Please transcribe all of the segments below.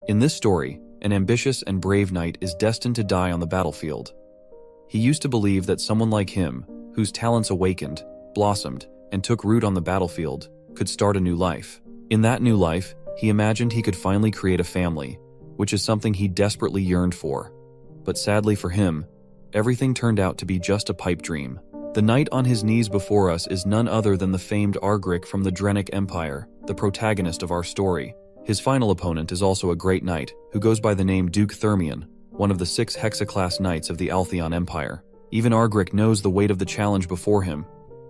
In this story, an ambitious and brave knight is destined to die on the battlefield. He used to believe that someone like him, whose talents awakened, blossomed, and took root on the battlefield, could start a new life. In that new life, he imagined he could finally create a family, which is something he desperately yearned for. But sadly for him, everything turned out to be just a pipe dream. The knight on his knees before us is none other than the famed Argric from the Drenic Empire, the protagonist of our story. His final opponent is also a great knight, who goes by the name Duke Thermion, one of the 6 Hexaclass knights of the Altheon Empire. Even Argric knows the weight of the challenge before him,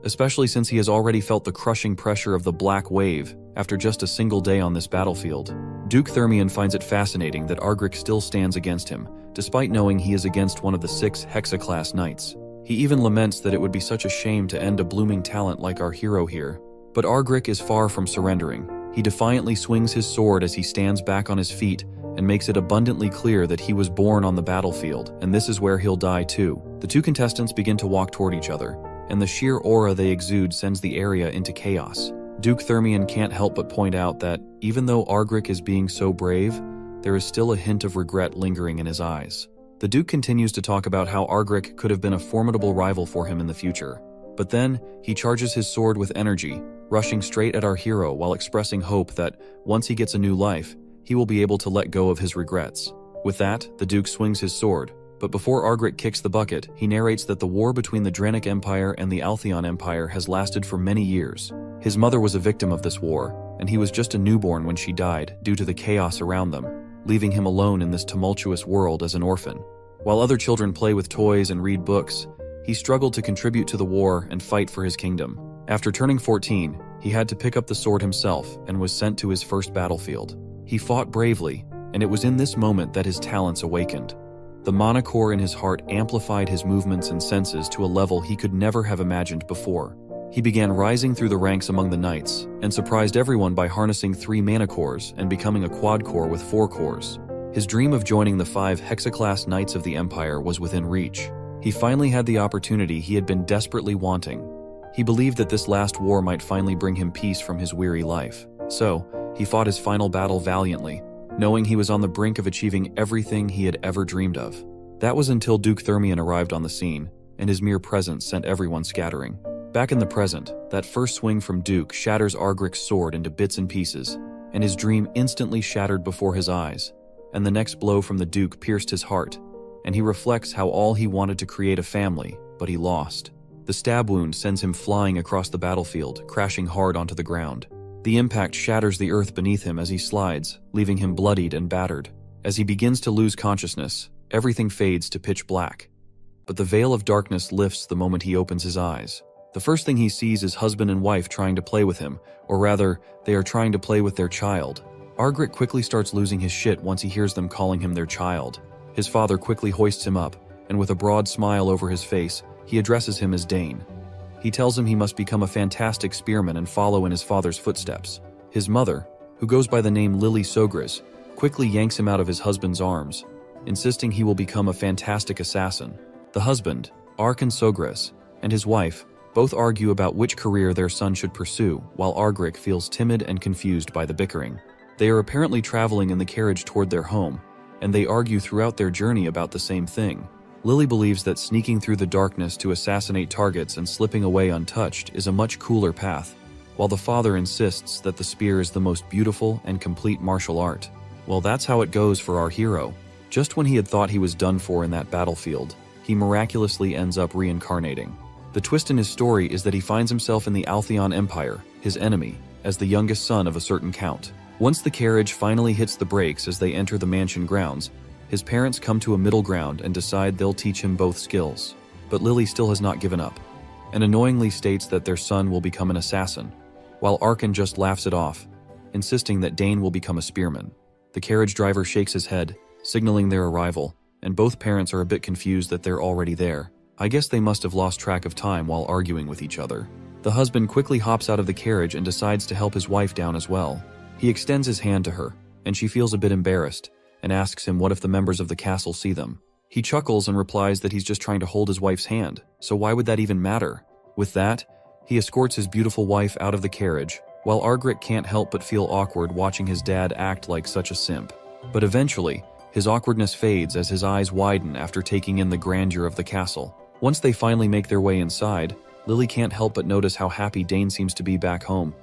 especially since he has already felt the crushing pressure of the Black Wave after just a single day on this battlefield. Duke Thermion finds it fascinating that Argric still stands against him, despite knowing he is against one of the 6 Hexaclass knights. He even laments that it would be such a shame to end a blooming talent like our hero here. But Argric is far from surrendering. He defiantly swings his sword as he stands back on his feet and makes it abundantly clear that he was born on the battlefield, and this is where he'll die too. The two contestants begin to walk toward each other, and the sheer aura they exude sends the area into chaos. Duke Thermion can't help but point out that, even though Argric is being so brave, there is still a hint of regret lingering in his eyes. The Duke continues to talk about how Argric could have been a formidable rival for him in the future. But then, he charges his sword with energy, rushing straight at our hero while expressing hope that, once he gets a new life, he will be able to let go of his regrets. With that, the Duke swings his sword, but before Argric kicks the bucket, he narrates that the war between the Drenic Empire and the Altheon Empire has lasted for many years. His mother was a victim of this war, and he was just a newborn when she died due to the chaos around them, leaving him alone in this tumultuous world as an orphan. While other children play with toys and read books, he struggled to contribute to the war and fight for his kingdom. After turning 14, he had to pick up the sword himself and was sent to his first battlefield. He fought bravely, and it was in this moment that his talents awakened. The mana core in his heart amplified his movements and senses to a level he could never have imagined before. He began rising through the ranks among the knights, and surprised everyone by harnessing 3 mana cores and becoming a quad core with 4 cores. His dream of joining the 5 Hexaclass Knights of the Empire was within reach. He finally had the opportunity he had been desperately wanting. He believed that this last war might finally bring him peace from his weary life. So, he fought his final battle valiantly, knowing he was on the brink of achieving everything he had ever dreamed of. That was until Duke Thermion arrived on the scene, and his mere presence sent everyone scattering. Back in the present, that first swing from Duke shatters Argric's sword into bits and pieces, and his dream instantly shattered before his eyes, and the next blow from the Duke pierced his heart, and he reflects how all he wanted to create a family, but he lost. The stab wound sends him flying across the battlefield, crashing hard onto the ground. The impact shatters the earth beneath him as he slides, leaving him bloodied and battered. As he begins to lose consciousness, everything fades to pitch black. But the veil of darkness lifts the moment he opens his eyes. The first thing he sees is husband and wife trying to play with him, or rather, they are trying to play with their child. Argric quickly starts losing his shit once he hears them calling him their child. His father quickly hoists him up, and with a broad smile over his face, he addresses him as Dane. He tells him he must become a fantastic spearman and follow in his father's footsteps. His mother, who goes by the name Lily Sogris, quickly yanks him out of his husband's arms, insisting he will become a fantastic assassin. The husband, Arkan Sogris, and his wife both argue about which career their son should pursue, while Argric feels timid and confused by the bickering. They are apparently traveling in the carriage toward their home, and they argue throughout their journey about the same thing. Lily believes that sneaking through the darkness to assassinate targets and slipping away untouched is a much cooler path, while the father insists that the spear is the most beautiful and complete martial art. Well, that's how it goes for our hero. Just when he had thought he was done for in that battlefield, he miraculously ends up reincarnating. The twist in his story is that he finds himself in the Altheon Empire, his enemy, as the youngest son of a certain count. Once the carriage finally hits the brakes as they enter the mansion grounds, his parents come to a middle ground and decide they'll teach him both skills. But Lily still has not given up, and annoyingly states that their son will become an assassin, while Arkan just laughs it off, insisting that Dane will become a spearman. The carriage driver shakes his head, signaling their arrival, and both parents are a bit confused that they're already there. I guess they must have lost track of time while arguing with each other. The husband quickly hops out of the carriage and decides to help his wife down as well. He extends his hand to her, and she feels a bit embarrassed, and asks him what if the members of the castle see them. He chuckles and replies that he's just trying to hold his wife's hand, so why would that even matter? With that, he escorts his beautiful wife out of the carriage, while Argric can't help but feel awkward watching his dad act like such a simp. But eventually, his awkwardness fades as his eyes widen after taking in the grandeur of the castle. Once they finally make their way inside, Lily can't help but notice how happy Dane seems to be back home.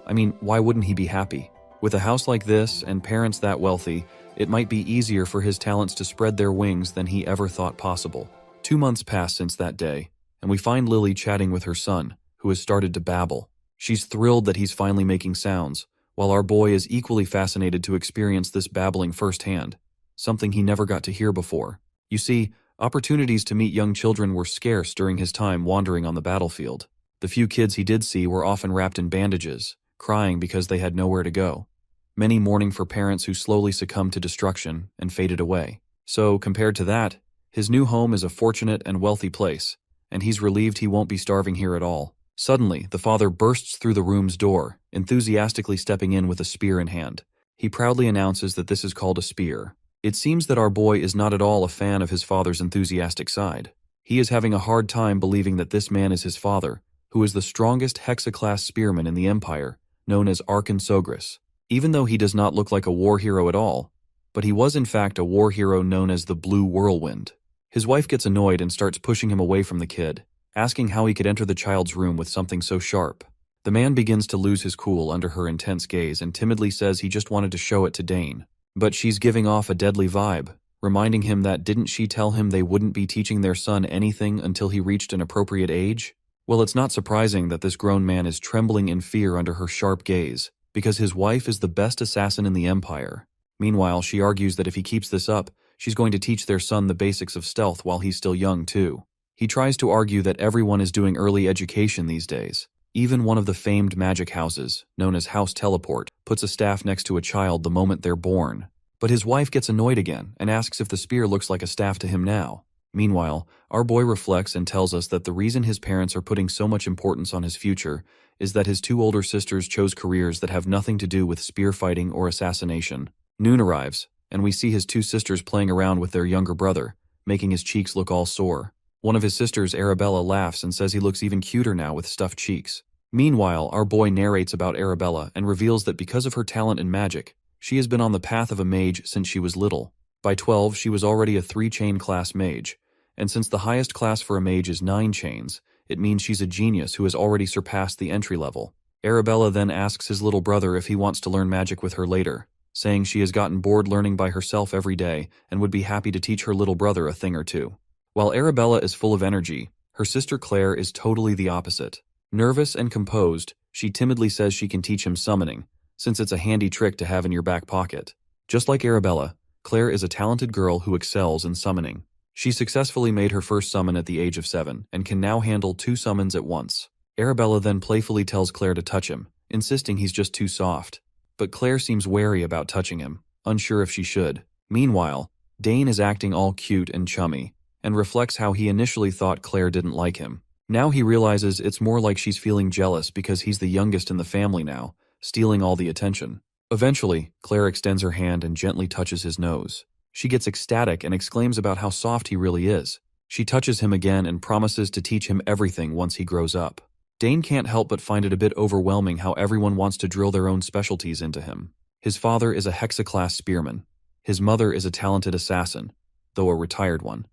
I mean, why wouldn't he be happy? With a house like this and parents that wealthy, it might be easier for his talents to spread their wings than he ever thought possible. 2 months pass since that day, and we find Lily chatting with her son, who has started to babble. She's thrilled that he's finally making sounds, while our boy is equally fascinated to experience this babbling firsthand, something he never got to hear before. You see, opportunities to meet young children were scarce during his time wandering on the battlefield. The few kids he did see were often wrapped in bandages, crying because they had nowhere to go. Many mourning for parents who slowly succumbed to destruction and faded away. So, compared to that, his new home is a fortunate and wealthy place, and he's relieved he won't be starving here at all. Suddenly, the father bursts through the room's door, enthusiastically stepping in with a spear in hand. He proudly announces that this is called a spear. It seems that our boy is not at all a fan of his father's enthusiastic side. He is having a hard time believing that this man is his father, who is the strongest Hexa-class spearman in the Empire, known as Arkansogris. Even though he does not look like a war hero at all, but he was in fact a war hero known as the Blue Whirlwind. His wife gets annoyed and starts pushing him away from the kid, asking how he could enter the child's room with something so sharp. The man begins to lose his cool under her intense gaze and timidly says he just wanted to show it to Dane. But she's giving off a deadly vibe, reminding him that didn't she tell him they wouldn't be teaching their son anything until he reached an appropriate age? Well, it's not surprising that this grown man is trembling in fear under her sharp gaze, because his wife is the best assassin in the Empire. Meanwhile, she argues that if he keeps this up, she's going to teach their son the basics of stealth while he's still young too. He tries to argue that everyone is doing early education these days. Even one of the famed magic houses, known as House Teleport, puts a staff next to a child the moment they're born. But his wife gets annoyed again and asks if the spear looks like a staff to him now. Meanwhile, our boy reflects and tells us that the reason his parents are putting so much importance on his future is that his 2 older sisters chose careers that have nothing to do with spear fighting or assassination. Noon arrives, and we see his 2 sisters playing around with their younger brother, making his cheeks look all sore. One of his sisters, Arabella, laughs and says he looks even cuter now with stuffed cheeks. Meanwhile, our boy narrates about Arabella and reveals that because of her talent in magic, she has been on the path of a mage since she was little. By 12, she was already a 3-chain class mage, and since the highest class for a mage is 9 chains, it means she's a genius who has already surpassed the entry level. Arabella then asks his little brother if he wants to learn magic with her later, saying she has gotten bored learning by herself every day and would be happy to teach her little brother a thing or two. While Arabella is full of energy, her sister Claire is totally the opposite. Nervous and composed, she timidly says she can teach him summoning, since it's a handy trick to have in your back pocket. Just like Arabella, Claire is a talented girl who excels in summoning. She successfully made her first summon at the age of 7 and can now handle 2 summons at once. Arabella then playfully tells Claire to touch him, insisting he's just too soft. But Claire seems wary about touching him, unsure if she should. Meanwhile, Dane is acting all cute and chummy, and reflects how he initially thought Claire didn't like him. Now he realizes it's more like she's feeling jealous because he's the youngest in the family now, stealing all the attention. Eventually, Claire extends her hand and gently touches his nose. She gets ecstatic and exclaims about how soft he really is. She touches him again and promises to teach him everything once he grows up. Dane can't help but find it a bit overwhelming how everyone wants to drill their own specialties into him. His father is a Hexa-class spearman. His mother is a talented assassin, though a retired one.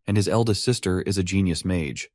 And his eldest sister is a genius mage.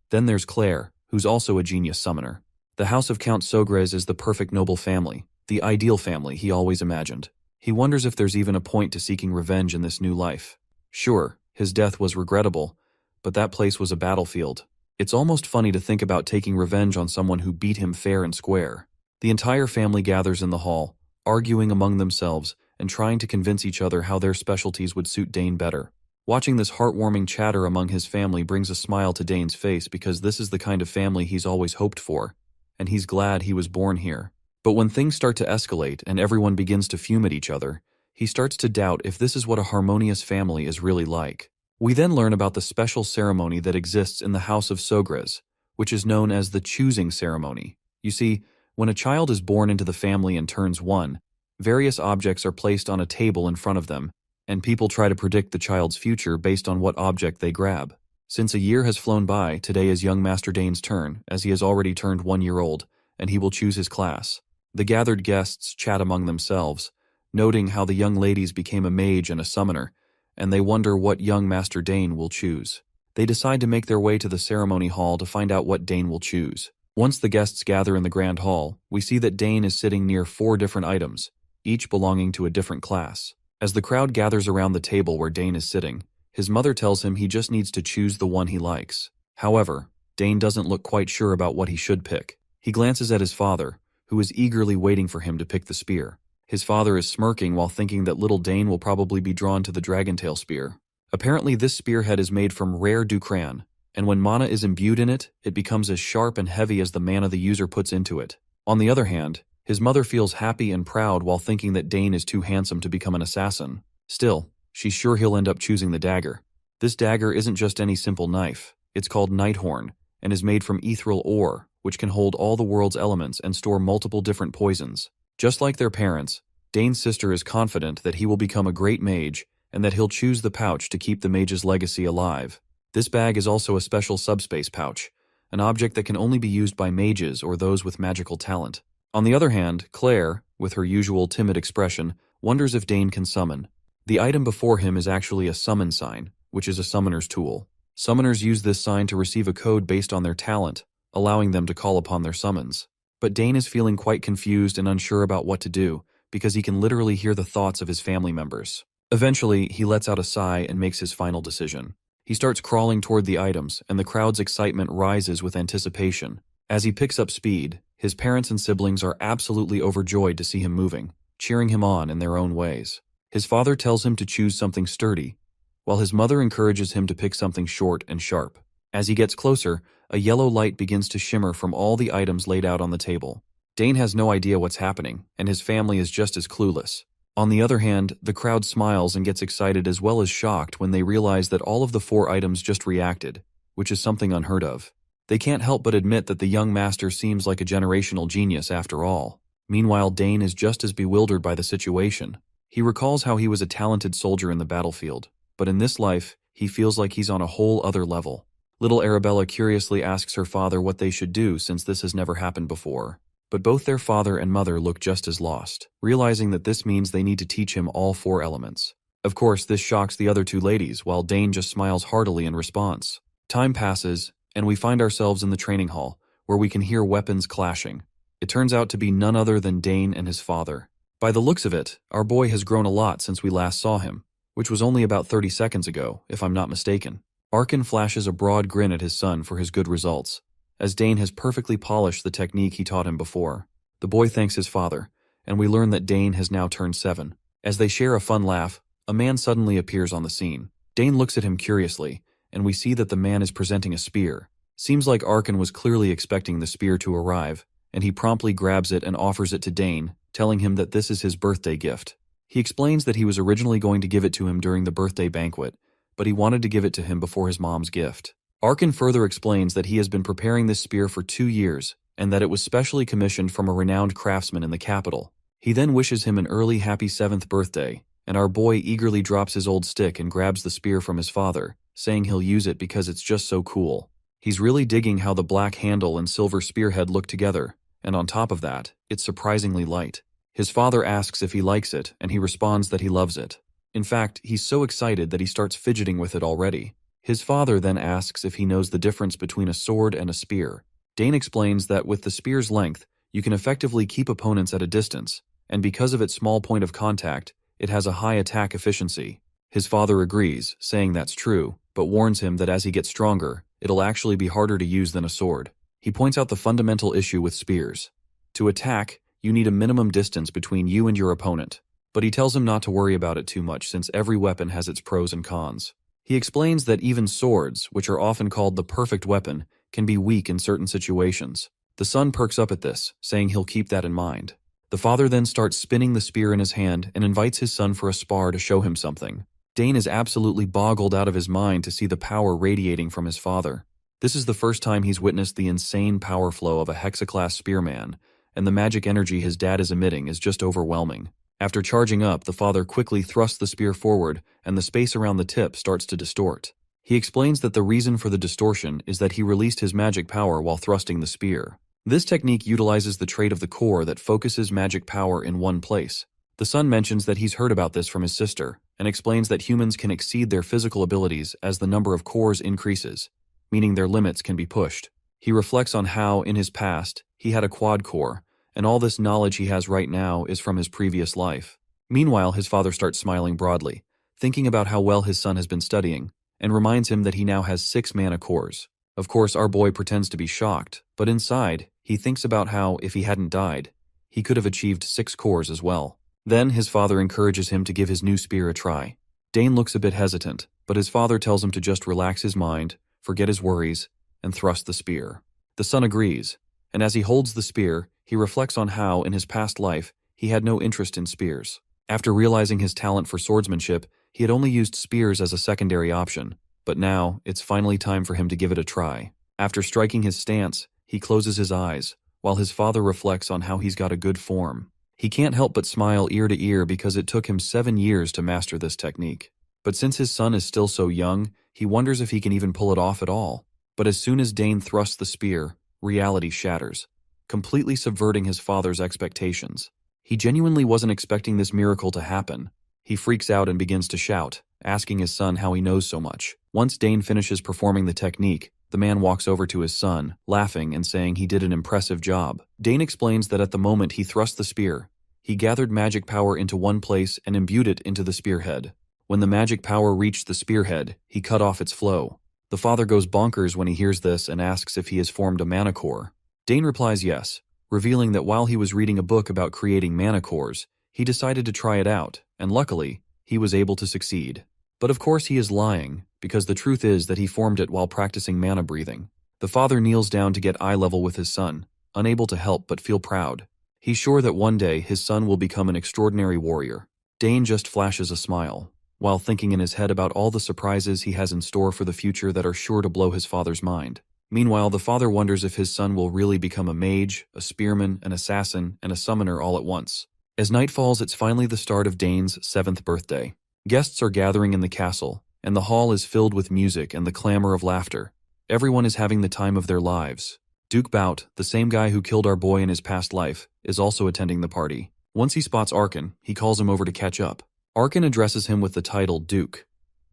Then there's Claire, who's also a genius summoner. The house of Count Sogres is the perfect noble family, the ideal family he always imagined. He wonders if there's even a point to seeking revenge in this new life. Sure, his death was regrettable, but that place was a battlefield. It's almost funny to think about taking revenge on someone who beat him fair and square. The entire family gathers in the hall, arguing among themselves and trying to convince each other how their specialties would suit Dane better. Watching this heartwarming chatter among his family brings a smile to Dane's face because this is the kind of family he's always hoped for, and he's glad he was born here. But when things start to escalate and everyone begins to fume at each other, he starts to doubt if this is what a harmonious family is really like. We then learn about the special ceremony that exists in the House of Sogres, which is known as the choosing ceremony. You see, when a child is born into the family and turns 1, various objects are placed on a table in front of them, and people try to predict the child's future based on what object they grab. Since a year has flown by, today is young Master Dane's turn, as he has already turned 1 year old, and he will choose his class. The gathered guests chat among themselves, noting how the young ladies became a mage and a summoner, and they wonder what young Master Dane will choose. They decide to make their way to the ceremony hall to find out what Dane will choose. Once the guests gather in the grand hall, we see that Dane is sitting near 4 different items, each belonging to a different class. As the crowd gathers around the table where Dane is sitting, his mother tells him he just needs to choose the one he likes. However, Dane doesn't look quite sure about what he should pick. He glances at his father, who is eagerly waiting for him to pick the spear. His father is smirking while thinking that little Dane will probably be drawn to the dragontail spear. Apparently this spearhead is made from rare ducran, and when mana is imbued in it, it becomes as sharp and heavy as the mana the user puts into it. On the other hand, his mother feels happy and proud while thinking that Dane is too handsome to become an assassin. Still, she's sure he'll end up choosing the dagger. This dagger isn't just any simple knife. It's called Nighthorn, and is made from ethereal ore, which can hold all the world's elements and store multiple different poisons. Just like their parents, Dane's sister is confident that he will become a great mage, and that he'll choose the pouch to keep the mage's legacy alive. This bag is also a special subspace pouch, an object that can only be used by mages or those with magical talent. On the other hand, Claire, with her usual timid expression, wonders if Dane can summon. The item before him is actually a summon sign, which is a summoner's tool. Summoners use this sign to receive a code based on their talent, allowing them to call upon their summons. But Dane is feeling quite confused and unsure about what to do, because he can literally hear the thoughts of his family members. Eventually, he lets out a sigh and makes his final decision. He starts crawling toward the items, and the crowd's excitement rises with anticipation. As he picks up speed, his parents and siblings are absolutely overjoyed to see him moving, cheering him on in their own ways. His father tells him to choose something sturdy, while his mother encourages him to pick something short and sharp. As he gets closer, a yellow light begins to shimmer from all the items laid out on the table. Dane has no idea what's happening, and his family is just as clueless. On the other hand, the crowd smiles and gets excited as well as shocked when they realize that all of the 4 items just reacted, which is something unheard of. They can't help but admit that the young master seems like a generational genius after all. Meanwhile, Dane is just as bewildered by the situation. He recalls how he was a talented soldier in the battlefield, but in this life, he feels like he's on a whole other level. Little Arabella curiously asks her father what they should do since this has never happened before. But both their father and mother look just as lost, realizing that this means they need to teach him all 4 elements. Of course, this shocks the other 2 ladies, while Dane just smiles heartily in response. Time passes, and we find ourselves in the training hall, where we can hear weapons clashing. It turns out to be none other than Dane and his father. By the looks of it, our boy has grown a lot since we last saw him, which was only about 30 seconds ago, if I'm not mistaken. Arkin flashes a broad grin at his son for his good results, as Dane has perfectly polished the technique he taught him before. The boy thanks his father, and we learn that Dane has now turned 7. As they share a fun laugh, a man suddenly appears on the scene. Dane looks at him curiously, and we see that the man is presenting a spear. Seems like Arkin was clearly expecting the spear to arrive, and he promptly grabs it and offers it to Dane, telling him that this is his birthday gift. He explains that he was originally going to give it to him during the birthday banquet, but he wanted to give it to him before his mom's gift. Arkin further explains that he has been preparing this spear for 2 years, and that it was specially commissioned from a renowned craftsman in the capital. He then wishes him an early happy 7th birthday, and our boy eagerly drops his old stick and grabs the spear from his father, saying he'll use it because it's just so cool. He's really digging how the black handle and silver spearhead look together, and on top of that, it's surprisingly light. His father asks if he likes it, and he responds that he loves it. In fact, he's so excited that he starts fidgeting with it already. His father then asks if he knows the difference between a sword and a spear. Dane explains that with the spear's length, you can effectively keep opponents at a distance, and because of its small point of contact, it has a high attack efficiency. His father agrees, saying that's true, but warns him that as he gets stronger, it'll actually be harder to use than a sword. He points out the fundamental issue with spears. To attack, you need a minimum distance between you and your opponent, but he tells him not to worry about it too much since every weapon has its pros and cons. He explains that even swords, which are often called the perfect weapon, can be weak in certain situations. The son perks up at this, saying he'll keep that in mind. The father then starts spinning the spear in his hand and invites his son for a spar to show him something. Dane is absolutely boggled out of his mind to see the power radiating from his father. This is the first time he's witnessed the insane power flow of a hexaclass spearman, and the magic energy his dad is emitting is just overwhelming. After charging up, the father quickly thrusts the spear forward, and the space around the tip starts to distort. He explains that the reason for the distortion is that he released his magic power while thrusting the spear. This technique utilizes the trait of the core that focuses magic power in one place. The son mentions that he's heard about this from his sister, and explains that humans can exceed their physical abilities as the number of cores increases, meaning their limits can be pushed. He reflects on how, in his past, he had a quad core, and all this knowledge he has right now is from his previous life. Meanwhile, his father starts smiling broadly, thinking about how well his son has been studying, and reminds him that he now has 6 mana cores. Of course, our boy pretends to be shocked, but inside, he thinks about how, if he hadn't died, he could have achieved 6 cores as well. Then, his father encourages him to give his new spear a try. Dane looks a bit hesitant, but his father tells him to just relax his mind, forget his worries, and thrust the spear. The son agrees, and as he holds the spear, he reflects on how, in his past life, he had no interest in spears. After realizing his talent for swordsmanship, he had only used spears as a secondary option, but now, it's finally time for him to give it a try. After striking his stance, he closes his eyes, while his father reflects on how he's got a good form. He can't help but smile ear to ear because it took him 7 years to master this technique. But since his son is still so young, he wonders if he can even pull it off at all. But as soon as Dane thrusts the spear, reality shatters, completely subverting his father's expectations. He genuinely wasn't expecting this miracle to happen. He freaks out and begins to shout, asking his son how he knows so much. Once Dane finishes performing the technique, the man walks over to his son, laughing and saying he did an impressive job. Dane explains that at the moment he thrust the spear, he gathered magic power into one place and imbued it into the spearhead. When the magic power reached the spearhead, he cut off its flow. The father goes bonkers when he hears this and asks if he has formed a mana core. Dane replies yes, revealing that while he was reading a book about creating mana cores, he decided to try it out, and luckily, he was able to succeed. But of course he is lying, because the truth is that he formed it while practicing mana breathing. The father kneels down to get eye level with his son, unable to help but feel proud. He's sure that one day his son will become an extraordinary warrior. Dane just flashes a smile, while thinking in his head about all the surprises he has in store for the future that are sure to blow his father's mind. Meanwhile, the father wonders if his son will really become a mage, a spearman, an assassin, and a summoner all at once. As night falls, it's finally the start of Dane's 7th birthday. Guests are gathering in the castle, and the hall is filled with music and the clamor of laughter. Everyone is having the time of their lives. Duke Bout, the same guy who killed our boy in his past life, is also attending the party. Once he spots Arkan, he calls him over to catch up. Arkan addresses him with the title Duke,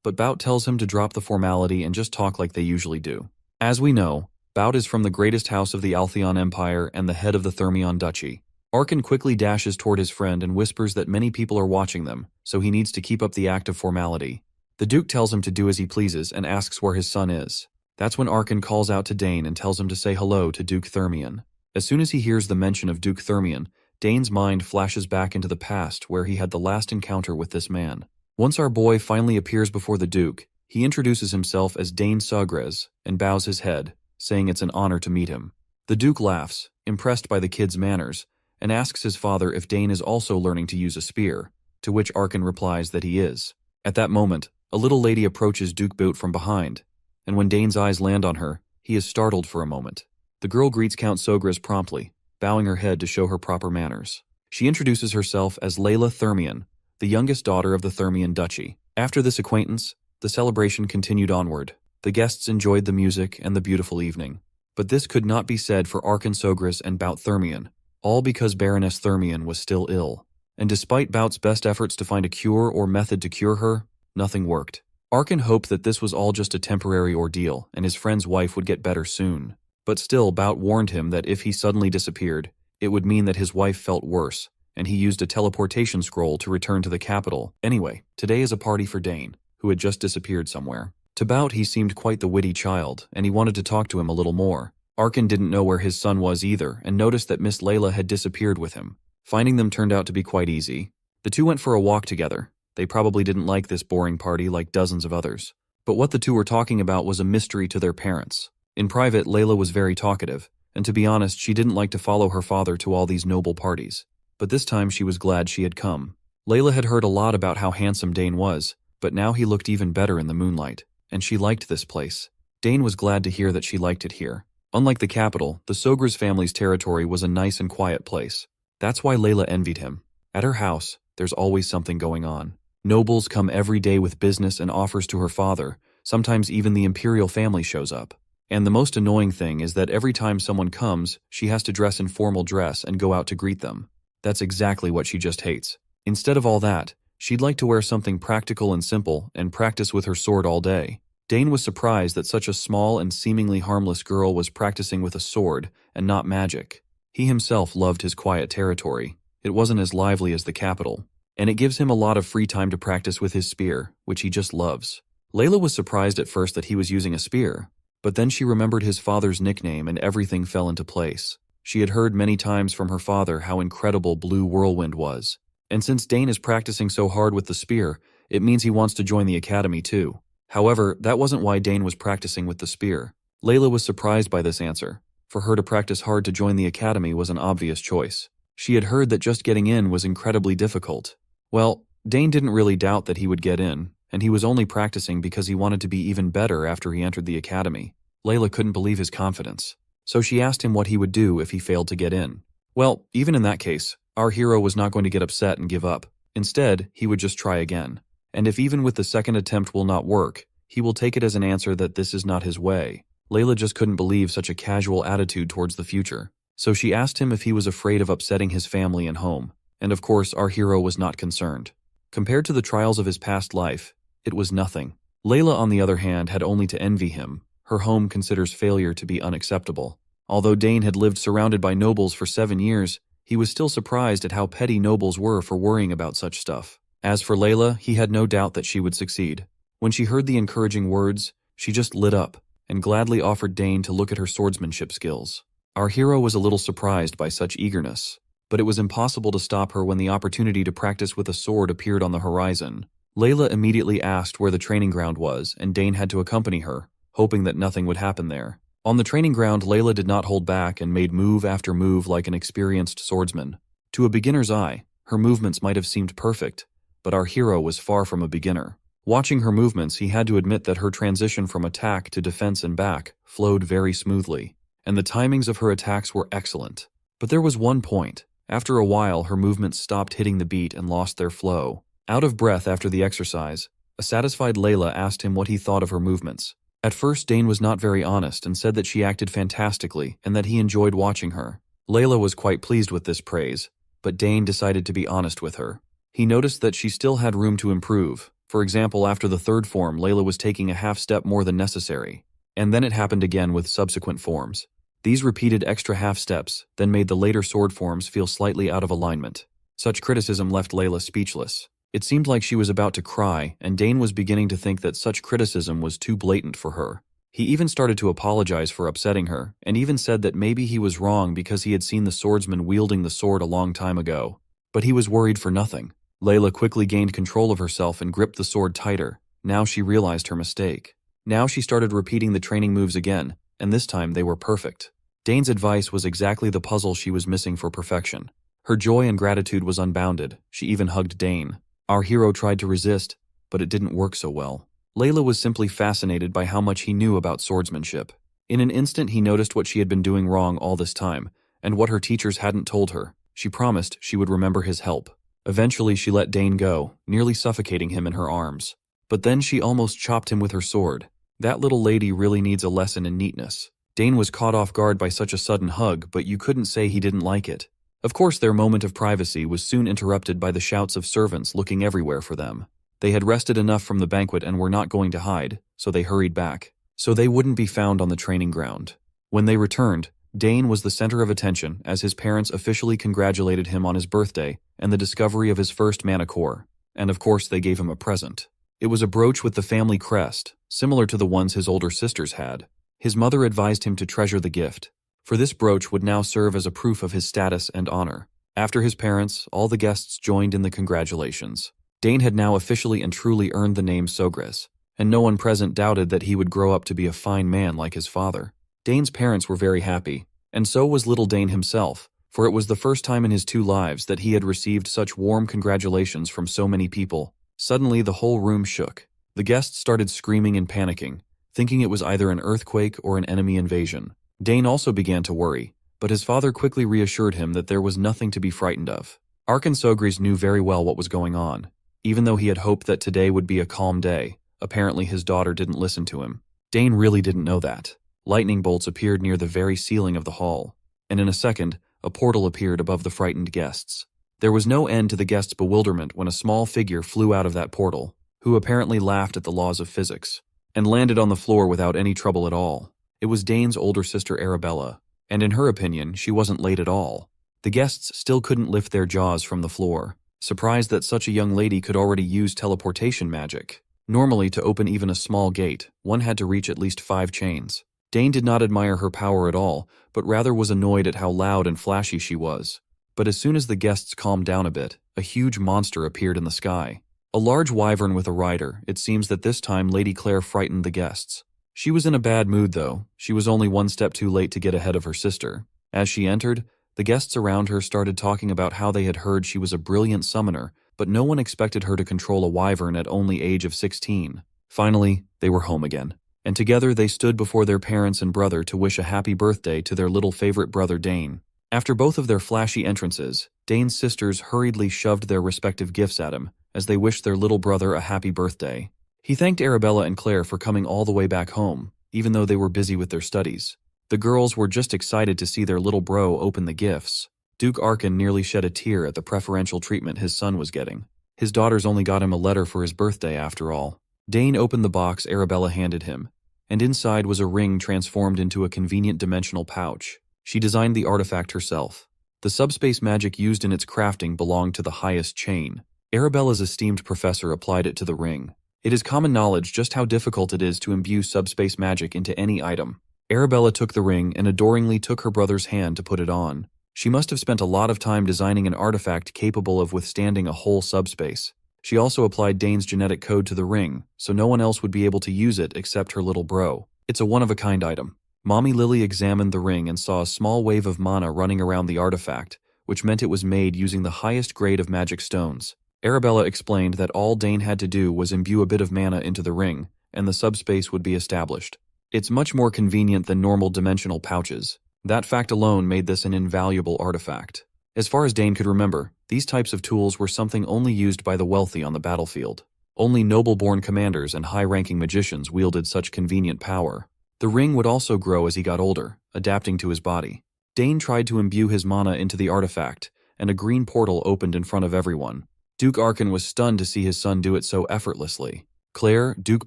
but Bout tells him to drop the formality and just talk like they usually do. As we know, Bout is from the greatest house of the Altheon Empire and the head of the Thermion Duchy. Arkan quickly dashes toward his friend and whispers that many people are watching them, so he needs to keep up the act of formality. The Duke tells him to do as he pleases and asks where his son is. That's when Arkan calls out to Dane and tells him to say hello to Duke Thermion. As soon as he hears the mention of Duke Thermion, Dane's mind flashes back into the past where he had the last encounter with this man. Once our boy finally appears before the Duke, he introduces himself as Dane Sugres and bows his head, saying it's an honor to meet him. The Duke laughs, impressed by the kid's manners, and asks his father if Dane is also learning to use a spear, to which Arkan replies that he is. At that moment, a little lady approaches Duke Bout from behind, and when Dane's eyes land on her, he is startled for a moment. The girl greets Count Sogres promptly, bowing her head to show her proper manners. She introduces herself as Layla Thermion, the youngest daughter of the Thermion Duchy. After this acquaintance, the celebration continued onward. The guests enjoyed the music and the beautiful evening. But this could not be said for Arkan Sogres and Bout Thermion, all because Baroness Thermion was still ill. And despite Bout's best efforts to find a cure or method to cure her, nothing worked. Arkan hoped that this was all just a temporary ordeal and his friend's wife would get better soon. But still, Bout warned him that if he suddenly disappeared, it would mean that his wife felt worse, and he used a teleportation scroll to return to the capital. Anyway, today is a party for Dane, who had just disappeared somewhere. To Bout, he seemed quite the witty child, and he wanted to talk to him a little more. Arkan didn't know where his son was either, and noticed that Miss Layla had disappeared with him. Finding them turned out to be quite easy. The two went for a walk together. They probably didn't like this boring party like dozens of others. But what the two were talking about was a mystery to their parents. In private, Layla was very talkative, and to be honest, she didn't like to follow her father to all these noble parties. But this time she was glad she had come. Layla had heard a lot about how handsome Dane was, but now he looked even better in the moonlight, and she liked this place. Dane was glad to hear that she liked it here. Unlike the capital, the Sogres family's territory was a nice and quiet place. That's why Layla envied him. At her house, there's always something going on. Nobles come every day with business and offers to her father. Sometimes even the imperial family shows up. And the most annoying thing is that every time someone comes, she has to dress in formal dress and go out to greet them. That's exactly what she just hates. Instead of all that, she'd like to wear something practical and simple and practice with her sword all day. Dane was surprised that such a small and seemingly harmless girl was practicing with a sword and not magic. He himself loved his quiet territory. It wasn't as lively as the capital, and it gives him a lot of free time to practice with his spear, which he just loves. Layla was surprised at first that he was using a spear, but then she remembered his father's nickname and everything fell into place. She had heard many times from her father how incredible Blue Whirlwind was. And since Dane is practicing so hard with the spear, it means he wants to join the academy too. However, that wasn't why Dane was practicing with the spear. Layla was surprised by this answer. For her to practice hard to join the academy was an obvious choice. She had heard that just getting in was incredibly difficult. Well, Dane didn't really doubt that he would get in, and he was only practicing because he wanted to be even better after he entered the academy. Layla couldn't believe his confidence, so she asked him what he would do if he failed to get in. Well, even in that case, our hero was not going to get upset and give up. Instead, he would just try again. And if even with the second attempt will not work, he will take it as an answer that this is not his way. Layla just couldn't believe such a casual attitude towards the future. So she asked him if he was afraid of upsetting his family and home. And of course, our hero was not concerned. Compared to the trials of his past life, it was nothing. Layla, on the other hand, had only to envy him. Her home considers failure to be unacceptable. Although Dane had lived surrounded by nobles for 7 years, he was still surprised at how petty nobles were for worrying about such stuff. As for Layla, he had no doubt that she would succeed. When she heard the encouraging words, she just lit up and gladly offered Dane to look at her swordsmanship skills. Our hero was a little surprised by such eagerness, but it was impossible to stop her when the opportunity to practice with a sword appeared on the horizon. Layla immediately asked where the training ground was, and Dane had to accompany her, hoping that nothing would happen there. On the training ground, Layla did not hold back and made move after move like an experienced swordsman. To a beginner's eye, her movements might have seemed perfect, but our hero was far from a beginner. Watching her movements, he had to admit that her transition from attack to defense and back flowed very smoothly, and the timings of her attacks were excellent. But there was one point. After a while, her movements stopped hitting the beat and lost their flow. Out of breath after the exercise, a satisfied Layla asked him what he thought of her movements. At first, Dane was not very honest and said that she acted fantastically and that he enjoyed watching her. Layla was quite pleased with this praise, but Dane decided to be honest with her. He noticed that she still had room to improve. For example, after the third form, Layla was taking a half step more than necessary. And then it happened again with subsequent forms. These repeated extra half steps then made the later sword forms feel slightly out of alignment. Such criticism left Layla speechless. It seemed like she was about to cry, and Dane was beginning to think that such criticism was too blatant for her. He even started to apologize for upsetting her, and even said that maybe he was wrong because he had seen the swordsman wielding the sword a long time ago. But he was worried for nothing. Layla quickly gained control of herself and gripped the sword tighter. Now she realized her mistake. Now she started repeating the training moves again, and this time they were perfect. Dane's advice was exactly the puzzle she was missing for perfection. Her joy and gratitude was unbounded. She even hugged Dane. Our hero tried to resist, but it didn't work so well. Layla was simply fascinated by how much he knew about swordsmanship. In an instant, he noticed what she had been doing wrong all this time, and what her teachers hadn't told her. She promised she would remember his help. Eventually, she let Dane go, nearly suffocating him in her arms. But then she almost chopped him with her sword. That little lady really needs a lesson in neatness. Dane was caught off guard by such a sudden hug, but you couldn't say he didn't like it. Of course, their moment of privacy was soon interrupted by the shouts of servants looking everywhere for them. They had rested enough from the banquet and were not going to hide, so they hurried back, so they wouldn't be found on the training ground. When they returned, Dane was the center of attention as his parents officially congratulated him on his birthday and the discovery of his first mana core. And of course, they gave him a present. It was a brooch with the family crest, similar to the ones his older sisters had. His mother advised him to treasure the gift, for this brooch would now serve as a proof of his status and honor. After his parents, all the guests joined in the congratulations. Dane had now officially and truly earned the name Sogres, and no one present doubted that he would grow up to be a fine man like his father. Dane's parents were very happy, and so was little Dane himself, for it was the first time in his 2 lives that he had received such warm congratulations from so many people. Suddenly, the whole room shook. The guests started screaming and panicking, thinking it was either an earthquake or an enemy invasion. Dane also began to worry, but his father quickly reassured him that there was nothing to be frightened of. Sogres knew very well what was going on. Even though he had hoped that today would be a calm day, apparently his daughter didn't listen to him. Dane really didn't know that. Lightning bolts appeared near the very ceiling of the hall, and in a second, a portal appeared above the frightened guests. There was no end to the guests' bewilderment when a small figure flew out of that portal, who apparently laughed at the laws of physics, and landed on the floor without any trouble at all. It was Dane's older sister Arabella, and in her opinion, she wasn't late at all. The guests still couldn't lift their jaws from the floor, surprised that such a young lady could already use teleportation magic. Normally, to open even a small gate, one had to reach at least 5 chains. Dane did not admire her power at all, but rather was annoyed at how loud and flashy she was. But as soon as the guests calmed down a bit, a huge monster appeared in the sky. A large wyvern with a rider. It seems that this time Lady Claire frightened the guests. She was in a bad mood though. She was only one step too late to get ahead of her sister. As she entered, the guests around her started talking about how they had heard she was a brilliant summoner, but no one expected her to control a wyvern at only age of 16. Finally, they were home again, and together they stood before their parents and brother to wish a happy birthday to their little favorite brother Dane. After both of their flashy entrances, Dane's sisters hurriedly shoved their respective gifts at him as they wished their little brother a happy birthday. He thanked Arabella and Claire for coming all the way back home, even though they were busy with their studies. The girls were just excited to see their little bro open the gifts. Duke Arkan nearly shed a tear at the preferential treatment his son was getting. His daughters only got him a letter for his birthday after all. Dane opened the box Arabella handed him, and inside was a ring transformed into a convenient dimensional pouch. She designed the artifact herself. The subspace magic used in its crafting belonged to the highest chain. Arabella's esteemed professor applied it to the ring. It is common knowledge just how difficult it is to imbue subspace magic into any item. Arabella took the ring and adoringly took her brother's hand to put it on. She must have spent a lot of time designing an artifact capable of withstanding a whole subspace. She also applied Dane's genetic code to the ring, so no one else would be able to use it except her little bro. It's a one-of-a-kind item. Mommy Lily examined the ring and saw a small wave of mana running around the artifact, which meant it was made using the highest grade of magic stones. Arabella explained that all Dane had to do was imbue a bit of mana into the ring, and the subspace would be established. It's much more convenient than normal dimensional pouches. That fact alone made this an invaluable artifact. As far as Dane could remember, these types of tools were something only used by the wealthy on the battlefield. Only noble-born commanders and high-ranking magicians wielded such convenient power. The ring would also grow as he got older, adapting to his body. Dane tried to imbue his mana into the artifact, and a green portal opened in front of everyone. Duke Arkan was stunned to see his son do it so effortlessly. Claire, Duke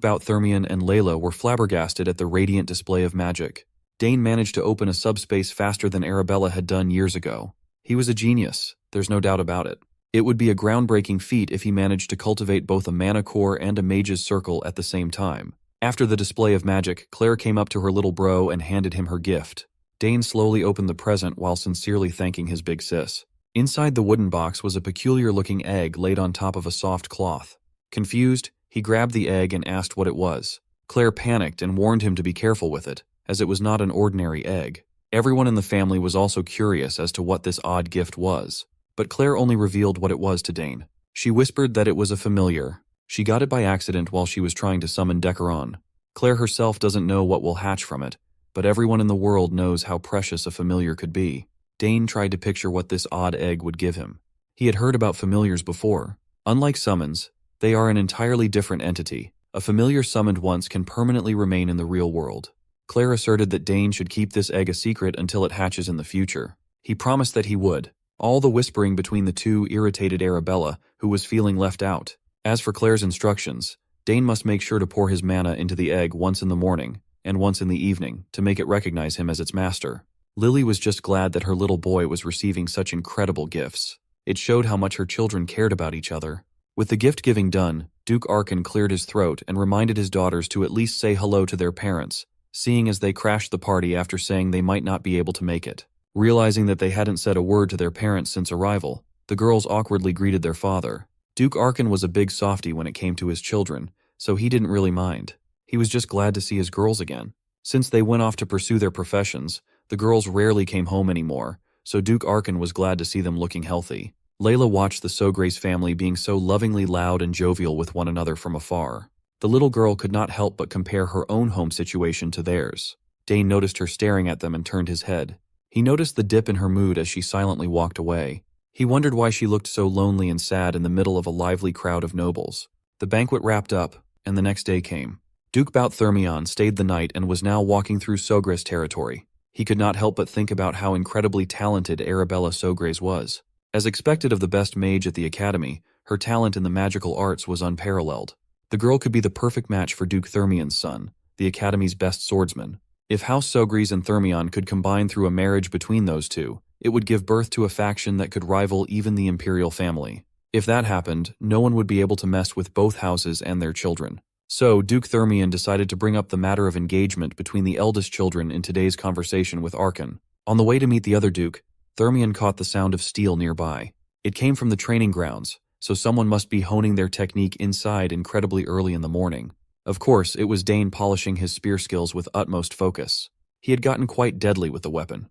Bout-Thermion, and Layla were flabbergasted at the radiant display of magic. Dane managed to open a subspace faster than Arabella had done years ago. He was a genius, there's no doubt about it. It would be a groundbreaking feat if he managed to cultivate both a mana core and a mage's circle at the same time. After the display of magic, Claire came up to her little bro and handed him her gift. Dane slowly opened the present while sincerely thanking his big sis. Inside the wooden box was a peculiar-looking egg laid on top of a soft cloth. Confused, he grabbed the egg and asked what it was. Claire panicked and warned him to be careful with it, as it was not an ordinary egg. Everyone in the family was also curious as to what this odd gift was, but Claire only revealed what it was to Dane. She whispered that it was a familiar. She got it by accident while she was trying to summon Decaron. Claire herself doesn't know what will hatch from it, but everyone in the world knows how precious a familiar could be. Dane tried to picture what this odd egg would give him. He had heard about familiars before. Unlike summons, they are an entirely different entity. A familiar summoned once can permanently remain in the real world. Claire asserted that Dane should keep this egg a secret until it hatches in the future. He promised that he would. All the whispering between the two irritated Arabella, who was feeling left out. As for Claire's instructions, Dane must make sure to pour his mana into the egg once in the morning and once in the evening to make it recognize him as its master. Lily was just glad that her little boy was receiving such incredible gifts. It showed how much her children cared about each other. With the gift-giving done, Duke Arkan cleared his throat and reminded his daughters to at least say hello to their parents, seeing as they crashed the party after saying they might not be able to make it. Realizing that they hadn't said a word to their parents since arrival, the girls awkwardly greeted their father. Duke Arkan was a big softy when it came to his children, so he didn't really mind. He was just glad to see his girls again. Since they went off to pursue their professions, the girls rarely came home anymore, so Duke Arkan was glad to see them looking healthy. Layla watched the Sogre's family being so lovingly loud and jovial with one another from afar. The little girl could not help but compare her own home situation to theirs. Dane noticed her staring at them and turned his head. He noticed the dip in her mood as she silently walked away. He wondered why she looked so lonely and sad in the middle of a lively crowd of nobles. The banquet wrapped up, and the next day came. Duke Bout-Thermion stayed the night and was now walking through Sogre's territory. He could not help but think about how incredibly talented Arabella Sogres was. As expected of the best mage at the academy, her talent in the magical arts was unparalleled. The girl could be the perfect match for Duke Thermion's son, the academy's best swordsman. If House Sogris and Thermion could combine through a marriage between those two, it would give birth to a faction that could rival even the imperial family. If that happened, no one would be able to mess with both houses and their children. So, Duke Thermion decided to bring up the matter of engagement between the eldest children in today's conversation with Archon. On the way to meet the other Duke, Thermion caught the sound of steel nearby. It came from the training grounds, so someone must be honing their technique inside incredibly early in the morning. Of course, it was Dane polishing his spear skills with utmost focus. He had gotten quite deadly with the weapon.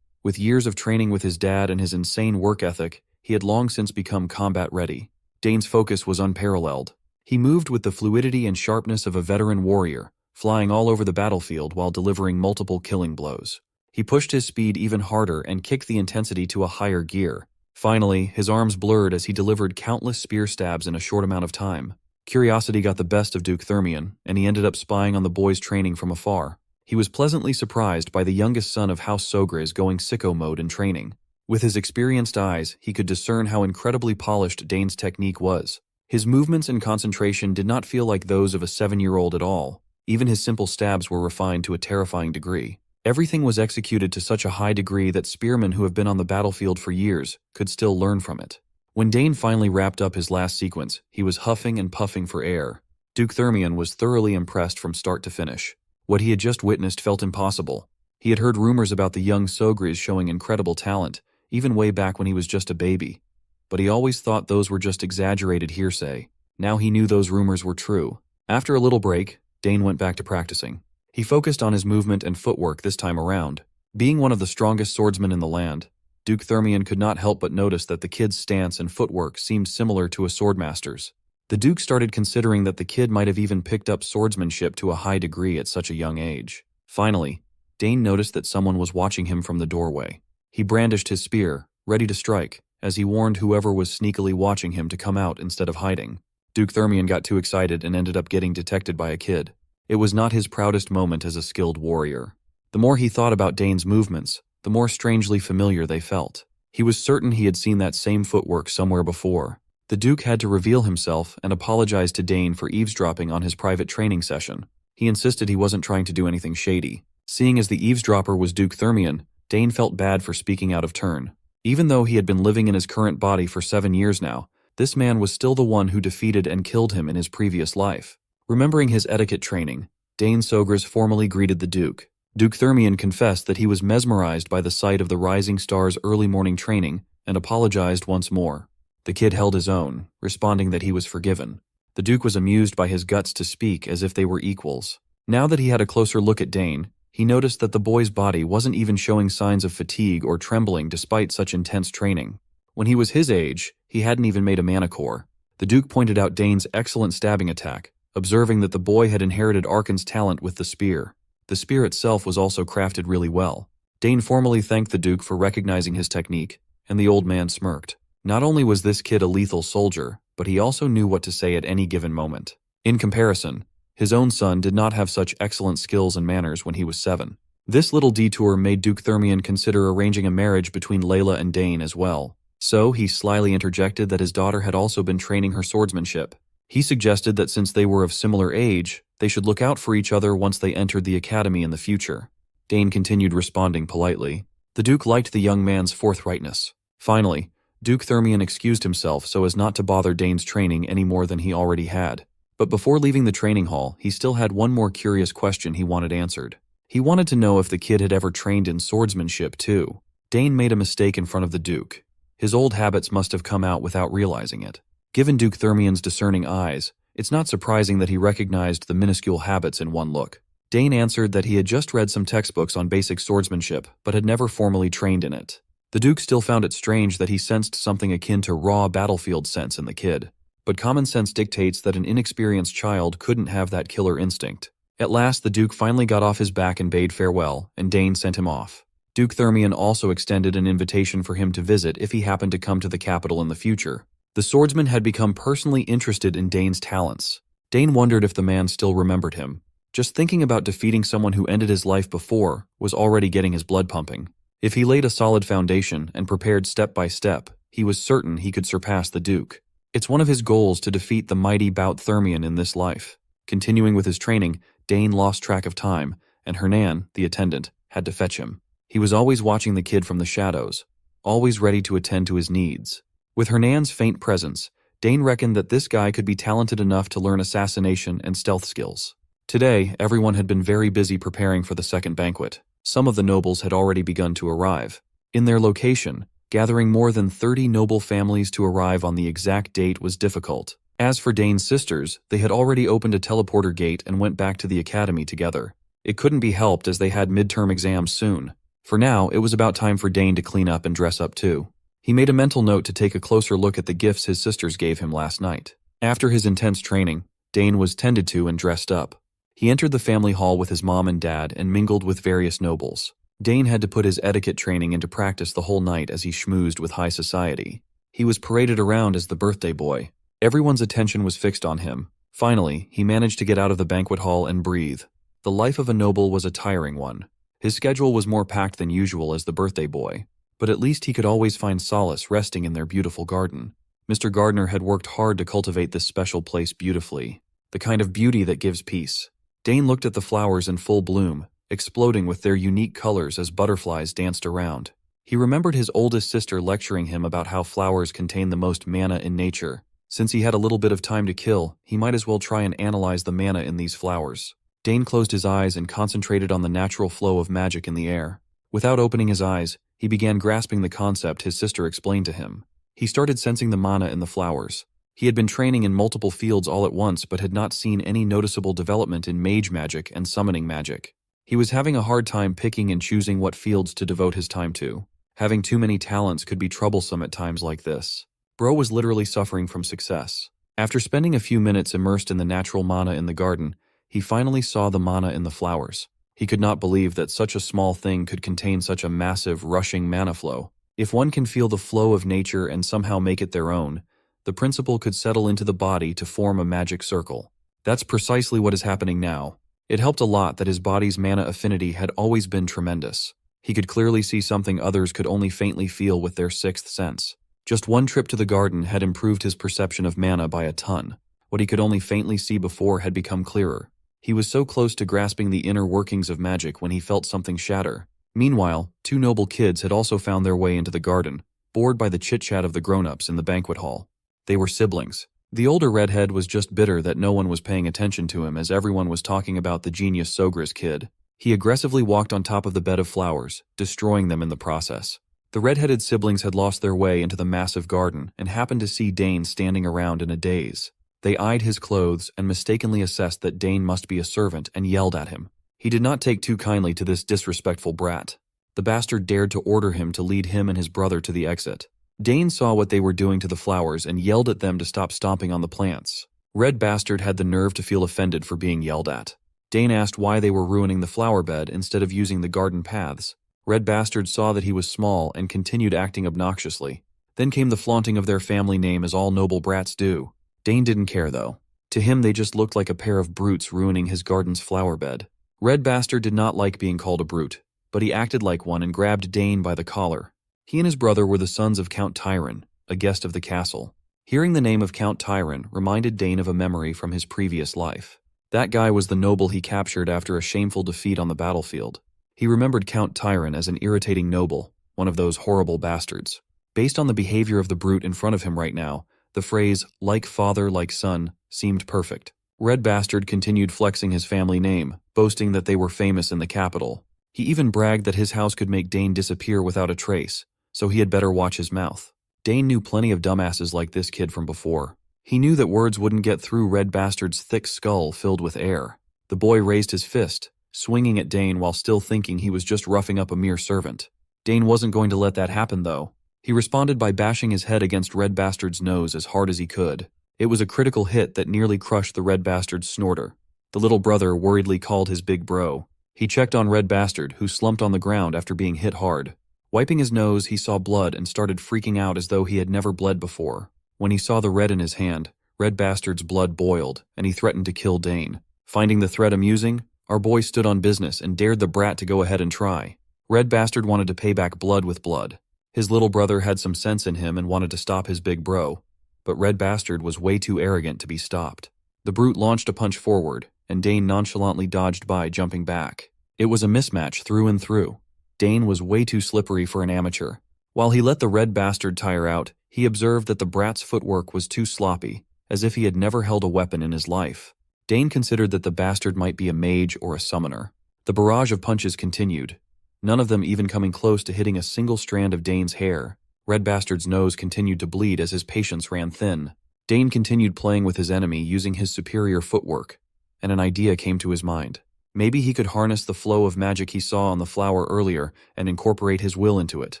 With years of training with his dad and his insane work ethic, he had long since become combat-ready. Dane's focus was unparalleled. He moved with the fluidity and sharpness of a veteran warrior, flying all over the battlefield while delivering multiple killing blows. He pushed his speed even harder and kicked the intensity to a higher gear. Finally, his arms blurred as he delivered countless spear stabs in a short amount of time. Curiosity got the best of Duke Thermion, and he ended up spying on the boys' training from afar. He was pleasantly surprised by the youngest son of House Sogris going sicko mode in training. With his experienced eyes, he could discern how incredibly polished Dane's technique was. His movements and concentration did not feel like those of a 7-year-old at all. Even his simple stabs were refined to a terrifying degree. Everything was executed to such a high degree that spearmen who have been on the battlefield for years could still learn from it. When Dane finally wrapped up his last sequence, he was huffing and puffing for air. Duke Thermion was thoroughly impressed from start to finish. What he had just witnessed felt impossible. He had heard rumors about the young Sogris showing incredible talent, even way back when he was just a baby. But he always thought those were just exaggerated hearsay. Now he knew those rumors were true. After a little break, Dane went back to practicing. He focused on his movement and footwork this time around. Being one of the strongest swordsmen in the land, Duke Thermion could not help but notice that the kid's stance and footwork seemed similar to a swordmaster's. The Duke started considering that the kid might have even picked up swordsmanship to a high degree at such a young age. Finally, Dane noticed that someone was watching him from the doorway. He brandished his spear, ready to strike, as he warned whoever was sneakily watching him to come out instead of hiding. Duke Thermion got too excited and ended up getting detected by a kid. It was not his proudest moment as a skilled warrior. The more he thought about Dane's movements, the more strangely familiar they felt. He was certain he had seen that same footwork somewhere before. The Duke had to reveal himself and apologize to Dane for eavesdropping on his private training session. He insisted he wasn't trying to do anything shady. Seeing as the eavesdropper was Duke Thermion, Dane felt bad for speaking out of turn. Even though he had been living in his current body for 7 years now, this man was still the one who defeated and killed him in his previous life. Remembering his etiquette training, Dane Sogris formally greeted the Duke. Duke Thermion confessed that he was mesmerized by the sight of the rising star's early morning training and apologized once more. The kid held his own, responding that he was forgiven. The Duke was amused by his guts to speak as if they were equals. Now that he had a closer look at Dane, he noticed that the boy's body wasn't even showing signs of fatigue or trembling despite such intense training. When he was his age, he hadn't even made a manicore. The Duke pointed out Dane's excellent stabbing attack, observing that the boy had inherited Archon's talent with the spear. The spear itself was also crafted really well. Dane formally thanked the Duke for recognizing his technique, and the old man smirked. Not only was this kid a lethal soldier, but he also knew what to say at any given moment. In comparison, his own son did not have such excellent skills and manners when he was 7. This little detour made Duke Thermion consider arranging a marriage between Layla and Dane as well. So he slyly interjected that his daughter had also been training her swordsmanship. He suggested that since they were of similar age, they should look out for each other once they entered the academy in the future. Dane continued responding politely. The Duke liked the young man's forthrightness. Finally, Duke Thermion excused himself so as not to bother Dane's training any more than he already had. But before leaving the training hall, he still had one more curious question he wanted answered. He wanted to know if the kid had ever trained in swordsmanship too. Dane made a mistake in front of the Duke. His old habits must have come out without realizing it. Given Duke Thermion's discerning eyes, it's not surprising that he recognized the minuscule habits in one look. Dane answered that he had just read some textbooks on basic swordsmanship, but had never formally trained in it. The Duke still found it strange that he sensed something akin to raw battlefield sense in the kid. But common sense dictates that an inexperienced child couldn't have that killer instinct. At last, the Duke finally got off his back and bade farewell, and Dane sent him off. Duke Thermion also extended an invitation for him to visit if he happened to come to the capital in the future. The swordsman had become personally interested in Dane's talents. Dane wondered if the man still remembered him. Just thinking about defeating someone who ended his life before was already getting his blood pumping. If he laid a solid foundation and prepared step by step, He was certain he could surpass the Duke. It's one of his goals to defeat the mighty Bout Thermian in this life. Continuing with his training, Dane lost track of time, and Hernan, the attendant, had to fetch him. He was always watching the kid from the shadows, always ready to attend to his needs. With Hernan's faint presence, Dane reckoned that this guy could be talented enough to learn assassination and stealth skills. Today, everyone had been very busy preparing for the second banquet. Some of the nobles had already begun to arrive. In their location, gathering more than 30 noble families to arrive on the exact date was difficult. As for Dane's sisters, they had already opened a teleporter gate and went back to the academy together. It couldn't be helped as they had midterm exams soon. For now, it was about time for Dane to clean up and dress up too. He made a mental note to take a closer look at the gifts his sisters gave him last night. After his intense training, Dane was tended to and dressed up. He entered the family hall with his mom and dad and mingled with various nobles. Dane had to put his etiquette training into practice the whole night as he schmoozed with high society. He was paraded around as the birthday boy. Everyone's attention was fixed on him. Finally, he managed to get out of the banquet hall and breathe. The life of a noble was a tiring one. His schedule was more packed than usual as the birthday boy, but at least he could always find solace resting in their beautiful garden. Mr. Gardner had worked hard to cultivate this special place beautifully, the kind of beauty that gives peace. Dane looked at the flowers in full bloom, exploding with their unique colors as butterflies danced around. He remembered his oldest sister lecturing him about how flowers contain the most mana in nature. Since he had a little bit of time to kill, he might as well try and analyze the mana in these flowers. Dane closed his eyes and concentrated on the natural flow of magic in the air. Without opening his eyes, he began grasping the concept his sister explained to him. He started sensing the mana in the flowers. He had been training in multiple fields all at once but had not seen any noticeable development in mage magic and summoning magic. He was having a hard time picking and choosing what fields to devote his time to. Having too many talents could be troublesome at times like this. Bro was literally suffering from success. After spending a few minutes immersed in the natural mana in the garden, he finally saw the mana in the flowers. He could not believe that such a small thing could contain such a massive, rushing mana flow. If one can feel the flow of nature and somehow make it their own, the principle could settle into the body to form a magic circle. That's precisely what is happening now. It helped a lot that his body's mana affinity had always been tremendous. He could clearly see something others could only faintly feel with their sixth sense. Just one trip to the garden had improved his perception of mana by a ton. What he could only faintly see before had become clearer. He was so close to grasping the inner workings of magic when he felt something shatter. Meanwhile, two noble kids had also found their way into the garden, bored by the chit-chat of the grown-ups in the banquet hall. They were siblings. The older redhead was just bitter that no one was paying attention to him as everyone was talking about the genius Sogra's kid. He aggressively walked on top of the bed of flowers, destroying them in the process. The red-headed siblings had lost their way into the massive garden and happened to see Dane standing around in a daze. They eyed his clothes and mistakenly assessed that Dane must be a servant and yelled at him. He did not take too kindly to this disrespectful brat. The bastard dared to order him to lead him and his brother to the exit. Dane saw what they were doing to the flowers and yelled at them to stop stomping on the plants. Red Bastard had the nerve to feel offended for being yelled at. Dane asked why they were ruining the flower bed instead of using the garden paths. Red Bastard saw that he was small and continued acting obnoxiously. Then came the flaunting of their family name as all noble brats do. Dane didn't care though. To him they just looked like a pair of brutes ruining his garden's flower bed. Red Bastard did not like being called a brute, but he acted like one and grabbed Dane by the collar. He and his brother were the sons of Count Tyron, a guest of the castle. Hearing the name of Count Tyron reminded Dane of a memory from his previous life. That guy was the noble he captured after a shameful defeat on the battlefield. He remembered Count Tyron as an irritating noble, one of those horrible bastards. Based on the behavior of the brute in front of him right now, the phrase, like father, like son, seemed perfect. Red Bastard continued flexing his family name, boasting that they were famous in the capital. He even bragged that his house could make Dane disappear without a trace, so he had better watch his mouth. Dane knew plenty of dumbasses like this kid from before. He knew that words wouldn't get through Red Bastard's thick skull filled with air. The boy raised his fist, swinging at Dane while still thinking he was just roughing up a mere servant. Dane wasn't going to let that happen though. He responded by bashing his head against Red Bastard's nose as hard as he could. It was a critical hit that nearly crushed the Red Bastard's snorter. The little brother worriedly called his big bro. He checked on Red Bastard, who slumped on the ground after being hit hard. Wiping his nose, he saw blood and started freaking out as though he had never bled before. When he saw the red in his hand, Red Bastard's blood boiled, and he threatened to kill Dane. Finding the threat amusing, our boy stood on business and dared the brat to go ahead and try. Red Bastard wanted to pay back blood with blood. His little brother had some sense in him and wanted to stop his big bro, but Red Bastard was way too arrogant to be stopped. The brute launched a punch forward, and Dane nonchalantly dodged by, jumping back. It was a mismatch through and through. Dane was way too slippery for an amateur. While he let the Red Bastard tire out, he observed that the brat's footwork was too sloppy, as if he had never held a weapon in his life. Dane considered that the bastard might be a mage or a summoner. The barrage of punches continued, none of them even coming close to hitting a single strand of Dane's hair. Red Bastard's nose continued to bleed as his patience ran thin. Dane continued playing with his enemy using his superior footwork, and an idea came to his mind. Maybe he could harness the flow of magic he saw on the flower earlier and incorporate his will into it.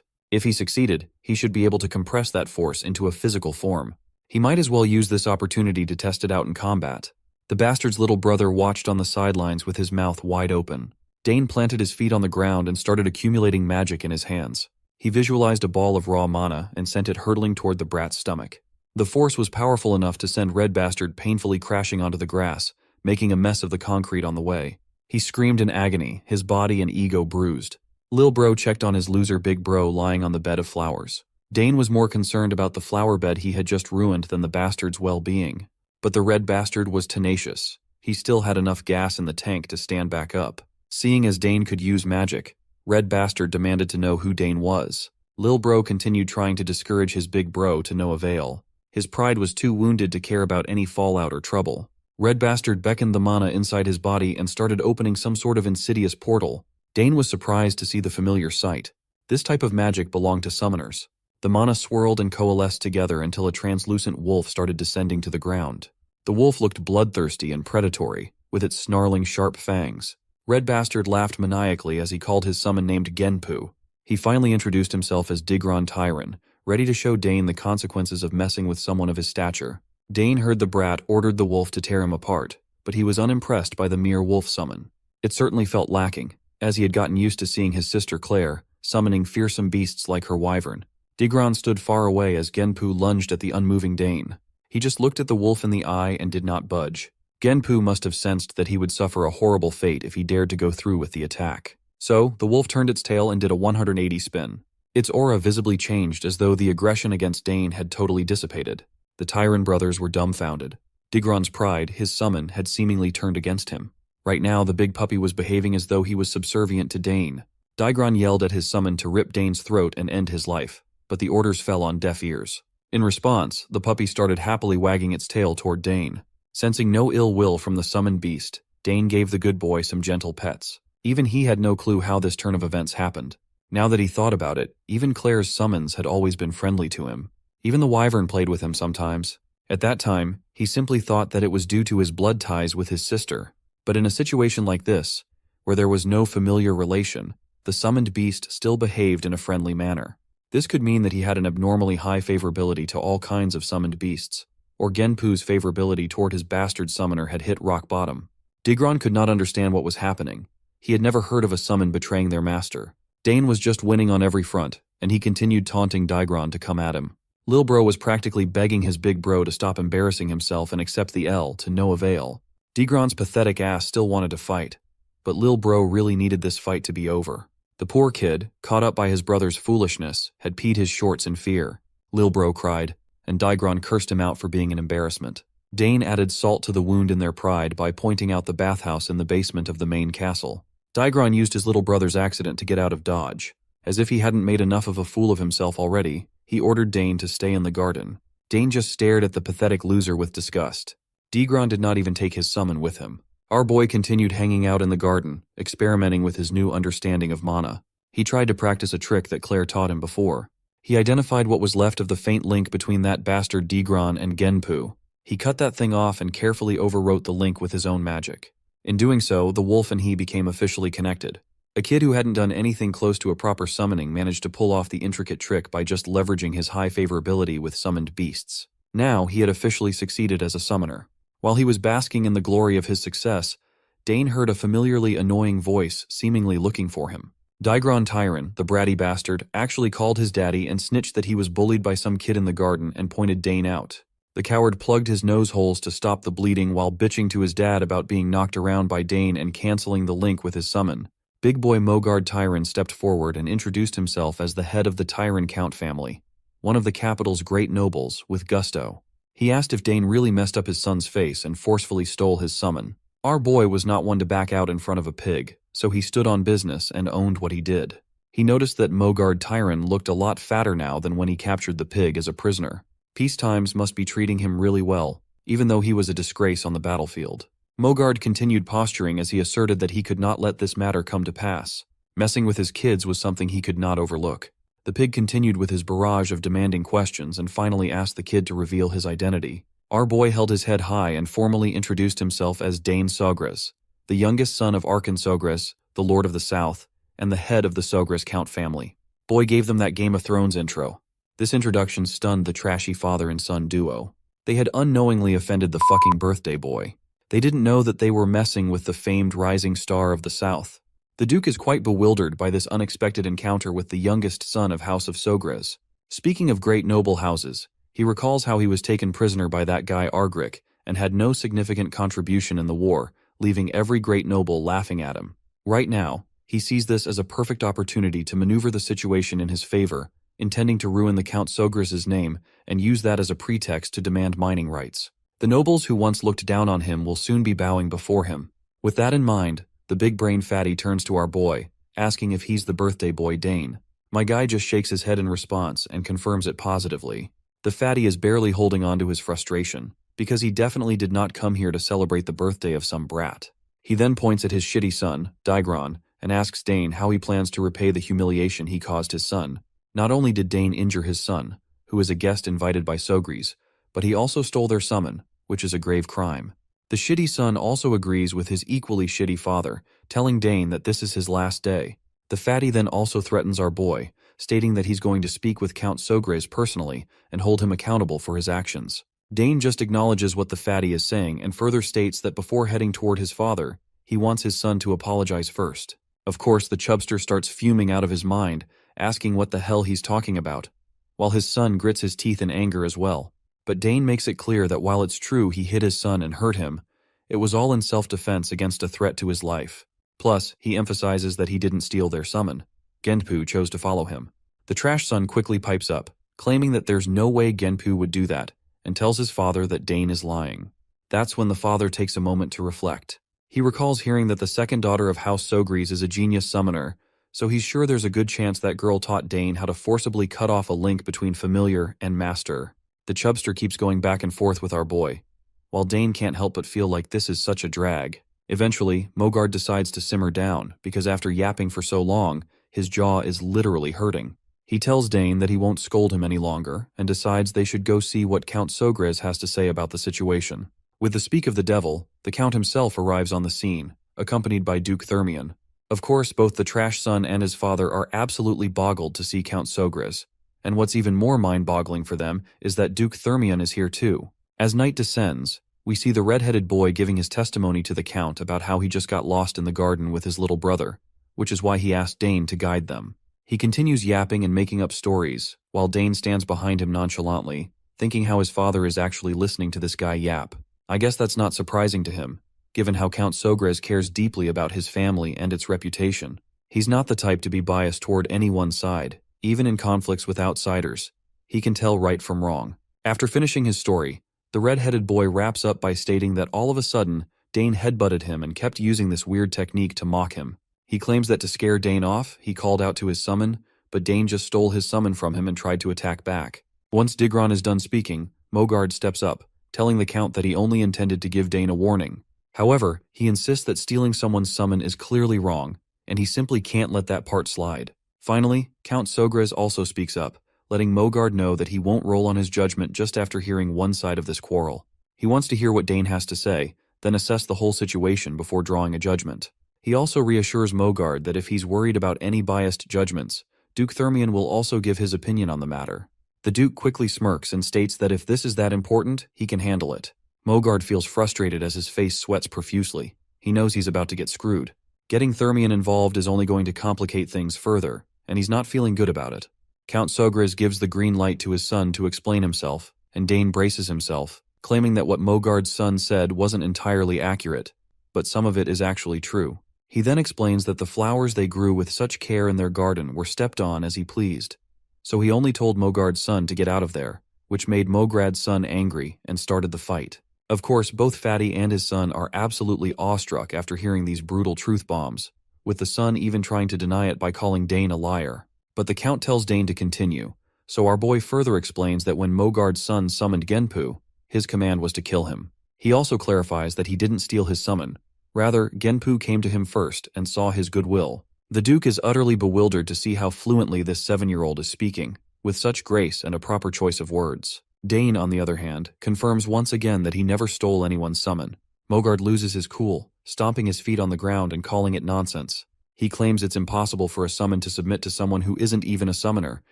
If he succeeded, he should be able to compress that force into a physical form. He might as well use this opportunity to test it out in combat. The bastard's little brother watched on the sidelines with his mouth wide open. Dane planted his feet on the ground and started accumulating magic in his hands. He visualized a ball of raw mana and sent it hurtling toward the brat's stomach. The force was powerful enough to send Red Bastard painfully crashing onto the grass, making a mess of the concrete on the way. He screamed in agony, his body and ego bruised. Lil Bro checked on his loser Big Bro lying on the bed of flowers. Dane was more concerned about the flower bed he had just ruined than the bastard's well-being. But the Red Bastard was tenacious. He still had enough gas in the tank to stand back up. Seeing as Dane could use magic, Red Bastard demanded to know who Dane was. Lil Bro continued trying to discourage his Big Bro to no avail. His pride was too wounded to care about any fallout or trouble. Red Bastard beckoned the mana inside his body and started opening some sort of insidious portal. Dane was surprised to see the familiar sight. This type of magic belonged to summoners. The mana swirled and coalesced together until a translucent wolf started descending to the ground. The wolf looked bloodthirsty and predatory, with its snarling sharp fangs. Red Bastard laughed maniacally as he called his summon named Genpu. He finally introduced himself as Digron Tyron, ready to show Dane the consequences of messing with someone of his stature. Dane heard the brat ordered the wolf to tear him apart, but he was unimpressed by the mere wolf summon. It certainly felt lacking, as he had gotten used to seeing his sister Claire summoning fearsome beasts like her wyvern. Digron stood far away as Genpu lunged at the unmoving Dane. He just looked at the wolf in the eye and did not budge. Genpu must have sensed that he would suffer a horrible fate if he dared to go through with the attack. So, the wolf turned its tail and did a 180 spin. Its aura visibly changed as though the aggression against Dane had totally dissipated. The Tyron brothers were dumbfounded. Digron's pride, his summon, had seemingly turned against him. Right now, the big puppy was behaving as though he was subservient to Dane. Digron yelled at his summon to rip Dane's throat and end his life, but the orders fell on deaf ears. In response, the puppy started happily wagging its tail toward Dane. Sensing no ill will from the summoned beast, Dane gave the good boy some gentle pets. Even he had no clue how this turn of events happened. Now that he thought about it, even Claire's summons had always been friendly to him. Even the wyvern played with him sometimes. At that time, he simply thought that it was due to his blood ties with his sister. But in a situation like this, where there was no familiar relation, the summoned beast still behaved in a friendly manner. This could mean that he had an abnormally high favorability to all kinds of summoned beasts, or Genpu's favorability toward his bastard summoner had hit rock bottom. Digron could not understand what was happening. He had never heard of a summon betraying their master. Dane was just winning on every front, and he continued taunting Digron to come at him. Lil Bro was practically begging his big bro to stop embarrassing himself and accept the L to no avail. Digron's pathetic ass still wanted to fight, but Lil Bro really needed this fight to be over. The poor kid, caught up by his brother's foolishness, had peed his shorts in fear. Lil Bro cried, and Digron cursed him out for being an embarrassment. Dane added salt to the wound in their pride by pointing out the bathhouse in the basement of the main castle. Digron used his little brother's accident to get out of Dodge. As if he hadn't made enough of a fool of himself already, he ordered Dane to stay in the garden. Dane just stared at the pathetic loser with disgust. Digron did not even take his summon with him. Our boy continued hanging out in the garden, experimenting with his new understanding of mana. He tried to practice a trick that Claire taught him before. He identified what was left of the faint link between that bastard Digron and Genpu. He cut that thing off and carefully overwrote the link with his own magic. In doing so, the wolf and he became officially connected. A kid who hadn't done anything close to a proper summoning managed to pull off the intricate trick by just leveraging his high favorability with summoned beasts. Now, he had officially succeeded as a summoner. While he was basking in the glory of his success, Dane heard a familiarly annoying voice seemingly looking for him. Digron Tyron, the bratty bastard, actually called his daddy and snitched that he was bullied by some kid in the garden and pointed Dane out. The coward plugged his nose holes to stop the bleeding while bitching to his dad about being knocked around by Dane and canceling the link with his summon. Big boy Mogard Tyron stepped forward and introduced himself as the head of the Tyron Count family, one of the capital's great nobles, with gusto. He asked if Dane really messed up his son's face and forcefully stole his summon. Our boy was not one to back out in front of a pig, so he stood on business and owned what he did. He noticed that Mogard Tyron looked a lot fatter now than when he captured the pig as a prisoner. Peace times must be treating him really well, even though he was a disgrace on the battlefield. Mogard continued posturing as he asserted that he could not let this matter come to pass. Messing with his kids was something he could not overlook. The pig continued with his barrage of demanding questions and finally asked the kid to reveal his identity. Our boy held his head high and formally introduced himself as Dane Sogres, the youngest son of Arkan Sogres, the Lord of the South, and the head of the Sogres Count family. Boy gave them that Game of Thrones intro. This introduction stunned the trashy father and son duo. They had unknowingly offended the fucking birthday boy. They didn't know that they were messing with the famed rising star of the South. The Duke is quite bewildered by this unexpected encounter with the youngest son of House of Sogres. Speaking of great noble houses, he recalls how he was taken prisoner by that guy Argrick and had no significant contribution in the war, leaving every great noble laughing at him. Right now, he sees this as a perfect opportunity to maneuver the situation in his favor, intending to ruin the Count Sogres' name and use that as a pretext to demand mining rights. The nobles who once looked down on him will soon be bowing before him. With that in mind, the big brain fatty turns to our boy, asking if he's the birthday boy Dane. My guy just shakes his head in response and confirms it positively. The fatty is barely holding on to his frustration, because he definitely did not come here to celebrate the birthday of some brat. He then points at his shitty son, Digron, and asks Dane how he plans to repay the humiliation he caused his son. Not only did Dane injure his son, who is a guest invited by Sogres, but he also stole their summon, which is a grave crime. The shitty son also agrees with his equally shitty father, telling Dane that this is his last day. The fatty then also threatens our boy, stating that he's going to speak with Count Sogres personally and hold him accountable for his actions. Dane just acknowledges what the fatty is saying and further states that before heading toward his father, he wants his son to apologize first. Of course, the chubster starts fuming out of his mind, asking what the hell he's talking about, while his son grits his teeth in anger as well. But Dane makes it clear that while it's true he hit his son and hurt him, it was all in self-defense against a threat to his life. Plus, he emphasizes that he didn't steal their summon. Genpu chose to follow him. The trash son quickly pipes up, claiming that there's no way Genpu would do that, and tells his father that Dane is lying. That's when the father takes a moment to reflect. He recalls hearing that the second daughter of House Sogres is a genius summoner, so he's sure there's a good chance that girl taught Dane how to forcibly cut off a link between familiar and master. The chubster keeps going back and forth with our boy, while Dane can't help but feel like this is such a drag. Eventually, Mogard decides to simmer down, because after yapping for so long, his jaw is literally hurting. He tells Dane that he won't scold him any longer, and decides they should go see what Count Sogres has to say about the situation. With the speak of the devil, the Count himself arrives on the scene, accompanied by Duke Thermion. Of course, both the trash son and his father are absolutely boggled to see Count Sogres, and what's even more mind-boggling for them is that Duke Thermion is here too. As night descends, we see the red-headed boy giving his testimony to the Count about how he just got lost in the garden with his little brother, which is why he asked Dane to guide them. He continues yapping and making up stories, while Dane stands behind him nonchalantly, thinking how his father is actually listening to this guy yap. I guess that's not surprising to him, given how Count Sogres cares deeply about his family and its reputation. He's not the type to be biased toward any one side, even in conflicts with outsiders. He can tell right from wrong. After finishing his story, the red-headed boy wraps up by stating that all of a sudden, Dane headbutted him and kept using this weird technique to mock him. He claims that to scare Dane off, he called out to his summon, but Dane just stole his summon from him and tried to attack back. Once Digron is done speaking, Mogard steps up, telling the Count that he only intended to give Dane a warning. However, he insists that stealing someone's summon is clearly wrong, and he simply can't let that part slide. Finally, Count Sogres also speaks up, letting Mogard know that he won't roll on his judgment just after hearing one side of this quarrel. He wants to hear what Dane has to say, then assess the whole situation before drawing a judgment. He also reassures Mogard that if he's worried about any biased judgments, Duke Thermion will also give his opinion on the matter. The Duke quickly smirks and states that if this is that important, he can handle it. Mogard feels frustrated as his face sweats profusely. He knows he's about to get screwed. Getting Thermion involved is only going to complicate things further, and he's not feeling good about it. Count Sogres gives the green light to his son to explain himself, and Dane braces himself, claiming that what Mogard's son said wasn't entirely accurate, but some of it is actually true. He then explains that the flowers they grew with such care in their garden were stepped on as he pleased. So he only told Mogard's son to get out of there, which made Mograd's son angry and started the fight. Of course, both Fatty and his son are absolutely awestruck after hearing these brutal truth bombs, with the son even trying to deny it by calling Dane a liar. But the Count tells Dane to continue, so our boy further explains that when Mogard's son summoned Genpu, his command was to kill him. He also clarifies that he didn't steal his summon. Rather, Genpu came to him first and saw his goodwill. The Duke is utterly bewildered to see how fluently this 7-year-old is speaking, with such grace and a proper choice of words. Dane, on the other hand, confirms once again that he never stole anyone's summon. Mogard loses his cool, stomping his feet on the ground and calling it nonsense. He claims it's impossible for a summon to submit to someone who isn't even a summoner,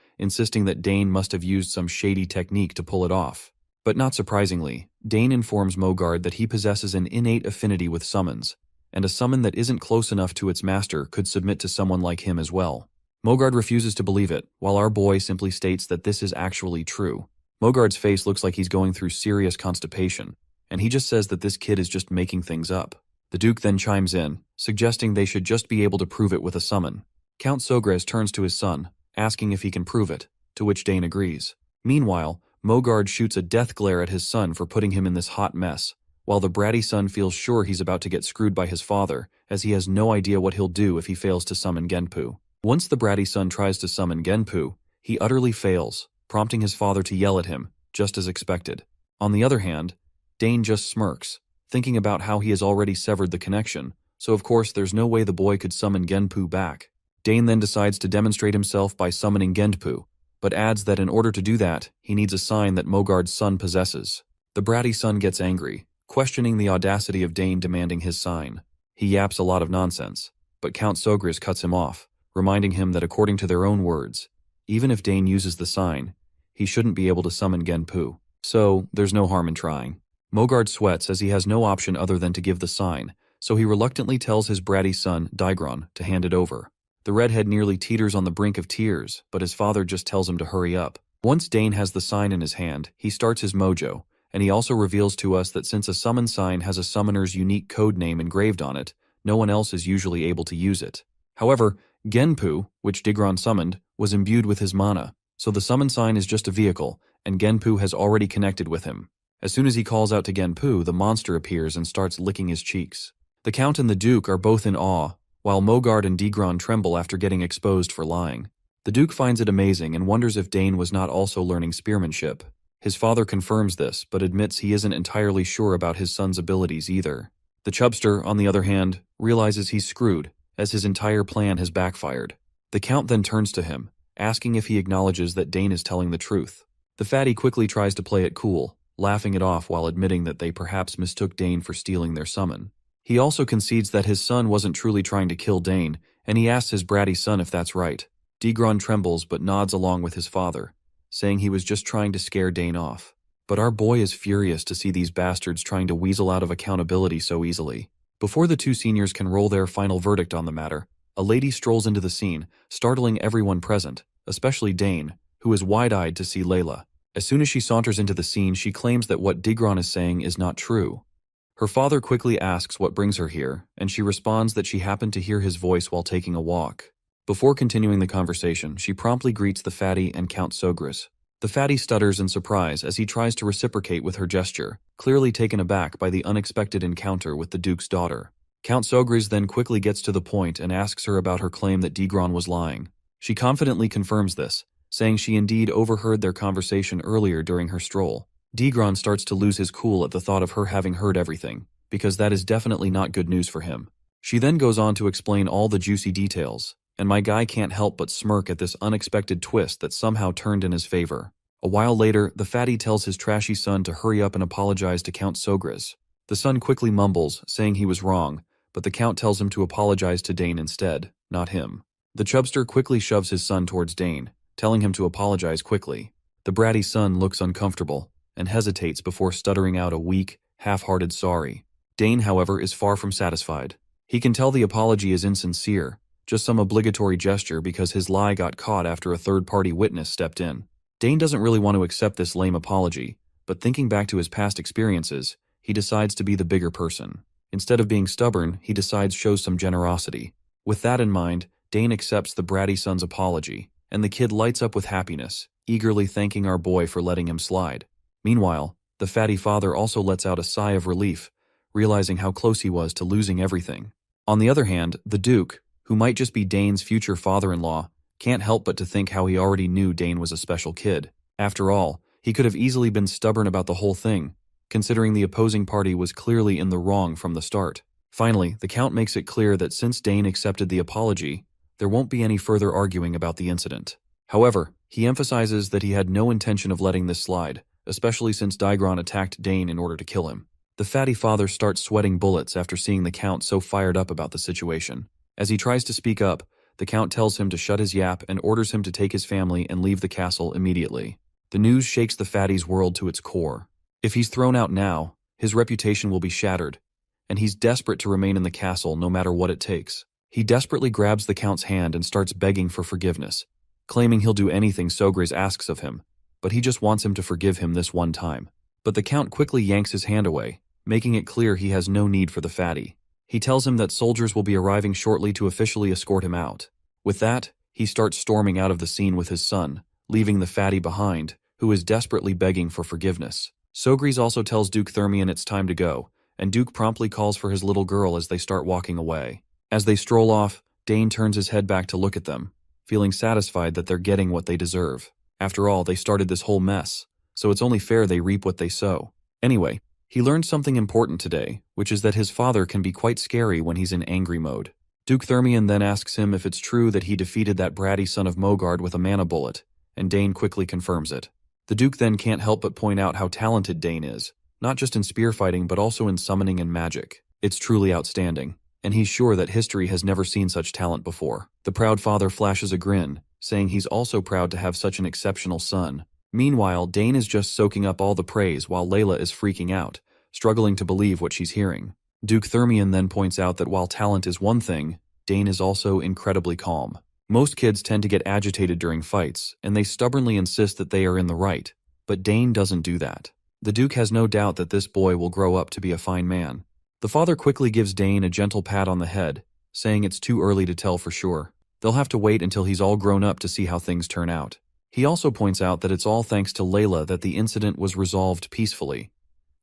insisting that Dane must have used some shady technique to pull it off. But not surprisingly, Dane informs Mogard that he possesses an innate affinity with summons, and a summon that isn't close enough to its master could submit to someone like him as well. Mogard refuses to believe it, while our boy simply states that this is actually true. Mogard's face looks like he's going through serious constipation, and he just says that this kid is just making things up. The Duke then chimes in, suggesting they should just be able to prove it with a summon. Count Sogres turns to his son, asking if he can prove it, to which Dane agrees. Meanwhile, Mogard shoots a death glare at his son for putting him in this hot mess, while the bratty son feels sure he's about to get screwed by his father, as he has no idea what he'll do if he fails to summon Genpu. Once the bratty son tries to summon Genpu, he utterly fails, prompting his father to yell at him, just as expected. On the other hand, Dane just smirks, thinking about how he has already severed the connection, so of course there's no way the boy could summon Genpu back. Dane then decides to demonstrate himself by summoning Genpu, but adds that in order to do that, he needs a sign that Mogard's son possesses. The bratty son gets angry, questioning the audacity of Dane demanding his sign. He yaps a lot of nonsense, but Count Sogres cuts him off, reminding him that according to their own words, even if Dane uses the sign, he shouldn't be able to summon Genpu. So, there's no harm in trying. Mogard sweats as he has no option other than to give the sign, so he reluctantly tells his bratty son, Digron, to hand it over. The redhead nearly teeters on the brink of tears, but his father just tells him to hurry up. Once Dane has the sign in his hand, he starts his mojo, and he also reveals to us that since a summon sign has a summoner's unique code name engraved on it, no one else is usually able to use it. However, Genpu, which Digron summoned, was imbued with his mana, so the summon sign is just a vehicle, and Genpu has already connected with him. As soon as he calls out to Genpu, the monster appears and starts licking his cheeks. The Count and the Duke are both in awe, while Mogard and Digron tremble after getting exposed for lying. The Duke finds it amazing and wonders if Dane was not also learning spearmanship. His father confirms this, but admits he isn't entirely sure about his son's abilities either. The Chubster, on the other hand, realizes he's screwed, as his entire plan has backfired. The Count then turns to him, asking if he acknowledges that Dane is telling the truth. The fatty quickly tries to play it cool, laughing it off while admitting that they perhaps mistook Dane for stealing their summon. He also concedes that his son wasn't truly trying to kill Dane, and he asks his bratty son if that's right. Digron trembles but nods along with his father, saying he was just trying to scare Dane off. But our boy is furious to see these bastards trying to weasel out of accountability so easily. Before the two seniors can roll their final verdict on the matter, a lady strolls into the scene, startling everyone present, especially Dane, who is wide-eyed to see Layla. As soon as she saunters into the scene, she claims that what Digron is saying is not true. Her father quickly asks what brings her here, and she responds that she happened to hear his voice while taking a walk. Before continuing the conversation, she promptly greets the fatty and Count Sogres. The fatty stutters in surprise as he tries to reciprocate with her gesture, clearly taken aback by the unexpected encounter with the Duke's daughter. Count Sogres then quickly gets to the point and asks her about her claim that Digron was lying. She confidently confirms this, saying she indeed overheard their conversation earlier during her stroll. Digron starts to lose his cool at the thought of her having heard everything, because that is definitely not good news for him. She then goes on to explain all the juicy details, and my guy can't help but smirk at this unexpected twist that somehow turned in his favor. A while later, the fatty tells his trashy son to hurry up and apologize to Count Sogres. The son quickly mumbles, saying he was wrong, but the Count tells him to apologize to Dane instead, not him. The Chubster quickly shoves his son towards Dane, telling him to apologize quickly. The bratty son looks uncomfortable and hesitates before stuttering out a weak, half-hearted sorry. Dane, however, is far from satisfied. He can tell the apology is insincere, just some obligatory gesture because his lie got caught after a third-party witness stepped in. Dane doesn't really want to accept this lame apology, but thinking back to his past experiences, he decides to be the bigger person. Instead of being stubborn, he decides shows some generosity. With that in mind, Dane accepts the bratty son's apology, and the kid lights up with happiness, eagerly thanking our boy for letting him slide. Meanwhile, the fatty father also lets out a sigh of relief, realizing how close he was to losing everything. On the other hand, the Duke, who might just be Dane's future father-in-law, can't help but to think how he already knew Dane was a special kid. After all, he could have easily been stubborn about the whole thing, considering the opposing party was clearly in the wrong from the start. Finally, the Count makes it clear that since Dane accepted the apology, there won't be any further arguing about the incident. However, he emphasizes that he had no intention of letting this slide, especially since Daigron attacked Dane in order to kill him. The fatty father starts sweating bullets after seeing the Count so fired up about the situation. As he tries to speak up, the Count tells him to shut his yap and orders him to take his family and leave the castle immediately. The news shakes the fatty's world to its core. If he's thrown out now, his reputation will be shattered, and he's desperate to remain in the castle no matter what it takes. He desperately grabs the Count's hand and starts begging for forgiveness, claiming he'll do anything Sogris asks of him, but he just wants him to forgive him this one time. But the Count quickly yanks his hand away, making it clear he has no need for the fatty. He tells him that soldiers will be arriving shortly to officially escort him out. With that, he starts storming out of the scene with his son, leaving the fatty behind, who is desperately begging for forgiveness. Sogris also tells Duke Thermion it's time to go, and Duke promptly calls for his little girl as they start walking away. As they stroll off, Dane turns his head back to look at them, feeling satisfied that they're getting what they deserve. After all, they started this whole mess, so it's only fair they reap what they sow. Anyway, he learned something important today, which is that his father can be quite scary when he's in angry mode. Duke Thermion then asks him if it's true that he defeated that bratty son of Mogard with a mana bullet, and Dane quickly confirms it. The Duke then can't help but point out how talented Dane is, not just in spear fighting but also in summoning and magic. It's truly outstanding, and he's sure that history has never seen such talent before. The proud father flashes a grin, saying he's also proud to have such an exceptional son. Meanwhile, Dane is just soaking up all the praise while Layla is freaking out, struggling to believe what she's hearing. Duke Thermion then points out that while talent is one thing, Dane is also incredibly calm. Most kids tend to get agitated during fights, and they stubbornly insist that they are in the right, but Dane doesn't do that. The Duke has no doubt that this boy will grow up to be a fine man. The father quickly gives Dane a gentle pat on the head, saying it's too early to tell for sure. They'll have to wait until he's all grown up to see how things turn out. He also points out that it's all thanks to Layla that the incident was resolved peacefully.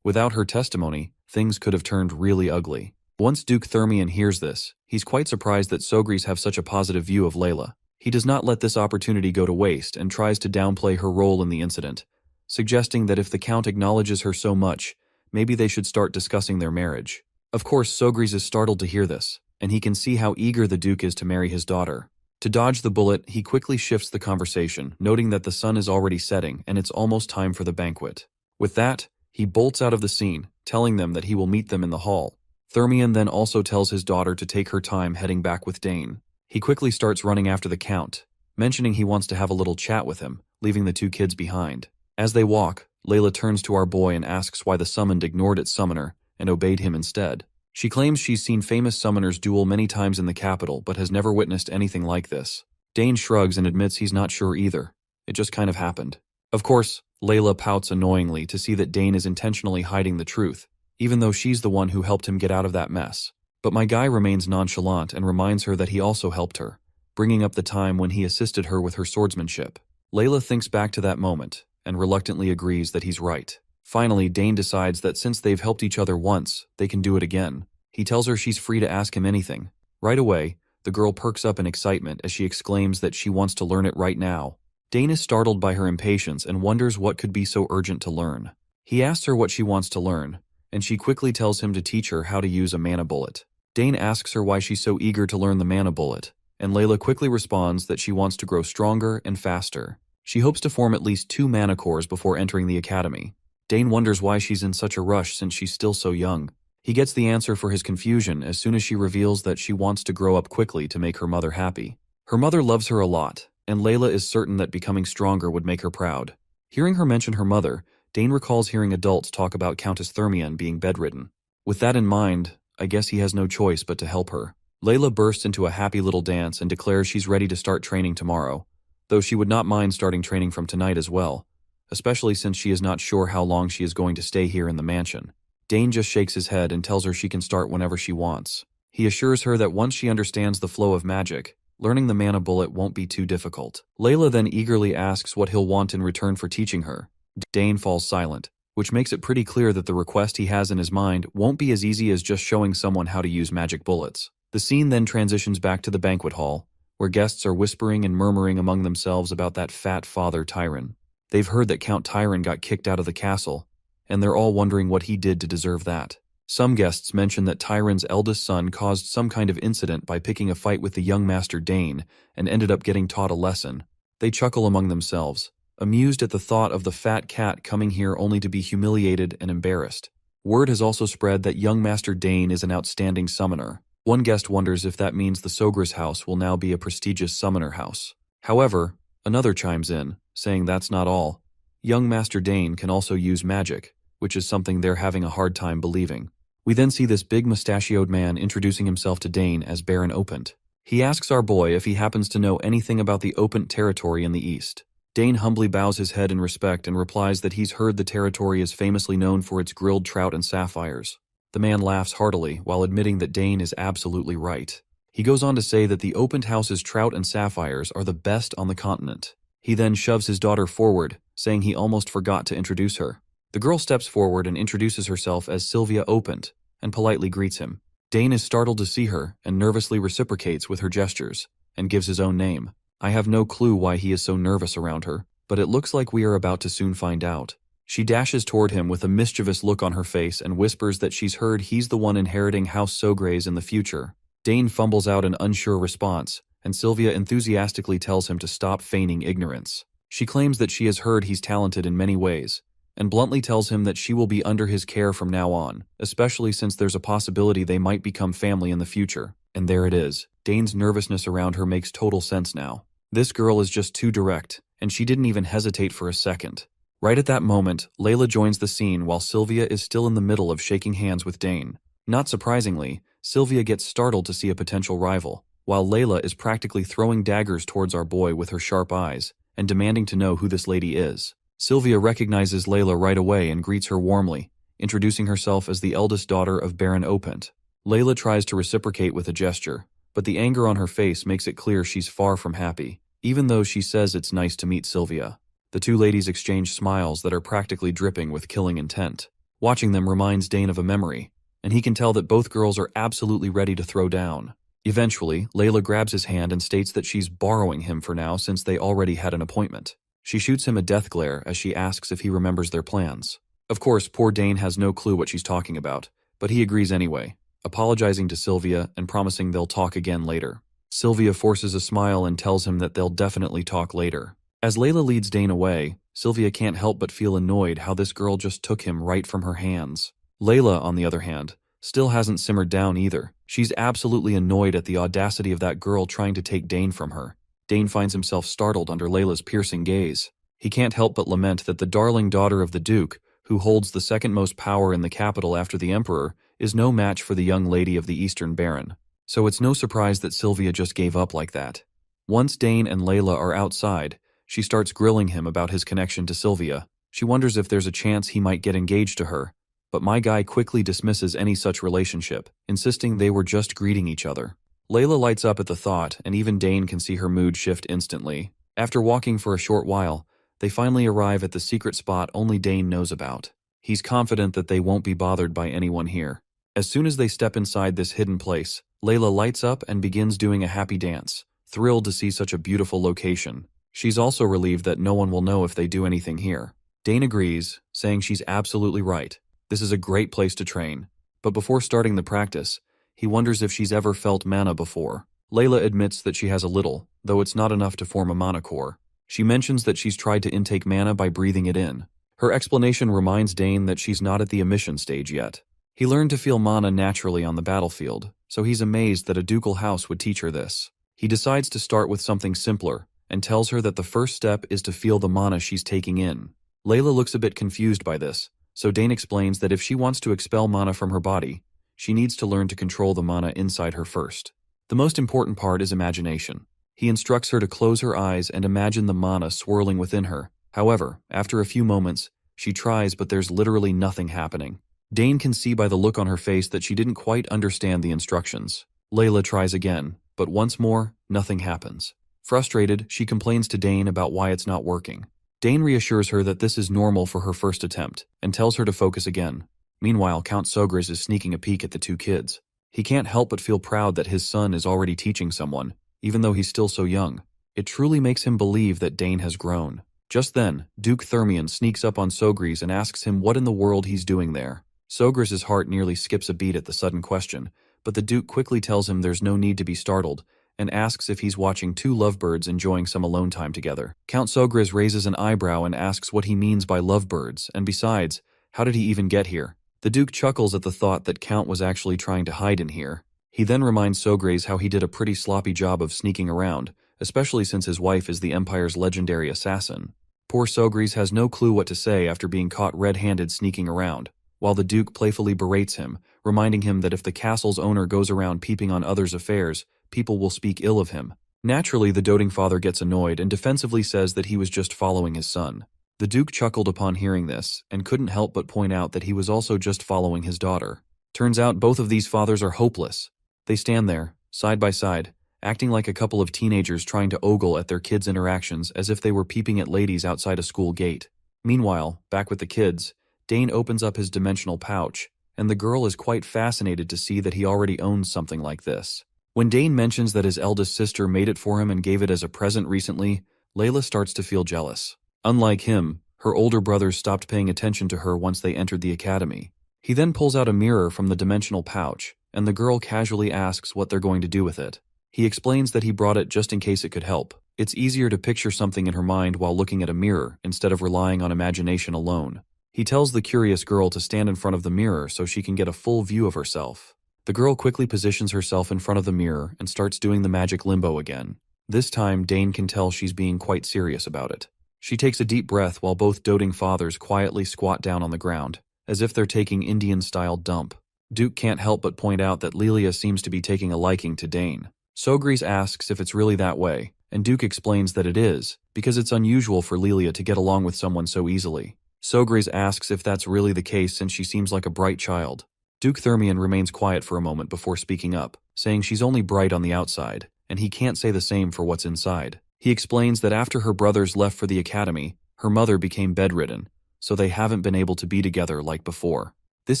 Without her testimony, things could have turned really ugly. Once Duke Thermion hears this, he's quite surprised that Sogris have such a positive view of Layla. He does not let this opportunity go to waste and tries to downplay her role in the incident, suggesting that if the Count acknowledges her so much, maybe they should start discussing their marriage. Of course, Sogris is startled to hear this, and he can see how eager the Duke is to marry his daughter. To dodge the bullet, he quickly shifts the conversation, noting that the sun is already setting and it's almost time for the banquet. With that, he bolts out of the scene, telling them that he will meet them in the hall. Thermion then also tells his daughter to take her time heading back with Dane. He quickly starts running after the Count, mentioning he wants to have a little chat with him, leaving the two kids behind. As they walk, Layla turns to our boy and asks why the summoned ignored its summoner and obeyed him instead. She claims she's seen famous summoners duel many times in the capital but has never witnessed anything like this. Dane shrugs and admits he's not sure either. It just kind of happened. Of course, Layla pouts annoyingly to see that Dane is intentionally hiding the truth, even though she's the one who helped him get out of that mess. But my guy remains nonchalant and reminds her that he also helped her, bringing up the time when he assisted her with her swordsmanship. Layla thinks back to that moment and reluctantly agrees that he's right. Finally, Dane decides that since they've helped each other once, they can do it again. He tells her she's free to ask him anything. Right away, the girl perks up in excitement as she exclaims that she wants to learn it right now. Dane is startled by her impatience and wonders what could be so urgent to learn. He asks her what she wants to learn, and she quickly tells him to teach her how to use a mana bullet. Dane asks her why she's so eager to learn the mana bullet, and Layla quickly responds that she wants to grow stronger and faster. She hopes to form at least 2 mana cores before entering the academy. Dane wonders why she's in such a rush since she's still so young. He gets the answer for his confusion as soon as she reveals that she wants to grow up quickly to make her mother happy. Her mother loves her a lot, and Layla is certain that becoming stronger would make her proud. Hearing her mention her mother, Dane recalls hearing adults talk about Countess Thermion being bedridden. With that in mind, I guess he has no choice but to help her. Layla bursts into a happy little dance and declares she's ready to start training tomorrow, though she would not mind starting training from tonight as well, especially since she is not sure how long she is going to stay here in the mansion. Dane just shakes his head and tells her she can start whenever she wants. He assures her that once she understands the flow of magic, learning the mana bullet won't be too difficult. Layla then eagerly asks what he'll want in return for teaching her. Dane falls silent, which makes it pretty clear that the request he has in his mind won't be as easy as just showing someone how to use magic bullets. The scene then transitions back to the banquet hall, where guests are whispering and murmuring among themselves about that fat father Tyron. They've heard that Count Tyron got kicked out of the castle, and they're all wondering what he did to deserve that. Some guests mention that Tyron's eldest son caused some kind of incident by picking a fight with the young Master Dane and ended up getting taught a lesson. They chuckle among themselves, amused at the thought of the fat cat coming here only to be humiliated and embarrassed. Word has also spread that young Master Dane is an outstanding summoner. One guest wonders if that means the Sogra's house will now be a prestigious summoner house. However, another chimes in, saying that's not all. Young Master Dane can also use magic, which is something they're having a hard time believing. We then see this big mustachioed man introducing himself to Dane as Baron Opent. He asks our boy if he happens to know anything about the Opent territory in the east. Dane humbly bows his head in respect and replies that he's heard the territory is famously known for its grilled trout and sapphires. The man laughs heartily while admitting that Dane is absolutely right. He goes on to say that the Opent house's trout and sapphires are the best on the continent. He then shoves his daughter forward, saying he almost forgot to introduce her. The girl steps forward and introduces herself as Sylvia Opent and politely greets him. Dane is startled to see her and nervously reciprocates with her gestures and gives his own name. I have no clue why he is so nervous around her, but it looks like we are about to soon find out. She dashes toward him with a mischievous look on her face and whispers that she's heard he's the one inheriting House Sogre's in the future. Dane fumbles out an unsure response, and Sylvia enthusiastically tells him to stop feigning ignorance. She claims that she has heard he's talented in many ways, and bluntly tells him that she will be under his care from now on, especially since there's a possibility they might become family in the future. And there it is. Dane's nervousness around her makes total sense now. This girl is just too direct, and she didn't even hesitate for a second. Right at that moment, Layla joins the scene while Sylvia is still in the middle of shaking hands with Dane. Not surprisingly, Sylvia gets startled to see a potential rival, while Layla is practically throwing daggers towards our boy with her sharp eyes and demanding to know who this lady is. Sylvia recognizes Layla right away and greets her warmly, introducing herself as the eldest daughter of Baron Opent. Layla tries to reciprocate with a gesture, but the anger on her face makes it clear she's far from happy, even though she says it's nice to meet Sylvia. The two ladies exchange smiles that are practically dripping with killing intent. Watching them reminds Dane of a memory, and he can tell that both girls are absolutely ready to throw down. Eventually, Layla grabs his hand and states that she's borrowing him for now since they already had an appointment. She shoots him a death glare as she asks if he remembers their plans. Of course, poor Dane has no clue what she's talking about, but he agrees anyway, apologizing to Sylvia and promising they'll talk again later. Sylvia forces a smile and tells him that they'll definitely talk later. As Layla leads Dane away, Sylvia can't help but feel annoyed how this girl just took him right from her hands. Layla, on the other hand, still hasn't simmered down either. She's absolutely annoyed at the audacity of that girl trying to take Dane from her. Dane finds himself startled under Layla's piercing gaze. He can't help but lament that the darling daughter of the Duke, who holds the second most power in the capital after the Emperor, is no match for the young lady of the Eastern Baron. So it's no surprise that Sylvia just gave up like that. Once Dane and Layla are outside, she starts grilling him about his connection to Sylvia. She wonders if there's a chance he might get engaged to her, but my guy quickly dismisses any such relationship, insisting they were just greeting each other. Layla lights up at the thought, and even Dane can see her mood shift instantly. After walking for a short while, they finally arrive at the secret spot only Dane knows about. He's confident that they won't be bothered by anyone here. As soon as they step inside this hidden place, Layla lights up and begins doing a happy dance, thrilled to see such a beautiful location. She's also relieved that no one will know if they do anything here. Dane agrees, saying she's absolutely right. This is a great place to train. But before starting the practice, he wonders if she's ever felt mana before. Layla admits that she has a little, though it's not enough to form a mana core. She mentions that she's tried to intake mana by breathing it in. Her explanation reminds Dane that she's not at the emission stage yet. He learned to feel mana naturally on the battlefield, so he's amazed that a ducal house would teach her this. He decides to start with something simpler, and tells her that the first step is to feel the mana she's taking in. Layla looks a bit confused by this, so Dane explains that if she wants to expel mana from her body, she needs to learn to control the mana inside her first. The most important part is imagination. He instructs her to close her eyes and imagine the mana swirling within her. However, after a few moments, she tries but there's literally nothing happening. Dane can see by the look on her face that she didn't quite understand the instructions. Layla tries again, but once more, nothing happens. Frustrated, she complains to Dane about why it's not working. Dane reassures her that this is normal for her first attempt, and tells her to focus again. Meanwhile, Count Sogris is sneaking a peek at the two kids. He can't help but feel proud that his son is already teaching someone, even though he's still so young. It truly makes him believe that Dane has grown. Just then, Duke Thermion sneaks up on Sogris and asks him what in the world he's doing there. Sogris' heart nearly skips a beat at the sudden question, but the Duke quickly tells him there's no need to be startled, and asks if he's watching two lovebirds enjoying some alone time together. Count Sogris raises an eyebrow and asks what he means by lovebirds, and besides, how did he even get here? The Duke chuckles at the thought that Count was actually trying to hide in here. He then reminds Sogris how he did a pretty sloppy job of sneaking around, especially since his wife is the Empire's legendary assassin. Poor Sogris has no clue what to say after being caught red-handed sneaking around, while the Duke playfully berates him, reminding him that if the castle's owner goes around peeping on others' affairs, people will speak ill of him. Naturally, the doting father gets annoyed and defensively says that he was just following his son. The Duke chuckled upon hearing this, and couldn't help but point out that he was also just following his daughter. Turns out both of these fathers are hopeless. They stand there, side by side, acting like a couple of teenagers trying to ogle at their kids' interactions as if they were peeping at ladies outside a school gate. Meanwhile, back with the kids, Dane opens up his dimensional pouch, and the girl is quite fascinated to see that he already owns something like this. When Dane mentions that his eldest sister made it for him and gave it as a present recently, Layla starts to feel jealous. Unlike him, her older brothers stopped paying attention to her once they entered the academy. He then pulls out a mirror from the dimensional pouch, and the girl casually asks what they're going to do with it. He explains that he brought it just in case it could help. It's easier to picture something in her mind while looking at a mirror instead of relying on imagination alone. He tells the curious girl to stand in front of the mirror so she can get a full view of herself. The girl quickly positions herself in front of the mirror and starts doing the magic limbo again. This time, Dane can tell she's being quite serious about it. She takes a deep breath while both doting fathers quietly squat down on the ground, as if they're taking Indian-style dump. Duke can't help but point out that Lilia seems to be taking a liking to Dane. Sogris asks if it's really that way, and Duke explains that it is, because it's unusual for Lilia to get along with someone so easily. Sogris asks if that's really the case since she seems like a bright child. Duke Thermion remains quiet for a moment before speaking up, saying she's only bright on the outside, and he can't say the same for what's inside. He explains that after her brothers left for the academy, her mother became bedridden, so they haven't been able to be together like before. This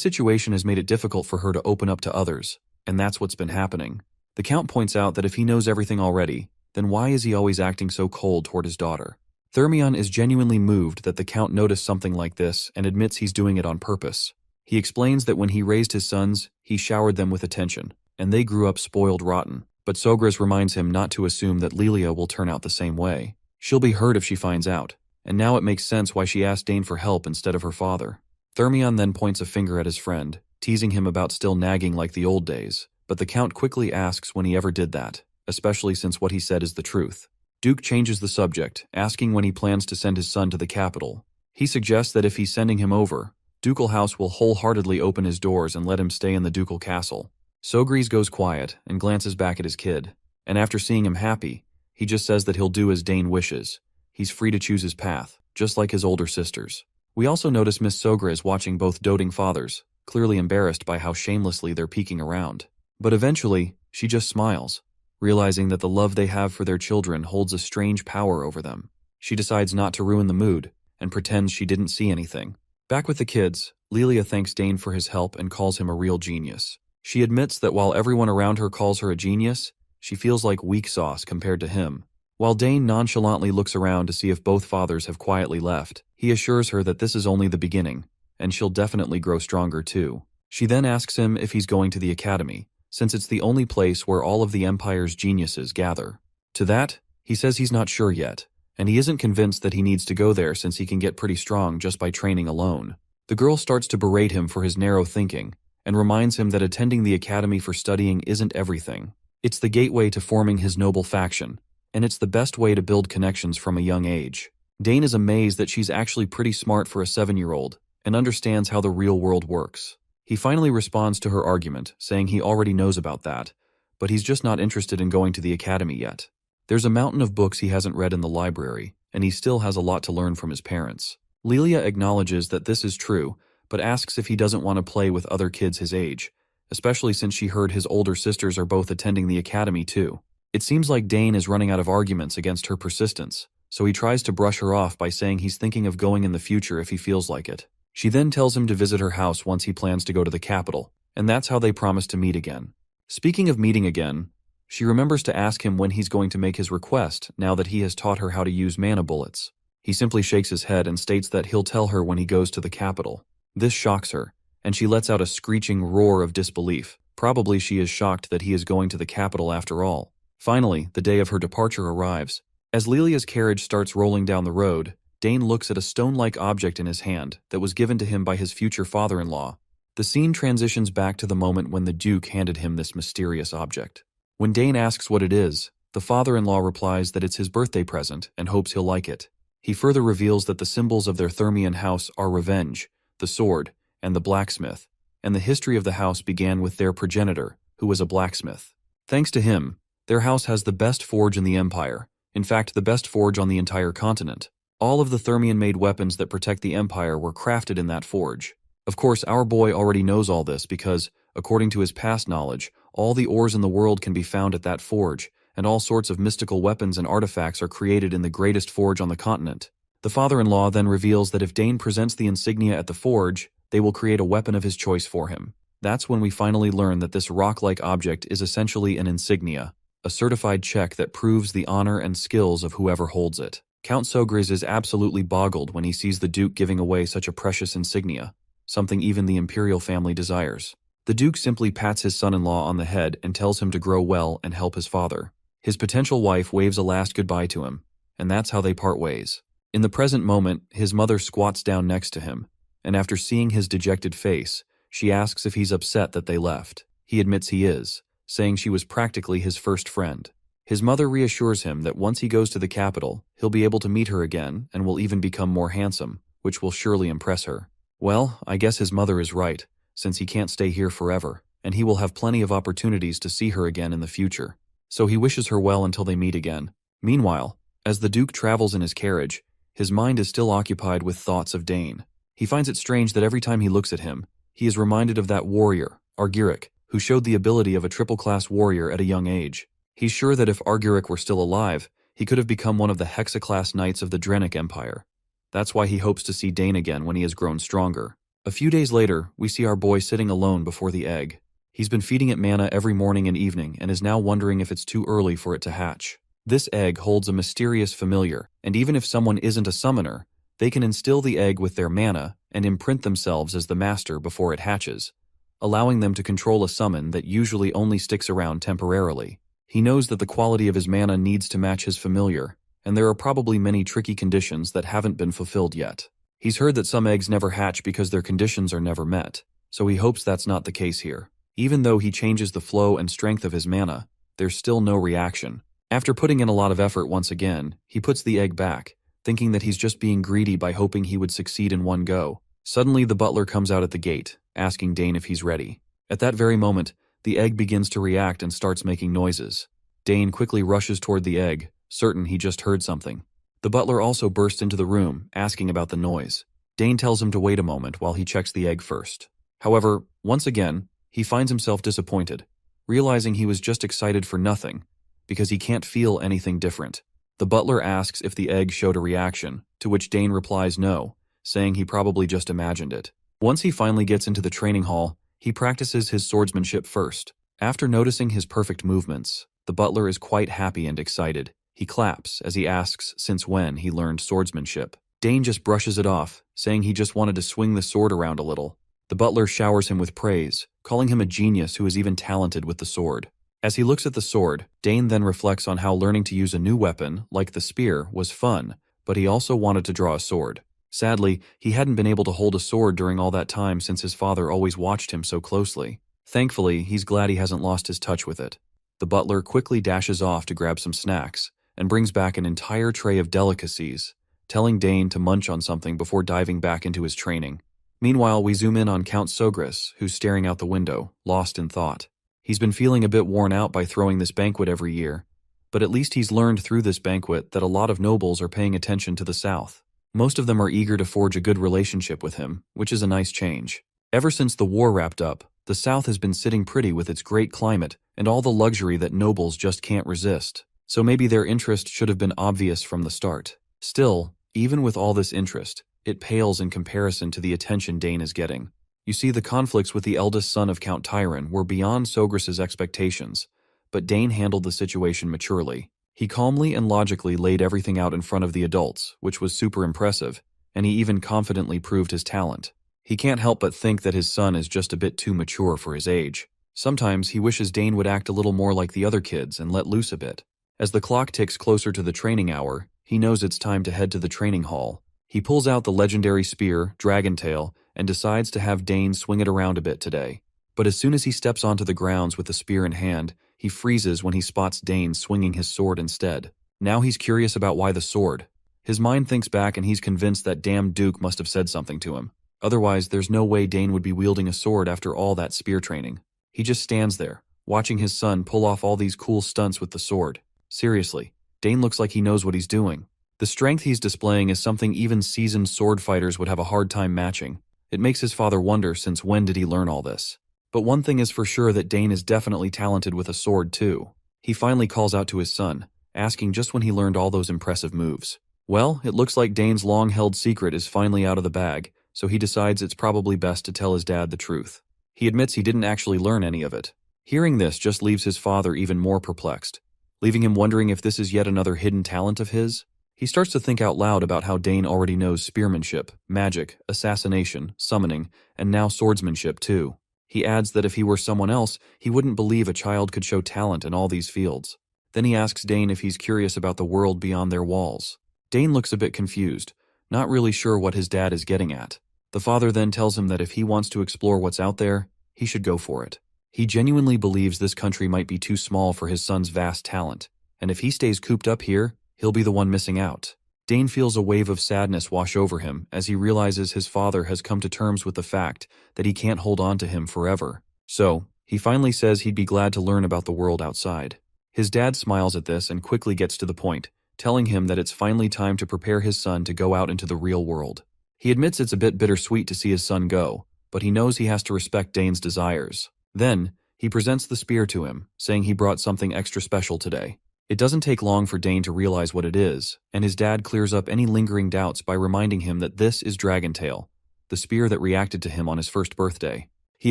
situation has made it difficult for her to open up to others, and that's what's been happening. The Count points out that if he knows everything already, then why is he always acting so cold toward his daughter? Thermion is genuinely moved that the Count noticed something like this and admits he's doing it on purpose. He explains that when he raised his sons, he showered them with attention, and they grew up spoiled rotten. But Sogris reminds him not to assume that Lilia will turn out the same way. She'll be hurt if she finds out, and now it makes sense why she asked Dane for help instead of her father. Thermion then points a finger at his friend, teasing him about still nagging like the old days, but the Count quickly asks when he ever did that, especially since what he said is the truth. Duke changes the subject, asking when he plans to send his son to the capital. He suggests that if he's sending him over, Ducal House will wholeheartedly open his doors and let him stay in the ducal castle. Sogris goes quiet and glances back at his kid, and after seeing him happy, he just says that he'll do as Dane wishes. He's free to choose his path, just like his older sisters. We also notice Miss Sogris watching both doting fathers, clearly embarrassed by how shamelessly they're peeking around. But eventually, she just smiles, realizing that the love they have for their children holds a strange power over them. She decides not to ruin the mood, and pretends she didn't see anything. Back with the kids, Lilia thanks Dane for his help and calls him a real genius. She admits that while everyone around her calls her a genius, she feels like weak sauce compared to him. While Dane nonchalantly looks around to see if both fathers have quietly left, he assures her that this is only the beginning, and she'll definitely grow stronger too. She then asks him if he's going to the academy, since it's the only place where all of the Empire's geniuses gather. To that, he says he's not sure yet, and he isn't convinced that he needs to go there since he can get pretty strong just by training alone. The girl starts to berate him for his narrow thinking, and reminds him that attending the academy for studying isn't everything. It's the gateway to forming his noble faction, and it's the best way to build connections from a young age. Dane is amazed that she's actually pretty smart for a 7-year-old, and understands how the real world works. He finally responds to her argument, saying he already knows about that, but he's just not interested in going to the academy yet. There's a mountain of books he hasn't read in the library, and he still has a lot to learn from his parents. Lilia acknowledges that this is true, but asks if he doesn't want to play with other kids his age, especially since she heard his older sisters are both attending the academy too. It seems like Dane is running out of arguments against her persistence, so he tries to brush her off by saying he's thinking of going in the future if he feels like it. She then tells him to visit her house once he plans to go to the capital, and that's how they promise to meet again. Speaking of meeting again, she remembers to ask him when he's going to make his request now that he has taught her how to use mana bullets. He simply shakes his head and states that he'll tell her when he goes to the capital. This shocks her, and she lets out a screeching roar of disbelief. Probably she is shocked that he is going to the capital after all. Finally, the day of her departure arrives. As Lilia's carriage starts rolling down the road, Dane looks at a stone-like object in his hand that was given to him by his future father-in-law. The scene transitions back to the moment when the Duke handed him this mysterious object. When Dane asks what it is, the father-in-law replies that it's his birthday present and hopes he'll like it. He further reveals that the symbols of their Thermian house are revenge, the sword, and the blacksmith, and the history of the house began with their progenitor, who was a blacksmith. Thanks to him, their house has the best forge in the Empire, in fact the best forge on the entire continent. All of the Thermian-made weapons that protect the Empire were crafted in that forge. Of course, our boy already knows all this because, according to his past knowledge, all the ores in the world can be found at that forge, and all sorts of mystical weapons and artifacts are created in the greatest forge on the continent. The father-in-law then reveals that if Dane presents the insignia at the forge, they will create a weapon of his choice for him. That's when we finally learn that this rock-like object is essentially an insignia, a certified check that proves the honor and skills of whoever holds it. Count Sogris is absolutely boggled when he sees the Duke giving away such a precious insignia, something even the imperial family desires. The Duke simply pats his son-in-law on the head and tells him to grow well and help his father. His potential wife waves a last goodbye to him, and that's how they part ways. In the present moment, his mother squats down next to him, and after seeing his dejected face, she asks if he's upset that they left. He admits he is, saying she was practically his first friend. His mother reassures him that once he goes to the capital, he'll be able to meet her again and will even become more handsome, which will surely impress her. Well, I guess his mother is right, since he can't stay here forever, and he will have plenty of opportunities to see her again in the future. So he wishes her well until they meet again. Meanwhile, as the Duke travels in his carriage, his mind is still occupied with thoughts of Dane. He finds it strange that every time he looks at him, he is reminded of that warrior, Argyric, who showed the ability of a triple-class warrior at a young age. He's sure that if Argyric were still alive, he could have become one of the Hexa-class knights of the Drenic Empire. That's why he hopes to see Dane again when he has grown stronger. A few days later, we see our boy sitting alone before the egg. He's been feeding it mana every morning and evening and is now wondering if it's too early for it to hatch. This egg holds a mysterious familiar, and even if someone isn't a summoner, they can instill the egg with their mana and imprint themselves as the master before it hatches, allowing them to control a summon that usually only sticks around temporarily. He knows that the quality of his mana needs to match his familiar, and there are probably many tricky conditions that haven't been fulfilled yet. He's heard that some eggs never hatch because their conditions are never met, so he hopes that's not the case here. Even though he changes the flow and strength of his mana, there's still no reaction. After putting in a lot of effort once again, he puts the egg back, thinking that he's just being greedy by hoping he would succeed in one go. Suddenly the butler comes out at the gate, asking Dane if he's ready. At that very moment, the egg begins to react and starts making noises. Dane quickly rushes toward the egg, certain he just heard something. The butler also bursts into the room, asking about the noise. Dane tells him to wait a moment while he checks the egg first. However, once again, he finds himself disappointed, realizing he was just excited for nothing, because he can't feel anything different. The butler asks if the egg showed a reaction, to which Dane replies no, saying he probably just imagined it. Once he finally gets into the training hall, he practices his swordsmanship first. After noticing his perfect movements, the butler is quite happy and excited. He claps as he asks since when he learned swordsmanship. Dane just brushes it off, saying he just wanted to swing the sword around a little. The butler showers him with praise, calling him a genius who is even talented with the sword. As he looks at the sword, Dane then reflects on how learning to use a new weapon, like the spear, was fun, but he also wanted to draw a sword. Sadly, he hadn't been able to hold a sword during all that time since his father always watched him so closely. Thankfully, he's glad he hasn't lost his touch with it. The butler quickly dashes off to grab some snacks, and brings back an entire tray of delicacies, telling Dane to munch on something before diving back into his training. Meanwhile, we zoom in on Count Sogris, who's staring out the window, lost in thought. He's been feeling a bit worn out by throwing this banquet every year, but at least he's learned through this banquet that a lot of nobles are paying attention to the south. Most of them are eager to forge a good relationship with him, which is a nice change. Ever since the war wrapped up, the South has been sitting pretty with its great climate and all the luxury that nobles just can't resist. So maybe their interest should have been obvious from the start. Still, even with all this interest, it pales in comparison to the attention Dane is getting. You see, the conflicts with the eldest son of Count Tyron were beyond Sogris's expectations, but Dane handled the situation maturely. He calmly and logically laid everything out in front of the adults, which was super impressive, and he even confidently proved his talent. He can't help but think that his son is just a bit too mature for his age. Sometimes he wishes Dane would act a little more like the other kids and let loose a bit. As the clock ticks closer to the training hour, he knows it's time to head to the training hall. He pulls out the legendary spear, Dragontail, and decides to have Dane swing it around a bit today. But as soon as he steps onto the grounds with the spear in hand, he freezes when he spots Dane swinging his sword instead. Now he's curious about why the sword. His mind thinks back and he's convinced that damn Duke must have said something to him. Otherwise, there's no way Dane would be wielding a sword after all that spear training. He just stands there, watching his son pull off all these cool stunts with the sword. Seriously, Dane looks like he knows what he's doing. The strength he's displaying is something even seasoned sword fighters would have a hard time matching. It makes his father wonder since when did he learn all this. But one thing is for sure, that Dane is definitely talented with a sword too. He finally calls out to his son, asking just when he learned all those impressive moves. Well, it looks like Dane's long-held secret is finally out of the bag, so he decides it's probably best to tell his dad the truth. He admits he didn't actually learn any of it. Hearing this just leaves his father even more perplexed, leaving him wondering if this is yet another hidden talent of his. He starts to think out loud about how Dane already knows spearmanship, magic, assassination, summoning, and now swordsmanship too. He adds that if he were someone else, he wouldn't believe a child could show talent in all these fields. Then he asks Dane if he's curious about the world beyond their walls. Dane looks a bit confused, not really sure what his dad is getting at. The father then tells him that if he wants to explore what's out there, he should go for it. He genuinely believes this country might be too small for his son's vast talent, and if he stays cooped up here, he'll be the one missing out. Dane feels a wave of sadness wash over him as he realizes his father has come to terms with the fact that he can't hold on to him forever. So, he finally says he'd be glad to learn about the world outside. His dad smiles at this and quickly gets to the point, telling him that it's finally time to prepare his son to go out into the real world. He admits it's a bit bittersweet to see his son go, but he knows he has to respect Dane's desires. Then, he presents the spear to him, saying he brought something extra special today. It doesn't take long for Dane to realize what it is, and his dad clears up any lingering doubts by reminding him that this is Dragontail, the spear that reacted to him on his first birthday. He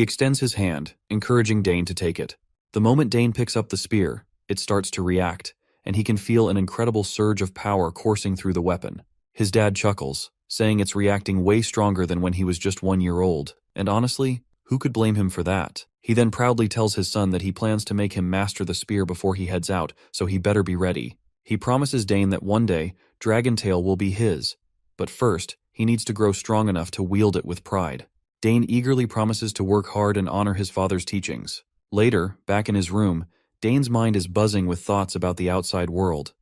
extends his hand, encouraging Dane to take it. The moment Dane picks up the spear, it starts to react, and he can feel an incredible surge of power coursing through the weapon. His dad chuckles, saying it's reacting way stronger than when he was just 1 year old, and honestly, who could blame him for that? He then proudly tells his son that he plans to make him master the spear before he heads out, so he better be ready. He promises Dane that one day, Dragontail will be his, but first, he needs to grow strong enough to wield it with pride. Dane eagerly promises to work hard and honor his father's teachings. Later, back in his room, Dane's mind is buzzing with thoughts about the outside world.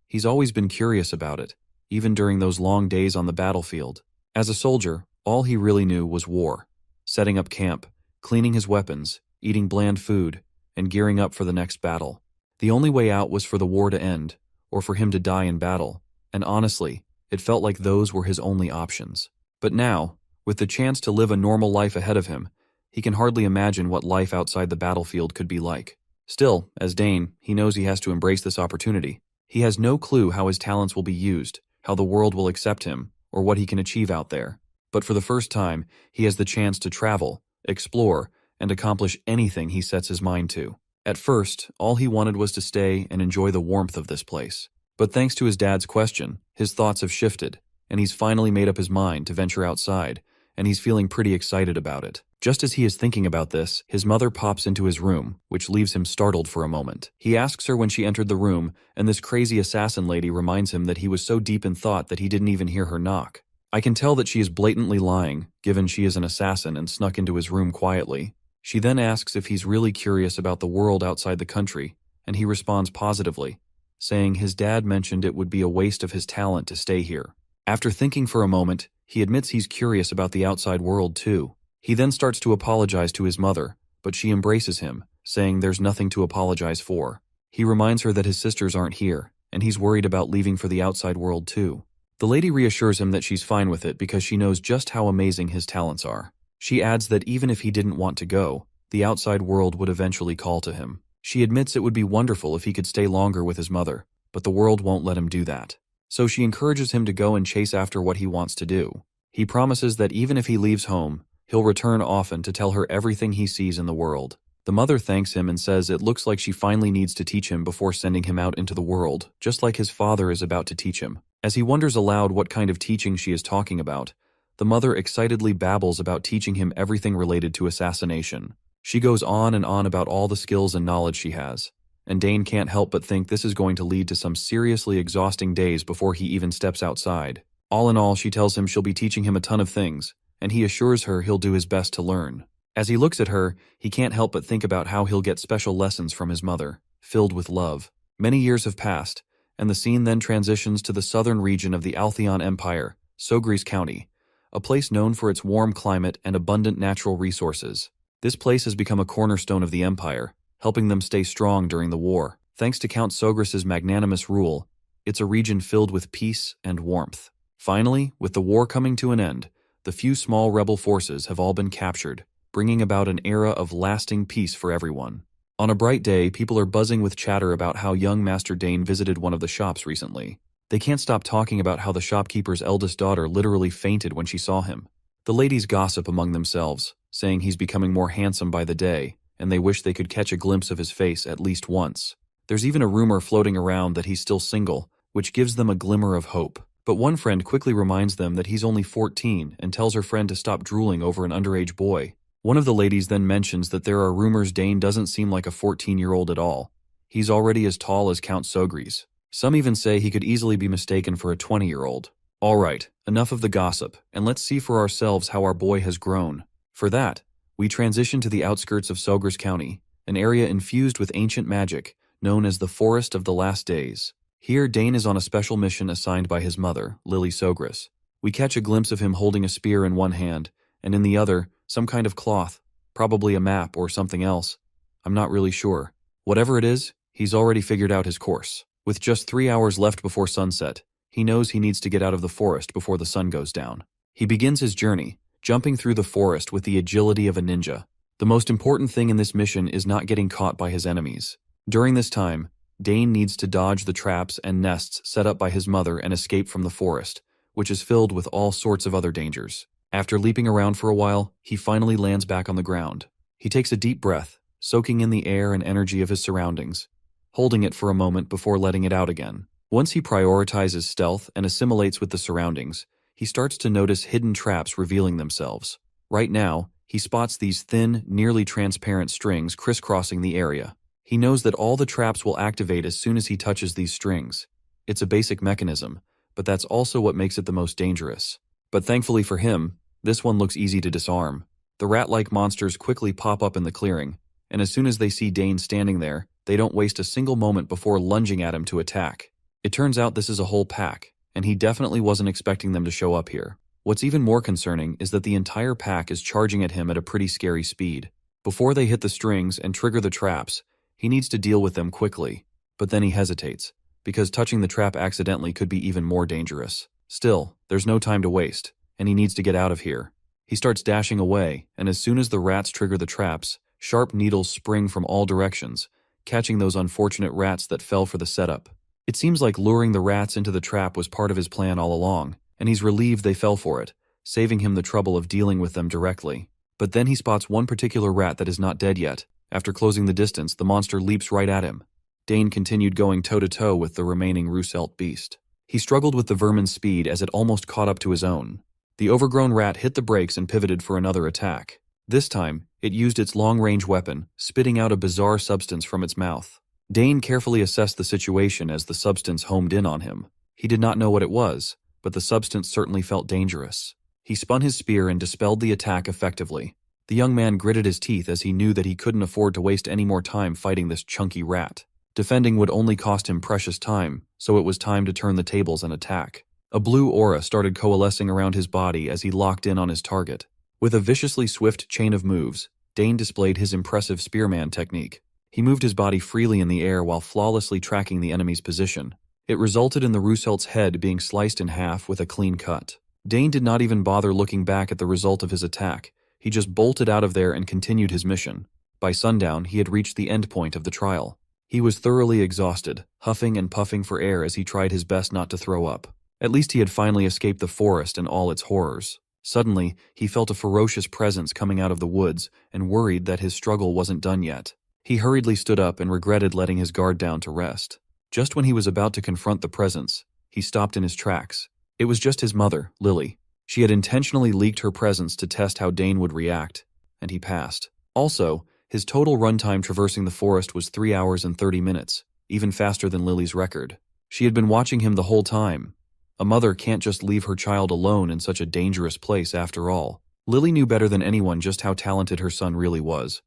He's always been curious about it, even during those long days on the battlefield. As a soldier, all he really knew was war, setting up camp, cleaning his weapons, eating bland food, and gearing up for the next battle. The only way out was for the war to end, or for him to die in battle, and honestly, it felt like those were his only options. But now, with the chance to live a normal life ahead of him, he can hardly imagine what life outside the battlefield could be like. Still, as Dane, he knows he has to embrace this opportunity. He has no clue how his talents will be used, how the world will accept him, or what he can achieve out there. But for the first time, he has the chance to travel, explore, and accomplish anything he sets his mind to. At first, all he wanted was to stay and enjoy the warmth of this place. But thanks to his dad's question, his thoughts have shifted, and he's finally made up his mind to venture outside, and he's feeling pretty excited about it. Just as he is thinking about this, his mother pops into his room, which leaves him startled for a moment. He asks her when she entered the room, and this crazy assassin lady reminds him that he was so deep in thought that he didn't even hear her knock. I can tell that she is blatantly lying, given she is an assassin and snuck into his room quietly. She then asks if he's really curious about the world outside the country, and he responds positively, saying his dad mentioned it would be a waste of his talent to stay here. After thinking for a moment, he admits he's curious about the outside world too. He then starts to apologize to his mother, but she embraces him, saying there's nothing to apologize for. He reminds her that his sisters aren't here, and he's worried about leaving for the outside world too. The lady reassures him that she's fine with it because she knows just how amazing his talents are. She adds that even if he didn't want to go, the outside world would eventually call to him. She admits it would be wonderful if he could stay longer with his mother, but the world won't let him do that. So she encourages him to go and chase after what he wants to do. He promises that even if he leaves home, he'll return often to tell her everything he sees in the world. The mother thanks him and says it looks like she finally needs to teach him before sending him out into the world, just like his father is about to teach him. As he wonders aloud what kind of teaching she is talking about, the mother excitedly babbles about teaching him everything related to assassination. She goes on and on about all the skills and knowledge she has, and Dane can't help but think this is going to lead to some seriously exhausting days before he even steps outside. All in all, she tells him she'll be teaching him a ton of things, and he assures her he'll do his best to learn. As he looks at her, he can't help but think about how he'll get special lessons from his mother, filled with love. Many years have passed, and the scene then transitions to the southern region of the Altheon Empire, Sogris County, a place known for its warm climate and abundant natural resources. This place has become a cornerstone of the empire, helping them stay strong during the war. Thanks to Count Sogris's magnanimous rule, it's a region filled with peace and warmth. Finally, with the war coming to an end, the few small rebel forces have all been captured, bringing about an era of lasting peace for everyone. On a bright day, people are buzzing with chatter about how young Master Dane visited one of the shops recently. They can't stop talking about how the shopkeeper's eldest daughter literally fainted when she saw him. The ladies gossip among themselves, saying he's becoming more handsome by the day, and they wish they could catch a glimpse of his face at least once. There's even a rumor floating around that he's still single, which gives them a glimmer of hope. But one friend quickly reminds them that he's only 14 and tells her friend to stop drooling over an underage boy. One of the ladies then mentions that there are rumors Dane doesn't seem like a 14-year-old at all. He's already as tall as Count Sogris. Some even say he could easily be mistaken for a 20-year-old. All right, enough of the gossip, and let's see for ourselves how our boy has grown. For that, we transition to the outskirts of Sogris County, an area infused with ancient magic, known as the Forest of the Last Days. Here, Dane is on a special mission assigned by his mother, Lily Sogris. We catch a glimpse of him holding a spear in one hand, and in the other, some kind of cloth, probably a map or something else. I'm not really sure. Whatever it is, he's already figured out his course. With just 3 hours left before sunset, he knows he needs to get out of the forest before the sun goes down. He begins his journey, jumping through the forest with the agility of a ninja. The most important thing in this mission is not getting caught by his enemies. During this time, Dane needs to dodge the traps and nests set up by his mother and escape from the forest, which is filled with all sorts of other dangers. After leaping around for a while, he finally lands back on the ground. He takes a deep breath, soaking in the air and energy of his surroundings, holding it for a moment before letting it out again. Once he prioritizes stealth and assimilates with the surroundings, he starts to notice hidden traps revealing themselves. Right now, he spots these thin, nearly transparent strings crisscrossing the area. He knows that all the traps will activate as soon as he touches these strings. It's a basic mechanism, but that's also what makes it the most dangerous. But thankfully for him, this one looks easy to disarm. The rat-like monsters quickly pop up in the clearing, and as soon as they see Dane standing there, they don't waste a single moment before lunging at him to attack. It turns out this is a whole pack, and he definitely wasn't expecting them to show up here. What's even more concerning is that the entire pack is charging at him at a pretty scary speed. Before they hit the strings and trigger the traps, he needs to deal with them quickly, but then he hesitates, because touching the trap accidentally could be even more dangerous. Still, there's no time to waste, and he needs to get out of here. He starts dashing away, and as soon as the rats trigger the traps, sharp needles spring from all directions, catching those unfortunate rats that fell for the setup. It seems like luring the rats into the trap was part of his plan all along, and he's relieved they fell for it, saving him the trouble of dealing with them directly. But then he spots one particular rat that is not dead yet. After closing the distance, the monster leaps right at him. Dane continued going toe-to-toe with the remaining Roosevelt beast. He struggled with the vermin's speed as it almost caught up to his own. The overgrown rat hit the brakes and pivoted for another attack. This time, it used its long-range weapon, spitting out a bizarre substance from its mouth. Dane carefully assessed the situation as the substance homed in on him. He did not know what it was, but the substance certainly felt dangerous. He spun his spear and dispelled the attack effectively. The young man gritted his teeth as he knew that he couldn't afford to waste any more time fighting this chunky rat. Defending would only cost him precious time, so it was time to turn the tables and attack. A blue aura started coalescing around his body as he locked in on his target. With a viciously swift chain of moves, Dane displayed his impressive Spearman technique. He moved his body freely in the air while flawlessly tracking the enemy's position. It resulted in the Russelt's head being sliced in half with a clean cut. Dane did not even bother looking back at the result of his attack. He just bolted out of there and continued his mission. By sundown, he had reached the end point of the trial. He was thoroughly exhausted, huffing and puffing for air as he tried his best not to throw up. At least he had finally escaped the forest and all its horrors. Suddenly, he felt a ferocious presence coming out of the woods and worried that his struggle wasn't done yet. He hurriedly stood up and regretted letting his guard down to rest. Just when he was about to confront the presence, he stopped in his tracks. It was just his mother, Lily. She had intentionally leaked her presence to test how Dane would react, and he passed. Also, his total runtime traversing the forest was 3 hours and 30 minutes, even faster than Lily's record. She had been watching him the whole time. A mother can't just leave her child alone in such a dangerous place after all. Lily knew better than anyone just how talented her son really was.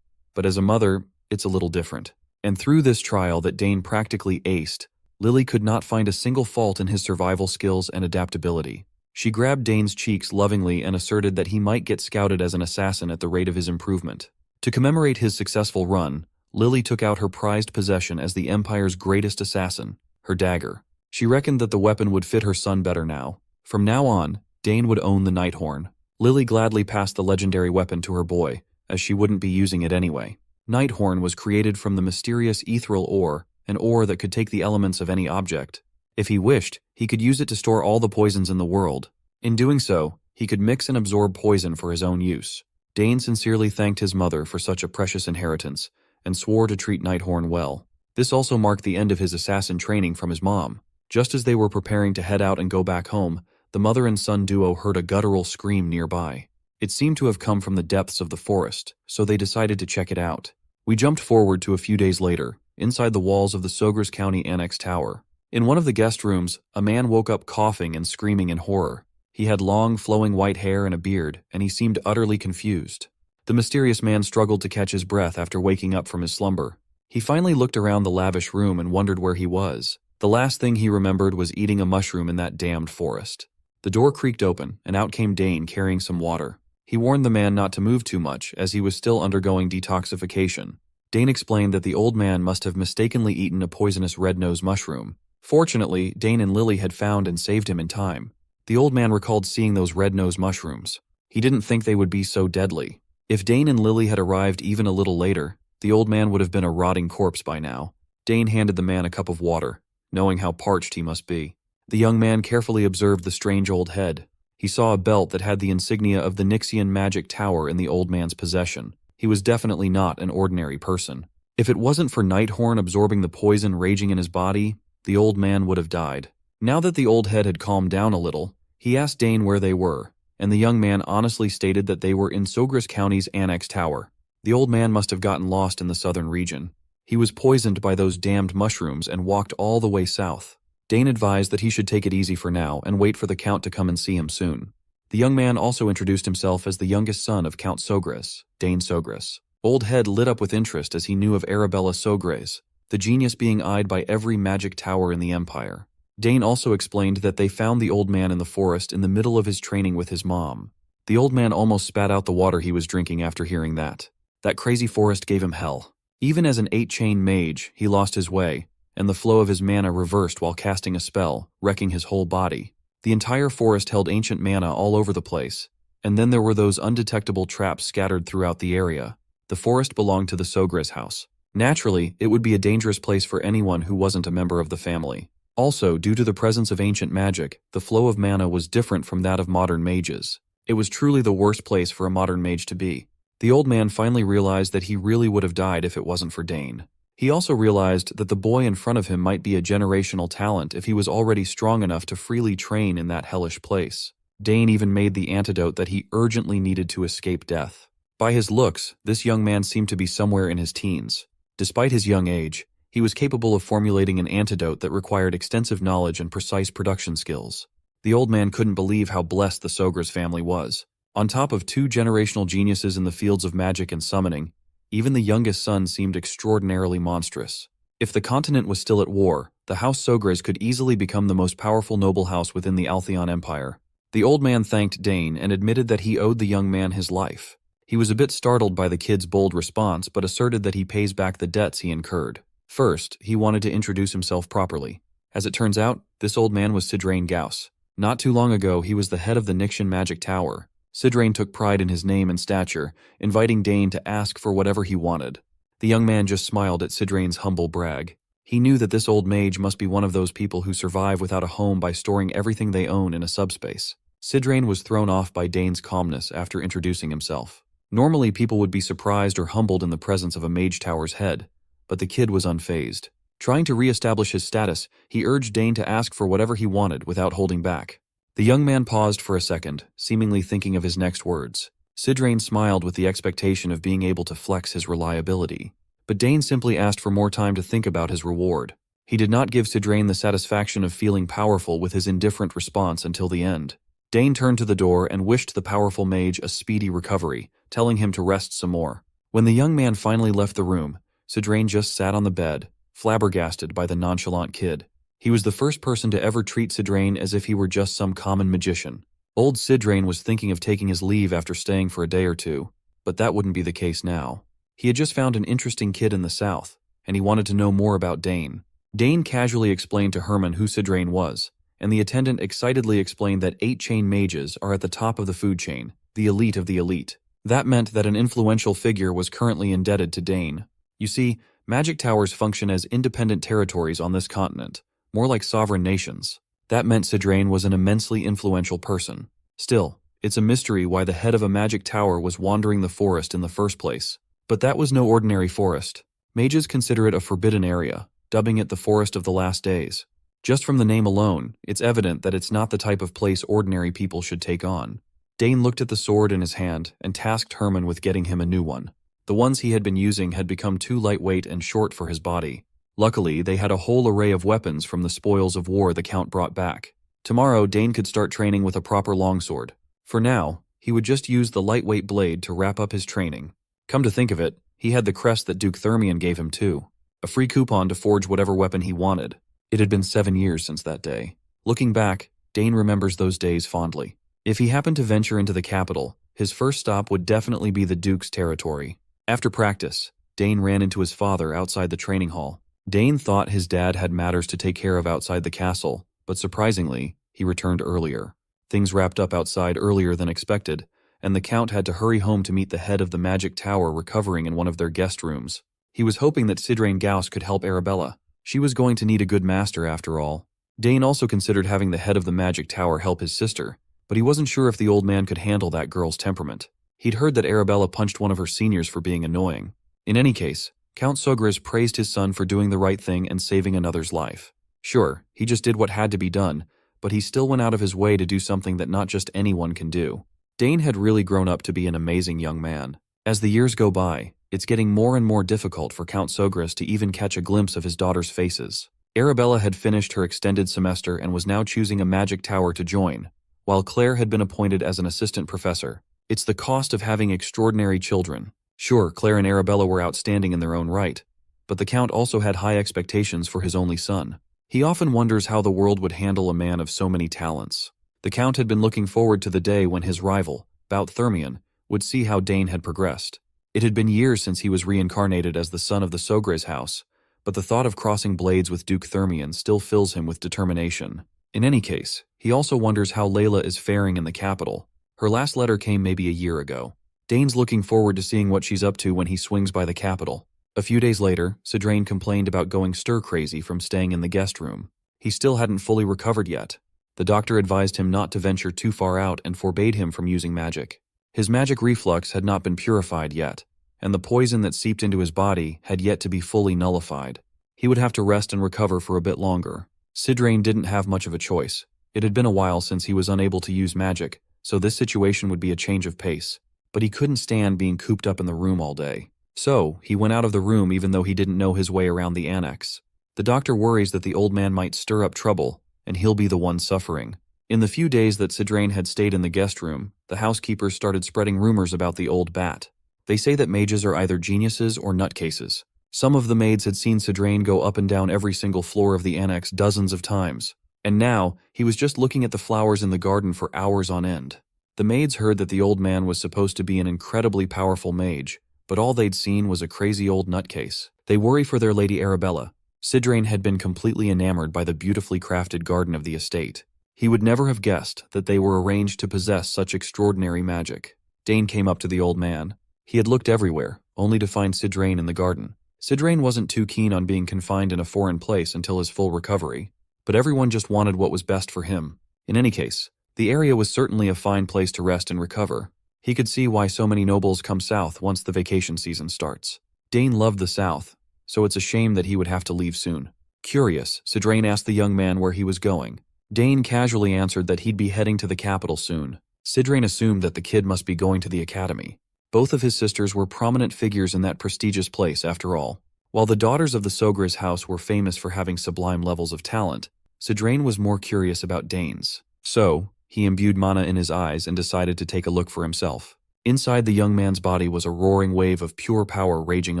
But as a mother, it's a little different. And through this trial that Dane practically aced, Lily could not find a single fault in his survival skills and adaptability. She grabbed Dane's cheeks lovingly and asserted that he might get scouted as an assassin at the rate of his improvement. To commemorate his successful run, Lily took out her prized possession as the Empire's greatest assassin, her dagger. She reckoned that the weapon would fit her son better now. From now on, Dane would own the Nighthorn. Lily gladly passed the legendary weapon to her boy, as she wouldn't be using it anyway. Nighthorn was created from the mysterious ethereal ore, an ore that could take the elements of any object. If he wished, he could use it to store all the poisons in the world. In doing so, he could mix and absorb poison for his own use. Dane sincerely thanked his mother for such a precious inheritance, and swore to treat Nighthorn well. This also marked the end of his assassin training from his mom. Just as they were preparing to head out and go back home, the mother and son duo heard a guttural scream nearby. It seemed to have come from the depths of the forest, so they decided to check it out. We jumped forward to a few days later, inside the walls of the Sogres County Annex Tower. In one of the guest rooms, a man woke up coughing and screaming in horror. He had long, flowing white hair and a beard, and he seemed utterly confused. The mysterious man struggled to catch his breath after waking up from his slumber. He finally looked around the lavish room and wondered where he was. The last thing he remembered was eating a mushroom in that damned forest. The door creaked open, and out came Dane carrying some water. He warned the man not to move too much, as he was still undergoing detoxification. Dane explained that the old man must have mistakenly eaten a poisonous red-nosed mushroom. Fortunately, Dane and Lily had found and saved him in time. The old man recalled seeing those red-nosed mushrooms. He didn't think they would be so deadly. If Dane and Lily had arrived even a little later, the old man would have been a rotting corpse by now. Dane handed the man a cup of water, knowing how parched he must be. The young man carefully observed the strange old head. He saw a belt that had the insignia of the Nixian magic tower in the old man's possession. He was definitely not an ordinary person. If it wasn't for Nighthorn absorbing the poison raging in his body, the old man would have died. Now that the old head had calmed down a little, he asked Dane where they were, and the young man honestly stated that they were in Sogres County's Annex Tower. The old man must have gotten lost in the southern region. He was poisoned by those damned mushrooms and walked all the way south. Dane advised that he should take it easy for now and wait for the Count to come and see him soon. The young man also introduced himself as the youngest son of Count Sogres, Dane Sogres. Old Head lit up with interest as he knew of Arabella Sogres, the genius being eyed by every magic tower in the Empire. Dane also explained that they found the old man in the forest in the middle of his training with his mom. The old man almost spat out the water he was drinking after hearing that. That crazy forest gave him hell. Even as an 8-chain mage, he lost his way, and the flow of his mana reversed while casting a spell, wrecking his whole body. The entire forest held ancient mana all over the place, and then there were those undetectable traps scattered throughout the area. The forest belonged to the Sogres house. Naturally, it would be a dangerous place for anyone who wasn't a member of the family. Also, due to the presence of ancient magic, the flow of mana was different from that of modern mages. It was truly the worst place for a modern mage to be. The old man finally realized that he really would have died if it wasn't for Dane. He also realized that the boy in front of him might be a generational talent if he was already strong enough to freely train in that hellish place. Dane even made the antidote that he urgently needed to escape death. By his looks, this young man seemed to be somewhere in his teens. Despite his young age, he was capable of formulating an antidote that required extensive knowledge and precise production skills. The old man couldn't believe how blessed the Sogres family was. On top of 2 generational geniuses in the fields of magic and summoning, even the youngest son seemed extraordinarily monstrous. If the continent was still at war, the House Sogres could easily become the most powerful noble house within the Altheon Empire. The old man thanked Dane and admitted that he owed the young man his life. He was a bit startled by the kid's bold response, but asserted that he pays back the debts he incurred. First, he wanted to introduce himself properly. As it turns out, this old man was Sidrain Gauss. Not too long ago, he was the head of the Nixian Magic Tower. Sidrain took pride in his name and stature, inviting Dane to ask for whatever he wanted. The young man just smiled at Sidrain's humble brag. He knew that this old mage must be one of those people who survive without a home by storing everything they own in a subspace. Sidrain was thrown off by Dane's calmness after introducing himself. Normally, people would be surprised or humbled in the presence of a mage tower's head, but the kid was unfazed. Trying to re-establish his status, he urged Dane to ask for whatever he wanted without holding back. The young man paused for a second, seemingly thinking of his next words. Sidrain smiled with the expectation of being able to flex his reliability. But Dane simply asked for more time to think about his reward. He did not give Sidrain the satisfaction of feeling powerful with his indifferent response until the end. Dane turned to the door and wished the powerful mage a speedy recovery, telling him to rest some more. When the young man finally left the room, Sidrain just sat on the bed, flabbergasted by the nonchalant kid. He was the first person to ever treat Sidrain as if he were just some common magician. Old Sidrain was thinking of taking his leave after staying for a day or two, but that wouldn't be the case now. He had just found an interesting kid in the south, and he wanted to know more about Dane. Dane casually explained to Herman who Sidrain was, and the attendant excitedly explained that 8-chain mages are at the top of the food chain, the elite of the elite. That meant that an influential figure was currently indebted to Dane. You see, magic towers function as independent territories on this continent, more like sovereign nations. That meant Sidrain was an immensely influential person. Still, it's a mystery why the head of a magic tower was wandering the forest in the first place. But that was no ordinary forest. Mages consider it a forbidden area, dubbing it the Forest of the Last Days. Just from the name alone, it's evident that it's not the type of place ordinary people should take on. Dane looked at the sword in his hand and tasked Herman with getting him a new one. The ones he had been using had become too lightweight and short for his body. Luckily, they had a whole array of weapons from the spoils of war the Count brought back. Tomorrow, Dane could start training with a proper longsword. For now, he would just use the lightweight blade to wrap up his training. Come to think of it, he had the crest that Duke Thermion gave him too. A free coupon to forge whatever weapon he wanted. It had been 7 years since that day. Looking back, Dane remembers those days fondly. If he happened to venture into the capital, his first stop would definitely be the Duke's territory. After practice, Dane ran into his father outside the training hall. Dane thought his dad had matters to take care of outside the castle, but surprisingly, he returned earlier. Things wrapped up outside earlier than expected, and the Count had to hurry home to meet the head of the magic tower recovering in one of their guest rooms. He was hoping that Sidrain Gauss could help Arabella. She was going to need a good master after all. Dane also considered having the head of the magic tower help his sister, but he wasn't sure if the old man could handle that girl's temperament. He'd heard that Arabella punched one of her seniors for being annoying. In any case, Count Sogres praised his son for doing the right thing and saving another's life. Sure, he just did what had to be done, but he still went out of his way to do something that not just anyone can do. Dane had really grown up to be an amazing young man. As the years go by, it's getting more and more difficult for Count Sogres to even catch a glimpse of his daughter's faces. Arabella had finished her extended semester and was now choosing a magic tower to join, while Claire had been appointed as an assistant professor. It's the cost of having extraordinary children. Sure, Claire and Arabella were outstanding in their own right, but the Count also had high expectations for his only son. He often wonders how the world would handle a man of so many talents. The Count had been looking forward to the day when his rival, Bout Thermion, would see how Dane had progressed. It had been years since he was reincarnated as the son of the Sogres house, but the thought of crossing blades with Duke Thermion still fills him with determination. In any case, he also wonders how Layla is faring in the capital. Her last letter came maybe a year ago. Dane's looking forward to seeing what she's up to when he swings by the capital. A few days later, Sidrain complained about going stir-crazy from staying in the guest room. He still hadn't fully recovered yet. The doctor advised him not to venture too far out and forbade him from using magic. His magic reflux had not been purified yet, and the poison that seeped into his body had yet to be fully nullified. He would have to rest and recover for a bit longer. Sidrain didn't have much of a choice. It had been a while since he was unable to use magic, so this situation would be a change of pace. But he couldn't stand being cooped up in the room all day. So, he went out of the room even though he didn't know his way around the annex. The doctor worries that the old man might stir up trouble, and he'll be the one suffering. In the few days that Sidrain had stayed in the guest room, the housekeepers started spreading rumors about the old bat. They say that mages are either geniuses or nutcases. Some of the maids had seen Sidrain go up and down every single floor of the annex dozens of times. And now, he was just looking at the flowers in the garden for hours on end. The maids heard that the old man was supposed to be an incredibly powerful mage, but all they'd seen was a crazy old nutcase. They worry for their lady Arabella, Sidrain had been completely enamored by the beautifully crafted garden of the estate. He would never have guessed that they were arranged to possess such extraordinary magic. Dane came up to the old man. He had looked everywhere, only to find Sidrain in the garden. Sidrain wasn't too keen on being confined in a foreign place until his full recovery, but everyone just wanted what was best for him. In any case, the area was certainly a fine place to rest and recover. He could see why so many nobles come south once the vacation season starts. Dane loved the south, so it's a shame that he would have to leave soon. Curious, Sidrain asked the young man where he was going. Dane casually answered that he'd be heading to the capital soon. Sidrain assumed that the kid must be going to the academy. Both of his sisters were prominent figures in that prestigious place, after all. While the daughters of the Sogra's house were famous for having sublime levels of talent, Sidrain was more curious about Dane's. So, he imbued mana in his eyes and decided to take a look for himself. Inside the young man's body was a roaring wave of pure power raging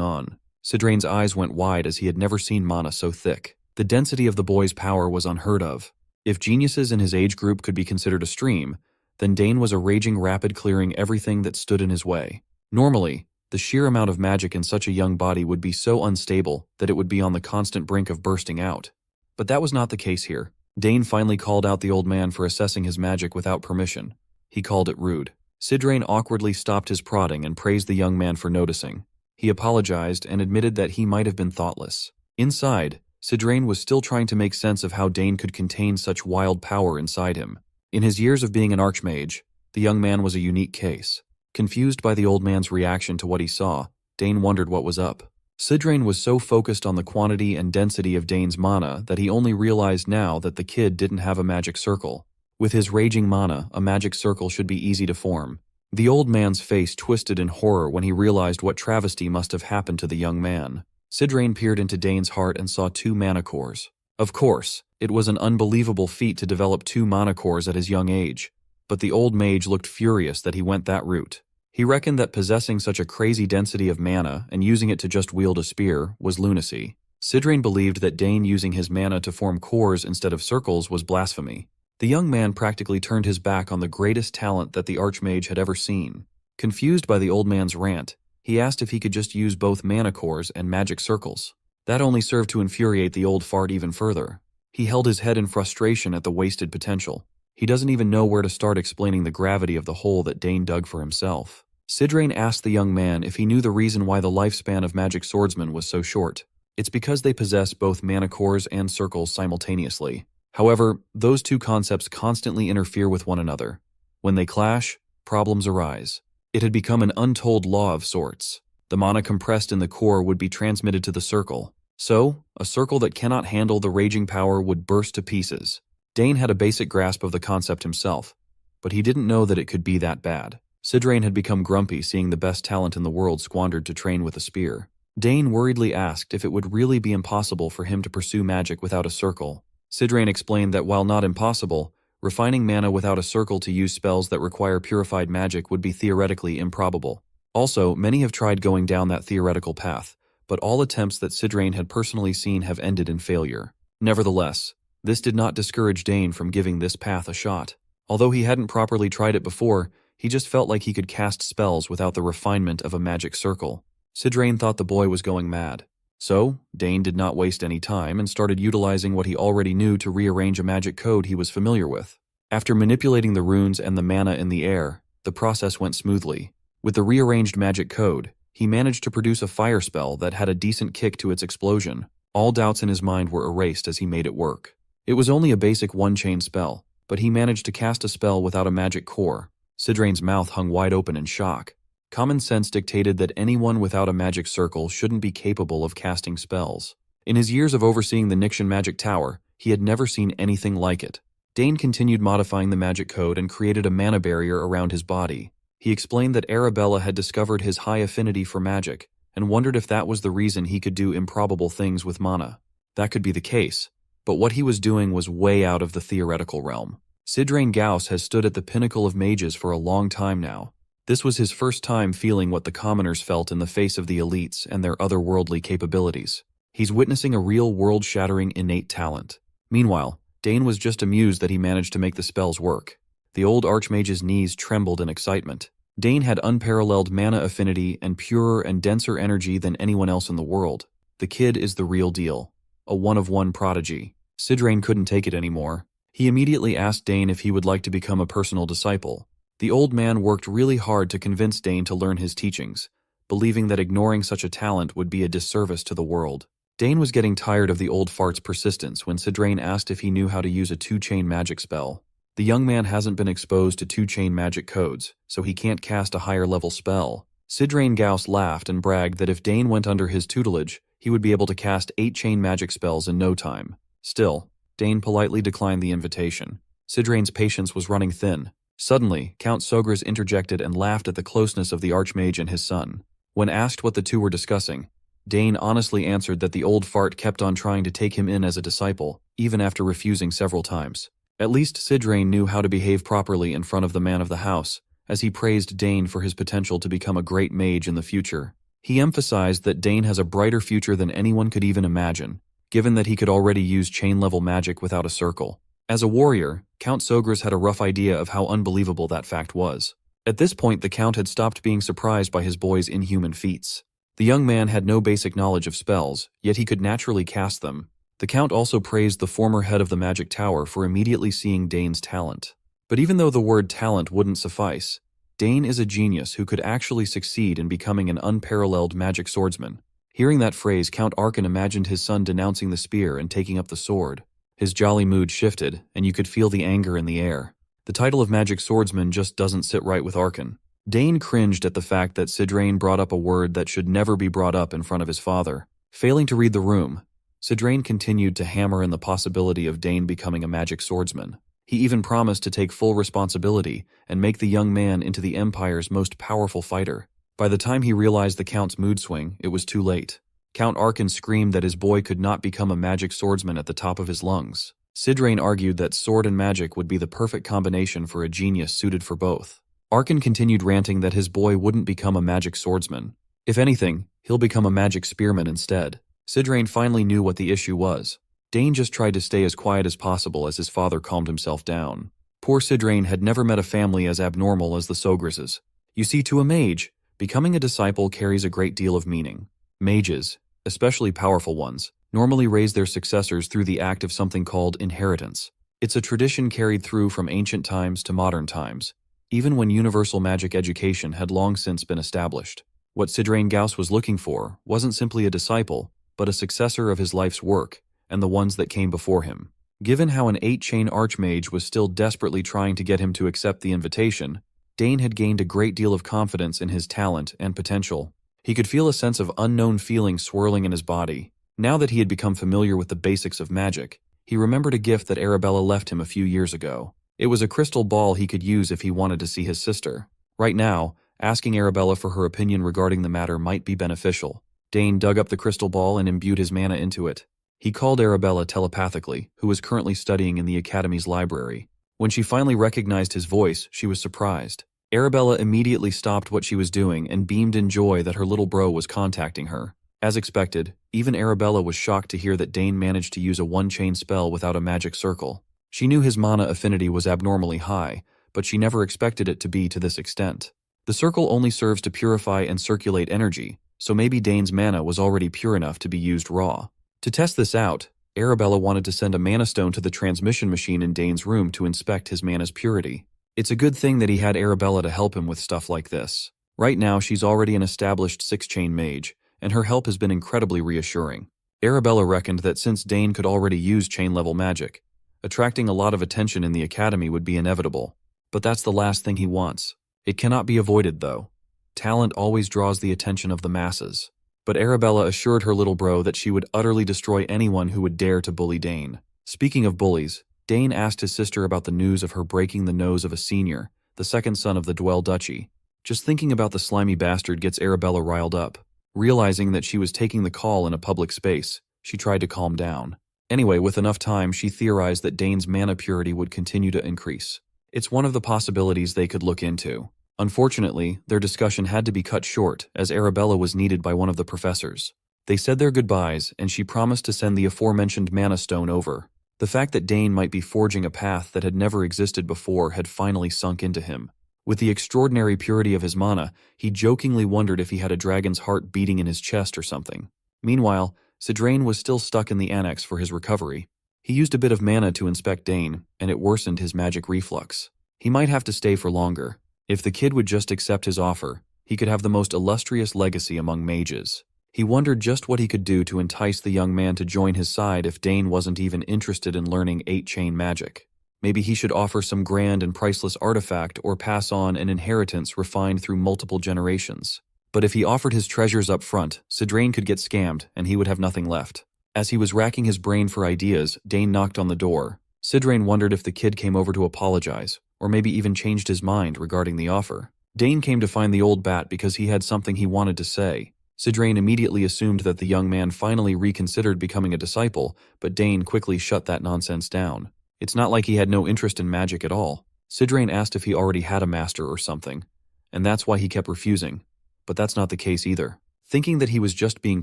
on. Sidrain's eyes went wide as he had never seen mana so thick. The density of the boy's power was unheard of. If geniuses in his age group could be considered a stream, then Dane was a raging rapid clearing everything that stood in his way. Normally, the sheer amount of magic in such a young body would be so unstable that it would be on the constant brink of bursting out. But that was not the case here. Dane finally called out the old man for assessing his magic without permission. He called it rude. Sidrain awkwardly stopped his prodding and praised the young man for noticing. He apologized and admitted that he might have been thoughtless. Inside, Sidrain was still trying to make sense of how Dane could contain such wild power inside him. In his years of being an archmage, the young man was a unique case. Confused by the old man's reaction to what he saw, Dane wondered what was up. Sidrain was so focused on the quantity and density of Dane's mana that he only realized now that the kid didn't have a magic circle. With his raging mana, a magic circle should be easy to form. The old man's face twisted in horror when he realized what travesty must have happened to the young man. Sidrain peered into Dane's heart and saw 2 mana cores. Of course, it was an unbelievable feat to develop 2 mana cores at his young age, but the old mage looked furious that he went that route. He reckoned that possessing such a crazy density of mana and using it to just wield a spear was lunacy. Sidrain believed that Dane using his mana to form cores instead of circles was blasphemy. The young man practically turned his back on the greatest talent that the archmage had ever seen. Confused by the old man's rant, he asked if he could just use both mana cores and magic circles. That only served to infuriate the old fart even further. He held his head in frustration at the wasted potential. He doesn't even know where to start explaining the gravity of the hole that Dane dug for himself. Sidrain asked the young man if he knew the reason why the lifespan of magic swordsmen was so short. It's because they possess both mana cores and circles simultaneously. However, those 2 concepts constantly interfere with one another. When they clash, problems arise. It had become an untold law of sorts. The mana compressed in the core would be transmitted to the circle. So, a circle that cannot handle the raging power would burst to pieces. Dane had a basic grasp of the concept himself, but he didn't know that it could be that bad. Sidrain had become grumpy seeing the best talent in the world squandered to train with a spear. Dane worriedly asked if it would really be impossible for him to pursue magic without a circle. Sidrain explained that while not impossible, refining mana without a circle to use spells that require purified magic would be theoretically improbable. Also, many have tried going down that theoretical path, but all attempts that Sidrain had personally seen have ended in failure. Nevertheless, this did not discourage Dane from giving this path a shot. Although he hadn't properly tried it before, he just felt like he could cast spells without the refinement of a magic circle. Sidrain thought the boy was going mad. So, Dane did not waste any time and started utilizing what he already knew to rearrange a magic code he was familiar with. After manipulating the runes and the mana in the air, the process went smoothly. With the rearranged magic code, he managed to produce a fire spell that had a decent kick to its explosion. All doubts in his mind were erased as he made it work. It was only a basic one-chain spell, but he managed to cast a spell without a magic core. Sidrain's mouth hung wide open in shock. Common sense dictated that anyone without a magic circle shouldn't be capable of casting spells. In his years of overseeing the Nixian magic tower, he had never seen anything like it. Dane continued modifying the magic code and created a mana barrier around his body. He explained that Arabella had discovered his high affinity for magic and wondered if that was the reason he could do improbable things with mana. That could be the case, but what he was doing was way out of the theoretical realm. Sidrain Gauss has stood at the pinnacle of mages for a long time now. This was his first time feeling what the commoners felt in the face of the elites and their otherworldly capabilities. He's witnessing a real world-shattering innate talent. Meanwhile, Dane was just amused that he managed to make the spells work. The old archmage's knees trembled in excitement. Dane had unparalleled mana affinity and purer and denser energy than anyone else in the world. The kid is the real deal. a one-of-one prodigy. Sidrain couldn't take it anymore. He immediately asked Dane if he would like to become a personal disciple. The old man worked really hard to convince Dane to learn his teachings, believing that ignoring such a talent would be a disservice to the world. Dane was getting tired of the old fart's persistence when Sidrain asked if he knew how to use a two-chain magic spell. The young man hasn't been exposed to two-chain magic codes, so he can't cast a higher-level spell. Sidrain Gauss laughed and bragged that if Dane went under his tutelage, he would be able to cast 8-chain magic spells in no time. Still, Dane politely declined the invitation. Sidrain's patience was running thin. Suddenly, Count Sogras interjected and laughed at the closeness of the Archmage and his son. When asked what the two were discussing, Dane honestly answered that the old fart kept on trying to take him in as a disciple, even after refusing several times. At least Sidrain knew how to behave properly in front of the man of the house, as he praised Dane for his potential to become a great mage in the future. He emphasized that Dane has a brighter future than anyone could even imagine, given that he could already use chain-level magic without a circle. As a warrior, Count Sogras had a rough idea of how unbelievable that fact was. At this point, the Count had stopped being surprised by his boy's inhuman feats. The young man had no basic knowledge of spells, yet he could naturally cast them. The Count also praised the former head of the Magic Tower for immediately seeing Dane's talent. But even though the word talent wouldn't suffice, Dane is a genius who could actually succeed in becoming an unparalleled magic swordsman. Hearing that phrase, Count Arkan imagined his son denouncing the spear and taking up the sword. His jolly mood shifted, and you could feel the anger in the air. The title of magic swordsman just doesn't sit right with Arkan. Dane cringed at the fact that Sidrain brought up a word that should never be brought up in front of his father. Failing to read the room, Sidrain continued to hammer in the possibility of Dane becoming a magic swordsman. He even promised to take full responsibility and make the young man into the Empire's most powerful fighter. By the time he realized the Count's mood swing, it was too late. Count Arkan screamed that his boy could not become a magic swordsman at the top of his lungs. Sidrain argued that sword and magic would be the perfect combination for a genius suited for both. Arkan continued ranting that his boy wouldn't become a magic swordsman. If anything, he'll become a magic spearman instead. Sidrain finally knew what the issue was. Dane just tried to stay as quiet as possible as his father calmed himself down. Poor Sidrain had never met a family as abnormal as the Sograses. You see, to a mage, becoming a disciple carries a great deal of meaning. Mages, especially powerful ones, normally raise their successors through the act of something called inheritance. It's a tradition carried through from ancient times to modern times, even when universal magic education had long since been established. What Sidrain Gauss was looking for wasn't simply a disciple, but a successor of his life's work, and the ones that came before him. Given how an 8-chain archmage was still desperately trying to get him to accept the invitation, Dane had gained a great deal of confidence in his talent and potential. He could feel a sense of unknown feeling swirling in his body. Now that he had become familiar with the basics of magic, he remembered a gift that Arabella left him a few years ago. It was a crystal ball he could use if he wanted to see his sister. Right now, asking Arabella for her opinion regarding the matter might be beneficial. Dane dug up the crystal ball and imbued his mana into it. He called Arabella telepathically, who was currently studying in the Academy's library. When she finally recognized his voice, she was surprised. Arabella immediately stopped what she was doing and beamed in joy that her little bro was contacting her. As expected, even Arabella was shocked to hear that Dane managed to use a one-chain spell without a magic circle. She knew his mana affinity was abnormally high, but she never expected it to be to this extent. The circle only serves to purify and circulate energy, so maybe Dane's mana was already pure enough to be used raw. To test this out, Arabella wanted to send a mana stone to the transmission machine in Dane's room to inspect his mana's purity. It's a good thing that he had Arabella to help him with stuff like this. Right now, she's already an established 6-chain mage, and her help has been incredibly reassuring. Arabella reckoned that since Dane could already use chain-level magic, attracting a lot of attention in the Academy would be inevitable. But that's the last thing he wants. It cannot be avoided, though. Talent always draws the attention of the masses. But Arabella assured her little bro that she would utterly destroy anyone who would dare to bully Dane. Speaking of bullies, Dane asked his sister about the news of her breaking the nose of a senior, the second son of the Dwell Duchy. Just thinking about the slimy bastard gets Arabella riled up. Realizing that she was taking the call in a public space, she tried to calm down. Anyway, with enough time, she theorized that Dane's mana purity would continue to increase. It's one of the possibilities they could look into. Unfortunately, their discussion had to be cut short, as Arabella was needed by one of the professors. They said their goodbyes, and she promised to send the aforementioned mana stone over. The fact that Dane might be forging a path that had never existed before had finally sunk into him. With the extraordinary purity of his mana, he jokingly wondered if he had a dragon's heart beating in his chest or something. Meanwhile, Sidrain was still stuck in the annex for his recovery. He used a bit of mana to inspect Dane, and it worsened his magic reflux. He might have to stay for longer. If the kid would just accept his offer, he could have the most illustrious legacy among mages. He wondered just what he could do to entice the young man to join his side if Dane wasn't even interested in learning 8-chain magic. Maybe he should offer some grand and priceless artifact or pass on an inheritance refined through multiple generations. But if he offered his treasures up front, Sidrain could get scammed and he would have nothing left. As he was racking his brain for ideas, Dane knocked on the door. Sidrain wondered if the kid came over to apologize, or maybe even changed his mind regarding the offer. Dane came to find the old bat because he had something he wanted to say. Sidrain immediately assumed that the young man finally reconsidered becoming a disciple, but Dane quickly shut that nonsense down. It's not like he had no interest in magic at all. Sidrain asked if he already had a master or something, and that's why he kept refusing. But that's not the case either. Thinking that he was just being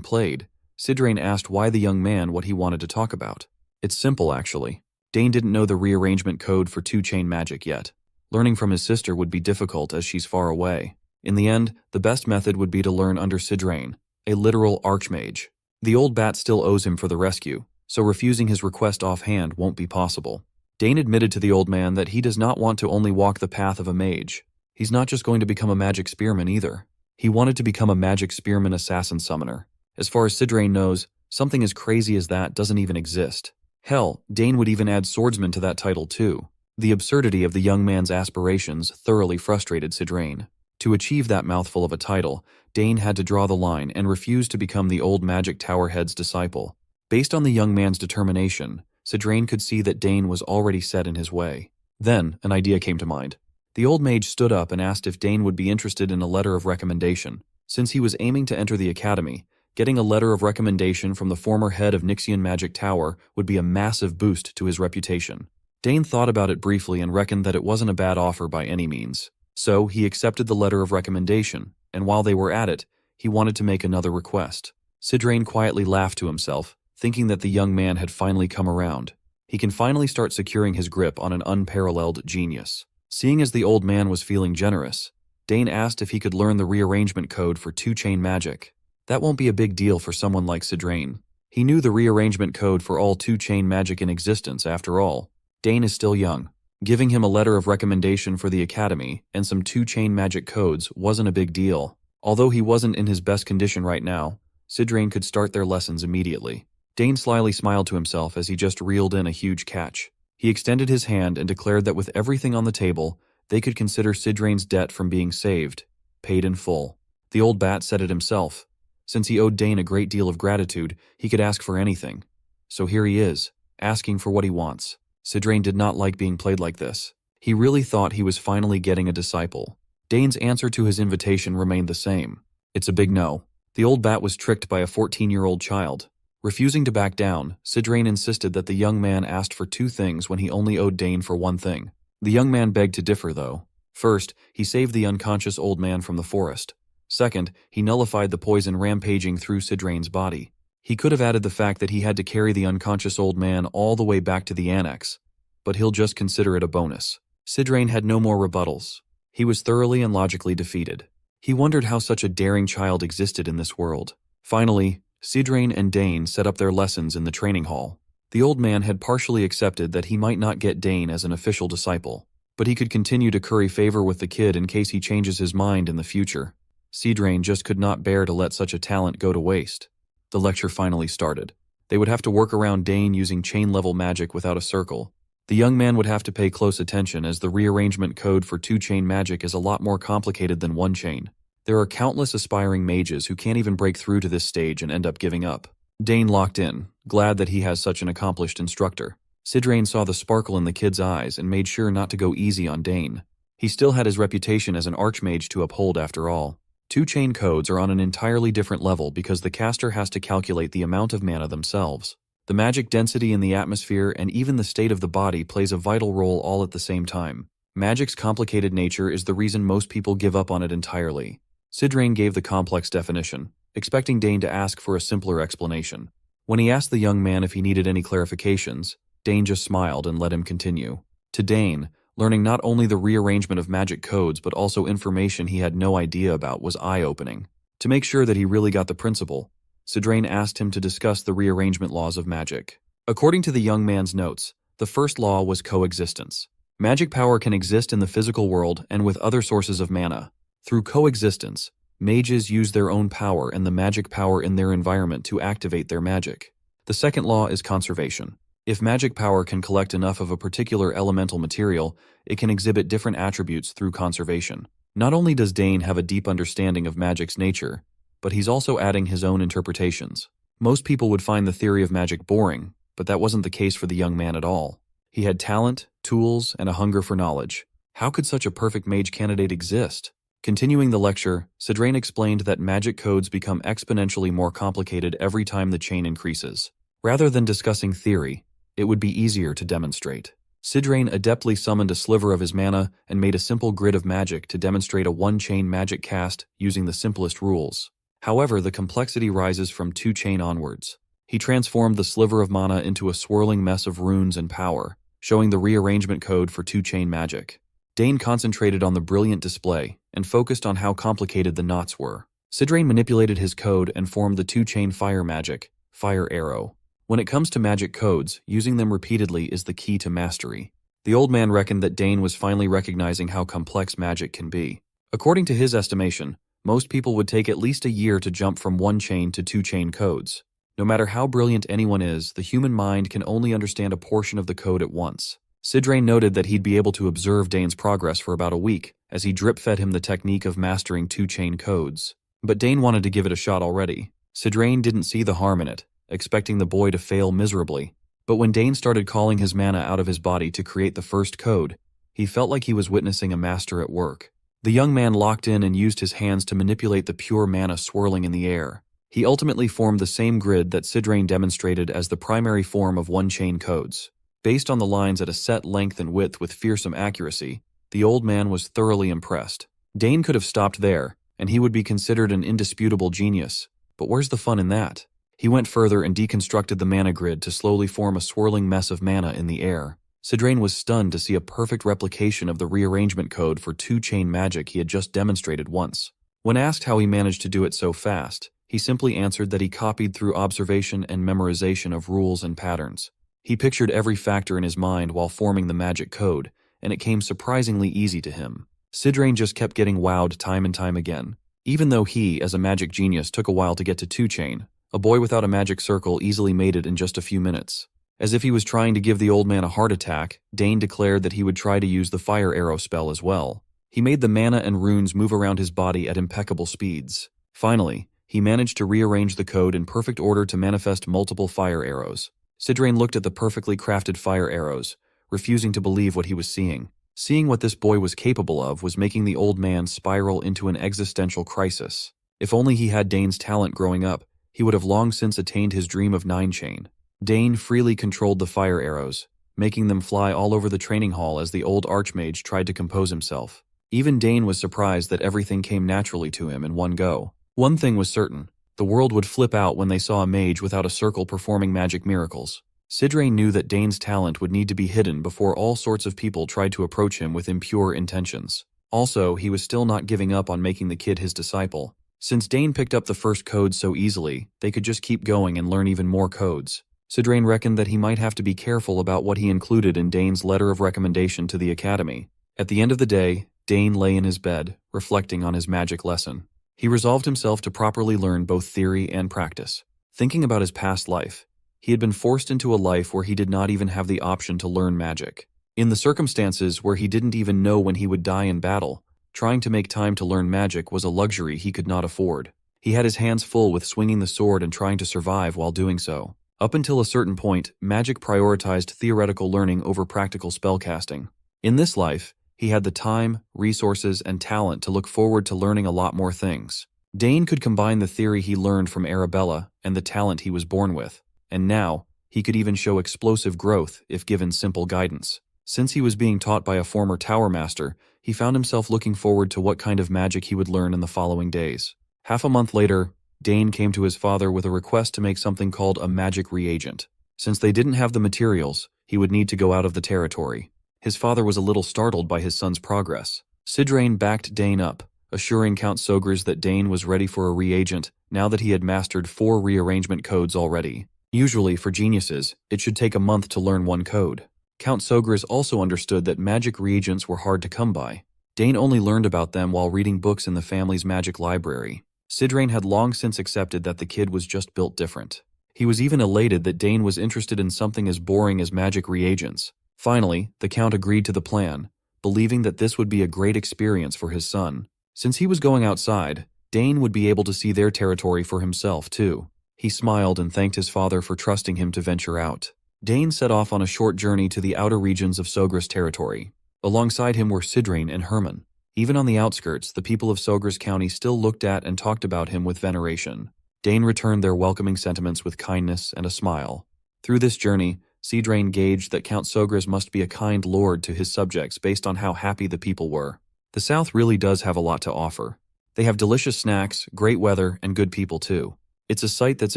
played, Sidrain asked why the young man what he wanted to talk about. It's simple, actually. Dane didn't know the rearrangement code for 2-chain magic yet. Learning from his sister would be difficult as she's far away. In the end, the best method would be to learn under Sidrain, a literal archmage. The old bat still owes him for the rescue, so refusing his request offhand won't be possible. Dane admitted to the old man that he does not want to only walk the path of a mage. He's not just going to become a magic spearman either. He wanted to become a magic spearman assassin summoner. As far as Sidrain knows, something as crazy as that doesn't even exist. Hell, Dane would even add swordsman to that title too. The absurdity of the young man's aspirations thoroughly frustrated Sidrain. To achieve that mouthful of a title, Dane had to draw the line and refuse to become the old magic tower head's disciple. Based on the young man's determination, Sidrain could see that Dane was already set in his way. Then, an idea came to mind. The old mage stood up and asked if Dane would be interested in a letter of recommendation. Since he was aiming to enter the academy, getting a letter of recommendation from the former head of Nixian Magic Tower would be a massive boost to his reputation. Dane thought about it briefly and reckoned that it wasn't a bad offer by any means. So he accepted the letter of recommendation, and while they were at it, he wanted to make another request. Sidrain quietly laughed to himself, thinking that the young man had finally come around. He can finally start securing his grip on an unparalleled genius. Seeing as the old man was feeling generous, Dane asked if he could learn the rearrangement code for 2-chain magic. That won't be a big deal for someone like Sidrain. He knew the rearrangement code for all 2-chain magic in existence after all. Dane is still young. Giving him a letter of recommendation for the academy and some 2-chain magic codes wasn't a big deal. Although he wasn't in his best condition right now, Sidrain could start their lessons immediately. Dane slyly smiled to himself as he just reeled in a huge catch. He extended his hand and declared that with everything on the table, they could consider Sidrain's debt from being saved, paid in full. The old bat said it himself. Since he owed Dane a great deal of gratitude, he could ask for anything. So here he is, asking for what he wants. Sidrain did not like being played like this. He really thought he was finally getting a disciple. Dane's answer to his invitation remained the same. It's a big no. The old bat was tricked by a 14-year-old child. Refusing to back down, Sidrain insisted that the young man asked for 2 things when he only owed Dane for 1 thing. The young man begged to differ, though. First, he saved the unconscious old man from the forest. Second, he nullified the poison rampaging through Sidrain's body. He could have added the fact that he had to carry the unconscious old man all the way back to the annex, but he'll just consider it a bonus. Sidrain had no more rebuttals. He was thoroughly and logically defeated. He wondered how such a daring child existed in this world. Finally, Sidrain and Dane set up their lessons in the training hall. The old man had partially accepted that he might not get Dane as an official disciple, but he could continue to curry favor with the kid in case he changes his mind in the future. Sidrain just could not bear to let such a talent go to waste. The lecture finally started. They would have to work around Dane using chain-level magic without a circle. The young man would have to pay close attention as the rearrangement code for 2-chain magic is a lot more complicated than 1-chain. There are countless aspiring mages who can't even break through to this stage and end up giving up. Dane locked in, glad that he has such an accomplished instructor. Sidrain saw the sparkle in the kid's eyes and made sure not to go easy on Dane. He still had his reputation as an archmage to uphold after all. 2-chain codes are on an entirely different level because the caster has to calculate the amount of mana themselves. The magic density in the atmosphere and even the state of the body plays a vital role all at the same time. Magic's complicated nature is the reason most people give up on it entirely. Sidrain gave the complex definition, expecting Dane to ask for a simpler explanation. When he asked the young man if he needed any clarifications, Dane just smiled and let him continue. To Dane, learning not only the rearrangement of magic codes but also information he had no idea about was eye-opening. To make sure that he really got the principle, Sidrain asked him to discuss the rearrangement laws of magic. According to the young man's notes, the first law was coexistence. Magic power can exist in the physical world and with other sources of mana. Through coexistence, mages use their own power and the magic power in their environment to activate their magic. The second law is conservation. If magic power can collect enough of a particular elemental material, it can exhibit different attributes through conservation. Not only does Dane have a deep understanding of magic's nature, but he's also adding his own interpretations. Most people would find the theory of magic boring, but that wasn't the case for the young man at all. He had talent, tools, and a hunger for knowledge. How could such a perfect mage candidate exist? Continuing the lecture, Sidrain explained that magic codes become exponentially more complicated every time the chain increases. Rather than discussing theory, it would be easier to demonstrate. Sidrain adeptly summoned a sliver of his mana and made a simple grid of magic to demonstrate a one-chain magic cast using the simplest rules. However, the complexity rises from two-chain onwards. He transformed the sliver of mana into a swirling mess of runes and power, showing the rearrangement code for two-chain magic. Dane concentrated on the brilliant display and focused on how complicated the knots were. Sidrain manipulated his code and formed the two-chain fire magic, Fire Arrow. When it comes to magic codes, using them repeatedly is the key to mastery. The old man reckoned that Dane was finally recognizing how complex magic can be. According to his estimation, most people would take at least a year to jump from one-chain to two-chain codes. No matter how brilliant anyone is, the human mind can only understand a portion of the code at once. Sidrain noted that he'd be able to observe Dane's progress for about a week, as he drip-fed him the technique of mastering two-chain codes. But Dane wanted to give it a shot already. Sidrain didn't see the harm in it, expecting the boy to fail miserably. But when Dane started calling his mana out of his body to create the first code, he felt like he was witnessing a master at work. The young man locked in and used his hands to manipulate the pure mana swirling in the air. He ultimately formed the same grid that Sidrain demonstrated as the primary form of one-chain codes. Based on the lines at a set length and width with fearsome accuracy, the old man was thoroughly impressed. Dane could have stopped there, and he would be considered an indisputable genius. But where's the fun in that? He went further and deconstructed the mana grid to slowly form a swirling mess of mana in the air. Sidrain was stunned to see a perfect replication of the rearrangement code for two-chain magic he had just demonstrated once. When asked how he managed to do it so fast, he simply answered that he copied through observation and memorization of rules and patterns. He pictured every factor in his mind while forming the magic code, and it came surprisingly easy to him. Sidrain just kept getting wowed time and time again. Even though he, as a magic genius, took a while to get to two-chain, a boy without a magic circle easily made it in just a few minutes. As if he was trying to give the old man a heart attack, Dane declared that he would try to use the Fire Arrow spell as well. He made the mana and runes move around his body at impeccable speeds. Finally, he managed to rearrange the code in perfect order to manifest multiple fire arrows. Sidrain looked at the perfectly crafted fire arrows, refusing to believe what he was seeing. Seeing what this boy was capable of was making the old man spiral into an existential crisis. If only he had Dane's talent growing up, he would have long since attained his dream of 9-chain. Dane freely controlled the fire arrows, making them fly all over the training hall as the old archmage tried to compose himself. Even Dane was surprised that everything came naturally to him in one go. One thing was certain: the world would flip out when they saw a mage without a circle performing magic miracles. Sidrain knew that Dane's talent would need to be hidden before all sorts of people tried to approach him with impure intentions. Also, he was still not giving up on making the kid his disciple. Since Dane picked up the first code so easily, they could just keep going and learn even more codes. Sidrain reckoned that he might have to be careful about what he included in Dane's letter of recommendation to the academy. At the end of the day, Dane lay in his bed, reflecting on his magic lesson. He resolved himself to properly learn both theory and practice. Thinking about his past life, he had been forced into a life where he did not even have the option to learn magic. In the circumstances where he didn't even know when he would die in battle, trying to make time to learn magic was a luxury he could not afford. He had his hands full with swinging the sword and trying to survive while doing so. Up until a certain point, magic prioritized theoretical learning over practical spellcasting. In this life, he had the time, resources, and talent to look forward to learning a lot more things. Dane could combine the theory he learned from Arabella and the talent he was born with, and now, he could even show explosive growth if given simple guidance. Since he was being taught by a former tower master, he found himself looking forward to what kind of magic he would learn in the following days. Half a month later, Dane came to his father with a request to make something called a magic reagent. Since they didn't have the materials, he would need to go out of the territory. His father was a little startled by his son's progress. Sidrain backed Dane up, assuring Count Sogres that Dane was ready for a reagent now that he had mastered 4 rearrangement codes already. Usually, for geniuses, it should take a month to learn one code. Count Sogres also understood that magic reagents were hard to come by. Dane only learned about them while reading books in the family's magic library. Sidrain had long since accepted that the kid was just built different. He was even elated that Dane was interested in something as boring as magic reagents. Finally, the Count agreed to the plan, believing that this would be a great experience for his son. Since he was going outside, Dane would be able to see their territory for himself, too. He smiled and thanked his father for trusting him to venture out. Dane set off on a short journey to the outer regions of Sogres territory. Alongside him were Sidrain and Herman. Even on the outskirts, the people of Sogres County still looked at and talked about him with veneration. Dane returned their welcoming sentiments with kindness and a smile. Through this journey, Sidrain gauged that Count Sogres must be a kind lord to his subjects based on how happy the people were. The South really does have a lot to offer. They have delicious snacks, great weather, and good people too. It's a sight that's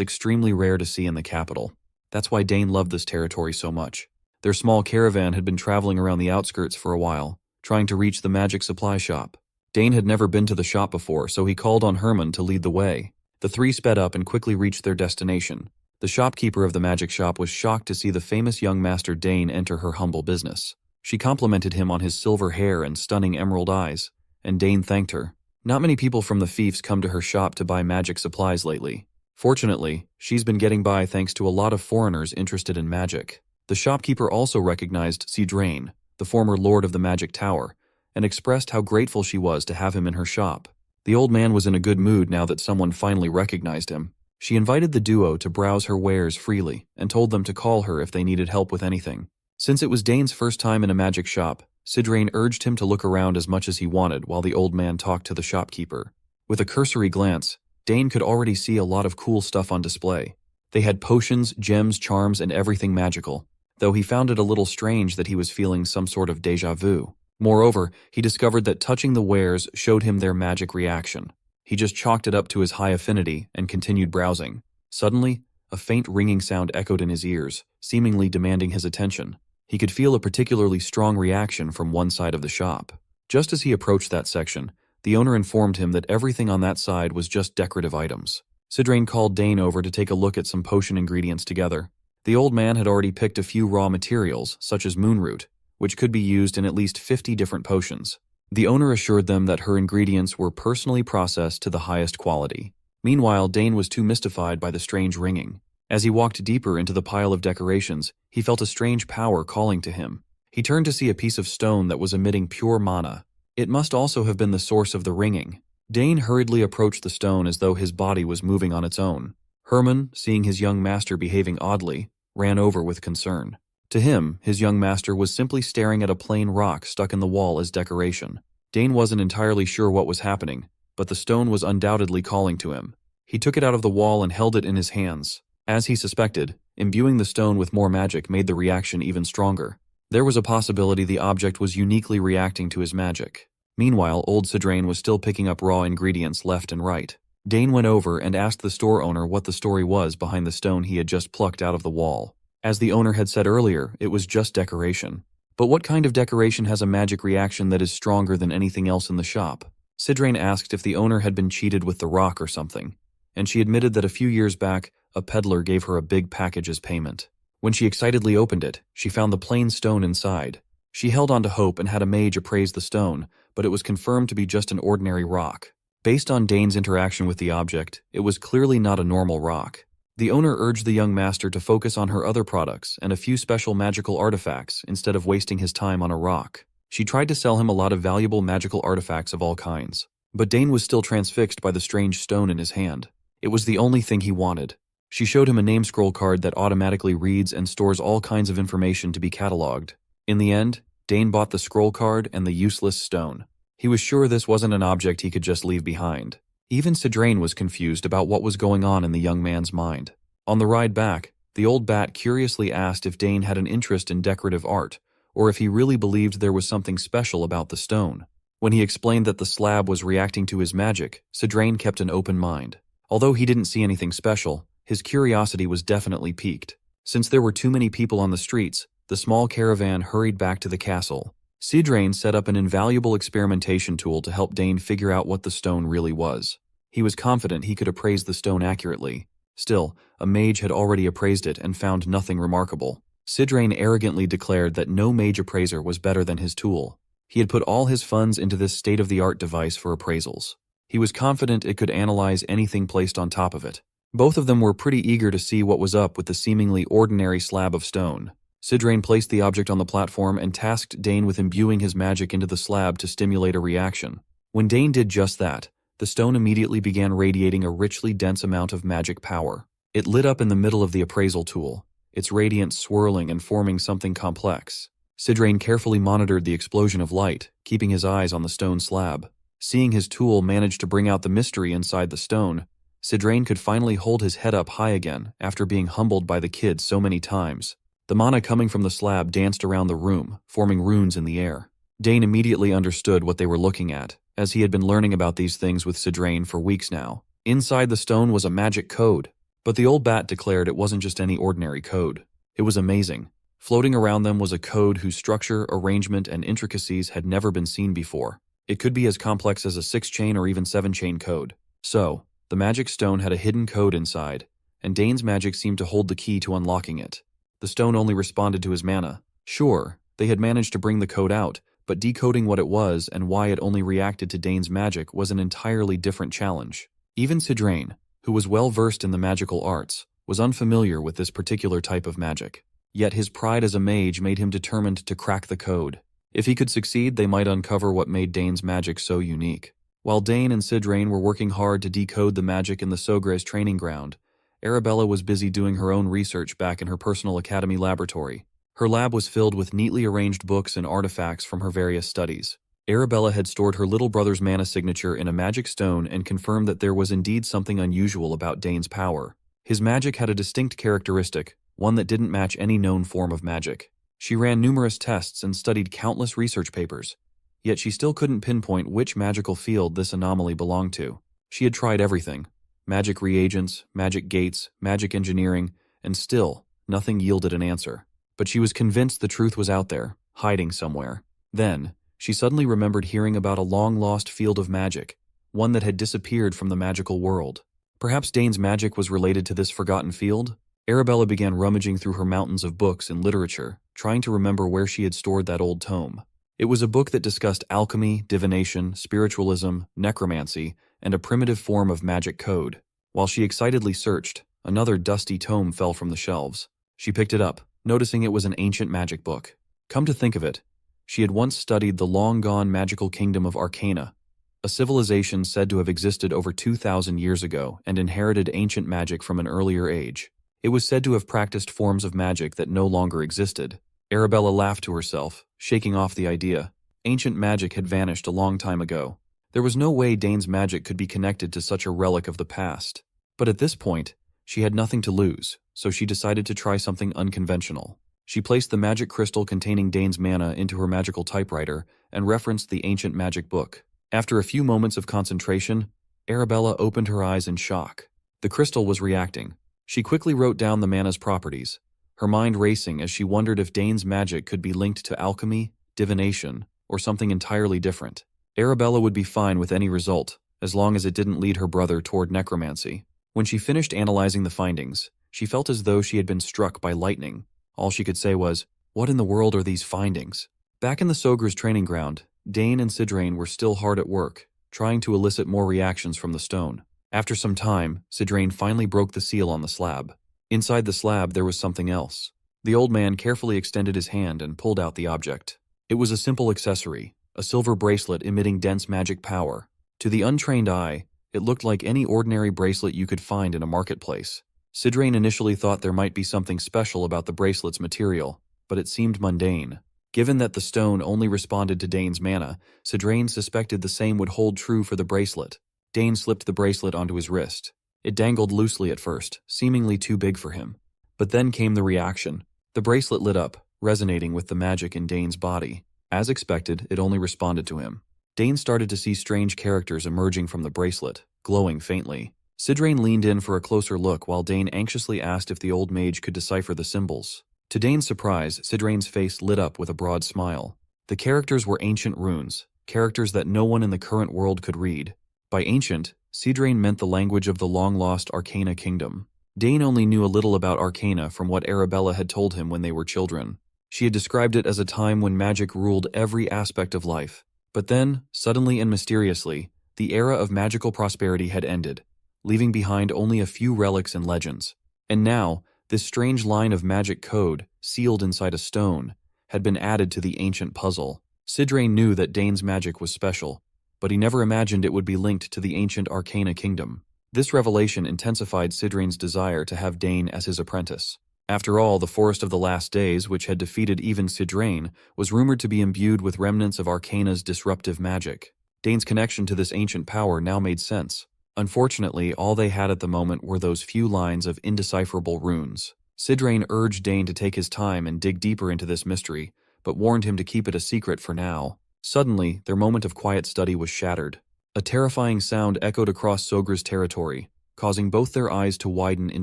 extremely rare to see in the capital. That's why Dane loved this territory so much. Their small caravan had been traveling around the outskirts for a while, trying to reach the magic supply shop. Dane had never been to the shop before, so he called on Herman to lead the way. The three sped up and quickly reached their destination. The shopkeeper of the magic shop was shocked to see the famous young master Dane enter her humble business. She complimented him on his silver hair and stunning emerald eyes, and Dane thanked her. Not many people from the fiefs come to her shop to buy magic supplies lately. Fortunately, she's been getting by thanks to a lot of foreigners interested in magic. The shopkeeper also recognized Sidrain, the former lord of the magic tower, and expressed how grateful she was to have him in her shop. The old man was in a good mood now that someone finally recognized him. She invited the duo to browse her wares freely and told them to call her if they needed help with anything. Since it was Dane's first time in a magic shop, Sidrain urged him to look around as much as he wanted while the old man talked to the shopkeeper. With a cursory glance, Dane could already see a lot of cool stuff on display. They had potions, gems, charms, and everything magical, though he found it a little strange that he was feeling some sort of déjà vu. Moreover, he discovered that touching the wares showed him their magic reaction. He just chalked it up to his high affinity and continued browsing. Suddenly, a faint ringing sound echoed in his ears, seemingly demanding his attention. He could feel a particularly strong reaction from one side of the shop. Just as he approached that section, the owner informed him that everything on that side was just decorative items. Sidrain called Dane over to take a look at some potion ingredients together. The old man had already picked a few raw materials, such as moonroot, which could be used in at least 50 different potions. The owner assured them that her ingredients were personally processed to the highest quality. Meanwhile, Dane was too mystified by the strange ringing. As he walked deeper into the pile of decorations, he felt a strange power calling to him. He turned to see a piece of stone that was emitting pure mana. It must also have been the source of the ringing. Dane hurriedly approached the stone as though his body was moving on its own. Herman, seeing his young master behaving oddly, ran over with concern. To him, his young master was simply staring at a plain rock stuck in the wall as decoration. Dane wasn't entirely sure what was happening, but the stone was undoubtedly calling to him. He took it out of the wall and held it in his hands. As he suspected, imbuing the stone with more magic made the reaction even stronger. There was a possibility the object was uniquely reacting to his magic. Meanwhile, old Sidrain was still picking up raw ingredients left and right. Dane went over and asked the store owner what the story was behind the stone he had just plucked out of the wall. As the owner had said earlier, it was just decoration. But what kind of decoration has a magic reaction that is stronger than anything else in the shop? Sidrain asked if the owner had been cheated with the rock or something, and she admitted that a few years back, a peddler gave her a big package as payment. When she excitedly opened it, she found the plain stone inside. She held on to hope and had a mage appraise the stone, but it was confirmed to be just an ordinary rock. Based on Dane's interaction with the object, it was clearly not a normal rock. The owner urged the young master to focus on her other products and a few special magical artifacts instead of wasting his time on a rock. She tried to sell him a lot of valuable magical artifacts of all kinds, but Dane was still transfixed by the strange stone in his hand. It was the only thing he wanted. She showed him a name scroll card that automatically reads and stores all kinds of information to be cataloged. In the end, Dane bought the scroll card and the useless stone. He was sure this wasn't an object he could just leave behind. Even Sidrain was confused about what was going on in the young man's mind. On the ride back, the old bat curiously asked if Dane had an interest in decorative art, or if he really believed there was something special about the stone. When he explained that the slab was reacting to his magic, Sidrain kept an open mind. Although he didn't see anything special, his curiosity was definitely piqued. Since there were too many people on the streets, the small caravan hurried back to the castle. Sidrain set up an invaluable experimentation tool to help Dane figure out what the stone really was. He was confident he could appraise the stone accurately. Still, a mage had already appraised it and found nothing remarkable. Sidrain arrogantly declared that no mage appraiser was better than his tool. He had put all his funds into this state-of-the-art device for appraisals. He was confident it could analyze anything placed on top of it. Both of them were pretty eager to see what was up with the seemingly ordinary slab of stone. Sidrain placed the object on the platform and tasked Dane with imbuing his magic into the slab to stimulate a reaction. When Dane did just that, the stone immediately began radiating a richly dense amount of magic power. It lit up in the middle of the appraisal tool, its radiance swirling and forming something complex. Sidrain carefully monitored the explosion of light, keeping his eyes on the stone slab. Seeing his tool manage to bring out the mystery inside the stone, Sidrain could finally hold his head up high again after being humbled by the kid so many times. The mana coming from the slab danced around the room, forming runes in the air. Dane immediately understood what they were looking at, as he had been learning about these things with Sidrain for weeks now. Inside the stone was a magic code, but the old bat declared it wasn't just any ordinary code. It was amazing. Floating around them was a code whose structure, arrangement, and intricacies had never been seen before. It could be as complex as a 6-chain or even 7-chain code. So, the magic stone had a hidden code inside, and Dane's magic seemed to hold the key to unlocking it. The stone only responded to his mana. Sure, they had managed to bring the code out, but decoding what it was and why it only reacted to Dane's magic was an entirely different challenge. Even Sidrain, who was well versed in the magical arts, was unfamiliar with this particular type of magic. Yet his pride as a mage made him determined to crack the code. If he could succeed, they might uncover what made Dane's magic so unique. While Dane and Sidrain were working hard to decode the magic in the Sogre's training ground, Arabella was busy doing her own research back in her personal academy laboratory. Her lab was filled with neatly arranged books and artifacts from her various studies. Arabella had stored her little brother's mana signature in a magic stone and confirmed that there was indeed something unusual about Dane's power. His magic had a distinct characteristic, one that didn't match any known form of magic. She ran numerous tests and studied countless research papers, yet she still couldn't pinpoint which magical field this anomaly belonged to. She had tried everything. Magic reagents, magic gates, magic engineering, and still, nothing yielded an answer. But she was convinced the truth was out there, hiding somewhere. Then, she suddenly remembered hearing about a long-lost field of magic, one that had disappeared from the magical world. Perhaps Dane's magic was related to this forgotten field? Arabella began rummaging through her mountains of books and literature, trying to remember where she had stored that old tome. It was a book that discussed alchemy, divination, spiritualism, necromancy, and a primitive form of magic code. While she excitedly searched, another dusty tome fell from the shelves. She picked it up, noticing it was an ancient magic book. Come to think of it, she had once studied the long-gone magical kingdom of Arcana, a civilization said to have existed over 2,000 years ago and inherited ancient magic from an earlier age. It was said to have practiced forms of magic that no longer existed. Arabella laughed to herself, shaking off the idea. Ancient magic had vanished a long time ago. There was no way Dane's magic could be connected to such a relic of the past. But at this point, she had nothing to lose, so she decided to try something unconventional. She placed the magic crystal containing Dane's mana into her magical typewriter and referenced the ancient magic book. After a few moments of concentration, Arabella opened her eyes in shock. The crystal was reacting. She quickly wrote down the mana's properties, her mind racing as she wondered if Dane's magic could be linked to alchemy, divination, or something entirely different. Arabella would be fine with any result, as long as it didn't lead her brother toward necromancy. When she finished analyzing the findings, she felt as though she had been struck by lightning. All she could say was, "What in the world are these findings?" Back in the Sogre's training ground, Dane and Sidrain were still hard at work, trying to elicit more reactions from the stone. After some time, Sidrain finally broke the seal on the slab. Inside the slab there was something else. The old man carefully extended his hand and pulled out the object. It was a simple accessory, a silver bracelet emitting dense magic power. To the untrained eye, it looked like any ordinary bracelet you could find in a marketplace. Sidrain initially thought there might be something special about the bracelet's material, but it seemed mundane. Given that the stone only responded to Dane's mana, Sidrain suspected the same would hold true for the bracelet. Dane slipped the bracelet onto his wrist. It dangled loosely at first, seemingly too big for him. But then came the reaction. The bracelet lit up, resonating with the magic in Dane's body. As expected, it only responded to him. Dane started to see strange characters emerging from the bracelet, glowing faintly. Sidrain leaned in for a closer look while Dane anxiously asked if the old mage could decipher the symbols. To Dane's surprise, Sidrain's face lit up with a broad smile. The characters were ancient runes, characters that no one in the current world could read. By ancient, Sidrain meant the language of the long-lost Arcana kingdom. Dane only knew a little about Arcana from what Arabella had told him when they were children. She had described it as a time when magic ruled every aspect of life. But then, suddenly and mysteriously, the era of magical prosperity had ended, leaving behind only a few relics and legends. And now, this strange line of magic code, sealed inside a stone, had been added to the ancient puzzle. Sidrain knew that Dane's magic was special, but he never imagined it would be linked to the ancient Arcana kingdom. This revelation intensified Sidrain's desire to have Dane as his apprentice. After all, the Forest of the Last Days, which had defeated even Sidrain, was rumored to be imbued with remnants of Arcana's disruptive magic. Dane's connection to this ancient power now made sense. Unfortunately, all they had at the moment were those few lines of indecipherable runes. Sidrain urged Dane to take his time and dig deeper into this mystery, but warned him to keep it a secret for now. Suddenly, their moment of quiet study was shattered. A terrifying sound echoed across Sogra's territory, causing both their eyes to widen in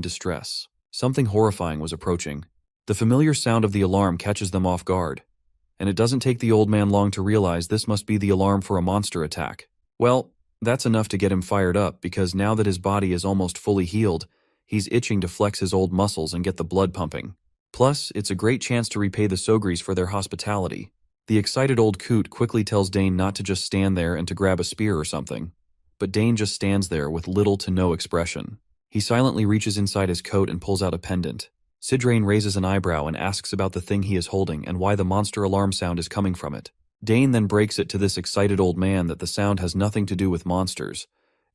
distress. Something horrifying was approaching. The familiar sound of the alarm catches them off guard, and it doesn't take the old man long to realize this must be the alarm for a monster attack. Well, that's enough to get him fired up, because now that his body is almost fully healed, he's itching to flex his old muscles and get the blood pumping. Plus, it's a great chance to repay the Sogris for their hospitality. The excited old coot quickly tells Dane not to just stand there and to grab a spear or something. But Dane just stands there with little to no expression. He silently reaches inside his coat and pulls out a pendant. Sidrain raises an eyebrow and asks about the thing he is holding and why the monster alarm sound is coming from it. Dane then breaks it to this excited old man that the sound has nothing to do with monsters.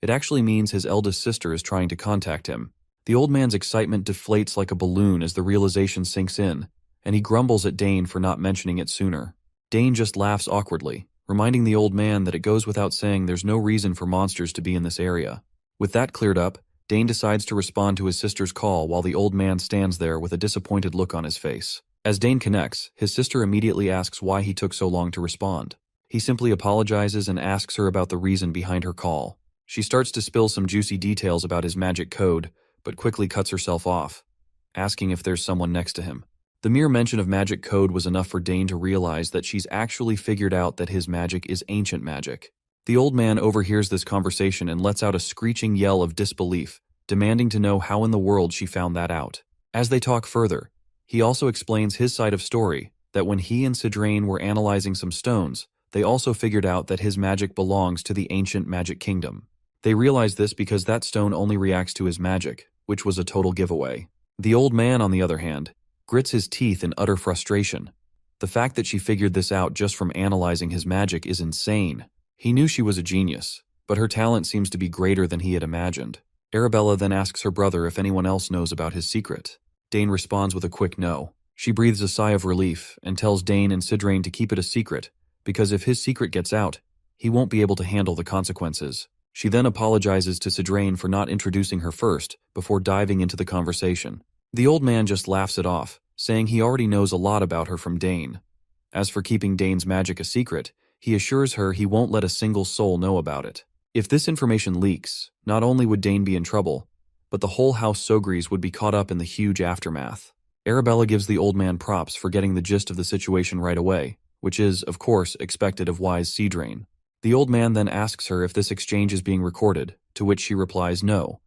It actually means his eldest sister is trying to contact him. The old man's excitement deflates like a balloon as the realization sinks in, and he grumbles at Dane for not mentioning it sooner. Dane just laughs awkwardly, reminding the old man that it goes without saying there's no reason for monsters to be in this area. With that cleared up, Dane decides to respond to his sister's call while the old man stands there with a disappointed look on his face. As Dane connects, his sister immediately asks why he took so long to respond. He simply apologizes and asks her about the reason behind her call. She starts to spill some juicy details about his magic code, but quickly cuts herself off, asking if there's someone next to him. The mere mention of magic code was enough for Dane to realize that she's actually figured out that his magic is ancient magic. The old man overhears this conversation and lets out a screeching yell of disbelief, demanding to know how in the world she found that out. As they talk further, he also explains his side of story, that when he and Sidrain were analyzing some stones, they also figured out that his magic belongs to the ancient magic kingdom. They realized this because that stone only reacts to his magic, which was a total giveaway. The old man, on the other hand, grits his teeth in utter frustration. The fact that she figured this out just from analyzing his magic is insane. He knew she was a genius, but her talent seems to be greater than he had imagined. Arabella then asks her brother if anyone else knows about his secret. Dane responds with a quick no. She breathes a sigh of relief and tells Dane and Sidrain to keep it a secret, because if his secret gets out, he won't be able to handle the consequences. She then apologizes to Sidrain for not introducing her first, before diving into the conversation. The old man just laughs it off, saying he already knows a lot about her from Dane. As for keeping Dane's magic a secret, he assures her he won't let a single soul know about it. If this information leaks, not only would Dane be in trouble, but the whole House Sogris would be caught up in the huge aftermath. Arabella gives the old man props for getting the gist of the situation right away, which is, of course, expected of wise Sidrain. The old man then asks her if this exchange is being recorded, to which she replies no,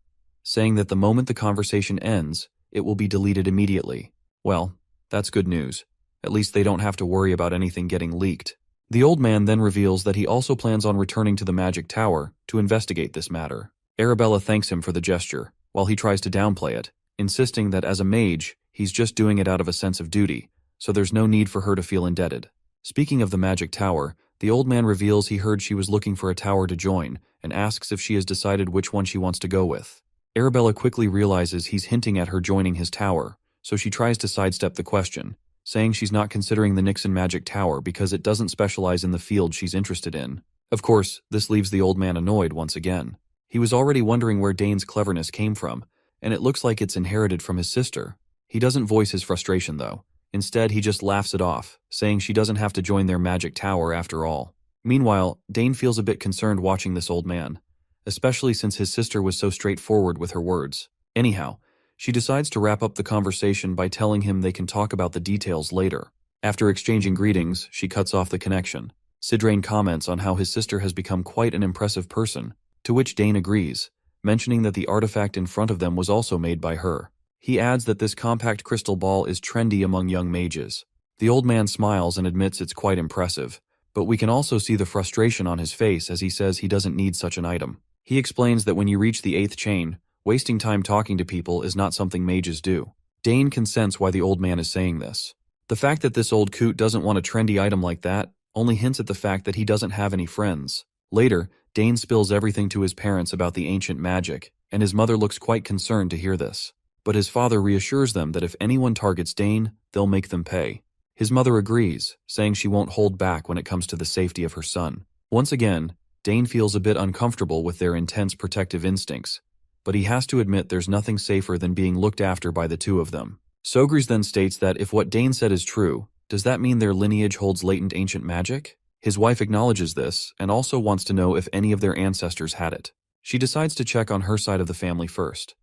saying that the moment the conversation ends, it will be deleted immediately. Well, that's good news. At least they don't have to worry about anything getting leaked. The old man then reveals that he also plans on returning to the Magic Tower to investigate this matter. Arabella thanks him for the gesture, while he tries to downplay it, insisting that as a mage, he's just doing it out of a sense of duty, so there's no need for her to feel indebted. Speaking of the Magic Tower, the old man reveals he heard she was looking for a tower to join, and asks if she has decided which one she wants to go with. Arabella quickly realizes he's hinting at her joining his tower, so she tries to sidestep the question, saying she's not considering the Nixon Magic Tower because it doesn't specialize in the field she's interested in. Of course, this leaves the old man annoyed once again. He was already wondering where Dane's cleverness came from, and it looks like it's inherited from his sister. He doesn't voice his frustration, though. Instead, he just laughs it off, saying she doesn't have to join their magic tower after all. Meanwhile, Dane feels a bit concerned watching this old man, especially since his sister was so straightforward with her words. Anyhow, she decides to wrap up the conversation by telling him they can talk about the details later. After exchanging greetings, she cuts off the connection. Sidrain comments on how his sister has become quite an impressive person, to which Dane agrees, mentioning that the artifact in front of them was also made by her. He adds that this compact crystal ball is trendy among young mages. The old man smiles and admits it's quite impressive, but we can also see the frustration on his face as he says he doesn't need such an item. He explains that when you reach the 8th chain, wasting time talking to people is not something mages do. Dane can sense why the old man is saying this. The fact that this old coot doesn't want a trendy item like that only hints at the fact that he doesn't have any friends. Later, Dane spills everything to his parents about the ancient magic, and his mother looks quite concerned to hear this. But his father reassures them that if anyone targets Dane, they'll make them pay. His mother agrees, saying she won't hold back when it comes to the safety of her son. Once again, Dane feels a bit uncomfortable with their intense protective instincts, but he has to admit there's nothing safer than being looked after by the two of them. Sogris then states that if what Dane said is true, does that mean their lineage holds latent ancient magic? His wife acknowledges this and also wants to know if any of their ancestors had it. She decides to check on her side of the family first.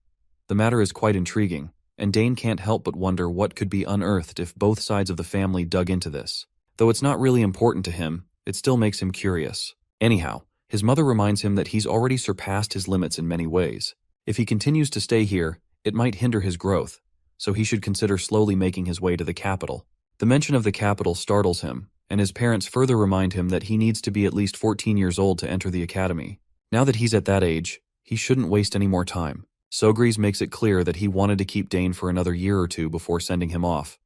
The matter is quite intriguing, and Dane can't help but wonder what could be unearthed if both sides of the family dug into this. Though it's not really important to him, it still makes him curious. Anyhow, his mother reminds him that he's already surpassed his limits in many ways. If he continues to stay here, it might hinder his growth, so he should consider slowly making his way to the capital. The mention of the capital startles him, and his parents further remind him that he needs to be at least 14 years old to enter the academy. Now that he's at that age, he shouldn't waste any more time. Sogris makes it clear that he wanted to keep Dane for another year or two before sending him off,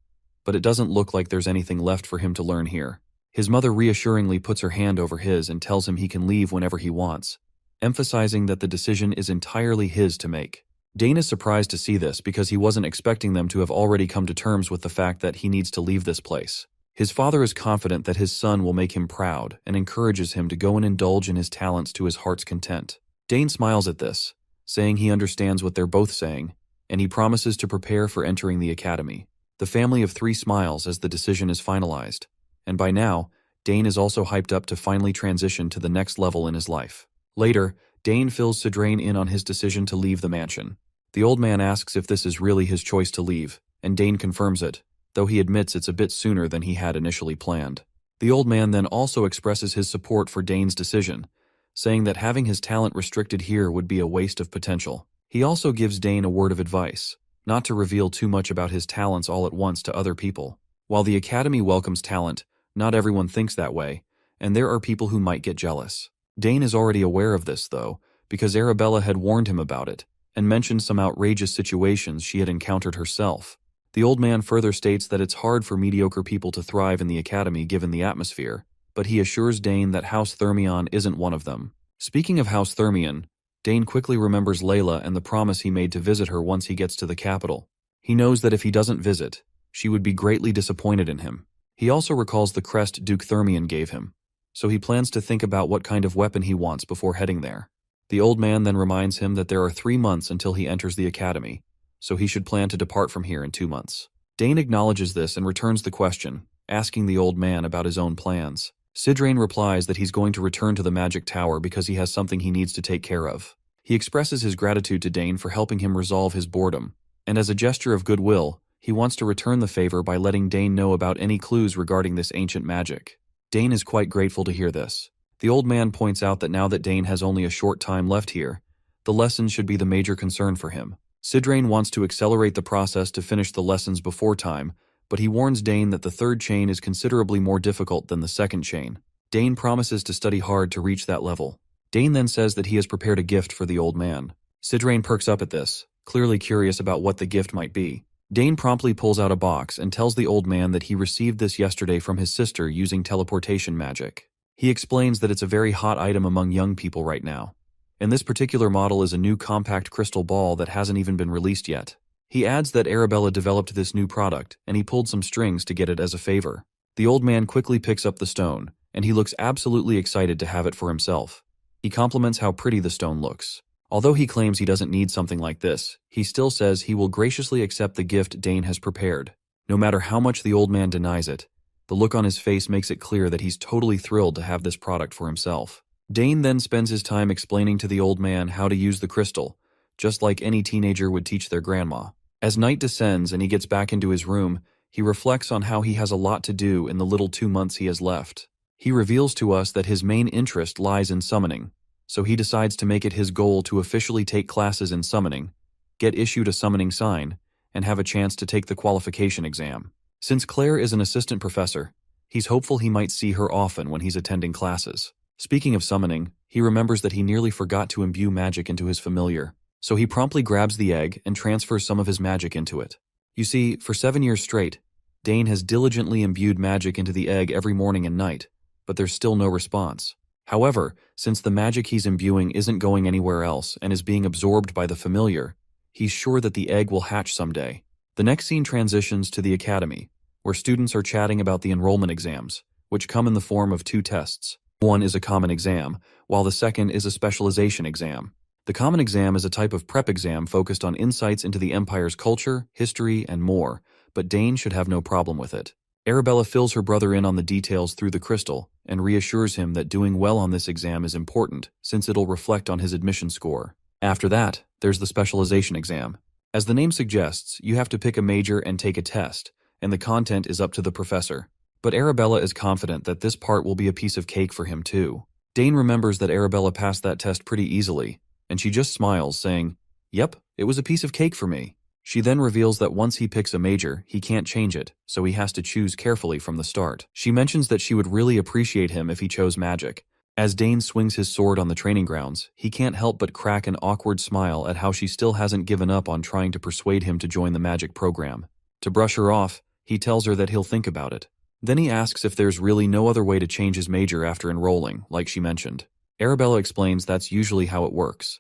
but it doesn't look like there's anything left for him to learn here. His mother reassuringly puts her hand over his and tells him he can leave whenever he wants, emphasizing that the decision is entirely his to make. Dane is surprised to see this because he wasn't expecting them to have already come to terms with the fact that he needs to leave this place. His father is confident that his son will make him proud and encourages him to go and indulge in his talents to his heart's content. Dane smiles at this, saying he understands what they're both saying, and he promises to prepare for entering the academy. The family of 3 smiles as the decision is finalized, and by now, Dane is also hyped up to finally transition to the next level in his life. Later, Dane fills Sidrain in on his decision to leave the mansion. The old man asks if this is really his choice to leave, and Dane confirms it, though he admits it's a bit sooner than he had initially planned. The old man then also expresses his support for Dane's decision, saying that having his talent restricted here would be a waste of potential. He also gives Dane a word of advice, not to reveal too much about his talents all at once to other people. While the Academy welcomes talent, not everyone thinks that way, and there are people who might get jealous. Dane is already aware of this, though, because Arabella had warned him about it, and mentioned some outrageous situations she had encountered herself. The old man further states that it's hard for mediocre people to thrive in the Academy given the atmosphere, but he assures Dane that House Thermion isn't one of them. Speaking of House Thermion, Dane quickly remembers Layla and the promise he made to visit her once he gets to the capital. He knows that if he doesn't visit, she would be greatly disappointed in him. He also recalls the crest Duke Thermion gave him, so he plans to think about what kind of weapon he wants before heading there. The old man then reminds him that there are 3 months until he enters the academy, so he should plan to depart from here in 2 months. Dane acknowledges this and returns the question, asking the old man about his own plans. Sidrain replies that he's going to return to the magic tower because he has something he needs to take care of. He expresses his gratitude to Dane for helping him resolve his boredom, and as a gesture of goodwill, he wants to return the favor by letting Dane know about any clues regarding this ancient magic. Dane is quite grateful to hear this. The old man points out that now that Dane has only a short time left here, the lessons should be the major concern for him. Sidrain wants to accelerate the process to finish the lessons before time, but he warns Dane that the 3rd chain is considerably more difficult than the 2nd chain. Dane promises to study hard to reach that level. Dane then says that he has prepared a gift for the old man. Sidrain perks up at this, clearly curious about what the gift might be. Dane promptly pulls out a box and tells the old man that he received this yesterday from his sister using teleportation magic. He explains that it's a very hot item among young people right now, and this particular model is a new compact crystal ball that hasn't even been released yet. He adds that Arabella developed this new product, and he pulled some strings to get it as a favor. The old man quickly picks up the stone, and he looks absolutely excited to have it for himself. He compliments how pretty the stone looks. Although he claims he doesn't need something like this, he still says he will graciously accept the gift Dane has prepared. No matter how much the old man denies it, the look on his face makes it clear that he's totally thrilled to have this product for himself. Dane then spends his time explaining to the old man how to use the crystal, just like any teenager would teach their grandma. As night descends and he gets back into his room, he reflects on how he has a lot to do in the little 2 months he has left. He reveals to us that his main interest lies in summoning, so he decides to make it his goal to officially take classes in summoning, get issued a summoning sign, and have a chance to take the qualification exam. Since Claire is an assistant professor, he's hopeful he might see her often when he's attending classes. Speaking of summoning, he remembers that he nearly forgot to imbue magic into his familiar, so he promptly grabs the egg and transfers some of his magic into it. You see, for 7 years straight, Dane has diligently imbued magic into the egg every morning and night, but there's still no response. However, since the magic he's imbuing isn't going anywhere else and is being absorbed by the familiar, he's sure that the egg will hatch someday. The next scene transitions to the academy, where students are chatting about the enrollment exams, which come in the form of 2 tests. One is a common exam, while the second is a specialization exam. The common exam is a type of prep exam focused on insights into the Empire's culture, history, and more, but Dane should have no problem with it. Arabella fills her brother in on the details through the crystal and reassures him that doing well on this exam is important, since it'll reflect on his admission score. After that, there's the specialization exam. As the name suggests, you have to pick a major and take a test, and the content is up to the professor. But Arabella is confident that this part will be a piece of cake for him too. Dane remembers that Arabella passed that test pretty easily, and she just smiles, saying, "Yep, it was a piece of cake for me." She then reveals that once he picks a major, he can't change it, so he has to choose carefully from the start. She mentions that she would really appreciate him if he chose magic. As Dane swings his sword on the training grounds, he can't help but crack an awkward smile at how she still hasn't given up on trying to persuade him to join the magic program. To brush her off, he tells her that he'll think about it. Then he asks if there's really no other way to change his major after enrolling, like she mentioned. Arabella explains that's usually how it works.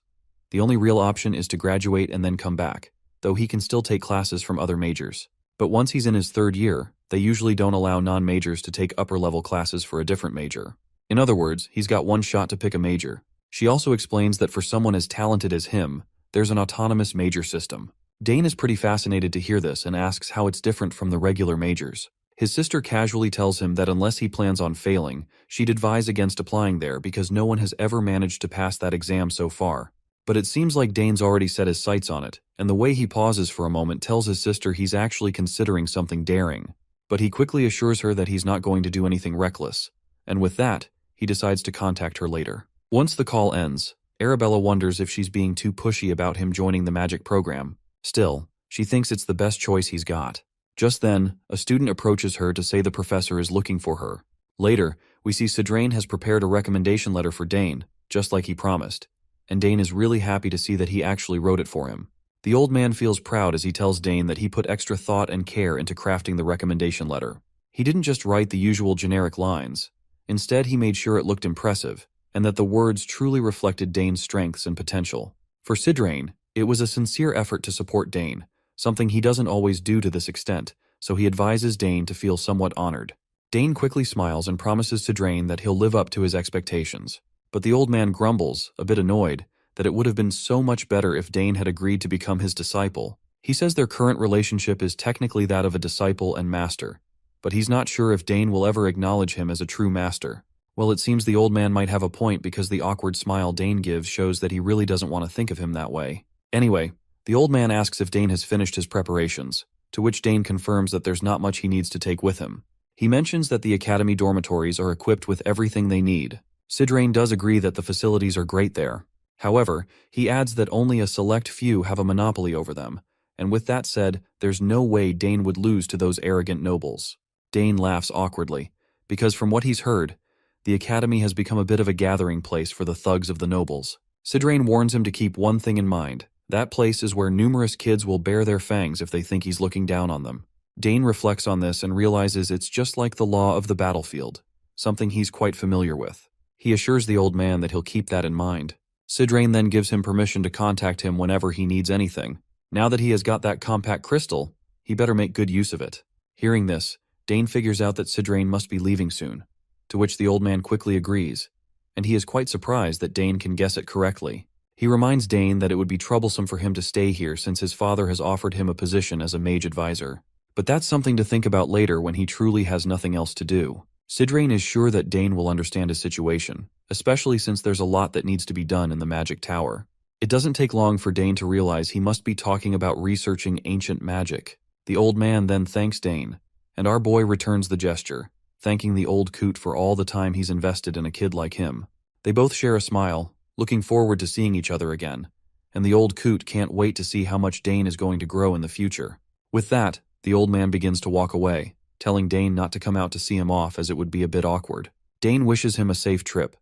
The only real option is to graduate and then come back, though he can still take classes from other majors. But once he's in his 3rd year, they usually don't allow non-majors to take upper-level classes for a different major. In other words, he's got one shot to pick a major. She also explains that for someone as talented as him, there's an autonomous major system. Dane is pretty fascinated to hear this and asks how it's different from the regular majors. His sister casually tells him that unless he plans on failing, she'd advise against applying there because no one has ever managed to pass that exam so far. But it seems like Dane's already set his sights on it, and the way he pauses for a moment tells his sister he's actually considering something daring. But he quickly assures her that he's not going to do anything reckless, and with that, he decides to contact her later. Once the call ends, Arabella wonders if she's being too pushy about him joining the magic program. Still, she thinks it's the best choice he's got. Just then, a student approaches her to say the professor is looking for her. Later, we see Sidrain has prepared a recommendation letter for Dane, just like he promised, and Dane is really happy to see that he actually wrote it for him. The old man feels proud as he tells Dane that he put extra thought and care into crafting the recommendation letter. He didn't just write the usual generic lines. Instead, he made sure it looked impressive, and that the words truly reflected Dane's strengths and potential. For Sidrain, it was a sincere effort to support Dane, something he doesn't always do to this extent, so he advises Dane to feel somewhat honored. Dane quickly smiles and promises Sidrain that he'll live up to his expectations. But the old man grumbles, a bit annoyed, that it would have been so much better if Dane had agreed to become his disciple. He says their current relationship is technically that of a disciple and master, but he's not sure if Dane will ever acknowledge him as a true master. Well, it seems the old man might have a point because the awkward smile Dane gives shows that he really doesn't want to think of him that way. Anyway, the old man asks if Dane has finished his preparations, to which Dane confirms that there's not much he needs to take with him. He mentions that the academy dormitories are equipped with everything they need. Sidrain does agree that the facilities are great there. However, he adds that only a select few have a monopoly over them, and with that said, there's no way Dane would lose to those arrogant nobles. Dane laughs awkwardly, because from what he's heard, the academy has become a bit of a gathering place for the thugs of the nobles. Sidrain warns him to keep one thing in mind. That place is where numerous kids will bare their fangs if they think he's looking down on them. Dane reflects on this and realizes it's just like the law of the battlefield, something he's quite familiar with. He assures the old man that he'll keep that in mind. Sidrain then gives him permission to contact him whenever he needs anything. Now that he has got that compact crystal, he better make good use of it. Hearing this, Dane figures out that Sidrain must be leaving soon, to which the old man quickly agrees, and he is quite surprised that Dane can guess it correctly. He reminds Dane that it would be troublesome for him to stay here since his father has offered him a position as a mage advisor. But that's something to think about later when he truly has nothing else to do. Sidrain is sure that Dane will understand his situation, especially since there's a lot that needs to be done in the magic tower. It doesn't take long for Dane to realize he must be talking about researching ancient magic. The old man then thanks Dane, and our boy returns the gesture, thanking the old coot for all the time he's invested in a kid like him. They both share a smile, looking forward to seeing each other again, and the old coot can't wait to see how much Dane is going to grow in the future. With that, the old man begins to walk away, telling Dane not to come out to see him off as it would be a bit awkward. Dane wishes him a safe trip,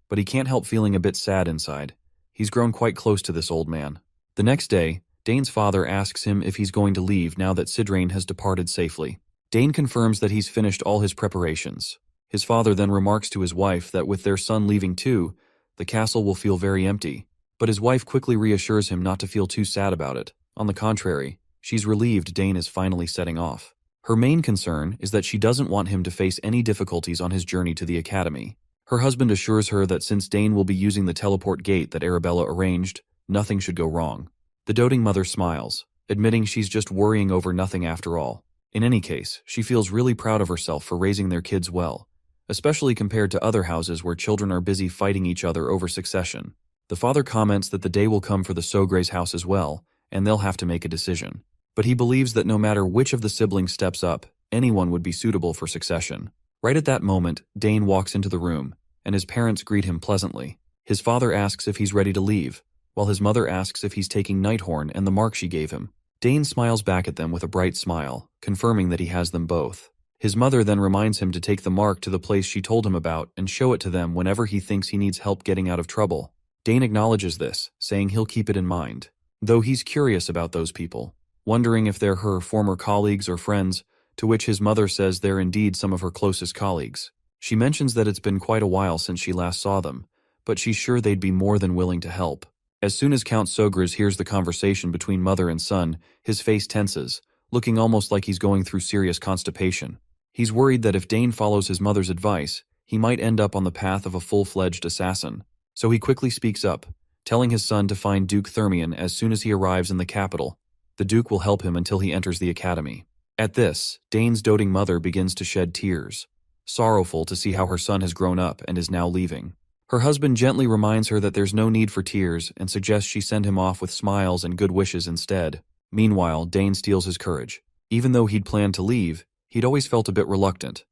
but he can't help feeling a bit sad inside. He's grown quite close to this old man. The next day, Dane's father asks him if he's going to leave now that Sidrain has departed safely. Dane confirms that he's finished all his preparations. His father then remarks to his wife that with their son leaving too, the castle will feel very empty. But his wife quickly reassures him not to feel too sad about it. On the contrary, she's relieved Dane is finally setting off. Her main concern is that she doesn't want him to face any difficulties on his journey to the academy. Her husband assures her that since Dane will be using the teleport gate that Arabella arranged, nothing should go wrong. The doting mother smiles, admitting she's just worrying over nothing after all. In any case, she feels really proud of herself for raising their kids well, especially compared to other houses where children are busy fighting each other over succession. The father comments that the day will come for the Sogre's house as well, and they'll have to make a decision. But he believes that no matter which of the siblings steps up, anyone would be suitable for succession. Right at that moment, Dane walks into the room, and his parents greet him pleasantly. His father asks if he's ready to leave, while his mother asks if he's taking Nighthorn and the mark she gave him. Dane smiles back at them with a bright smile, confirming that he has them both. His mother then reminds him to take the mark to the place she told him about and show it to them whenever he thinks he needs help getting out of trouble. Dane acknowledges this, saying he'll keep it in mind, though he's curious about those people, wondering if they're her former colleagues or friends, to which his mother says they're indeed some of her closest colleagues. She mentions that it's been quite a while since she last saw them, but she's sure they'd be more than willing to help. As soon as Count Sogres hears the conversation between mother and son, his face tenses, looking almost like he's going through serious constipation. He's worried that if Dane follows his mother's advice, he might end up on the path of a full-fledged assassin. So he quickly speaks up, telling his son to find Duke Thermion as soon as he arrives in the capital. The Duke will help him until he enters the academy. At this, Dane's doting mother begins to shed tears, sorrowful to see how her son has grown up and is now leaving. Her husband gently reminds her that there's no need for tears and suggests she send him off with smiles and good wishes instead. Meanwhile, Dane steals his courage. Even though he'd planned to leave, he'd always felt a bit reluctant.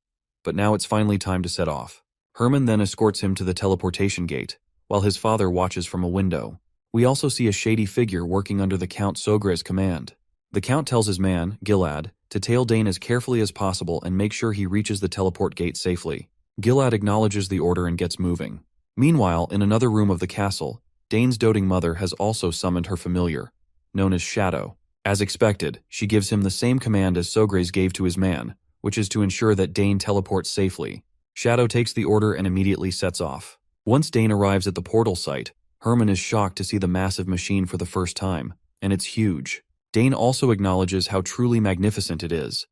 But now it's finally time to set off. Herman then escorts him to the teleportation gate, while his father watches from a window. We also see a shady figure working under the Count Sogre's command. The Count tells his man, Gilad, to tail Dane as carefully as possible and make sure he reaches the teleport gate safely. Gilad acknowledges the order and gets moving. Meanwhile, in another room of the castle, Dane's doting mother has also summoned her familiar, known as Shadow. As expected, she gives him the same command as Sogres gave to his man, which is to ensure that Dane teleports safely. Shadow takes the order and immediately sets off. Once Dane arrives at the portal site, Herman is shocked to see the massive machine for the first time, and it's huge. Dane also acknowledges how truly magnificent it is.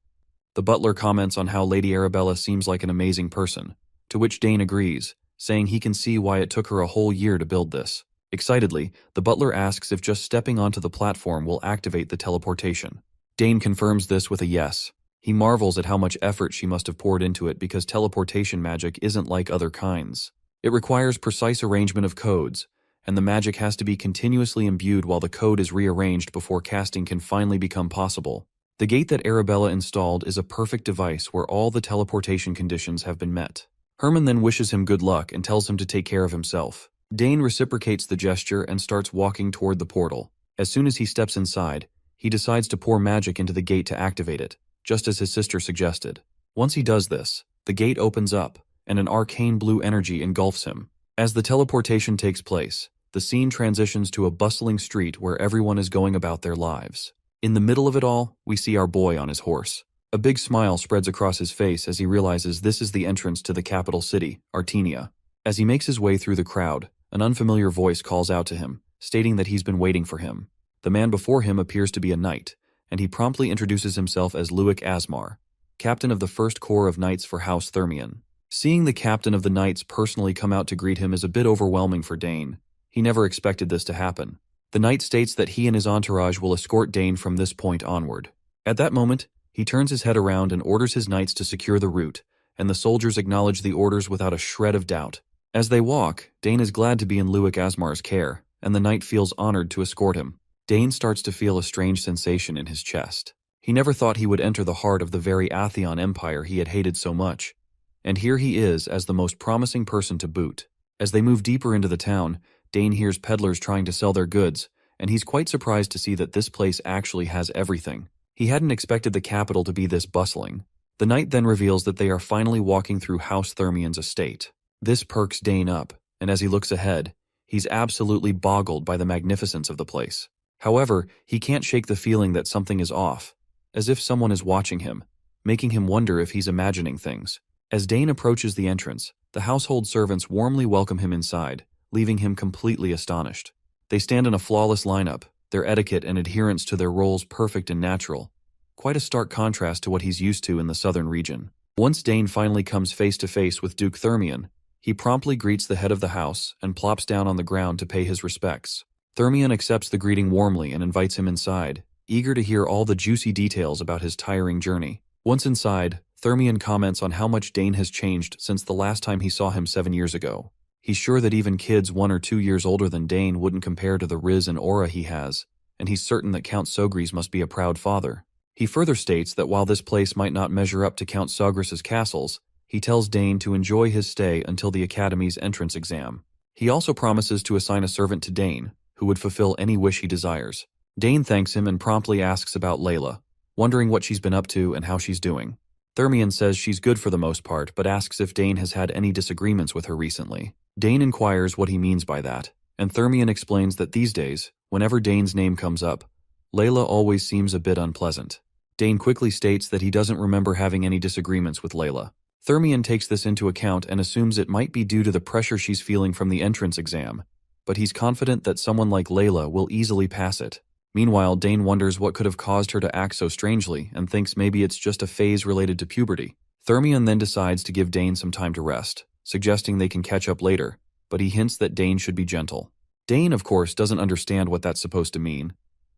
The butler comments on how Lady Arabella seems like an amazing person, to which Dane agrees, saying he can see why it took her a whole year to build this. Excitedly, the butler asks if just stepping onto the platform will activate the teleportation. Dane confirms this with a yes. He marvels at how much effort she must have poured into it because teleportation magic isn't like other kinds. It requires precise arrangement of codes, and the magic has to be continuously imbued while the code is rearranged before casting can finally become possible. The gate that Arabella installed is a perfect device where all the teleportation conditions have been met. Herman then wishes him good luck and tells him to take care of himself. Dane reciprocates the gesture and starts walking toward the portal. As soon as he steps inside, he decides to pour magic into the gate to activate it, just as his sister suggested. Once he does this, the gate opens up, and an arcane blue energy engulfs him. As the teleportation takes place, the scene transitions to a bustling street where everyone is going about their lives. In the middle of it all, we see our boy on his horse. A big smile spreads across his face as he realizes this is the entrance to the capital city, Artenia. As he makes his way through the crowd, an unfamiliar voice calls out to him, stating that he's been waiting for him. The man before him appears to be a knight, and he promptly introduces himself as Luik Asmar, captain of the First Corps of Knights for House Thermion. Seeing the captain of the Knights personally come out to greet him is a bit overwhelming for Dane. He never expected this to happen. The knight states that he and his entourage will escort Dane from this point onward. At that moment, he turns his head around and orders his knights to secure the route, and the soldiers acknowledge the orders without a shred of doubt. As they walk, Dane is glad to be in Luik Asmar's care, and the knight feels honored to escort him. Dane starts to feel a strange sensation in his chest. He never thought he would enter the heart of the very Atheon Empire he had hated so much. And here he is as the most promising person to boot. As they move deeper into the town, Dane hears peddlers trying to sell their goods, and he's quite surprised to see that this place actually has everything. He hadn't expected the capital to be this bustling. The knight then reveals that they are finally walking through House Thermian's estate. This perks Dane up, and as he looks ahead, he's absolutely boggled by the magnificence of the place. However, he can't shake the feeling that something is off, as if someone is watching him, making him wonder if he's imagining things. As Dane approaches the entrance, the household servants warmly welcome him inside, leaving him completely astonished. They stand in a flawless lineup, their etiquette and adherence to their roles perfect and natural. Quite a stark contrast to what he's used to in the southern region. Once Dane finally comes face to face with Duke Thermian, he promptly greets the head of the house and plops down on the ground to pay his respects. Thermian accepts the greeting warmly and invites him inside, eager to hear all the juicy details about his tiring journey. Once inside, Thermian comments on how much Dane has changed since the last time he saw him 7 years ago. He's sure that even kids 1 or 2 years older than Dane wouldn't compare to the riz and aura he has, and he's certain that Count Sogris must be a proud father. He further states that while this place might not measure up to Count Sogris's castles, he tells Dane to enjoy his stay until the Academy's entrance exam. He also promises to assign a servant to Dane, who would fulfill any wish he desires. Dane thanks him and promptly asks about Layla, wondering what she's been up to and how she's doing. Thermian says she's good for the most part, but asks if Dane has had any disagreements with her recently. Dane inquires what he means by that, and Thermian explains that these days, whenever Dane's name comes up, Layla always seems a bit unpleasant. Dane quickly states that he doesn't remember having any disagreements with Layla. Thermian takes this into account and assumes it might be due to the pressure she's feeling from the entrance exam, but he's confident that someone like Layla will easily pass it. Meanwhile, Dane wonders what could have caused her to act so strangely and thinks maybe it's just a phase related to puberty. Thermian then decides to give Dane some time to rest, suggesting they can catch up later, but he hints that Dane should be gentle. Dane, of course, doesn't understand what that's supposed to mean,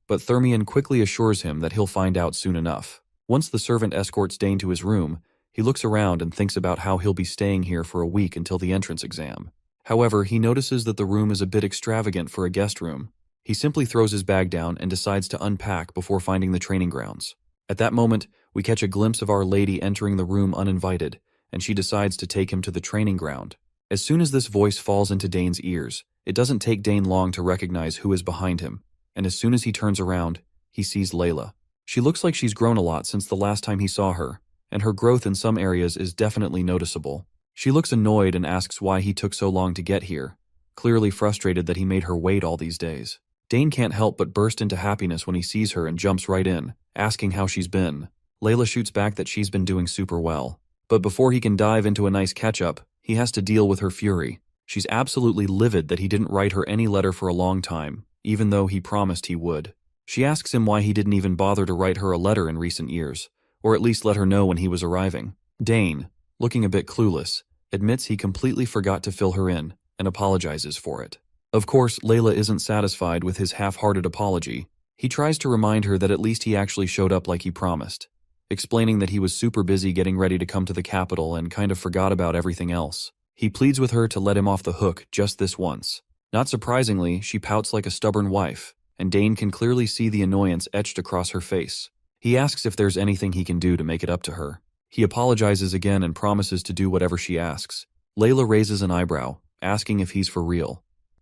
but Thermian quickly assures him that he'll find out soon enough. Once the servant escorts Dane to his room, he looks around and thinks about how he'll be staying here for a week until the entrance exam. However, he notices that the room is a bit extravagant for a guest room. He simply throws his bag down and decides to unpack before finding the training grounds. At that moment, we catch a glimpse of Our Lady entering the room uninvited, and she decides to take him to the training ground. As soon as this voice falls into Dane's ears, it doesn't take Dane long to recognize who is behind him, and as soon as he turns around, he sees Layla. She looks like she's grown a lot since the last time he saw her, and her growth in some areas is definitely noticeable. She looks annoyed and asks why he took so long to get here, clearly frustrated that he made her wait all these days. Dane can't help but burst into happiness when he sees her and jumps right in, asking how she's been. Layla shoots back that she's been doing super well. But before he can dive into a nice catch-up, he has to deal with her fury. She's absolutely livid that he didn't write her any letter for a long time, even though he promised he would. She asks him why he didn't even bother to write her a letter in recent years, or at least let her know when he was arriving. Dane, looking a bit clueless, admits he completely forgot to fill her in, and apologizes for it. Of course, Layla isn't satisfied with his half-hearted apology. He tries to remind her that at least he actually showed up like he promised, explaining that he was super busy getting ready to come to the capital and kind of forgot about everything else. He pleads with her to let him off the hook just this once. Not surprisingly, she pouts like a stubborn wife, and Dane can clearly see the annoyance etched across her face. He asks if there's anything he can do to make it up to her. He apologizes again and promises to do whatever she asks. Layla raises an eyebrow, asking if he's for real.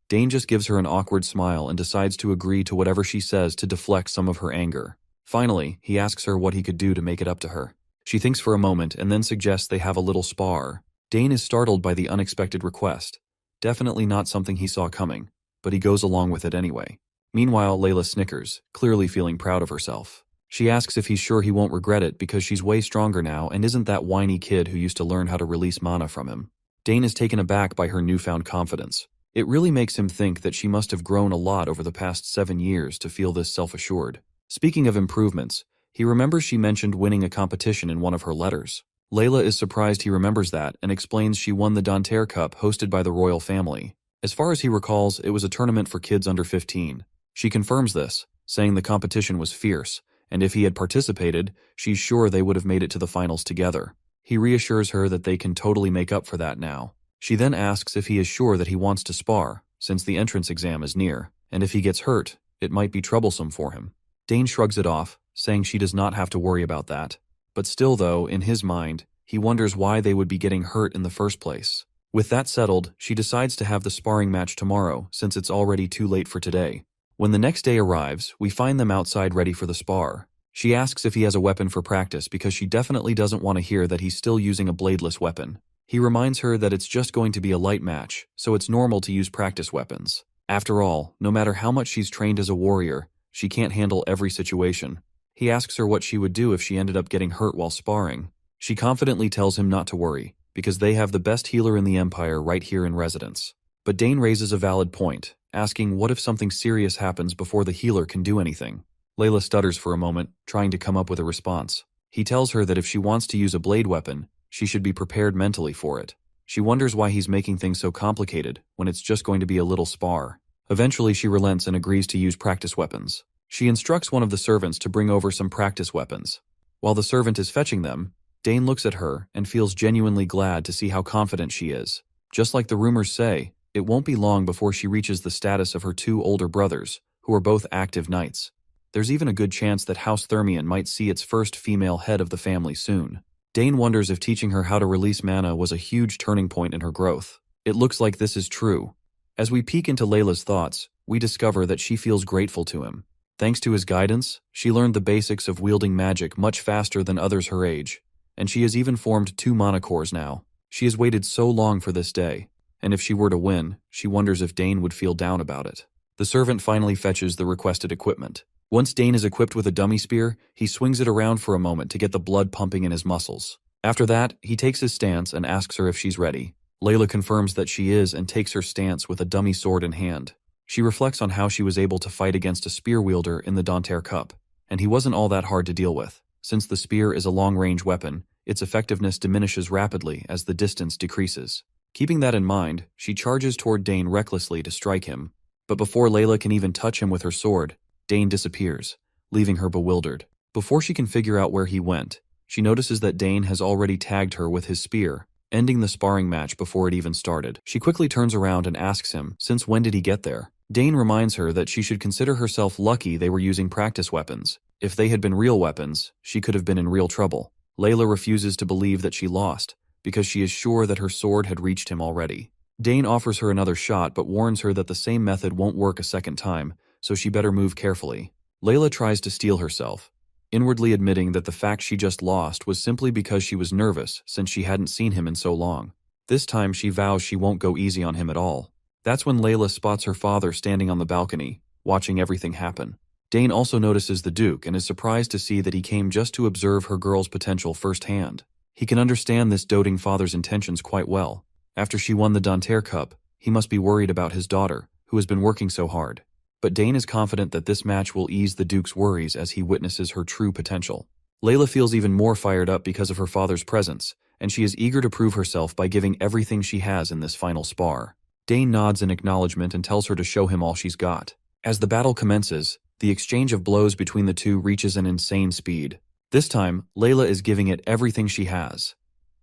Dane just gives her an awkward smile and decides to agree to whatever she says to deflect some of her anger. Finally, he asks her what he could do to make it up to her. She thinks for a moment and then suggests they have a little spar. Dane is startled by the unexpected request. Definitely not something he saw coming, but he goes along with it anyway. Meanwhile, Layla snickers, clearly feeling proud of herself. She asks if he's sure he won't regret it because she's way stronger now and isn't that whiny kid who used to learn how to release mana from him. Dane is taken aback by her newfound confidence. It really makes him think that she must have grown a lot over the past 7 years to feel this self-assured. Speaking of improvements, he remembers she mentioned winning a competition in one of her letters. Layla is surprised he remembers that and explains she won the Dronzer Cup hosted by the royal family. As far as he recalls, it was a tournament for kids under 15. She confirms this, saying the competition was fierce, and if he had participated, she's sure they would have made it to the finals together. He reassures her that they can totally make up for that now. She then asks if he is sure that he wants to spar, since the entrance exam is near, and if he gets hurt, it might be troublesome for him. Dane shrugs it off, saying she does not have to worry about that. But still though, in his mind, he wonders why they would be getting hurt in the first place. With that settled, she decides to have the sparring match tomorrow since it's already too late for today. When the next day arrives, we find them outside ready for the spar. She asks if he has a weapon for practice because she definitely doesn't want to hear that he's still using a bladeless weapon. He reminds her that it's just going to be a light match, so it's normal to use practice weapons. After all, no matter how much she's trained as a warrior, she can't handle every situation. He asks her what she would do if she ended up getting hurt while sparring. She confidently tells him not to worry, because they have the best healer in the Empire right here in residence. But Dane raises a valid point, asking what if something serious happens before the healer can do anything. Layla stutters for a moment, trying to come up with a response. He tells her that if she wants to use a blade weapon, she should be prepared mentally for it. She wonders why he's making things so complicated when it's just going to be a little spar. Eventually she relents and agrees to use practice weapons. She instructs one of the servants to bring over some practice weapons. While the servant is fetching them, Dane looks at her and feels genuinely glad to see how confident she is. Just like the rumors say, it won't be long before she reaches the status of her two older brothers, who are both active knights. There's even a good chance that House Thermion might see its first female head of the family soon. Dane wonders if teaching her how to release mana was a huge turning point in her growth. It looks like this is true. As we peek into Layla's thoughts, we discover that she feels grateful to him. Thanks to his guidance, she learned the basics of wielding magic much faster than others her age, and she has even formed 2 mana cores now. She has waited so long for this day, and if she were to win, she wonders if Dane would feel down about it. The servant finally fetches the requested equipment. Once Dane is equipped with a dummy spear, he swings it around for a moment to get the blood pumping in his muscles. After that, he takes his stance and asks her if she's ready. Layla confirms that she is and takes her stance with a dummy sword in hand. She reflects on how she was able to fight against a spear wielder in the Dronzer Cup, and he wasn't all that hard to deal with. Since the spear is a long-range weapon, its effectiveness diminishes rapidly as the distance decreases. Keeping that in mind, she charges toward Dane recklessly to strike him. But before Layla can even touch him with her sword, Dane disappears, leaving her bewildered. Before she can figure out where he went, she notices that Dane has already tagged her with his spear, ending the sparring match before it even started. She quickly turns around and asks him, since when did he get there? Dane reminds her that she should consider herself lucky they were using practice weapons. If they had been real weapons, she could have been in real trouble. Layla refuses to believe that she lost, because she is sure that her sword had reached him already. Dane offers her another shot but warns her that the same method won't work a second time, so she better move carefully. Layla tries to steel herself, inwardly admitting that the fact she just lost was simply because she was nervous since she hadn't seen him in so long. This time she vows she won't go easy on him at all. That's when Layla spots her father standing on the balcony, watching everything happen. Dane also notices the Duke and is surprised to see that he came just to observe her girl's potential firsthand. He can understand this doting father's intentions quite well. After she won the Dronzer Cup, he must be worried about his daughter, who has been working so hard. But Dane is confident that this match will ease the Duke's worries as he witnesses her true potential. Layla feels even more fired up because of her father's presence, and she is eager to prove herself by giving everything she has in this final spar. Dane nods in acknowledgement and tells her to show him all she's got. As the battle commences, the exchange of blows between the two reaches an insane speed. This time, Layla is giving it everything she has.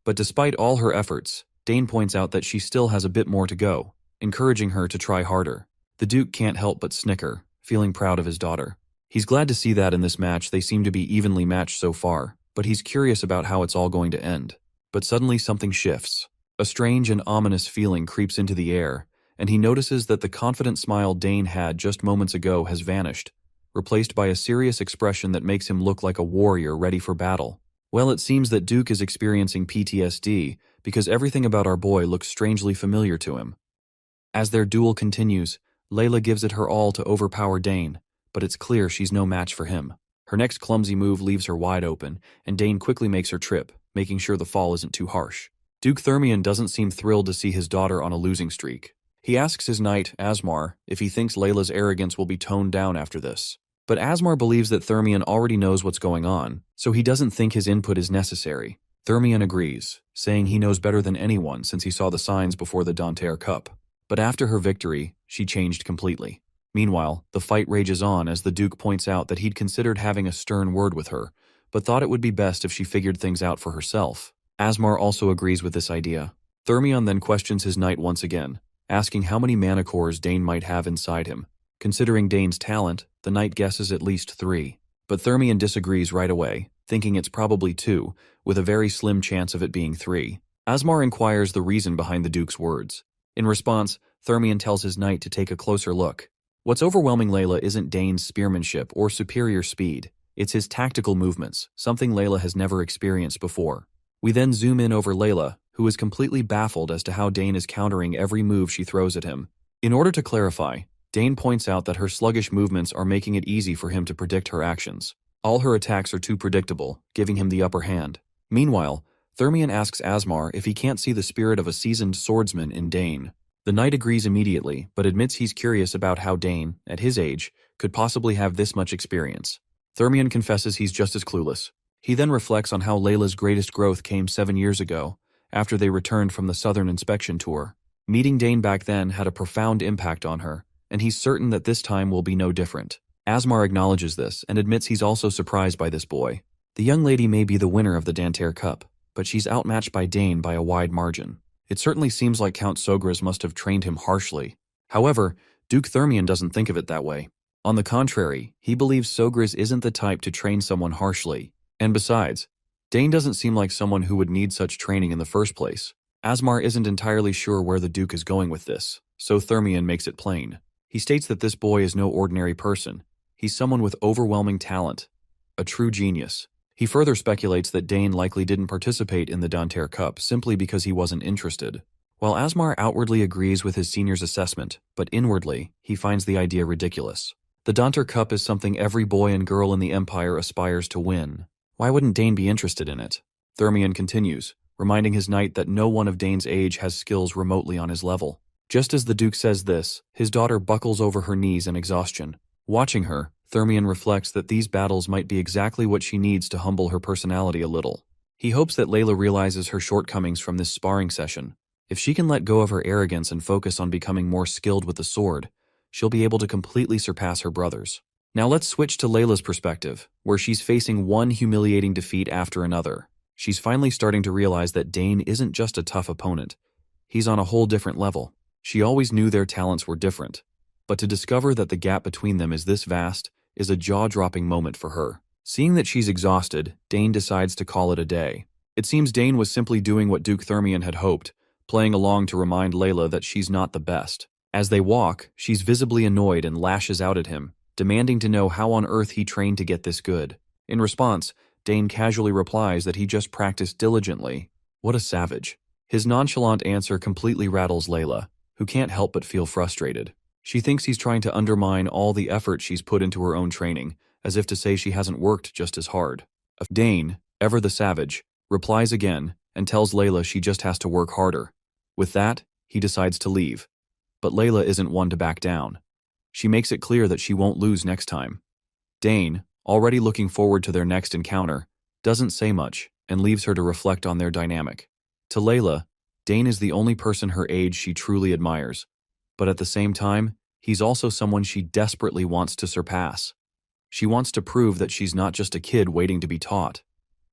But despite all her efforts, Dane points out that she still has a bit more to go, encouraging her to try harder. The Duke can't help but snicker, feeling proud of his daughter. He's glad to see that in this match they seem to be evenly matched so far, but he's curious about how it's all going to end. But suddenly something shifts. A strange and ominous feeling creeps into the air, and he notices that the confident smile Dane had just moments ago has vanished, replaced by a serious expression that makes him look like a warrior ready for battle. Well, it seems that Duke is experiencing PTSD because everything about our boy looks strangely familiar to him. As their duel continues, Layla gives it her all to overpower Dane, but it's clear she's no match for him. Her next clumsy move leaves her wide open, and Dane quickly makes her trip, making sure the fall isn't too harsh. Duke Thermion doesn't seem thrilled to see his daughter on a losing streak. He asks his knight, Asmar, if he thinks Layla's arrogance will be toned down after this. But Asmar believes that Thermion already knows what's going on, so he doesn't think his input is necessary. Thermion agrees, saying he knows better than anyone since he saw the signs before the Dronzer Cup. But after her victory, she changed completely. Meanwhile, the fight rages on as the Duke points out that he'd considered having a stern word with her, but thought it would be best if she figured things out for herself. Asmar also agrees with this idea. Thermion then questions his knight once again, asking how many mana cores Dane might have inside him. Considering Dane's talent, the knight guesses at least 3. But Thermion disagrees right away, thinking it's probably 2, with a very slim chance of it being 3. Asmar inquires the reason behind the Duke's words. In response, Thermion tells his knight to take a closer look. What's overwhelming Layla isn't Dane's spearmanship or superior speed, it's his tactical movements, something Layla has never experienced before. We then zoom in over Layla, who is completely baffled as to how Dane is countering every move she throws at him. In order to clarify, Dane points out that her sluggish movements are making it easy for him to predict her actions. All her attacks are too predictable, giving him the upper hand. Meanwhile, Thermion asks Asmar if he can't see the spirit of a seasoned swordsman in Dane. The knight agrees immediately, but admits he's curious about how Dane, at his age, could possibly have this much experience. Thermion confesses he's just as clueless. He then reflects on how Layla's greatest growth came 7 years ago, after they returned from the Southern Inspection Tour. Meeting Dane back then had a profound impact on her, and he's certain that this time will be no different. Asmar acknowledges this and admits he's also surprised by this boy. The young lady may be the winner of the Danter Cup, but she's outmatched by Dane by a wide margin. It certainly seems like Count Sogras must have trained him harshly. However, Duke Thermion doesn't think of it that way. On the contrary, he believes Sogras isn't the type to train someone harshly. And besides, Dane doesn't seem like someone who would need such training in the first place. Asmar isn't entirely sure where the Duke is going with this, so Thermion makes it plain. He states that this boy is no ordinary person. He's someone with overwhelming talent, a true genius. He further speculates that Dane likely didn't participate in the Danter Cup simply because he wasn't interested. While Asmar outwardly agrees with his senior's assessment, but inwardly, he finds the idea ridiculous. The Danter Cup is something every boy and girl in the Empire aspires to win. Why wouldn't Dane be interested in it? Thermion continues, reminding his knight that no one of Dane's age has skills remotely on his level. Just as the Duke says this, his daughter buckles over her knees in exhaustion. Watching her, Thermion reflects that these battles might be exactly what she needs to humble her personality a little. He hopes that Layla realizes her shortcomings from this sparring session. If she can let go of her arrogance and focus on becoming more skilled with the sword, she'll be able to completely surpass her brothers. Now let's switch to Layla's perspective, where she's facing one humiliating defeat after another. She's finally starting to realize that Dane isn't just a tough opponent. He's on a whole different level. She always knew their talents were different, but to discover that the gap between them is this vast is a jaw-dropping moment for her. Seeing that she's exhausted, Dane decides to call it a day. It seems Dane was simply doing what Duke Thermion had hoped, playing along to remind Layla that she's not the best. As they walk, she's visibly annoyed and lashes out at him, demanding to know how on earth he trained to get this good. In response, Dane casually replies that he just practiced diligently. What a savage. His nonchalant answer completely rattles Layla, who can't help but feel frustrated. She thinks he's trying to undermine all the effort she's put into her own training, as if to say she hasn't worked just as hard. Dane, ever the savage, replies again and tells Layla she just has to work harder. With that, he decides to leave. But Layla isn't one to back down. She makes it clear that she won't lose next time. Dane, already looking forward to their next encounter, doesn't say much and leaves her to reflect on their dynamic. To Layla, Dane is the only person her age she truly admires, but at the same time, he's also someone she desperately wants to surpass. She wants to prove that she's not just a kid waiting to be taught.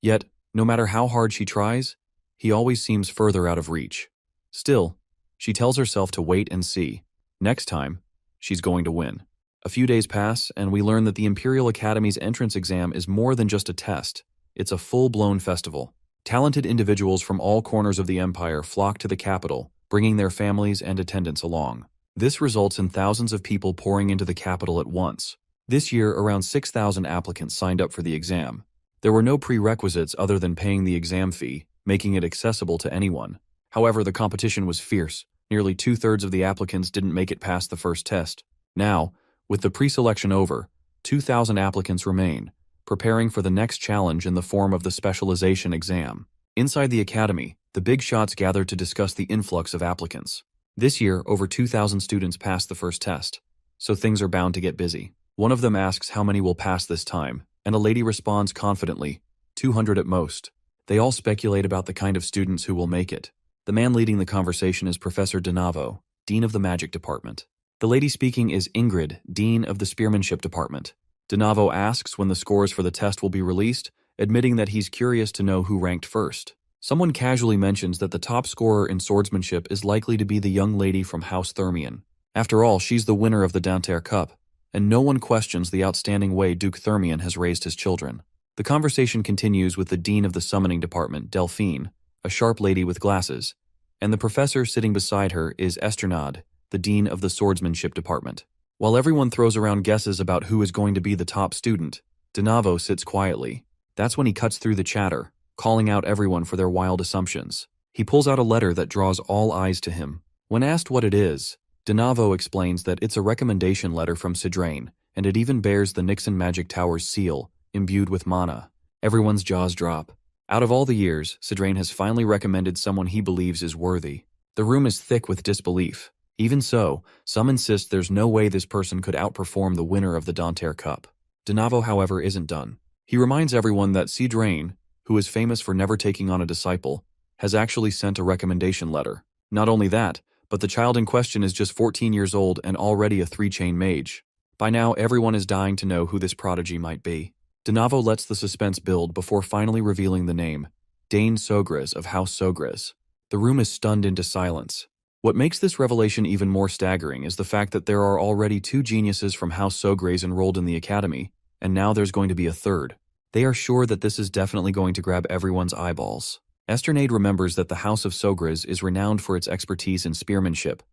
Yet, no matter how hard she tries, he always seems further out of reach. Still, she tells herself to wait and see. Next time, she's going to win. A few days pass, and we learn that the Imperial Academy's entrance exam is more than just a test. It's a full-blown festival. Talented individuals from all corners of the Empire flock to the capital, bringing their families and attendants along. This results in thousands of people pouring into the capital at once. This year, around 6,000 applicants signed up for the exam. There were no prerequisites other than paying the exam fee, making it accessible to anyone. However, the competition was fierce. Nearly 2/3 of the applicants didn't make it past the first test. Now, with the pre-selection over, 2,000 applicants remain, preparing for the next challenge in the form of the specialization exam. Inside the academy, the big shots gathered to discuss the influx of applicants. This year, over 2,000 students passed the first test, so things are bound to get busy. One of them asks how many will pass this time, and a lady responds confidently, 200 at most. They all speculate about the kind of students who will make it. The man leading the conversation is Professor Donavo, Dean of the Magic Department. The lady speaking is Ingrid, Dean of the Spearmanship Department. Donavo asks when the scores for the test will be released, admitting that he's curious to know who ranked first. Someone casually mentions that the top scorer in swordsmanship is likely to be the young lady from House Thermion. After all, she's the winner of the Danter Cup. and no one questions the outstanding way Duke Thermion has raised his children. The conversation continues with the dean of the summoning department, Delphine, a sharp lady with glasses, and the professor sitting beside her is Esternade, the dean of the swordsmanship department. While everyone throws around guesses about who is going to be the top student, Denavo sits quietly. That's when he cuts through the chatter, calling out everyone for their wild assumptions. He pulls out a letter that draws all eyes to him. When asked what it is, Denavo explains that it's a recommendation letter from Sidrain, and it even bears the Nixon Magic Tower's seal, imbued with mana. Everyone's jaws drop. Out of all the years, Sidrain has finally recommended someone he believes is worthy. The room is thick with disbelief. Even so, some insist there's no way this person could outperform the winner of the Danter Cup. Denavo, however, isn't done. He reminds everyone that Sidrain, who is famous for never taking on a disciple, has actually sent a recommendation letter. Not only that, but the child in question is just 14 years old and already a 3-chain mage. By now, everyone is dying to know who this prodigy might be. Denavo lets the suspense build before finally revealing the name, Dane Sogres of House Sogres. The room is stunned into silence. What makes this revelation even more staggering is the fact that there are already 2 geniuses from House Sogres enrolled in the academy, and now there's going to be a third. They are sure that this is definitely going to grab everyone's eyeballs. Esternade remembers that the House of Sogres is renowned for its expertise in spearmanship,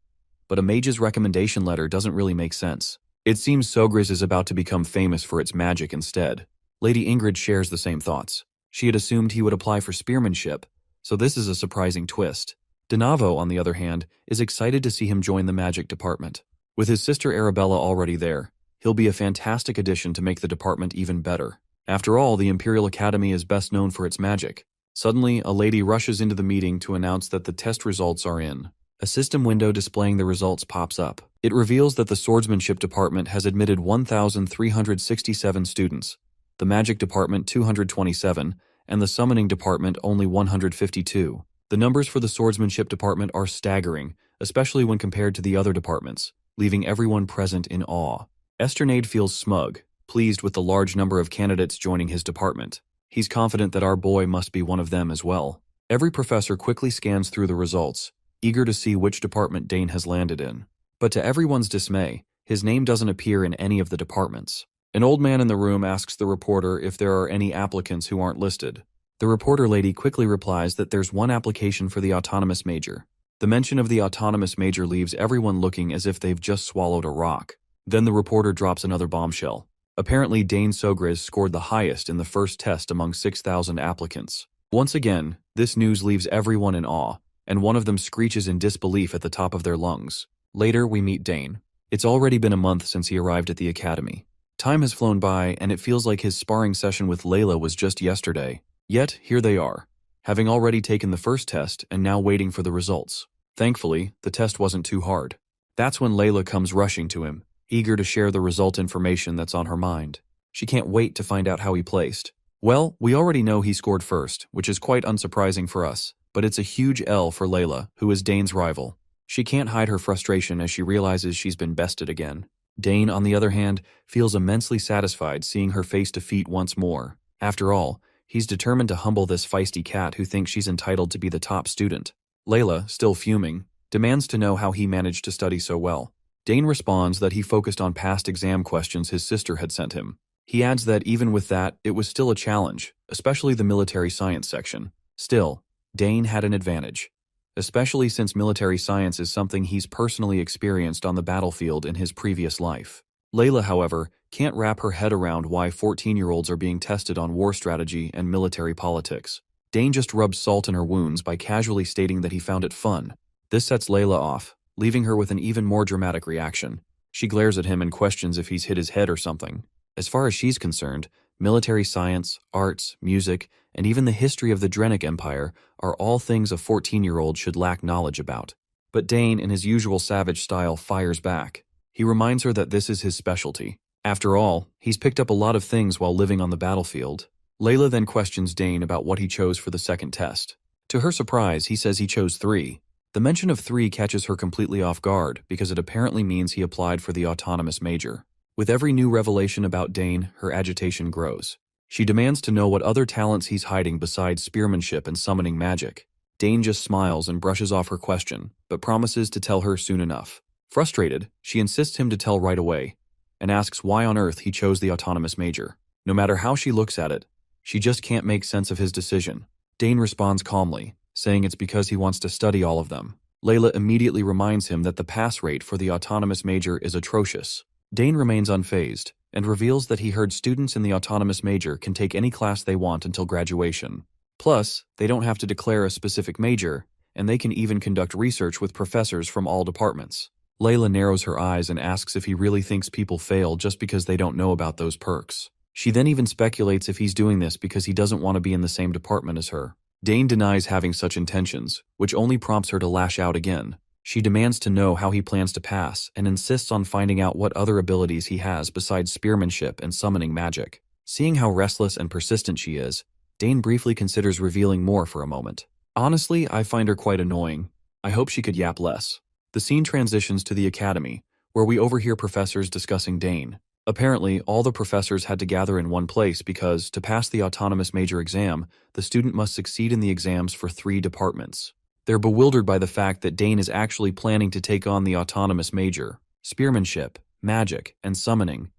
but a mage's recommendation letter doesn't really make sense. It seems Sogres is about to become famous for its magic instead. Lady Ingrid shares the same thoughts. She had assumed he would apply for spearmanship, so this is a surprising twist. Denavo, on the other hand, is excited to see him join the magic department. With his sister Arabella already there, he'll be a fantastic addition to make the department even better. After all, the Imperial Academy is best known for its magic. Suddenly, a lady rushes into the meeting to announce that the test results are in. A system window displaying the results pops up. It reveals that the swordsmanship department has admitted 1,367 students, the magic department 227, and the summoning department only 152. The numbers for the swordsmanship department are staggering, especially when compared to the other departments, leaving everyone present in awe. Esternade feels smug, pleased with the large number of candidates joining his department. He's confident that our boy must be one of them as well. Every professor quickly scans through the results, eager to see which department Dane has landed in. But to everyone's dismay, his name doesn't appear in any of the departments. An old man in the room asks the reporter if there are any applicants who aren't listed. The reporter lady quickly replies that there's one application for the autonomous major. The mention of the autonomous major leaves everyone looking as if they've just swallowed a rock. Then the reporter drops another bombshell. Apparently, Dane Sogres scored the highest in the first test among 6,000 applicants. Once again, this news leaves everyone in awe, and one of them screeches in disbelief at the top of their lungs. Later, we meet Dane. It's already been a month since he arrived at the academy. Time has flown by, and it feels like his sparring session with Layla was just yesterday. Yet, here they are, having already taken the first test and now waiting for the results. Thankfully, the test wasn't too hard. That's when Layla comes rushing to him, eager to share the result information that's on her mind. She can't wait to find out how he placed. Well, we already know he scored first, which is quite unsurprising for us, but it's a huge L for Layla, who is Dane's rival. She can't hide her frustration as she realizes she's been bested again. Dane, on the other hand, feels immensely satisfied seeing her face defeat once more. After all, he's determined to humble this feisty cat who thinks she's entitled to be the top student. Layla, still fuming, demands to know how he managed to study so well. Dane responds that he focused on past exam questions his sister had sent him. He adds that even with that, it was still a challenge, especially the military science section. Still, Dane had an advantage, especially since military science is something he's personally experienced on the battlefield in his previous life. Layla, however, can't wrap her head around why 14-year-olds are being tested on war strategy and military politics. Dane just rubs salt in her wounds by casually stating that he found it fun. This sets Layla off, leaving her with an even more dramatic reaction. She glares at him and questions if he's hit his head or something. As far as she's concerned, military science, arts, music, and even the history of the Drenic Empire are all things a 14-year-old should lack knowledge about. But Dane, in his usual savage style, fires back. He reminds her that this is his specialty. After all, he's picked up a lot of things while living on the battlefield. Layla then questions Dane about what he chose for the second test. To her surprise, he says he chose 3. The mention of 3 catches her completely off guard because it apparently means he applied for the autonomous major. With every new revelation about Dane, her agitation grows. She demands to know what other talents he's hiding besides spearmanship and summoning magic. Dane just smiles and brushes off her question, but promises to tell her soon enough. Frustrated, she insists him to tell right away. and asks why on earth he chose the autonomous major. No matter how she looks at it, she just can't make sense of his decision. Dane responds calmly, saying it's because he wants to study all of them. Layla immediately reminds him that the pass rate for the autonomous major is atrocious. Dane remains unfazed and reveals that he heard students in the autonomous major can take any class they want until graduation. Plus, they don't have to declare a specific major, and they can even conduct research with professors from all departments. Layla narrows her eyes and asks if he really thinks people fail just because they don't know about those perks. She then even speculates if he's doing this because he doesn't want to be in the same department as her. Dane denies having such intentions, which only prompts her to lash out again. She demands to know how he plans to pass and insists on finding out what other abilities he has besides spearmanship and summoning magic. Seeing how restless and persistent she is, Dane briefly considers revealing more for a moment. Honestly, I find her quite annoying. I hope she could yap less. The scene transitions to the academy, where we overhear professors discussing Dane. Apparently, all the professors had to gather in one place because, to pass the autonomous major exam, the student must succeed in the exams for 3 departments. They're bewildered by the fact that Dane is actually planning to take on the autonomous major. Spearmanship, magic, and summoning.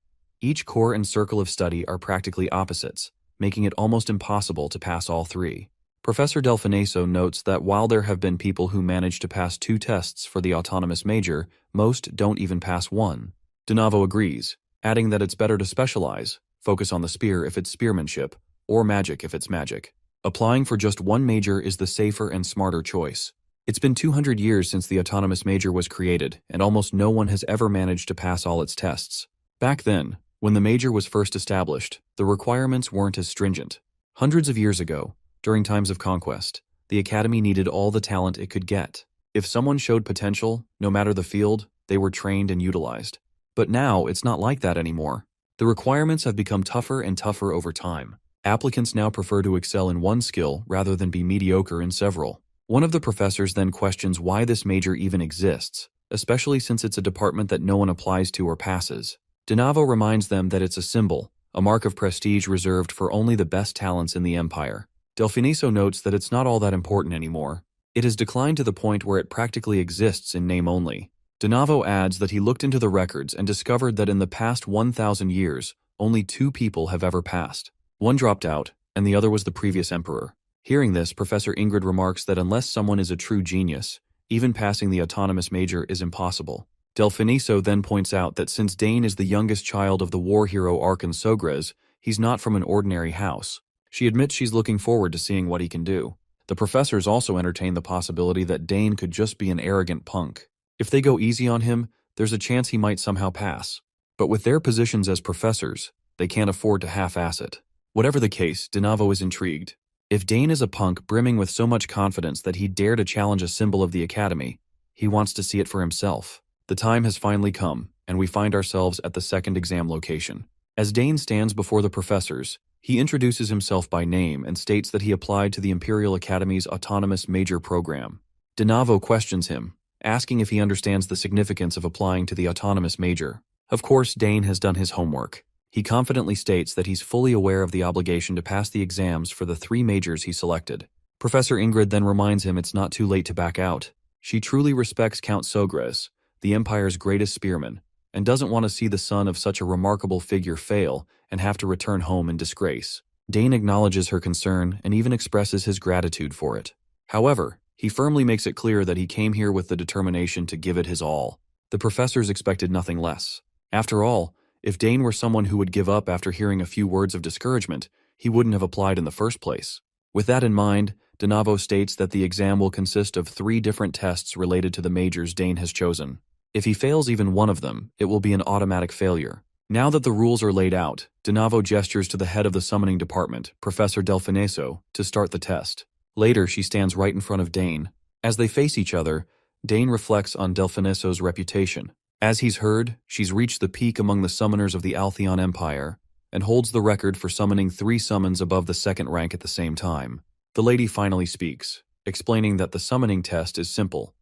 Each core and circle of study are practically opposites, making it almost impossible to pass all 3. Professor Delfineso notes that while there have been people who manage to pass 2 tests for the autonomous major, most don't even pass 1. Donavo agrees, adding that it's better to specialize, focus on the spear if it's spearmanship, or magic if it's magic. Applying for just one major is the safer and smarter choice. It's been 200 years since the autonomous major was created, and almost no one has ever managed to pass all its tests. Back then, when the major was first established, the requirements weren't as stringent. Hundreds of years ago, during times of conquest, the academy needed all the talent it could get. If someone showed potential, no matter the field, they were trained and utilized. But now, it's not like that anymore. The requirements have become tougher and tougher over time. Applicants now prefer to excel in one skill rather than be mediocre in several. One of the professors then questions why this major even exists, especially since it's a department that no one applies to or passes. Donavo reminds them that it's a symbol, a mark of prestige reserved for only the best talents in the empire. Delfineso notes that it's not all that important anymore. It has declined to the point where it practically exists in name only. Donavo adds that he looked into the records and discovered that in the past 1,000 years, only 2 people have ever passed. One dropped out, and the other was the previous emperor. Hearing this, Professor Ingrid remarks that unless someone is a true genius, even passing the autonomous major is impossible. Delfineso then points out that since Dane is the youngest child of the war hero Arkan Sogres, he's not from an ordinary house. She admits she's looking forward to seeing what he can do. The professors also entertain the possibility that Dane could just be an arrogant punk. If they go easy on him, there's a chance he might somehow pass. But with their positions as professors, they can't afford to half-ass it. Whatever the case, Donavo is intrigued. If Dane is a punk brimming with so much confidence that he'd dare to challenge a symbol of the academy, he wants to see it for himself. The time has finally come, and we find ourselves at the second exam location. As Dane stands before the professors, he introduces himself by name and states that he applied to the Imperial Academy's Autonomous Major program. Donavo questions him, asking if he understands the significance of applying to the autonomous major. Of course, Dane has done his homework. He confidently states that he's fully aware of the obligation to pass the exams for the 3 majors he selected. Professor Ingrid then reminds him it's not too late to back out. She truly respects Count Sogres, the Empire's greatest spearman, and doesn't want to see the son of such a remarkable figure fail and have to return home in disgrace. Dane acknowledges her concern and even expresses his gratitude for it. However, he firmly makes it clear that he came here with the determination to give it his all. The professors expected nothing less. After all, if Dane were someone who would give up after hearing a few words of discouragement, he wouldn't have applied in the first place. With that in mind, Donavo states that the exam will consist of 3 different tests related to the majors Dane has chosen. If he fails even one of them, it will be an automatic failure. Now that the rules are laid out, Donavo gestures to the head of the summoning department, Professor Delfineso, to start the test. Later, she stands right in front of Dane. As they face each other, Dane reflects on Delfineso's reputation. As he's heard, she's reached the peak among the summoners of the Altheon Empire, and holds the record for summoning 3 summons above the 2nd rank at the same time. The lady finally speaks, explaining that the summoning test is simple.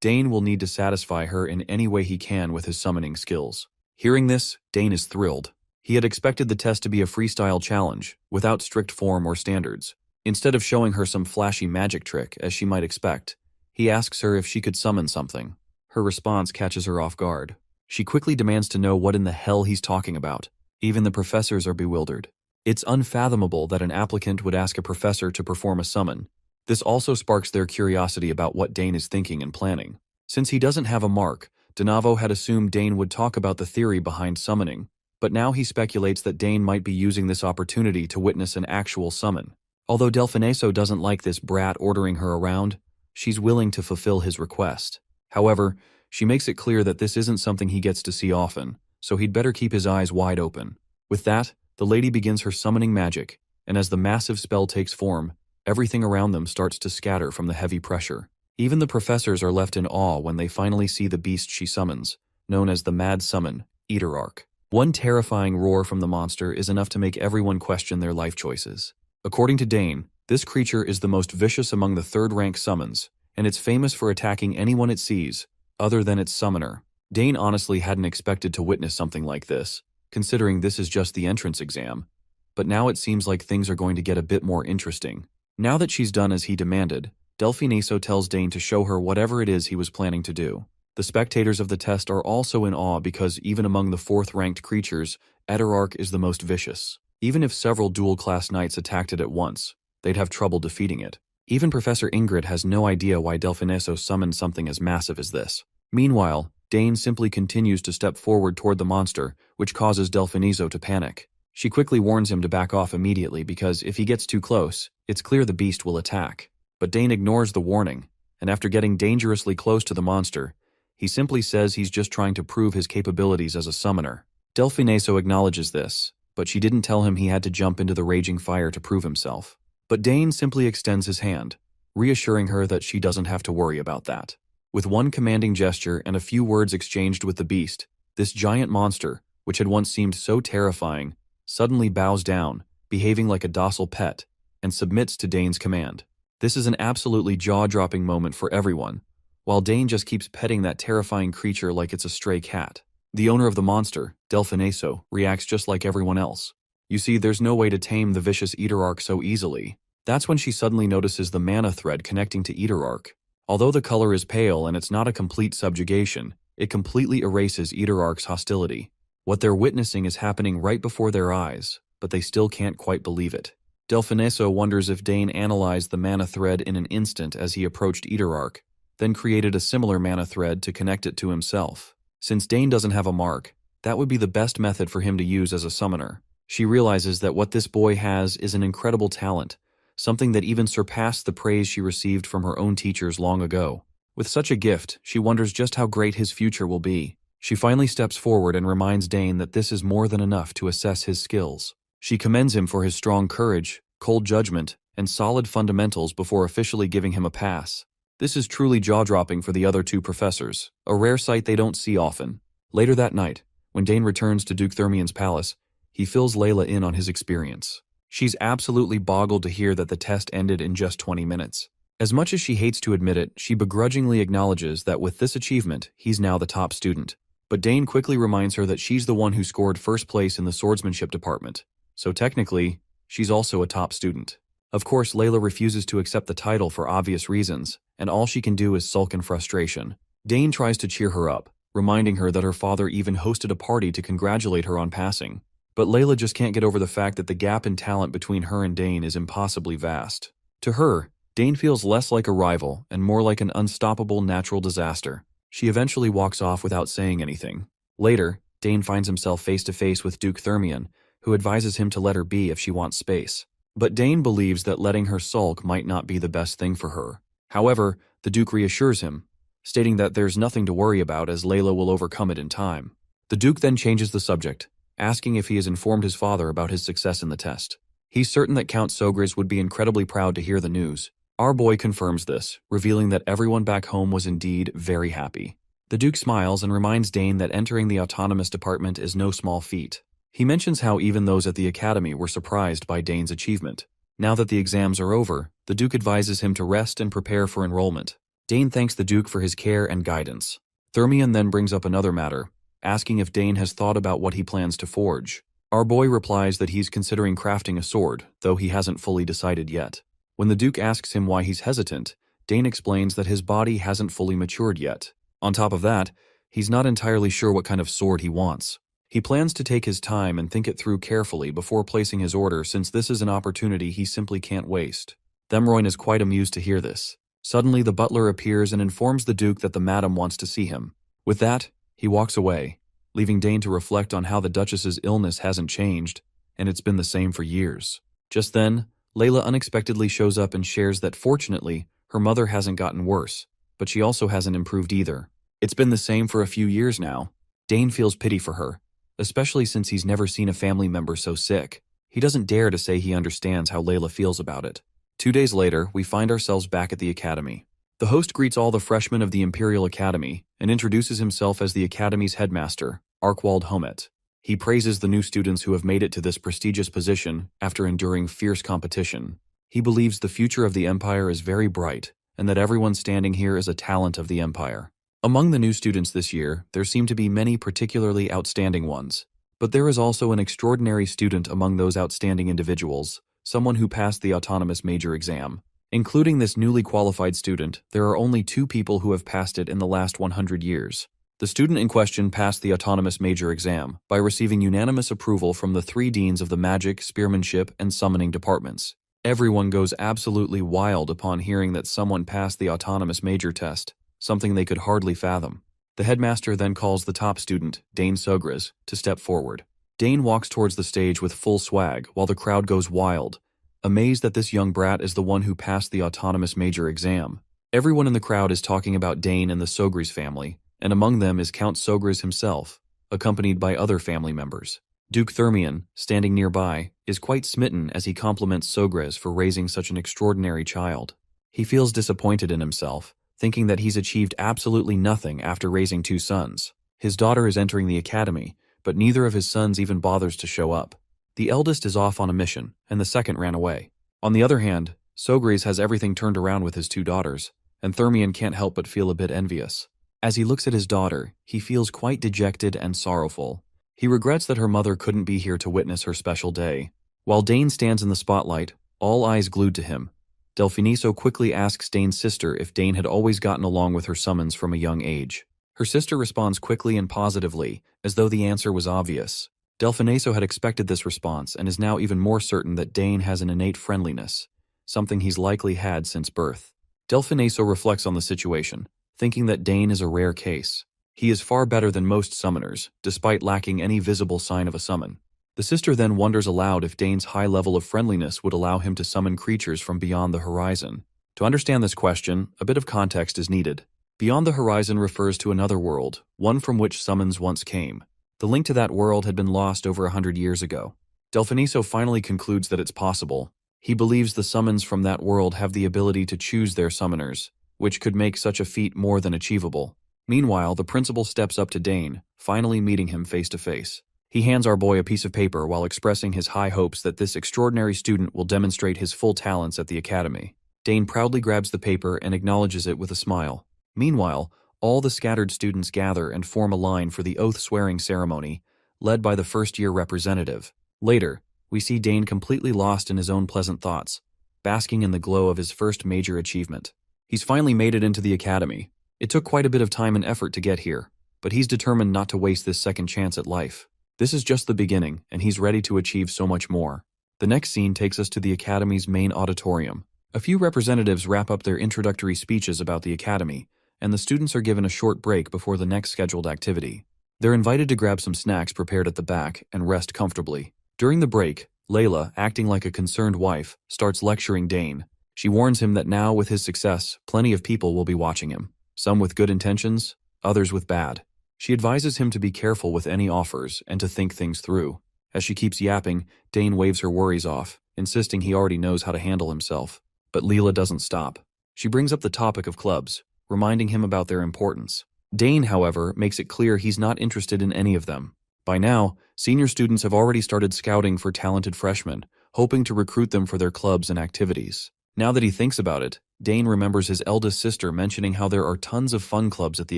Dane will need to satisfy her in any way he can with his summoning skills. Hearing this, Dane is thrilled. He had expected the test to be a freestyle challenge, without strict form or standards. Instead of showing her some flashy magic trick, as she might expect, he asks her if she could summon something. Her response catches her off guard. She quickly demands to know what in the hell he's talking about. Even the professors are bewildered. It's unfathomable that an applicant would ask a professor to perform a summon. This also sparks their curiosity about what Dane is thinking and planning. Since he doesn't have a mark, Donavo had assumed Dane would talk about the theory behind summoning, but now he speculates that Dane might be using this opportunity to witness an actual summon. Although Delfineso doesn't like this brat ordering her around, she's willing to fulfill his request. However, she makes it clear that this isn't something he gets to see often, so he'd better keep his eyes wide open. With that, the lady begins her summoning magic, and as the massive spell takes form, everything around them starts to scatter from the heavy pressure. Even the professors are left in awe when they finally see the beast she summons, known as the Mad Summon, Eaterarch. One terrifying roar from the monster is enough to make everyone question their life choices. According to Dane, this creature is the most vicious among the third-rank summons, and it's famous for attacking anyone it sees, other than its summoner. Dane honestly hadn't expected to witness something like this, considering this is just the entrance exam. But now it seems like things are going to get a bit more interesting. Now that she's done as he demanded, Delfineso tells Dane to show her whatever it is he was planning to do. The spectators of the test are also in awe because even among the fourth-ranked creatures, Eaterarch is the most vicious. Even if several dual-class knights attacked it at once, they'd have trouble defeating it. Even Professor Ingrid has no idea why Delfineso summoned something as massive as this. Meanwhile, Dane simply continues to step forward toward the monster, which causes Delfineso to panic. She quickly warns him to back off immediately because if he gets too close, it's clear the beast will attack. But Dane ignores the warning, and after getting dangerously close to the monster, he simply says he's just trying to prove his capabilities as a summoner. Delfineso acknowledges this, but she didn't tell him he had to jump into the raging fire to prove himself. But Dane simply extends his hand, reassuring her that she doesn't have to worry about that. With one commanding gesture and a few words exchanged with the beast, this giant monster, which had once seemed so terrifying, suddenly bows down, behaving like a docile pet, and submits to Dane's command. This is an absolutely jaw-dropping moment for everyone, while Dane just keeps petting that terrifying creature like it's a stray cat. The owner of the monster, Delfineso, reacts just like everyone else. You see, there's no way to tame the vicious Eaterarch so easily. That's when she suddenly notices the mana thread connecting to Eaterarch. Although the color is pale and it's not a complete subjugation, it completely erases Eaterarch's hostility. What they're witnessing is happening right before their eyes, but they still can't quite believe it. Delfineso wonders if Dane analyzed the mana thread in an instant as he approached Eaterarch, then created a similar mana thread to connect it to himself. Since Dane doesn't have a mark, that would be the best method for him to use as a summoner. She realizes that what this boy has is an incredible talent, something that even surpassed the praise she received from her own teachers long ago. With such a gift, she wonders just how great his future will be. She finally steps forward and reminds Dane that this is more than enough to assess his skills. She commends him for his strong courage, cold judgment, and solid fundamentals before officially giving him a pass. This is truly jaw-dropping for the other two professors, a rare sight they don't see often. Later that night, when Dane returns to Duke Thermian's palace, he fills Layla in on his experience. She's absolutely boggled to hear that the test ended in just 20 minutes. As much as she hates to admit it, she begrudgingly acknowledges that with this achievement, he's now the top student. But Dane quickly reminds her that she's the one who scored first place in the swordsmanship department, so technically, she's also a top student. Of course, Layla refuses to accept the title for obvious reasons, and all she can do is sulk in frustration. Dane tries to cheer her up, reminding her that her father even hosted a party to congratulate her on passing. But Layla just can't get over the fact that the gap in talent between her and Dane is impossibly vast. To her, Dane feels less like a rival and more like an unstoppable natural disaster. She eventually walks off without saying anything. Later, Dane finds himself face-to-face with Duke Thermian, who advises him to let her be if she wants space. But Dane believes that letting her sulk might not be the best thing for her. However, the Duke reassures him, stating that there's nothing to worry about as Layla will overcome it in time. The Duke then changes the subject, asking if he has informed his father about his success in the test. He's certain that Count Sogris would be incredibly proud to hear the news. Our boy confirms this, revealing that everyone back home was indeed very happy. The Duke smiles and reminds Dane that entering the autonomous department is no small feat. He mentions how even those at the academy were surprised by Dane's achievement. Now that the exams are over, the Duke advises him to rest and prepare for enrollment. Dane thanks the Duke for his care and guidance. Thermian then brings up another matter, asking if Dane has thought about what he plans to forge. Our boy replies that he's considering crafting a sword, though he hasn't fully decided yet. When the Duke asks him why he's hesitant, Dane explains that his body hasn't fully matured yet. On top of that, He's not entirely sure what kind of sword he wants. He plans to take his time and think it through carefully before placing his order, since this is an opportunity he simply can't waste. Themroyn is quite amused to hear this. Suddenly, the butler appears and informs the Duke that the madam wants to see him. With that, he walks away, leaving Dane to reflect on how the Duchess's illness hasn't changed, and it's been the same for years. Just then, Layla unexpectedly shows up and shares that fortunately, her mother hasn't gotten worse, but she also hasn't improved either. It's been the same for a few years now. Dane feels pity for her, especially since he's never seen a family member so sick. He doesn't dare to say he understands how Layla feels about it. 2 days later, we find ourselves back at the academy. The host greets all the freshmen of the Imperial Academy and introduces himself as the academy's headmaster, Arkwald Homet. He praises the new students who have made it to this prestigious position after enduring fierce competition. He believes the future of the Empire is very bright and that everyone standing here is a talent of the Empire. Among the new students this year, there seem to be many particularly outstanding ones. But there is also an extraordinary student among those outstanding individuals, someone who passed the autonomous major exam. Including this newly qualified student, there are only 2 people who have passed it in the last 100 years. The student in question passed the autonomous major exam by receiving unanimous approval from the 3 deans of the magic, spearmanship, and summoning departments. Everyone goes absolutely wild upon hearing that someone passed the autonomous major test, something they could hardly fathom. The headmaster then calls the top student, Dane Sogras, to step forward. Dane walks towards the stage with full swag while the crowd goes wild, amazed that this young brat is the one who passed the autonomous major exam. Everyone in the crowd is talking about Dane and the Sogras family, and among them is Count Sogras himself, accompanied by other family members. Duke Thermion, standing nearby, is quite smitten as he compliments Sogras for raising such an extraordinary child. He feels disappointed in himself, thinking that he's achieved absolutely nothing after raising 2 sons. His daughter is entering the academy, but neither of his sons even bothers to show up. The eldest is off on a mission, and the second ran away. On the other hand, Sogras has everything turned around with his 2 daughters, and Thermion can't help but feel a bit envious. As he looks at his daughter, he feels quite dejected and sorrowful. He regrets that her mother couldn't be here to witness her special day. While Dane stands in the spotlight, all eyes glued to him, Delfiniso quickly asks Dane's sister if Dane had always gotten along with her summons from a young age. Her sister responds quickly and positively, as though the answer was obvious. Delfiniso had expected this response and is now even more certain that Dane has an innate friendliness, something he's likely had since birth. Delfiniso reflects on the situation, thinking that Dane is a rare case. He is far better than most summoners, despite lacking any visible sign of a summon. The sister then wonders aloud if Dane's high level of friendliness would allow him to summon creatures from beyond the horizon. To understand this question, a bit of context is needed. Beyond the horizon refers to another world, one from which summons once came. The link to that world had been lost over 100 years ago. Delfiniso finally concludes that it's possible. He believes the summons from that world have the ability to choose their summoners, which could make such a feat more than achievable. Meanwhile, the principal steps up to Dane, finally meeting him face to face. He hands our boy a piece of paper while expressing his high hopes that this extraordinary student will demonstrate his full talents at the academy. Dane proudly grabs the paper and acknowledges it with a smile. Meanwhile, all the scattered students gather and form a line for the oath-swearing ceremony, led by the first-year representative. Later, we see Dane completely lost in his own pleasant thoughts, basking in the glow of his first major achievement. He's finally made it into the academy. It took quite a bit of time and effort to get here, but he's determined not to waste this second chance at life. This is just the beginning, and he's ready to achieve so much more. The next scene takes us to the Academy's main auditorium. A few representatives wrap up their introductory speeches about the Academy, and the students are given a short break before the next scheduled activity. They're invited to grab some snacks prepared at the back and rest comfortably. During the break, Layla, acting like a concerned wife, starts lecturing Dane. She warns him that now, with his success, plenty of people will be watching him. Some with good intentions, others with bad. She advises him to be careful with any offers and to think things through. As she keeps yapping, Dane waves her worries off, insisting he already knows how to handle himself. But Leela doesn't stop. She brings up the topic of clubs, reminding him about their importance. Dane, however, makes it clear he's not interested in any of them. By now, senior students have already started scouting for talented freshmen, hoping to recruit them for their clubs and activities. Now that he thinks about it, Dane remembers his eldest sister mentioning how there are tons of fun clubs at the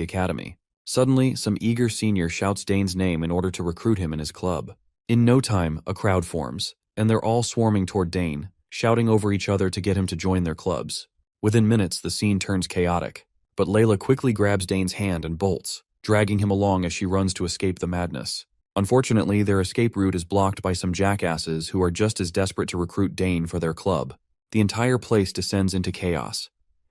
academy. Suddenly, some eager senior shouts Dane's name in order to recruit him in his club. In no time, a crowd forms, and they're all swarming toward Dane, shouting over each other to get him to join their clubs. Within minutes, the scene turns chaotic, but Layla quickly grabs Dane's hand and bolts. dragging him along as she runs to escape the madness. Unfortunately, their escape route is blocked by some jackasses who are just as desperate to recruit Dane for their club. The entire place descends into chaos.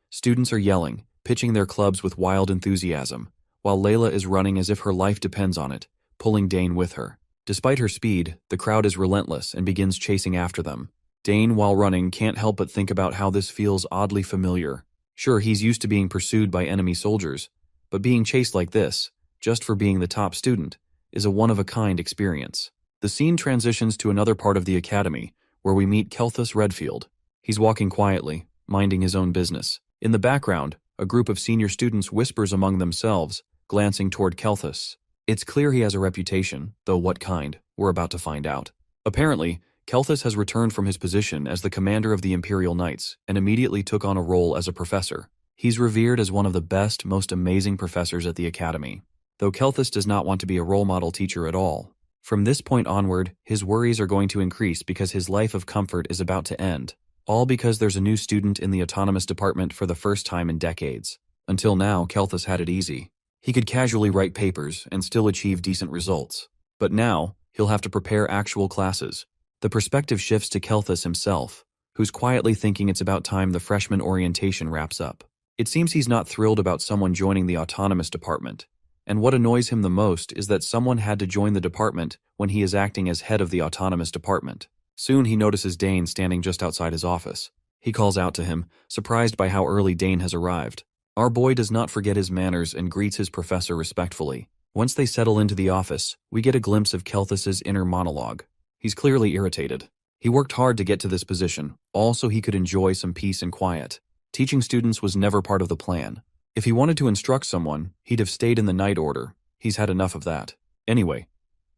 Students are yelling, pitching their clubs with wild enthusiasm, while Layla is running as if her life depends on it, pulling Dane with her. Despite her speed, the crowd is relentless and begins chasing after them. Dane, while running, can't help but think about how this feels oddly familiar. Sure, he's used to being pursued by enemy soldiers, but being chased like this, just for being the top student, is a one-of-a-kind experience. The scene transitions to another part of the academy, where we meet Kelthus Redfield. He's walking quietly, minding his own business. In the background, a group of senior students whispers among themselves, glancing toward Kelthus. It's clear he has a reputation, though what kind, we're about to find out. Apparently, Kelthus has returned from his position as the commander of the Imperial Knights and immediately took on a role as a professor. He's revered as one of the best, most amazing professors at the academy, though Kelthus does not want to be a role model teacher at all. From this point onward, his worries are going to increase because his life of comfort is about to end, all because there's a new student in the autonomous department for the first time in decades. Until now, Kelthus had it easy. He could casually write papers and still achieve decent results. But now, he'll have to prepare actual classes. The perspective shifts to Kelthus himself, who's quietly thinking it's about time the freshman orientation wraps up. It seems he's not thrilled about someone joining the autonomous department, and what annoys him the most is that someone had to join the department when he is acting as head of the autonomous department. Soon he notices Dane standing just outside his office. He calls out to him, surprised by how early Dane has arrived. Our boy does not forget his manners and greets his professor respectfully. Once they settle into the office, we get a glimpse of Kelthus's inner monologue. He's clearly irritated. He worked hard to get to this position, all so he could enjoy some peace and quiet. Teaching students was never part of the plan. If he wanted to instruct someone, he'd have stayed in the Night Order. He's had enough of that. Anyway,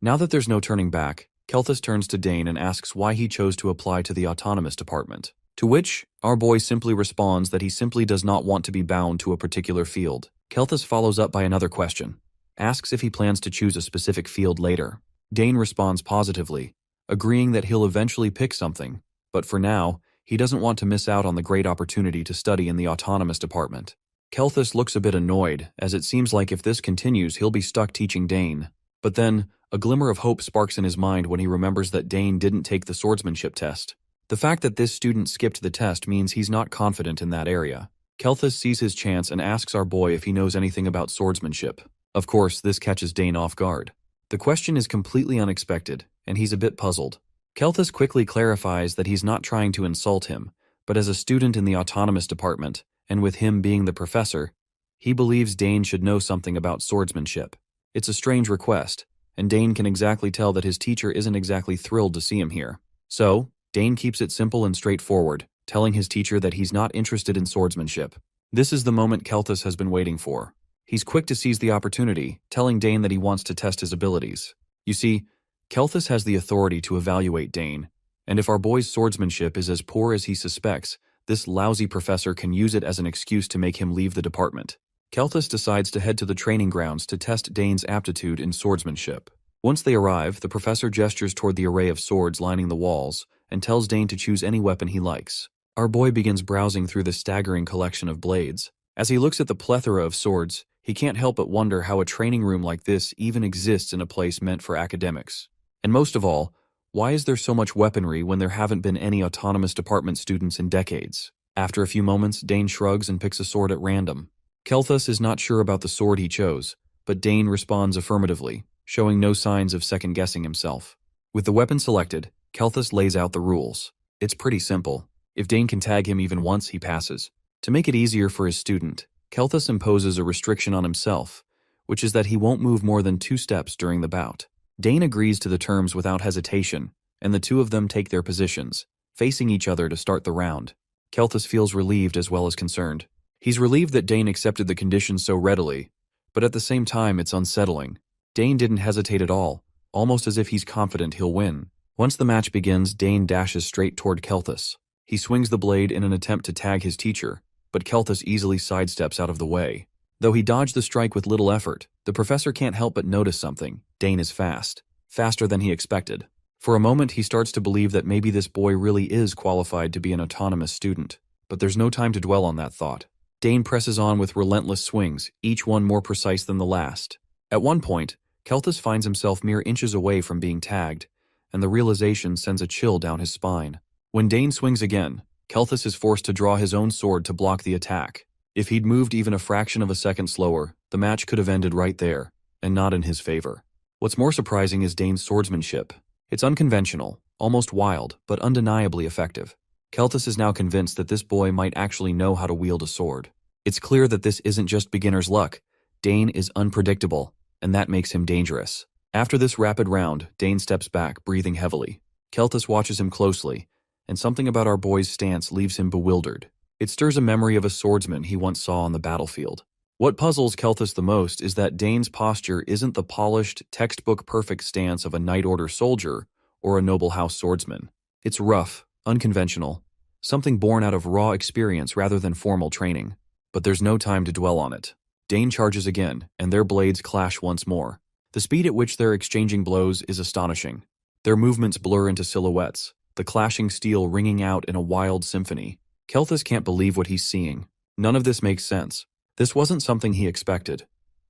now that there's no turning back, Kelthus turns to Dane and asks why he chose to apply to the autonomous department. To which, our boy simply responds that he simply does not want to be bound to a particular field. Kelthus follows up by another question, asks if he plans to choose a specific field later. Dane responds positively, agreeing that he'll eventually pick something, but for now, he doesn't want to miss out on the great opportunity to study in the autonomous department. Kelthus looks a bit annoyed, as it seems like if this continues, he'll be stuck teaching Dane. But then, a glimmer of hope sparks in his mind when he remembers that Dane didn't take the swordsmanship test. The fact that this student skipped the test means he's not confident in that area. Kelthus sees his chance and asks our boy if he knows anything about swordsmanship. Of course, this catches Dane off guard. The question is completely unexpected, and he's a bit puzzled. Kelthus quickly clarifies that he's not trying to insult him, but as a student in the autonomous department, and with him being the professor, he believes Dane should know something about swordsmanship. It's a strange request, and Dane can exactly tell that his teacher isn't exactly thrilled to see him here. So, Dane keeps it simple and straightforward, telling his teacher that he's not interested in swordsmanship. This is the moment Kelthus has been waiting for. He's quick to seize the opportunity, telling Dane that he wants to test his abilities. You see, Kelthus has the authority to evaluate Dane, and if our boy's swordsmanship is as poor as he suspects, this lousy professor can use it as an excuse to make him leave the department. Kelthus decides to head to the training grounds to test Dane's aptitude in swordsmanship. Once they arrive, the professor gestures toward the array of swords lining the walls and tells Dane to choose any weapon he likes. Our boy begins browsing through the staggering collection of blades. As he looks at the plethora of swords, he can't help but wonder how a training room like this even exists in a place meant for academics. And most of all, why is there so much weaponry when there haven't been any autonomous department students in decades? After a few moments, Dane shrugs and picks a sword at random. Kelthus is not sure about the sword he chose, but Dane responds affirmatively, showing no signs of second-guessing himself. With the weapon selected, Kelthus lays out the rules. It's pretty simple. If Dane can tag him even once, he passes. To make it easier for his student, Kelthus imposes a restriction on himself, which is that he won't move more than 2 steps during the bout. Dane agrees to the terms without hesitation, and the two of them take their positions, facing each other to start the round. Kelthus feels relieved as well as concerned. He's relieved that Dane accepted the conditions so readily, but at the same time it's unsettling. Dane didn't hesitate at all, almost as if he's confident he'll win. Once the match begins, Dane dashes straight toward Kelthus. He swings the blade in an attempt to tag his teacher, but Kelthus easily sidesteps out of the way. Though he dodged the strike with little effort, the professor can't help but notice something. Dane is fast. Faster than he expected. For a moment, he starts to believe that maybe this boy really is qualified to be an autonomous student. But there's no time to dwell on that thought. Dane presses on with relentless swings, each one more precise than the last. At one point, Kelthus finds himself mere inches away from being tagged, and the realization sends a chill down his spine. When Dane swings again, Kelthus is forced to draw his own sword to block the attack. If he'd moved even a fraction of a second slower, the match could have ended right there, and not in his favor. What's more surprising is Dane's swordsmanship. It's unconventional, almost wild, but undeniably effective. Kelthus is now convinced that this boy might actually know how to wield a sword. It's clear that this isn't just beginner's luck. Dane is unpredictable, and that makes him dangerous. After this rapid round, Dane steps back, breathing heavily. Kelthus watches him closely, and something about our boy's stance leaves him bewildered. It stirs a memory of a swordsman he once saw on the battlefield. What puzzles Kelthus the most is that Dane's posture isn't the polished, textbook-perfect stance of a Knight Order soldier or a noble house swordsman. It's rough, unconventional, something born out of raw experience rather than formal training. But there's no time to dwell on it. Dane charges again, and their blades clash once more. The speed at which they're exchanging blows is astonishing. Their movements blur into silhouettes, the clashing steel ringing out in a wild symphony. Kelthus can't believe what he's seeing. None of this makes sense. This wasn't something he expected.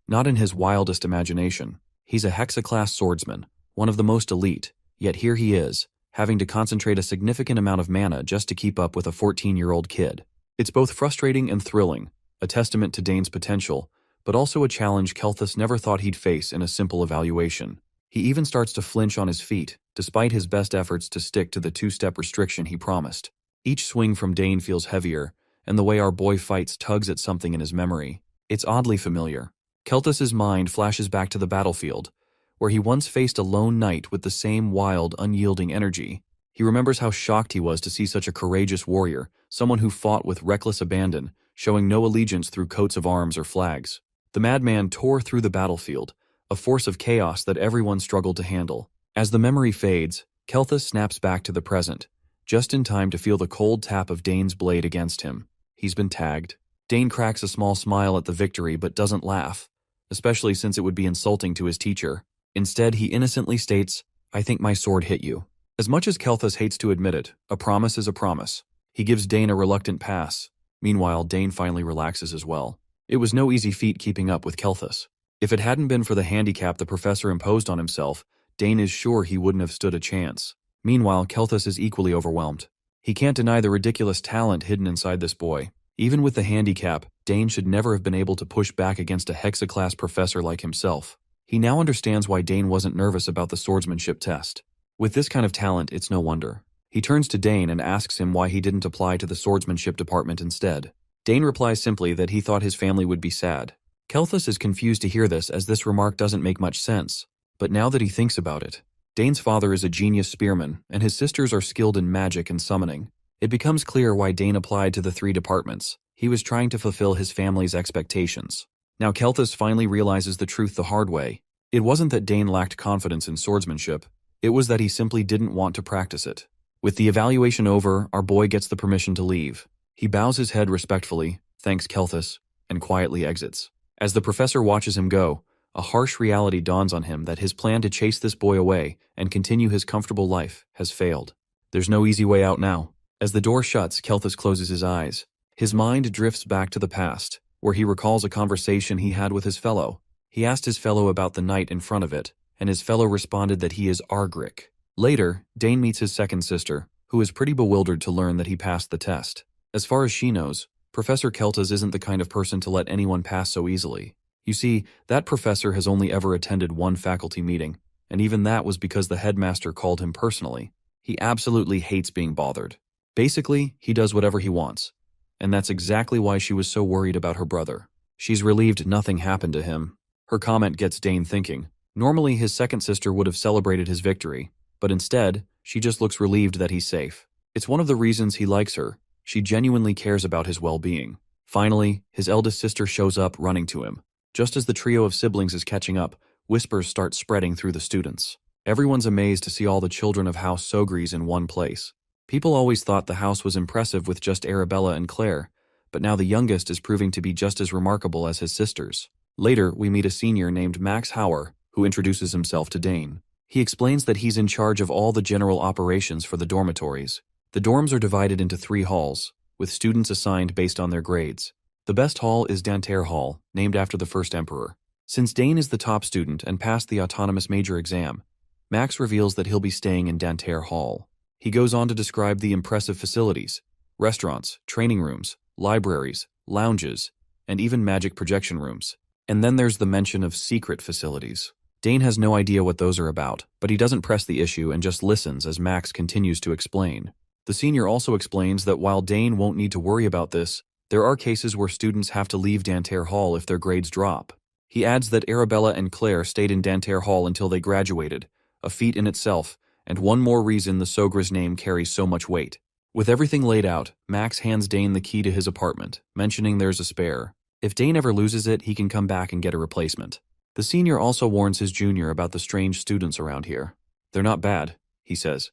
Not in his wildest imagination. He's a Hexa-class swordsman, one of the most elite, yet here he is, having to concentrate a significant amount of mana just to keep up with a 14-year-old kid. It's both frustrating and thrilling, a testament to Dane's potential, but also a challenge Kelthus never thought he'd face in a simple evaluation. He even starts to flinch on his feet, despite his best efforts to stick to the two-step restriction he promised. Each swing from Dane feels heavier, and the way our boy fights tugs at something in his memory. It's oddly familiar. Kelthus's mind flashes back to the battlefield, where he once faced a lone knight with the same wild, unyielding energy. He remembers how shocked he was to see such a courageous warrior, someone who fought with reckless abandon, showing no allegiance through coats of arms or flags. The madman tore through the battlefield, a force of chaos that everyone struggled to handle. As the memory fades, Kelthus snaps back to the present, just in time to feel the cold tap of Dane's blade against him. He's been tagged. Dane cracks a small smile at the victory but doesn't laugh, especially since it would be insulting to his teacher. Instead, he innocently states, "I think my sword hit you." As much as Kelthus hates to admit it, a promise is a promise. He gives Dane a reluctant pass. Meanwhile, Dane finally relaxes as well. It was no easy feat keeping up with Kelthus. If it hadn't been for the handicap the professor imposed on himself, Dane is sure he wouldn't have stood a chance. Meanwhile, Kelthus is equally overwhelmed. He can't deny the ridiculous talent hidden inside this boy. Even with the handicap, Dane should never have been able to push back against a Hexa-class professor like himself. He now understands why Dane wasn't nervous about the swordsmanship test. With this kind of talent, it's no wonder. He turns to Dane and asks him why he didn't apply to the swordsmanship department instead. Dane replies simply that he thought his family would be sad. Kelthus is confused to hear this, as this remark doesn't make much sense. But now that he thinks about it, Dane's father is a genius spearman, and his sisters are skilled in magic and summoning. It becomes clear why Dane applied to the 3 departments. He was trying to fulfill his family's expectations. Now Kelthus finally realizes the truth the hard way. It wasn't that Dane lacked confidence in swordsmanship. It was that he simply didn't want to practice it. With the evaluation over, our boy gets the permission to leave. He bows his head respectfully, thanks Kelthus, and quietly exits. As the professor watches him go, a harsh reality dawns on him that his plan to chase this boy away and continue his comfortable life has failed. There's no easy way out now. As the door shuts, Kelthus closes his eyes. His mind drifts back to the past, where he recalls a conversation he had with his fellow. He asked his fellow about the knight in front of it, and his fellow responded that he is Argrick. Later, Dane meets his second sister, who is pretty bewildered to learn that he passed the test. As far as she knows, Professor Kelthus isn't the kind of person to let anyone pass so easily. You see, that professor has only ever attended one faculty meeting, and even that was because the headmaster called him personally. He absolutely hates being bothered. Basically, he does whatever he wants. And that's exactly why she was so worried about her brother. She's relieved nothing happened to him. Her comment gets Dane thinking. Normally, his second sister would have celebrated his victory, but instead, she just looks relieved that he's safe. It's one of the reasons he likes her. She genuinely cares about his well-being. Finally, his eldest sister shows up, running to him. Just as the trio of siblings is catching up, whispers start spreading through the students. Everyone's amazed to see all the children of House Sogries in one place. People always thought the house was impressive with just Arabella and Claire, but now the youngest is proving to be just as remarkable as his sisters. Later, we meet a senior named Max Hauer, who introduces himself to Dane. He explains that he's in charge of all the general operations for the dormitories. The dorms are divided into 3 halls, with students assigned based on their grades. The best hall is Danter Hall, named after the first emperor. Since Dane is the top student and passed the autonomous major exam, Max reveals that he'll be staying in Danterre Hall. He goes on to describe the impressive facilities: restaurants, training rooms, libraries, lounges, and even magic projection rooms. And then there's the mention of secret facilities. Dane has no idea what those are about, but he doesn't press the issue and just listens as Max continues to explain. The senior also explains that while Dane won't need to worry about this, there are cases where students have to leave Danterre Hall if their grades drop. He adds that Arabella and Claire stayed in Danterre Hall until they graduated, a feat in itself, and one more reason the Sogra's name carries so much weight. With everything laid out, Max hands Dane the key to his apartment, mentioning there's a spare. If Dane ever loses it, he can come back and get a replacement. The senior also warns his junior about the strange students around here. They're not bad, he says,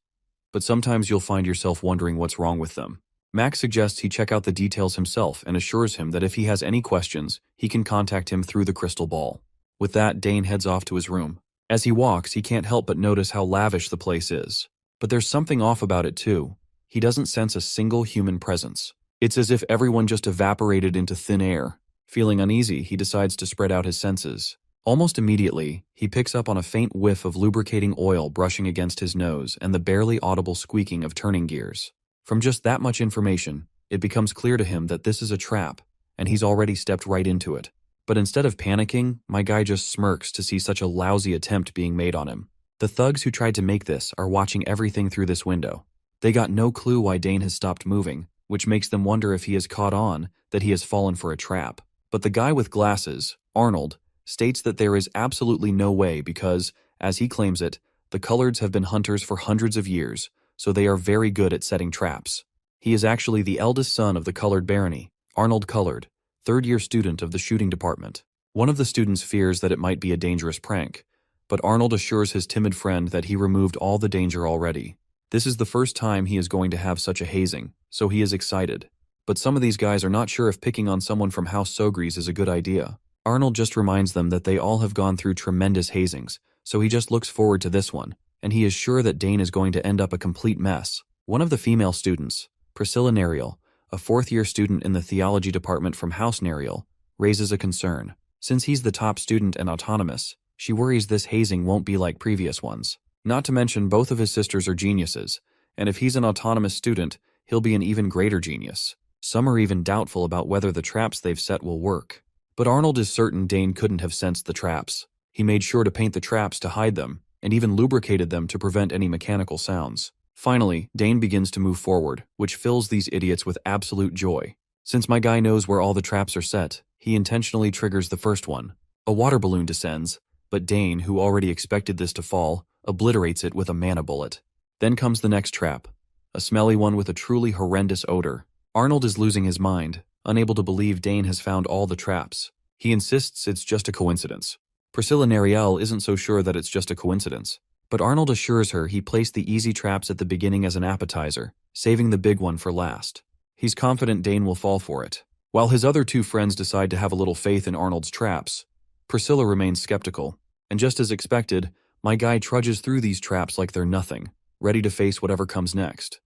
but sometimes you'll find yourself wondering what's wrong with them. Max suggests he check out the details himself and assures him that if he has any questions, he can contact him through the crystal ball. With that, Dane heads off to his room. As he walks, he can't help but notice how lavish the place is. But there's something off about it too. He doesn't sense a single human presence. It's as if everyone just evaporated into thin air. Feeling uneasy, he decides to spread out his senses. Almost immediately, he picks up on a faint whiff of lubricating oil brushing against his nose and the barely audible squeaking of turning gears. From just that much information, it becomes clear to him that this is a trap, and he's already stepped right into it. But instead of panicking, my guy just smirks to see such a lousy attempt being made on him. The thugs who tried to make this are watching everything through this window. They got no clue why Dane has stopped moving, which makes them wonder if he has caught on that he has fallen for a trap. But the guy with glasses, Arnold, states that there is absolutely no way because, as he claims it, the Coloreds have been hunters for hundreds of years, so they are very good at setting traps. He is actually the eldest son of the Colored Barony, Arnold Colored, third-year student of the shooting department. One of the students fears that it might be a dangerous prank, but Arnold assures his timid friend that he removed all the danger already. This is the first time he is going to have such a hazing, so he is excited. But some of these guys are not sure if picking on someone from House Sogries is a good idea. Arnold just reminds them that they all have gone through tremendous hazings, so he just looks forward to this one, and he is sure that Dane is going to end up a complete mess. One of the female students, Priscilla Nerial, a fourth-year student in the theology department from House Nerial, raises a concern. Since he's the top student and autonomous, she worries this hazing won't be like previous ones. Not to mention both of his sisters are geniuses, and if he's an autonomous student, he'll be an even greater genius. Some are even doubtful about whether the traps they've set will work. But Arnold is certain Dane couldn't have sensed the traps. He made sure to paint the traps to hide them, and even lubricated them to prevent any mechanical sounds. Finally, Dane begins to move forward, which fills these idiots with absolute joy. Since my guy knows where all the traps are set, he intentionally triggers the first one. A water balloon descends, but Dane, who already expected this to fall, obliterates it with a mana bullet. Then comes the next trap, a smelly one with a truly horrendous odor. Arnold is losing his mind, unable to believe Dane has found all the traps. He insists it's just a coincidence. Priscilla Nerial isn't so sure that it's just a coincidence, but Arnold assures her he placed the easy traps at the beginning as an appetizer, saving the big one for last. He's confident Dane will fall for it. While his other two friends decide to have a little faith in Arnold's traps, Priscilla remains skeptical, and just as expected, my guy trudges through these traps like they're nothing, ready to face whatever comes next.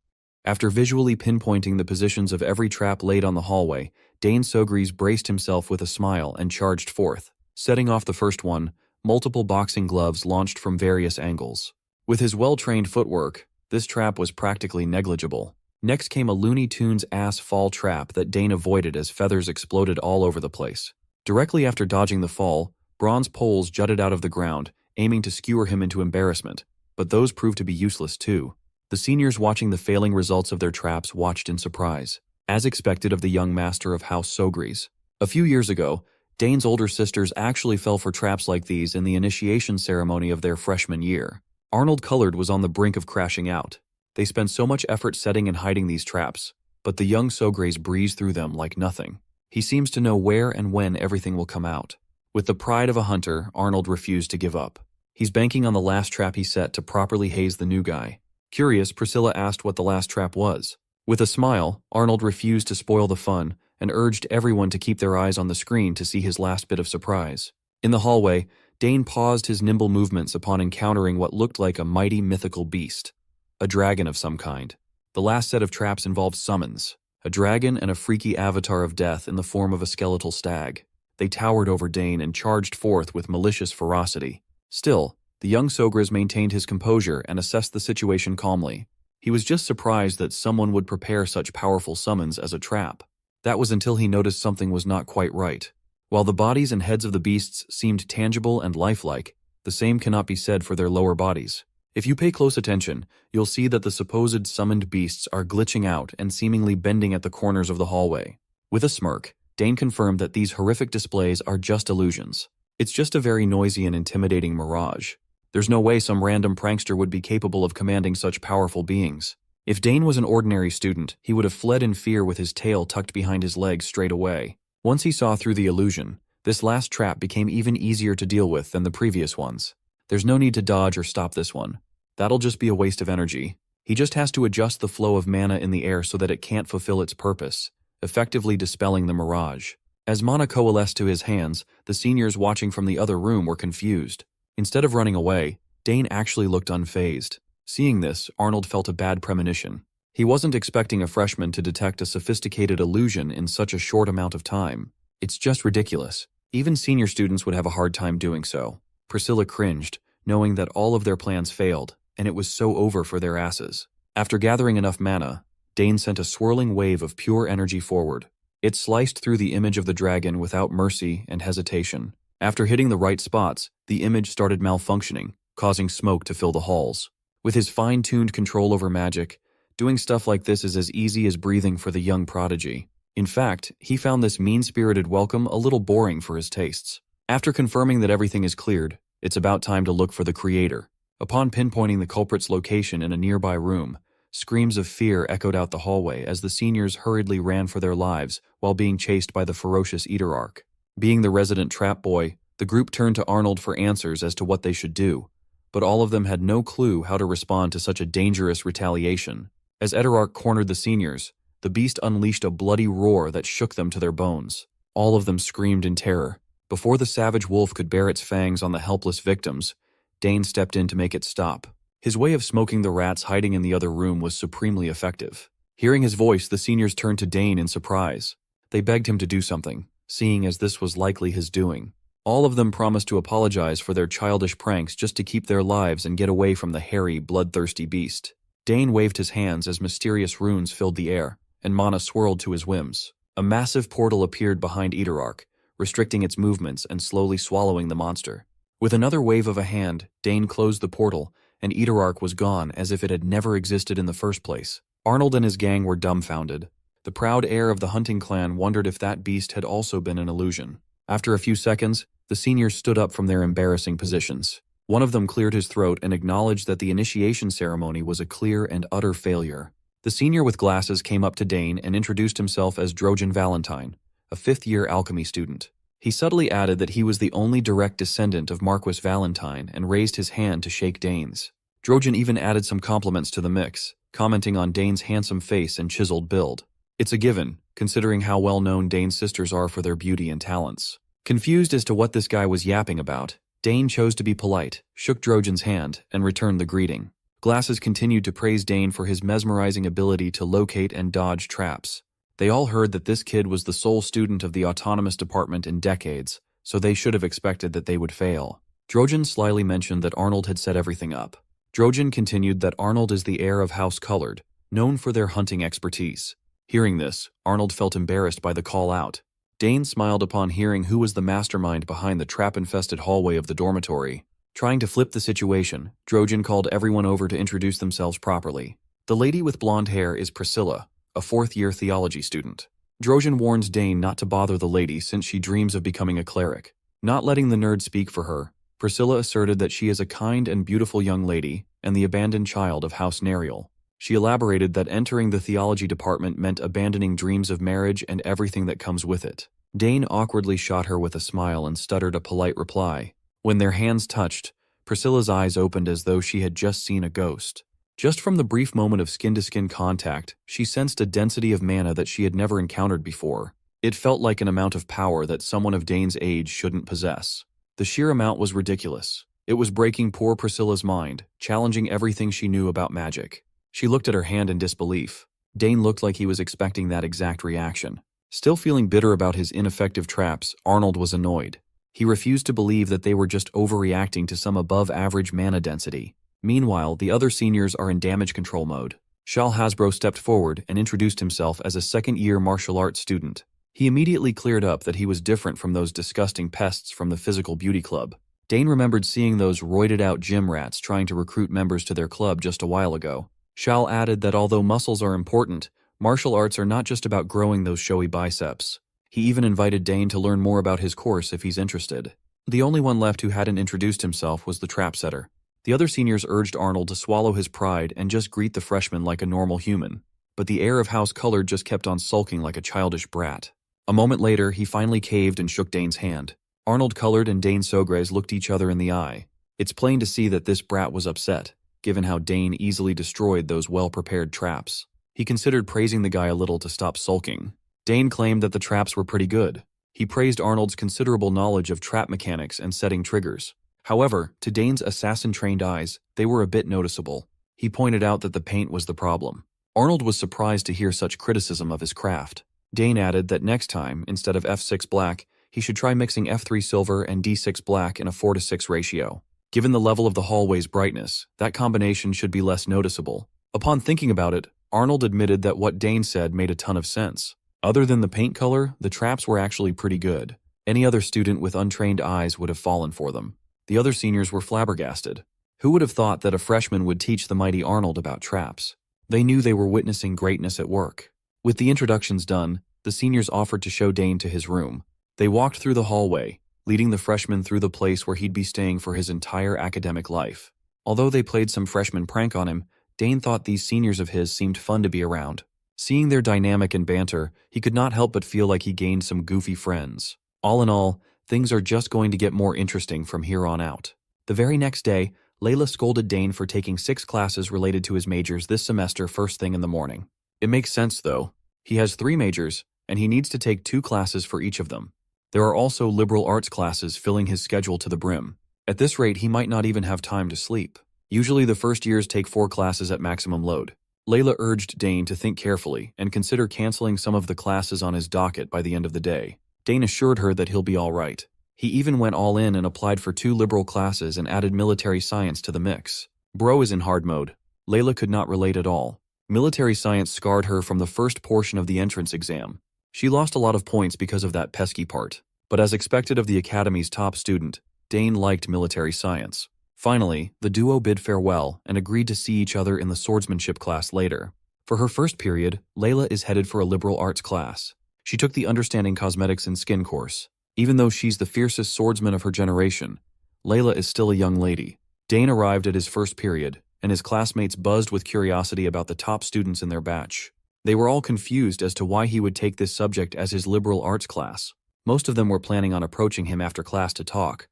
After visually pinpointing the positions of every trap laid on the hallway, Dane Sogries braced himself with a smile and charged forth. Setting off the first one, multiple boxing gloves launched from various angles. With his well-trained footwork, this trap was practically negligible. Next came a Looney Tunes ass fall trap that Dane avoided as feathers exploded all over the place. Directly after dodging the fall, bronze poles jutted out of the ground, aiming to skewer him into embarrassment, but those proved to be useless too. The seniors watching the failing results of their traps watched in surprise, as expected of the young master of House Sogries. A few years ago, Dane's older sisters actually fell for traps like these in the initiation ceremony of their freshman year. Arnold Colored was on the brink of crashing out. They spent so much effort setting and hiding these traps, but the young Sogries breeze through them like nothing. He seems to know where and when everything will come out. With the pride of a hunter, Arnold refused to give up. He's banking on the last trap he set to properly haze the new guy. Curious, Priscilla asked what the last trap was. With a smile, Arnold refused to spoil the fun and urged everyone to keep their eyes on the screen to see his last bit of surprise. In the hallway, Dane paused his nimble movements upon encountering what looked like a mighty mythical beast, a dragon of some kind. The last set of traps involved summons, a dragon and a freaky avatar of death in the form of a skeletal stag. They towered over Dane and charged forth with malicious ferocity. Still, the young Sogras maintained his composure and assessed the situation calmly. He was just surprised that someone would prepare such powerful summons as a trap. That was until he noticed something was not quite right. While the bodies and heads of the beasts seemed tangible and lifelike, the same cannot be said for their lower bodies. If you pay close attention, you'll see that the supposed summoned beasts are glitching out and seemingly bending at the corners of the hallway. With a smirk, Dane confirmed that these horrific displays are just illusions. It's just a very noisy and intimidating mirage. There's no way some random prankster would be capable of commanding such powerful beings. If Dane was an ordinary student, he would have fled in fear with his tail tucked behind his legs straight away. Once he saw through the illusion, this last trap became even easier to deal with than the previous ones. There's no need to dodge or stop this one. That'll just be a waste of energy. He just has to adjust the flow of mana in the air so that it can't fulfill its purpose, effectively dispelling the mirage. As mana coalesced to his hands, the seniors watching from the other room were confused. Instead of running away, Dane actually looked unfazed. Seeing this, Arnold felt a bad premonition. He wasn't expecting a freshman to detect a sophisticated illusion in such a short amount of time. It's just ridiculous. Even senior students would have a hard time doing so. Priscilla cringed, knowing that all of their plans failed, and it was so over for their asses. After gathering enough mana, Dane sent a swirling wave of pure energy forward. It sliced through the image of the dragon without mercy and hesitation. After hitting the right spots, the image started malfunctioning, causing smoke to fill the halls. With his fine-tuned control over magic, doing stuff like this is as easy as breathing for the young prodigy. In fact, he found this mean-spirited welcome a little boring for his tastes. After confirming that everything is cleared, it's about time to look for the creator. Upon pinpointing the culprit's location in a nearby room, screams of fear echoed out the hallway as the seniors hurriedly ran for their lives while being chased by the ferocious Eaterarch. Being the resident trap boy, the group turned to Arnold for answers as to what they should do, but all of them had no clue how to respond to such a dangerous retaliation. As Eaterarch cornered the seniors, the beast unleashed a bloody roar that shook them to their bones. All of them screamed in terror. Before the savage wolf could bear its fangs on the helpless victims, Dane stepped in to make it stop. His way of smoking the rats hiding in the other room was supremely effective. Hearing his voice, the seniors turned to Dane in surprise. They begged him to do something, seeing as this was likely his doing. All of them promised to apologize for their childish pranks just to keep their lives and get away from the hairy, bloodthirsty beast. Dane waved his hands as mysterious runes filled the air, and mana swirled to his whims. A massive portal appeared behind Eaterarch, restricting its movements and slowly swallowing the monster. With another wave of a hand, Dane closed the portal, and Eaterarch was gone as if it had never existed in the first place. Arnold and his gang were dumbfounded. The proud heir of the hunting clan wondered if that beast had also been an illusion. After a few seconds, the seniors stood up from their embarrassing positions. One of them cleared his throat and acknowledged that the initiation ceremony was a clear and utter failure. The senior with glasses came up to Dane and introduced himself as Drojan Valentine, a fifth-year alchemy student. He subtly added that he was the only direct descendant of Marquis Valentine and raised his hand to shake Dane's. Drojan even added some compliments to the mix, commenting on Dane's handsome face and chiseled build. It's a given, considering how well-known Dane's sisters are for their beauty and talents. Confused as to what this guy was yapping about, Dane chose to be polite, shook Drojan's hand, and returned the greeting. Glasses continued to praise Dane for his mesmerizing ability to locate and dodge traps. They all heard that this kid was the sole student of the autonomous department in decades, so they should have expected that they would fail. Drojan slyly mentioned that Arnold had set everything up. Drojan continued that Arnold is the heir of House Colored, known for their hunting expertise. Hearing this, Arnold felt embarrassed by the call-out. Dane smiled upon hearing who was the mastermind behind the trap-infested hallway of the dormitory. Trying to flip the situation, Drojan called everyone over to introduce themselves properly. The lady with blonde hair is Priscilla, a fourth-year theology student. Drojan warns Dane not to bother the lady since she dreams of becoming a cleric. Not letting the nerd speak for her, Priscilla asserted that she is a kind and beautiful young lady and the abandoned child of House Nerial. She elaborated that entering the theology department meant abandoning dreams of marriage and everything that comes with it. Dane awkwardly shot her with a smile and stuttered a polite reply. When their hands touched, Priscilla's eyes opened as though she had just seen a ghost. Just from the brief moment of skin-to-skin contact, she sensed a density of mana that she had never encountered before. It felt like an amount of power that someone of Dane's age shouldn't possess. The sheer amount was ridiculous. It was breaking poor Priscilla's mind, challenging everything she knew about magic. She looked at her hand in disbelief. Dane looked like he was expecting that exact reaction. Still feeling bitter about his ineffective traps, Arnold was annoyed. He refused to believe that they were just overreacting to some above-average mana density. Meanwhile, the other seniors are in damage control mode. Shal Hasbro stepped forward and introduced himself as a second-year martial arts student. He immediately cleared up that he was different from those disgusting pests from the physical beauty club. Dane remembered seeing those roided-out gym rats trying to recruit members to their club just a while ago. Shal added that although muscles are important, martial arts are not just about growing those showy biceps. He even invited Dane to learn more about his course if he's interested. The only one left who hadn't introduced himself was the trap setter. The other seniors urged Arnold to swallow his pride and just greet the freshman like a normal human. But the heir of House Colored just kept on sulking like a childish brat. A moment later, he finally caved and shook Dane's hand. Arnold Colored and Dane Sogres looked each other in the eye. It's plain to see that this brat was upset, given how Dane easily destroyed those well-prepared traps. He considered praising the guy a little to stop sulking. Dane claimed that the traps were pretty good. He praised Arnold's considerable knowledge of trap mechanics and setting triggers. However, to Dane's assassin-trained eyes, they were a bit noticeable. He pointed out that the paint was the problem. Arnold was surprised to hear such criticism of his craft. Dane added that next time, instead of F6 black, he should try mixing F3 silver and D6 black in a 4:6 ratio. Given the level of the hallway's brightness, that combination should be less noticeable. Upon thinking about it, Arnold admitted that what Dane said made a ton of sense. Other than the paint color, the traps were actually pretty good. Any other student with untrained eyes would have fallen for them. The other seniors were flabbergasted. Who would have thought that a freshman would teach the mighty Arnold about traps? They knew they were witnessing greatness at work. With the introductions done, the seniors offered to show Dane to his room. They walked through the hallway, leading the freshman through the place where he'd be staying for his entire academic life. Although they played some freshman prank on him, Dane thought these seniors of his seemed fun to be around. Seeing their dynamic and banter, he could not help but feel like he gained some goofy friends. All in all, things are just going to get more interesting from here on out. The very next day, Layla scolded Dane for taking 6 classes related to his majors this semester first thing in the morning. It makes sense, though. He has 3 majors, and he needs to take 2 classes for each of them. There are also liberal arts classes filling his schedule to the brim. At this rate, he might not even have time to sleep. Usually the first years take 4 classes at maximum load. Layla urged Dane to think carefully and consider canceling some of the classes on his docket by the end of the day. Dane assured her that he'll be all right. He even went all in and applied for 2 liberal classes and added military science to the mix. Bro is in hard mode. Layla could not relate at all. Military science scarred her from the first portion of the entrance exam. She lost a lot of points because of that pesky part. But as expected of the academy's top student, Dane liked military science. Finally, the duo bid farewell and agreed to see each other in the swordsmanship class later. For her first period, Layla is headed for a liberal arts class. She took the Understanding Cosmetics and Skin course. Even though she's the fiercest swordsman of her generation, Layla is still a young lady. Dane arrived at his first period, and his classmates buzzed with curiosity about the top students in their batch. They were all confused as to why he would take this subject as his liberal arts class. Most of them were planning on approaching him after class to talk,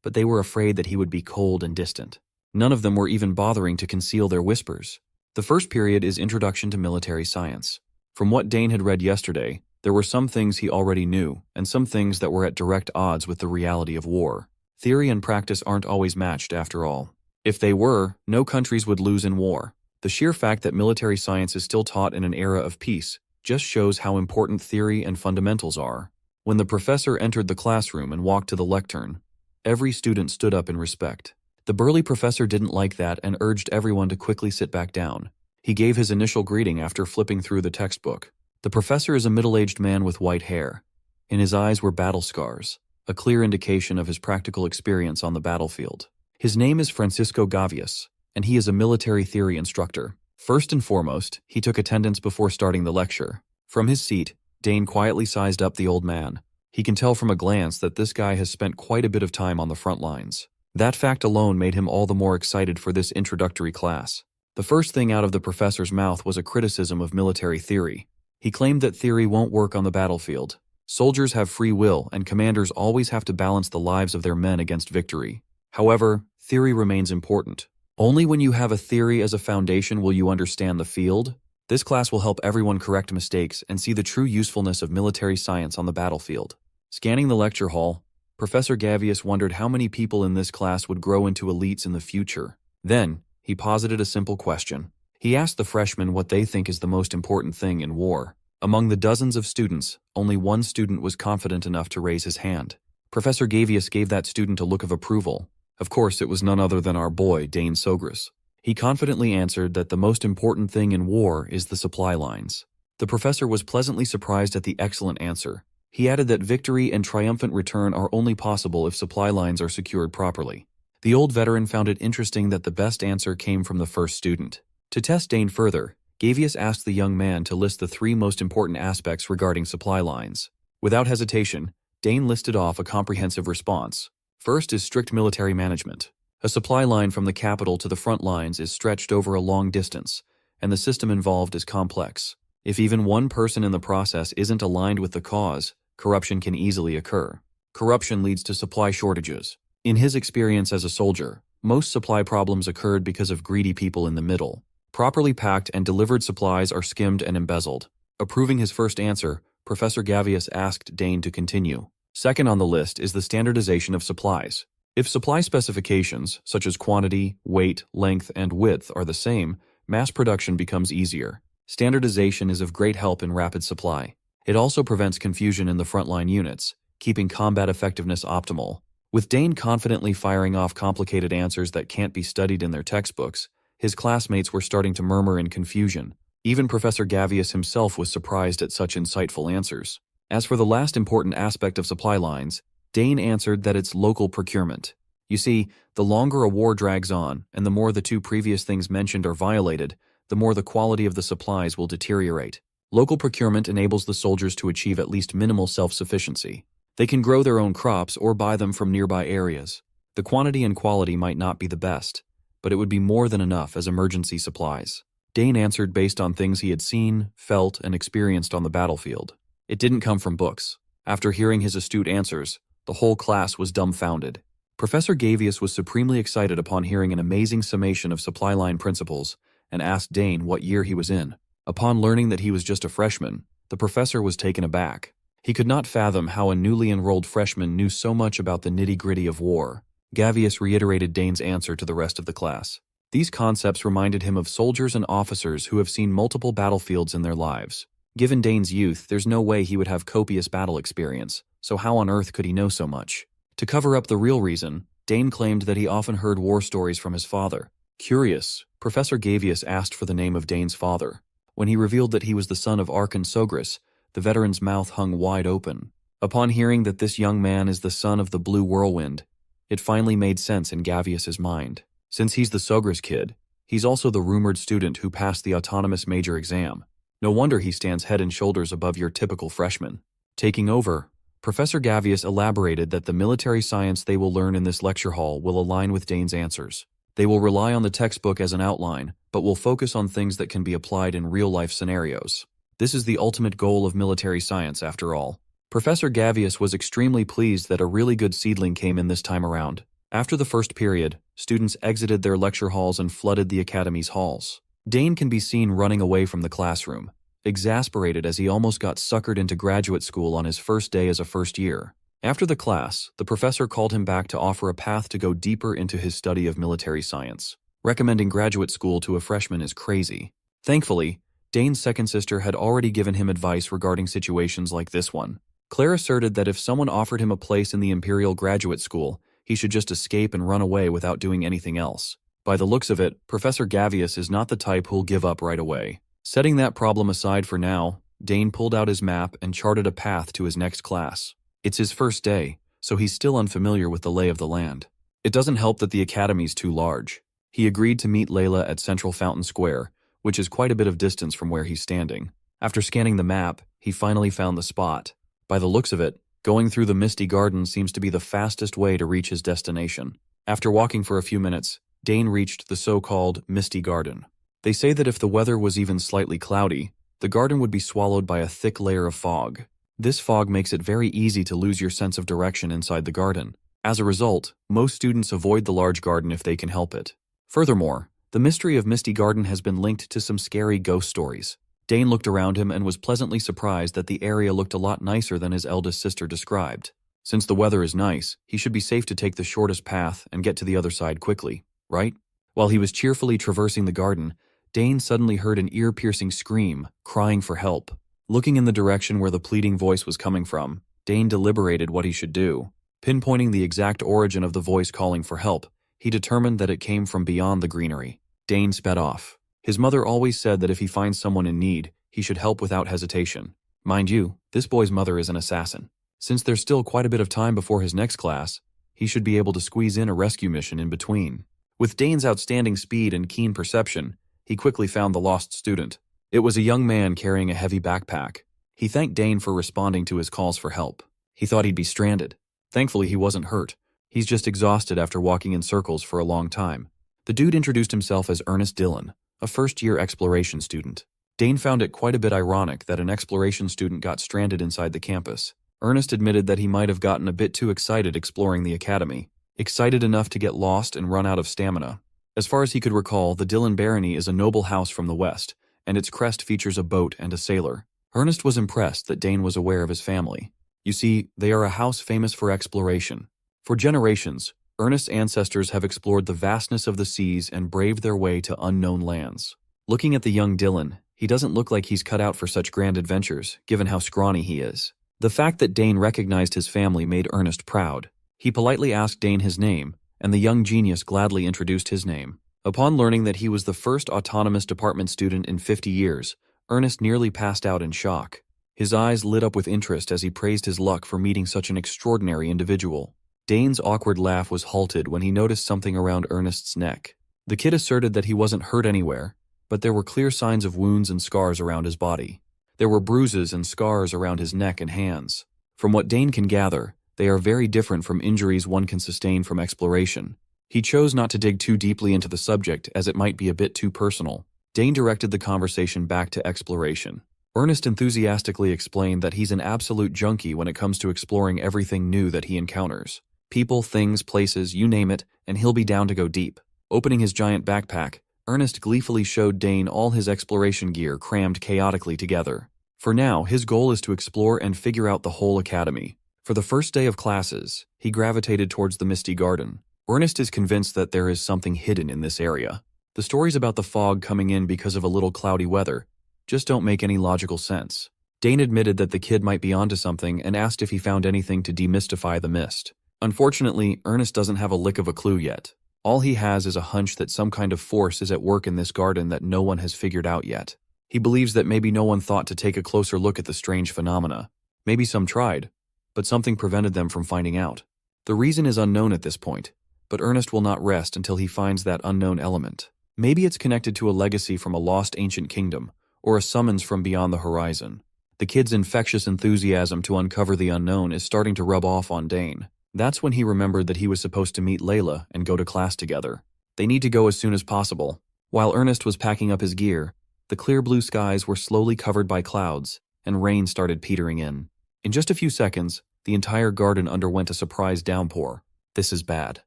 but they were afraid that he would be cold and distant. None of them were even bothering to conceal their whispers. The first period is Introduction to Military Science. From what Dane had read yesterday, there were some things he already knew, and some things that were at direct odds with the reality of war. Theory and practice aren't always matched after all. If they were, no countries would lose in war. The sheer fact that military science is still taught in an era of peace just shows how important theory and fundamentals are. When the professor entered the classroom and walked to the lectern, every student stood up in respect. The burly professor didn't like that and urged everyone to quickly sit back down. He gave his initial greeting after flipping through the textbook. The professor is a middle-aged man with white hair. In his eyes were battle scars, a clear indication of his practical experience on the battlefield. His name is Francisco Gavias, and he is a military theory instructor. First and foremost, he took attendance before starting the lecture. From his seat, Dane quietly sized up the old man. He can tell from a glance that this guy has spent quite a bit of time on the front lines. That fact alone made him all the more excited for this introductory class. The first thing out of the professor's mouth was a criticism of military theory. He claimed that theory won't work on the battlefield. Soldiers have free will, and commanders always have to balance the lives of their men against victory. However, theory remains important. Only when you have a theory as a foundation will you understand the field. This class will help everyone correct mistakes and see the true usefulness of military science on the battlefield. Scanning the lecture hall, Professor Gavias wondered how many people in this class would grow into elites in the future. Then, he posited a simple question. He asked the freshmen what they think is the most important thing in war. Among the dozens of students, only one student was confident enough to raise his hand. Professor Gavius gave that student a look of approval. Of course, it was none other than our boy, Dane Sogris. He confidently answered that the most important thing in war is the supply lines. The professor was pleasantly surprised at the excellent answer. He added that victory and triumphant return are only possible if supply lines are secured properly. The old veteran found it interesting that the best answer came from the first student. To test Dane further, Gavius asked the young man to list the 3 most important aspects regarding supply lines. Without hesitation, Dane listed off a comprehensive response. First is strict military management. A supply line from the capital to the front lines is stretched over a long distance, and the system involved is complex. If even one person in the process isn't aligned with the cause, corruption can easily occur. Corruption leads to supply shortages. In his experience as a soldier, most supply problems occurred because of greedy people in the middle. Properly packed and delivered supplies are skimmed and embezzled. Approving his first answer, Professor Gavius asked Dane to continue. Second on the list is the standardization of supplies. If supply specifications, such as quantity, weight, length, and width, are the same, mass production becomes easier. Standardization is of great help in rapid supply. It also prevents confusion in the frontline units, keeping combat effectiveness optimal. With Dane confidently firing off complicated answers that can't be studied in their textbooks, his classmates were starting to murmur in confusion. Even Professor Gavius himself was surprised at such insightful answers. As for the last important aspect of supply lines, Dane answered that it's local procurement. You see, the longer a war drags on, and the more the 2 previous things mentioned are violated, the more the quality of the supplies will deteriorate. Local procurement enables the soldiers to achieve at least minimal self-sufficiency. They can grow their own crops or buy them from nearby areas. The quantity and quality might not be the best, but it would be more than enough as emergency supplies. Dane answered based on things he had seen, felt, and experienced on the battlefield. It didn't come from books. After hearing his astute answers, the whole class was dumbfounded. Professor Gavius was supremely excited upon hearing an amazing summation of supply line principles and asked Dane what year he was in. Upon learning that he was just a freshman, the professor was taken aback. He could not fathom how a newly enrolled freshman knew so much about the nitty-gritty of war. Gavius reiterated Dane's answer to the rest of the class. These concepts reminded him of soldiers and officers who have seen multiple battlefields in their lives. Given Dane's youth, there's no way he would have copious battle experience, so how on earth could he know so much? To cover up the real reason, Dane claimed that he often heard war stories from his father. Curious, Professor Gavius asked for the name of Dane's father. When he revealed that he was the son of Archon Sogris, the veteran's mouth hung wide open. Upon hearing that this young man is the son of the Blue Whirlwind, it finally made sense in Gavius's mind. Since he's the Sogris kid, he's also the rumored student who passed the autonomous major exam. No wonder he stands head and shoulders above your typical freshman. Taking over, Professor Gavius elaborated that the military science they will learn in this lecture hall will align with Dane's answers. They will rely on the textbook as an outline, but will focus on things that can be applied in real-life scenarios. This is the ultimate goal of military science, after all. Professor Gavius was extremely pleased that a really good seedling came in this time around. After the first period, students exited their lecture halls and flooded the academy's halls. Dane can be seen running away from the classroom, exasperated as he almost got suckered into graduate school on his first day as a first year. After the class, the professor called him back to offer a path to go deeper into his study of military science. Recommending graduate school to a freshman is crazy. Thankfully, Dane's second sister had already given him advice regarding situations like this one. Claire asserted that if someone offered him a place in the Imperial Graduate School, he should just escape and run away without doing anything else. By the looks of it, Professor Gavius is not the type who'll give up right away. Setting that problem aside for now, Dane pulled out his map and charted a path to his next class. It's his first day, so he's still unfamiliar with the lay of the land. It doesn't help that the academy's too large. He agreed to meet Layla at Central Fountain Square, which is quite a bit of distance from where he's standing. After scanning the map, he finally found the spot. By the looks of it, going through the Misty Garden seems to be the fastest way to reach his destination. After walking for a few minutes, Dane reached the so-called Misty Garden. They say that if the weather was even slightly cloudy, the garden would be swallowed by a thick layer of fog. This fog makes it very easy to lose your sense of direction inside the garden. As a result, most students avoid the large garden if they can help it. Furthermore, the mystery of Misty Garden has been linked to some scary ghost stories. Dane looked around him and was pleasantly surprised that the area looked a lot nicer than his eldest sister described. Since the weather is nice, he should be safe to take the shortest path and get to the other side quickly, right? While he was cheerfully traversing the garden, Dane suddenly heard an ear-piercing scream, crying for help. Looking in the direction where the pleading voice was coming from, Dane deliberated what he should do. Pinpointing the exact origin of the voice calling for help, he determined that it came from beyond the greenery. Dane sped off. His mother always said that if he finds someone in need, he should help without hesitation. Mind you, this boy's mother is an assassin. Since there's still quite a bit of time before his next class, he should be able to squeeze in a rescue mission in between. With Dane's outstanding speed and keen perception, he quickly found the lost student. It was a young man carrying a heavy backpack. He thanked Dane for responding to his calls for help. He thought he'd be stranded. Thankfully, he wasn't hurt. He's just exhausted after walking in circles for a long time. The dude introduced himself as Ernest Dillon, a first-year exploration student. Dane found it quite a bit ironic that an exploration student got stranded inside the campus. Ernest admitted that he might have gotten a bit too excited exploring the academy, excited enough to get lost and run out of stamina. As far as he could recall, the Dillon barony is a noble house from the west, and its crest features a boat and a sailor. Ernest was impressed that Dane was aware of his family. You see, they are a house famous for exploration. For generations, Ernest's ancestors have explored the vastness of the seas and braved their way to unknown lands. Looking at the young Dillon, he doesn't look like he's cut out for such grand adventures, given how scrawny he is. The fact that Dane recognized his family made Ernest proud. He politely asked Dane his name, and the young genius gladly introduced his name. Upon learning that he was the first autonomous department student in 50 years, Ernest nearly passed out in shock. His eyes lit up with interest as he praised his luck for meeting such an extraordinary individual. Dane's awkward laugh was halted when he noticed something around Ernest's neck. The kid asserted that he wasn't hurt anywhere, but there were clear signs of wounds and scars around his body. There were bruises and scars around his neck and hands. From what Dane can gather, they are very different from injuries one can sustain from exploration. He chose not to dig too deeply into the subject as it might be a bit too personal. Dane directed the conversation back to exploration. Ernest enthusiastically explained that he's an absolute junkie when it comes to exploring everything new that he encounters. People, things, places, you name it, and he'll be down to go deep. Opening his giant backpack, Ernest gleefully showed Dane all his exploration gear crammed chaotically together. For now, his goal is to explore and figure out the whole academy. For the first day of classes, he gravitated towards the Misty Garden. Ernest is convinced that there is something hidden in this area. The stories about the fog coming in because of a little cloudy weather just don't make any logical sense. Dane admitted that the kid might be onto something and asked if he found anything to demystify the mist. Unfortunately, Ernest doesn't have a lick of a clue yet. All he has is a hunch that some kind of force is at work in this garden that no one has figured out yet. He believes that maybe no one thought to take a closer look at the strange phenomena. Maybe some tried, but something prevented them from finding out. The reason is unknown at this point, but Ernest will not rest until he finds that unknown element. Maybe it's connected to a legacy from a lost ancient kingdom, or a summons from beyond the horizon. The kid's infectious enthusiasm to uncover the unknown is starting to rub off on Dane. That's when he remembered that he was supposed to meet Layla and go to class together. They need to go as soon as possible. While Ernest was packing up his gear, the clear blue skies were slowly covered by clouds, and rain started petering in. In just a few seconds, the entire garden underwent a surprise downpour. This is bad.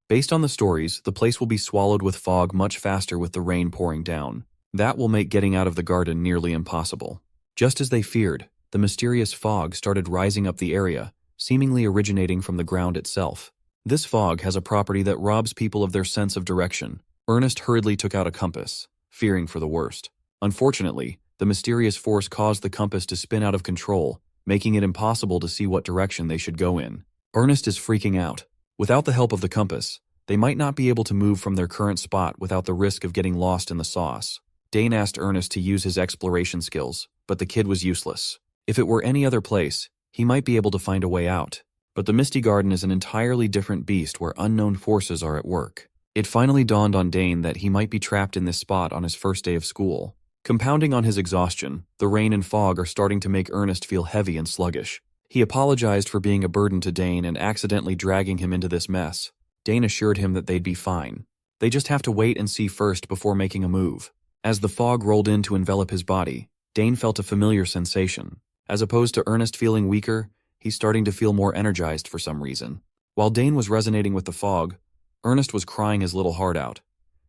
Based on the stories, the place will be swallowed with fog much faster with the rain pouring down. That will make getting out of the garden nearly impossible. Just as they feared, the mysterious fog started rising up the area, seemingly originating from the ground itself. This fog has a property that robs people of their sense of direction. Ernest hurriedly took out a compass, fearing for the worst. Unfortunately, the mysterious force caused the compass to spin out of control, making it impossible to see what direction they should go in. Ernest is freaking out. Without the help of the compass, they might not be able to move from their current spot without the risk of getting lost in the sauce. Dane asked Ernest to use his exploration skills, but the kid was useless. If it were any other place, he might be able to find a way out. But the Misty Garden is an entirely different beast where unknown forces are at work. It finally dawned on Dane that he might be trapped in this spot on his first day of school. Compounding on his exhaustion, the rain and fog are starting to make Ernest feel heavy and sluggish. He apologized for being a burden to Dane and accidentally dragging him into this mess. Dane assured him that they'd be fine. They just have to wait and see first before making a move. As the fog rolled in to envelop his body, Dane felt a familiar sensation. As opposed to Ernest feeling weaker, he's starting to feel more energized for some reason. While Dane was resonating with the fog, Ernest was crying his little heart out,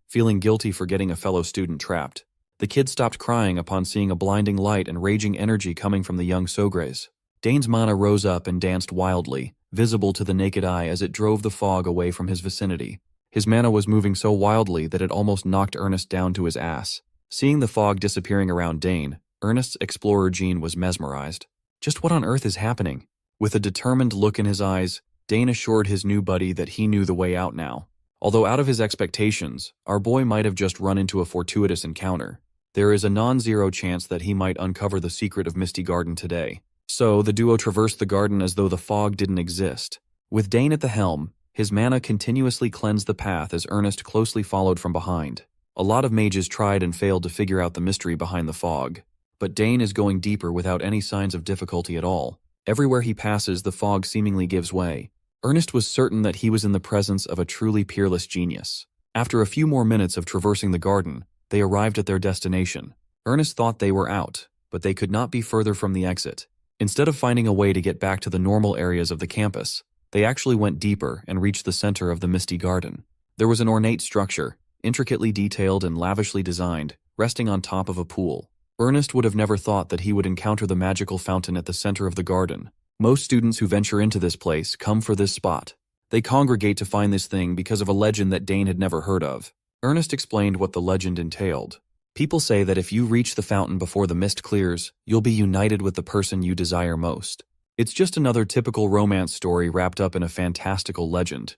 feeling guilty for getting a fellow student trapped. The kid stopped crying upon seeing a blinding light and raging energy coming from the young Sogres. Dane's mana rose up and danced wildly, visible to the naked eye as it drove the fog away from his vicinity. His mana was moving so wildly that it almost knocked Ernest down to his ass. Seeing the fog disappearing around Dane, Ernest's explorer gene was mesmerized. Just what on earth is happening? With a determined look in his eyes, Dane assured his new buddy that he knew the way out now. Although out of his expectations, our boy might have just run into a fortuitous encounter. There is a non-zero chance that he might uncover the secret of Misty Garden today. So, the duo traversed the garden as though the fog didn't exist. With Dane at the helm, his mana continuously cleansed the path as Ernest closely followed from behind. A lot of mages tried and failed to figure out the mystery behind the fog. But Dane is going deeper without any signs of difficulty at all. Everywhere he passes, the fog seemingly gives way. Ernest was certain that he was in the presence of a truly peerless genius. After a few more minutes of traversing the garden, they arrived at their destination. Ernest thought they were out, but they could not be further from the exit. Instead of finding a way to get back to the normal areas of the campus, they actually went deeper and reached the center of the Misty Garden. There was an ornate structure, intricately detailed and lavishly designed, resting on top of a pool. Ernest would have never thought that he would encounter the magical fountain at the center of the garden. Most students who venture into this place come for this spot. They congregate to find this thing because of a legend that Dane had never heard of. Ernest explained what the legend entailed. People say that if you reach the fountain before the mist clears, you'll be united with the person you desire most. It's just another typical romance story wrapped up in a fantastical legend.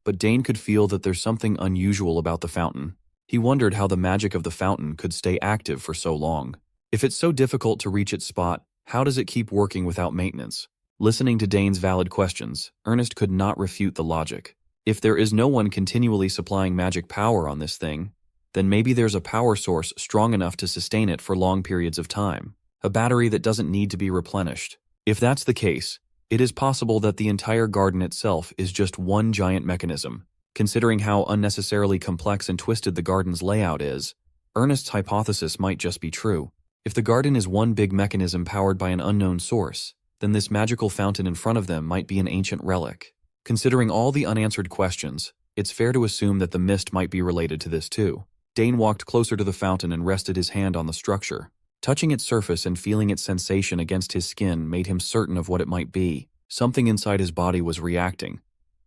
But Dane could feel that there's something unusual about the fountain. He wondered how the magic of the fountain could stay active for so long. If it's so difficult to reach its spot, how does it keep working without maintenance? Listening to Dane's valid questions, Ernest could not refute the logic. If there is no one continually supplying magic power on this thing, then maybe there's a power source strong enough to sustain it for long periods of time. A battery that doesn't need to be replenished. If that's the case, it is possible that the entire garden itself is just one giant mechanism. Considering how unnecessarily complex and twisted the garden's layout is, Ernest's hypothesis might just be true. If the garden is one big mechanism powered by an unknown source, then this magical fountain in front of them might be an ancient relic. Considering all the unanswered questions, it's fair to assume that the mist might be related to this too. Dane walked closer to the fountain and rested his hand on the structure. Touching its surface and feeling its sensation against his skin made him certain of what it might be. Something inside his body was reacting.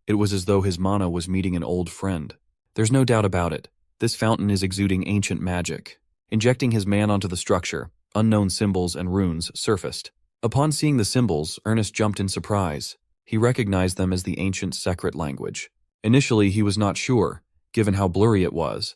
It was as though his mana was meeting an old friend. There's no doubt about it. This fountain is exuding ancient magic. Injecting his man onto the structure, unknown symbols and runes surfaced. Upon seeing the symbols, Ernest jumped in surprise. He recognized them as the ancient Secret language. Initially, he was not sure, given how blurry it was.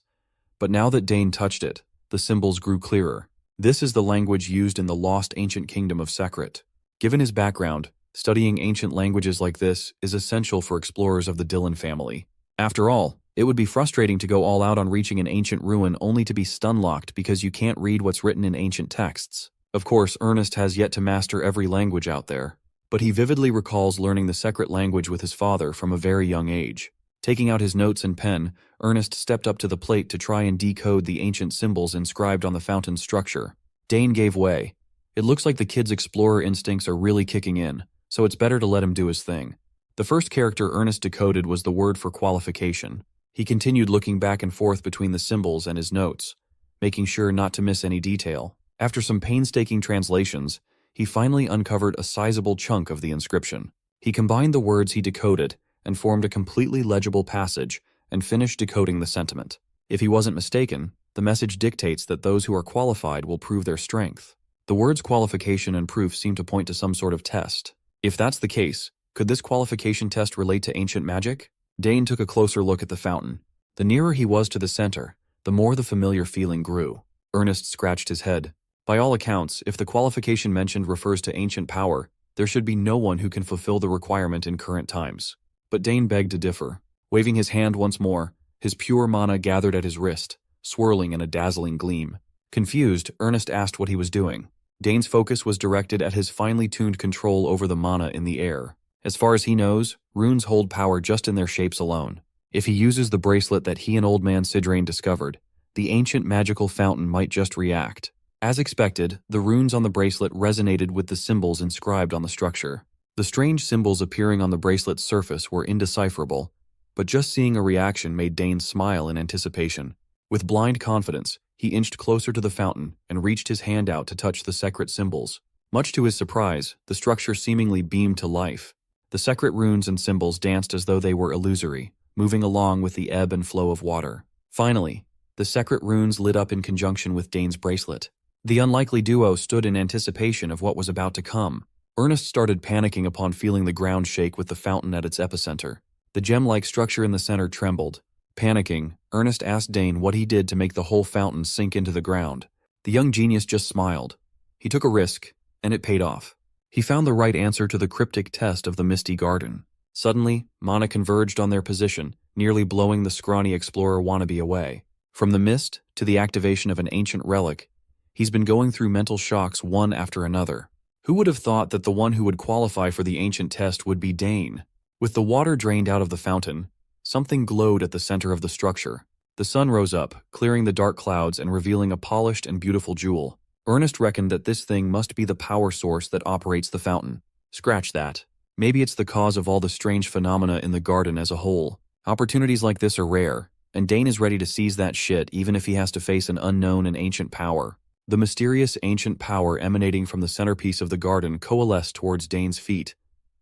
But now that Dane touched it, the symbols grew clearer. This is the language used in the lost ancient kingdom of Secret. Given his background, studying ancient languages like this is essential for explorers of the Dylan family. After all, it would be frustrating to go all out on reaching an ancient ruin only to be stun-locked because you can't read what's written in ancient texts. Of course, Ernest has yet to master every language out there, but he vividly recalls learning the Secret language with his father from a very young age. Taking out his notes and pen, Ernest stepped up to the plate to try and decode the ancient symbols inscribed on the fountain's structure. Dane gave way. It looks like the kid's explorer instincts are really kicking in, so it's better to let him do his thing. The first character Ernest decoded was the word for qualification. He continued looking back and forth between the symbols and his notes, making sure not to miss any detail. After some painstaking translations, he finally uncovered a sizable chunk of the inscription. He combined the words he decoded and formed a completely legible passage and finished decoding the sentiment. If he wasn't mistaken, the message dictates that those who are qualified will prove their strength. The words qualification and proof seem to point to some sort of test. If that's the case, could this qualification test relate to ancient magic? Dane took a closer look at the fountain. The nearer he was to the center, the more the familiar feeling grew. Ernest scratched his head. By all accounts, if the qualification mentioned refers to ancient power, there should be no one who can fulfill the requirement in current times. But Dane begged to differ. Waving his hand once more, his pure mana gathered at his wrist, swirling in a dazzling gleam. Confused, Ernest asked what he was doing. Dane's focus was directed at his finely tuned control over the mana in the air. As far as he knows, runes hold power just in their shapes alone. If he uses the bracelet that he and Old Man Sidrain discovered, the ancient magical fountain might just react. As expected, the runes on the bracelet resonated with the symbols inscribed on the structure. The strange symbols appearing on the bracelet's surface were indecipherable, but just seeing a reaction made Dane smile in anticipation. With blind confidence, he inched closer to the fountain and reached his hand out to touch the Secret symbols. Much to his surprise, the structure seemingly beamed to life. The Secret runes and symbols danced as though they were illusory, moving along with the ebb and flow of water. Finally, the Secret runes lit up in conjunction with Dane's bracelet. The unlikely duo stood in anticipation of what was about to come. Ernest started panicking upon feeling the ground shake with the fountain at its epicenter. The gem-like structure in the center trembled. Panicking, Ernest asked Dane what he did to make the whole fountain sink into the ground. The young genius just smiled. He took a risk, and it paid off. He found the right answer to the cryptic test of the misty garden. Suddenly, mana converged on their position, nearly blowing the scrawny explorer wannabe away. From the mist to the activation of an ancient relic, he's been going through mental shocks one after another. Who would have thought that the one who would qualify for the ancient test would be Dane? With the water drained out of the fountain, something glowed at the center of the structure. The sun rose up, clearing the dark clouds and revealing a polished and beautiful jewel. Ernest reckoned that this thing must be the power source that operates the fountain. Scratch that. Maybe it's the cause of all the strange phenomena in the garden as a whole. Opportunities like this are rare, and Dane is ready to seize that shit even if he has to face an unknown and ancient power. The mysterious ancient power emanating from the centerpiece of the garden coalesced towards Dane's feet,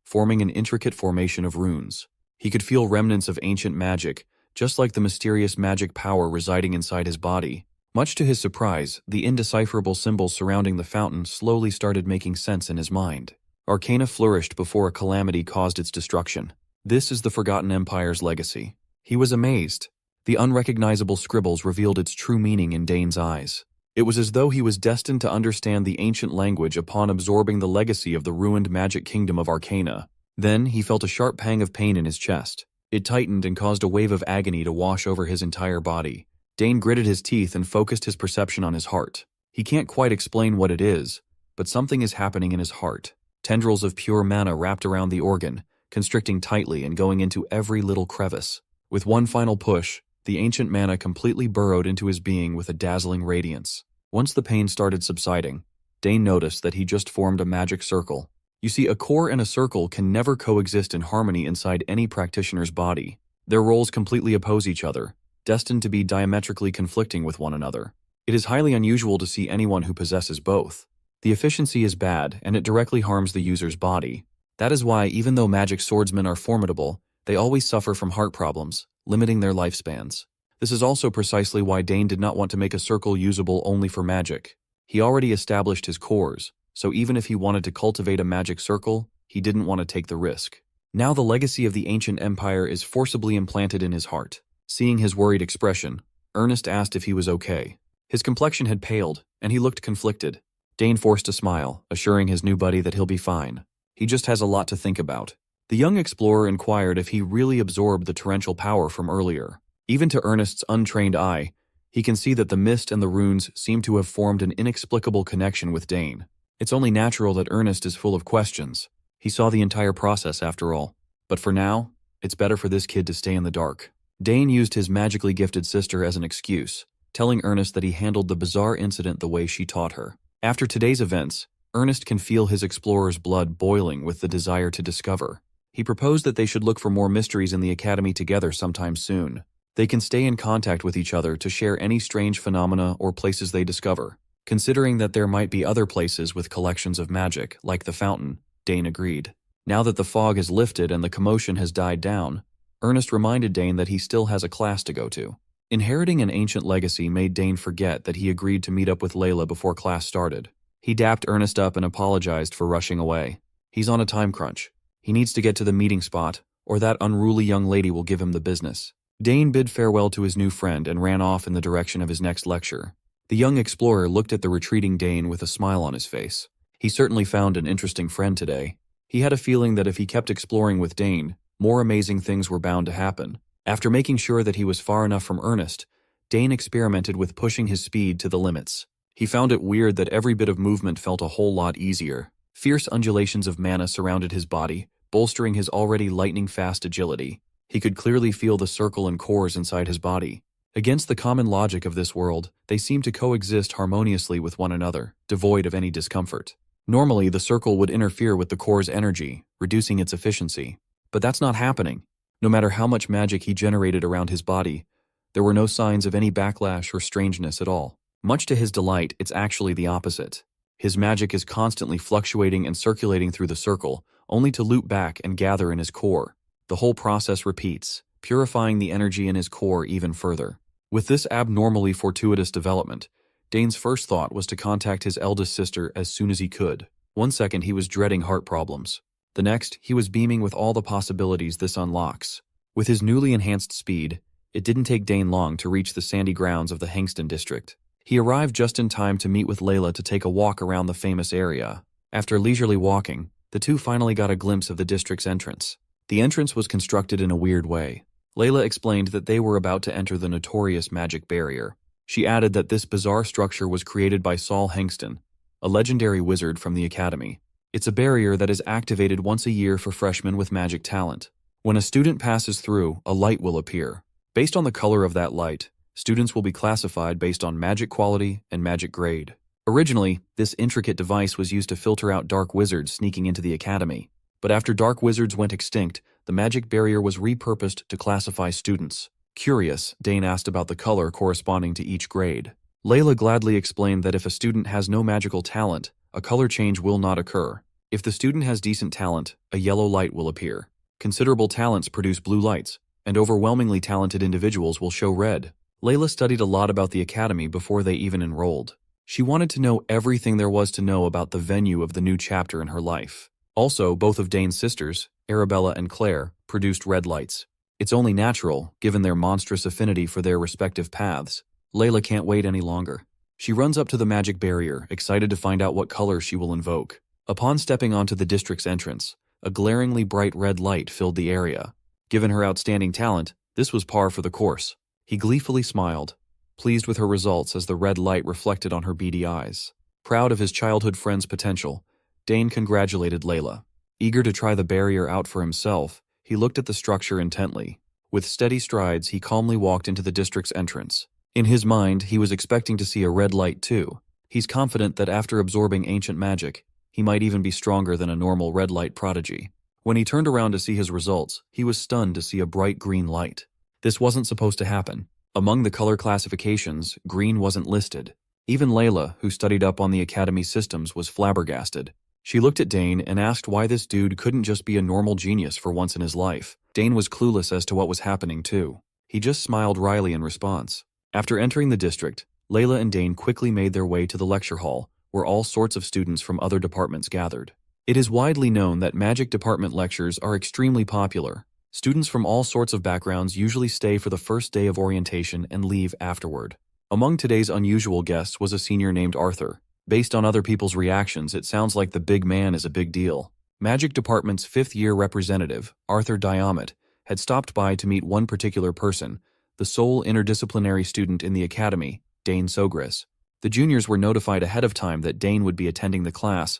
forming an intricate formation of runes. He could feel remnants of ancient magic, just like the mysterious magic power residing inside his body. Much to his surprise, the indecipherable symbols surrounding the fountain slowly started making sense in his mind. Arcana flourished before a calamity caused its destruction. This is the Forgotten Empire's legacy. He was amazed. The unrecognizable scribbles revealed its true meaning in Dane's eyes. It was as though he was destined to understand the ancient language upon absorbing the legacy of the ruined magic kingdom of Arcana. Then he felt a sharp pang of pain in his chest. It tightened and caused a wave of agony to wash over his entire body. Dane gritted his teeth and focused his perception on his heart. He can't quite explain what it is, but something is happening in his heart. Tendrils of pure mana wrapped around the organ, constricting tightly and going into every little crevice. With one final push, the ancient mana completely burrowed into his being with a dazzling radiance. Once the pain started subsiding, Dane noticed that he just formed a magic circle. You see, a core and a circle can never coexist in harmony inside any practitioner's body. Their roles completely oppose each other, destined to be diametrically conflicting with one another. It is highly unusual to see anyone who possesses both. The efficiency is bad, and it directly harms the user's body. That is why, even though magic swordsmen are formidable, they always suffer from heart problems, limiting their lifespans. This is also precisely why Dane did not want to make a circle usable only for magic. He already established his cores, so even if he wanted to cultivate a magic circle, he didn't want to take the risk. Now the legacy of the ancient empire is forcibly implanted in his heart. Seeing his worried expression, Ernest asked if he was okay. His complexion had paled, and he looked conflicted. Dane forced a smile, assuring his new buddy that he'll be fine. He just has a lot to think about. The young explorer inquired if he really absorbed the torrential power from earlier. Even to Ernest's untrained eye, he can see that the mist and the runes seem to have formed an inexplicable connection with Dane. It's only natural that Ernest is full of questions. He saw the entire process after all. But for now, it's better for this kid to stay in the dark. Dane used his magically gifted sister as an excuse, telling Ernest that he handled the bizarre incident the way she taught her. After today's events, Ernest can feel his explorer's blood boiling with the desire to discover. He proposed that they should look for more mysteries in the academy together sometime soon. They can stay in contact with each other to share any strange phenomena or places they discover. Considering that there might be other places with collections of magic, like the fountain, Dane agreed. Now that the fog has lifted and the commotion has died down, Ernest reminded Dane that he still has a class to go to. Inheriting an ancient legacy made Dane forget that he agreed to meet up with Layla before class started. He dapped Ernest up and apologized for rushing away. He's on a time crunch. He needs to get to the meeting spot, or that unruly young lady will give him the business. Dane bid farewell to his new friend and ran off in the direction of his next lecture. The young explorer looked at the retreating Dane with a smile on his face. He certainly found an interesting friend today. He had a feeling that if he kept exploring with Dane, more amazing things were bound to happen. After making sure that he was far enough from Ernest, Dane experimented with pushing his speed to the limits. He found it weird that every bit of movement felt a whole lot easier. Fierce undulations of mana surrounded his body, bolstering his already lightning-fast agility. He could clearly feel the circle and cores inside his body. Against the common logic of this world, they seem to coexist harmoniously with one another, devoid of any discomfort. Normally, the circle would interfere with the core's energy, reducing its efficiency. But that's not happening. No matter how much magic he generated around his body, there were no signs of any backlash or strangeness at all. Much to his delight, it's actually the opposite. His magic is constantly fluctuating and circulating through the circle, only to loop back and gather in his core. The whole process repeats, purifying the energy in his core even further. With this abnormally fortuitous development, Dane's first thought was to contact his eldest sister as soon as he could. One second he was dreading heart problems. The next, he was beaming with all the possibilities this unlocks. With his newly enhanced speed, it didn't take Dane long to reach the sandy grounds of the Hangston district. He arrived just in time to meet with Layla to take a walk around the famous area. After leisurely walking, the two finally got a glimpse of the district's entrance. The entrance was constructed in a weird way. Layla explained that they were about to enter the notorious magic barrier. She added that this bizarre structure was created by Saul Hangston, a legendary wizard from the academy. It's a barrier that is activated once a year for freshmen with magic talent. When a student passes through, a light will appear. Based on the color of that light, students will be classified based on magic quality and magic grade. Originally, this intricate device was used to filter out dark wizards sneaking into the academy. But after dark wizards went extinct, the magic barrier was repurposed to classify students. Curious, Dane asked about the color corresponding to each grade. Layla gladly explained that if a student has no magical talent, a color change will not occur. If the student has decent talent, a yellow light will appear. Considerable talents produce blue lights, and overwhelmingly talented individuals will show red. Layla studied a lot about the academy before they even enrolled. She wanted to know everything there was to know about the venue of the new chapter in her life. Also, both of Dane's sisters, Arabella and Claire, produced red lights. It's only natural, given their monstrous affinity for their respective paths. Layla can't wait any longer. She runs up to the magic barrier, excited to find out what color she will invoke. Upon stepping onto the district's entrance, a glaringly bright red light filled the area. Given her outstanding talent, this was par for the course. He gleefully smiled, pleased with her results as the red light reflected on her beady eyes. Proud of his childhood friend's potential, Dane congratulated Layla. Eager to try the barrier out for himself, he looked at the structure intently. With steady strides, he calmly walked into the district's entrance. In his mind, he was expecting to see a red light too. He's confident that after absorbing ancient magic, he might even be stronger than a normal red light prodigy. When he turned around to see his results, he was stunned to see a bright green light. This wasn't supposed to happen. Among the color classifications, green wasn't listed. Even Layla, who studied up on the academy systems, was flabbergasted. She looked at Dane and asked why this dude couldn't just be a normal genius for once in his life. Dane was clueless as to what was happening too. He just smiled wryly in response. After entering the district, Layla and Dane quickly made their way to the lecture hall, where all sorts of students from other departments gathered. It is widely known that magic department lectures are extremely popular. Students from all sorts of backgrounds usually stay for the first day of orientation and leave afterward. Among today's unusual guests was a senior named Arthur. Based on other people's reactions, it sounds like the big man is a big deal. Magic Department's fifth-year representative, Arthur Diamet, had stopped by to meet one particular person, the sole interdisciplinary student in the academy, Dane Sogris. The juniors were notified ahead of time that Dane would be attending the class,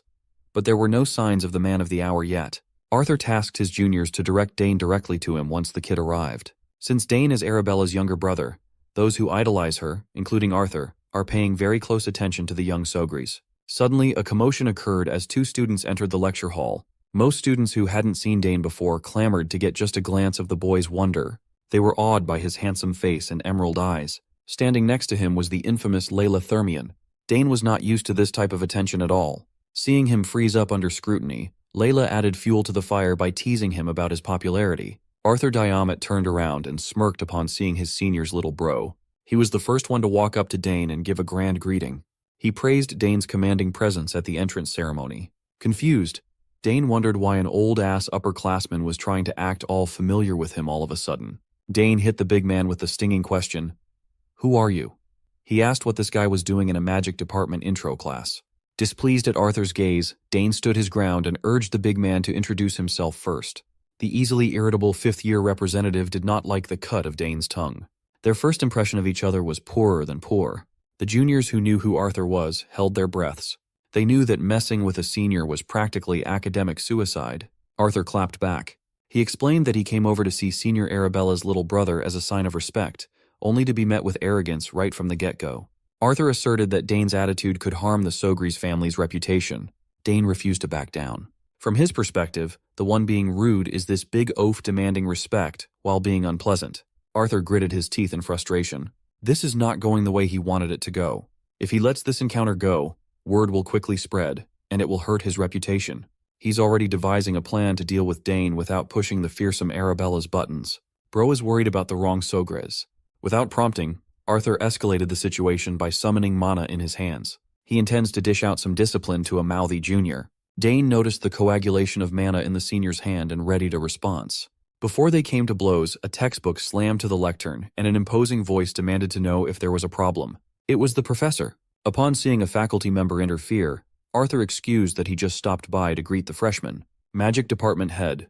but there were no signs of the man of the hour yet. Arthur tasked his juniors to direct Dane directly to him once the kid arrived. Since Dane is Arabella's younger brother, those who idolize her, including Arthur, are paying very close attention to the young Sogris. Suddenly, a commotion occurred as two students entered the lecture hall. Most students who hadn't seen Dane before clamored to get just a glance of the boy's wonder. They were awed by his handsome face and emerald eyes. Standing next to him was the infamous Layla Thermion. Dane was not used to this type of attention at all. Seeing him freeze up under scrutiny, Layla added fuel to the fire by teasing him about his popularity. Arthur Diamet turned around and smirked upon seeing his senior's little bro. He was the first one to walk up to Dane and give a grand greeting. He praised Dane's commanding presence at the entrance ceremony. Confused, Dane wondered why an old-ass upperclassman was trying to act all familiar with him all of a sudden. Dane hit the big man with the stinging question, "Who are you?" He asked what this guy was doing in a magic department intro class. Displeased at Arthur's gaze, Dane stood his ground and urged the big man to introduce himself first. The easily irritable fifth-year representative did not like the cut of Dane's tongue. Their first impression of each other was poorer than poor. The juniors who knew who Arthur was held their breaths. They knew that messing with a senior was practically academic suicide. Arthur clapped back. He explained that he came over to see Senior Arabella's little brother as a sign of respect, only to be met with arrogance right from the get-go. Arthur asserted that Dane's attitude could harm the Sogris family's reputation. Dane refused to back down. From his perspective, the one being rude is this big oaf demanding respect while being unpleasant. Arthur gritted his teeth in frustration. This is not going the way he wanted it to go. If he lets this encounter go, word will quickly spread, and it will hurt his reputation. He's already devising a plan to deal with Dane without pushing the fearsome Arabella's buttons. Bro is worried about the wrong Sogres. Without prompting, Arthur escalated the situation by summoning mana in his hands. He intends to dish out some discipline to a mouthy junior. Dane noticed the coagulation of mana in the senior's hand and readied a response. Before they came to blows, a textbook slammed to the lectern, and an imposing voice demanded to know if there was a problem. It was the professor. Upon seeing a faculty member interfere, Arthur excused that he just stopped by to greet the freshman. Magic Department Head.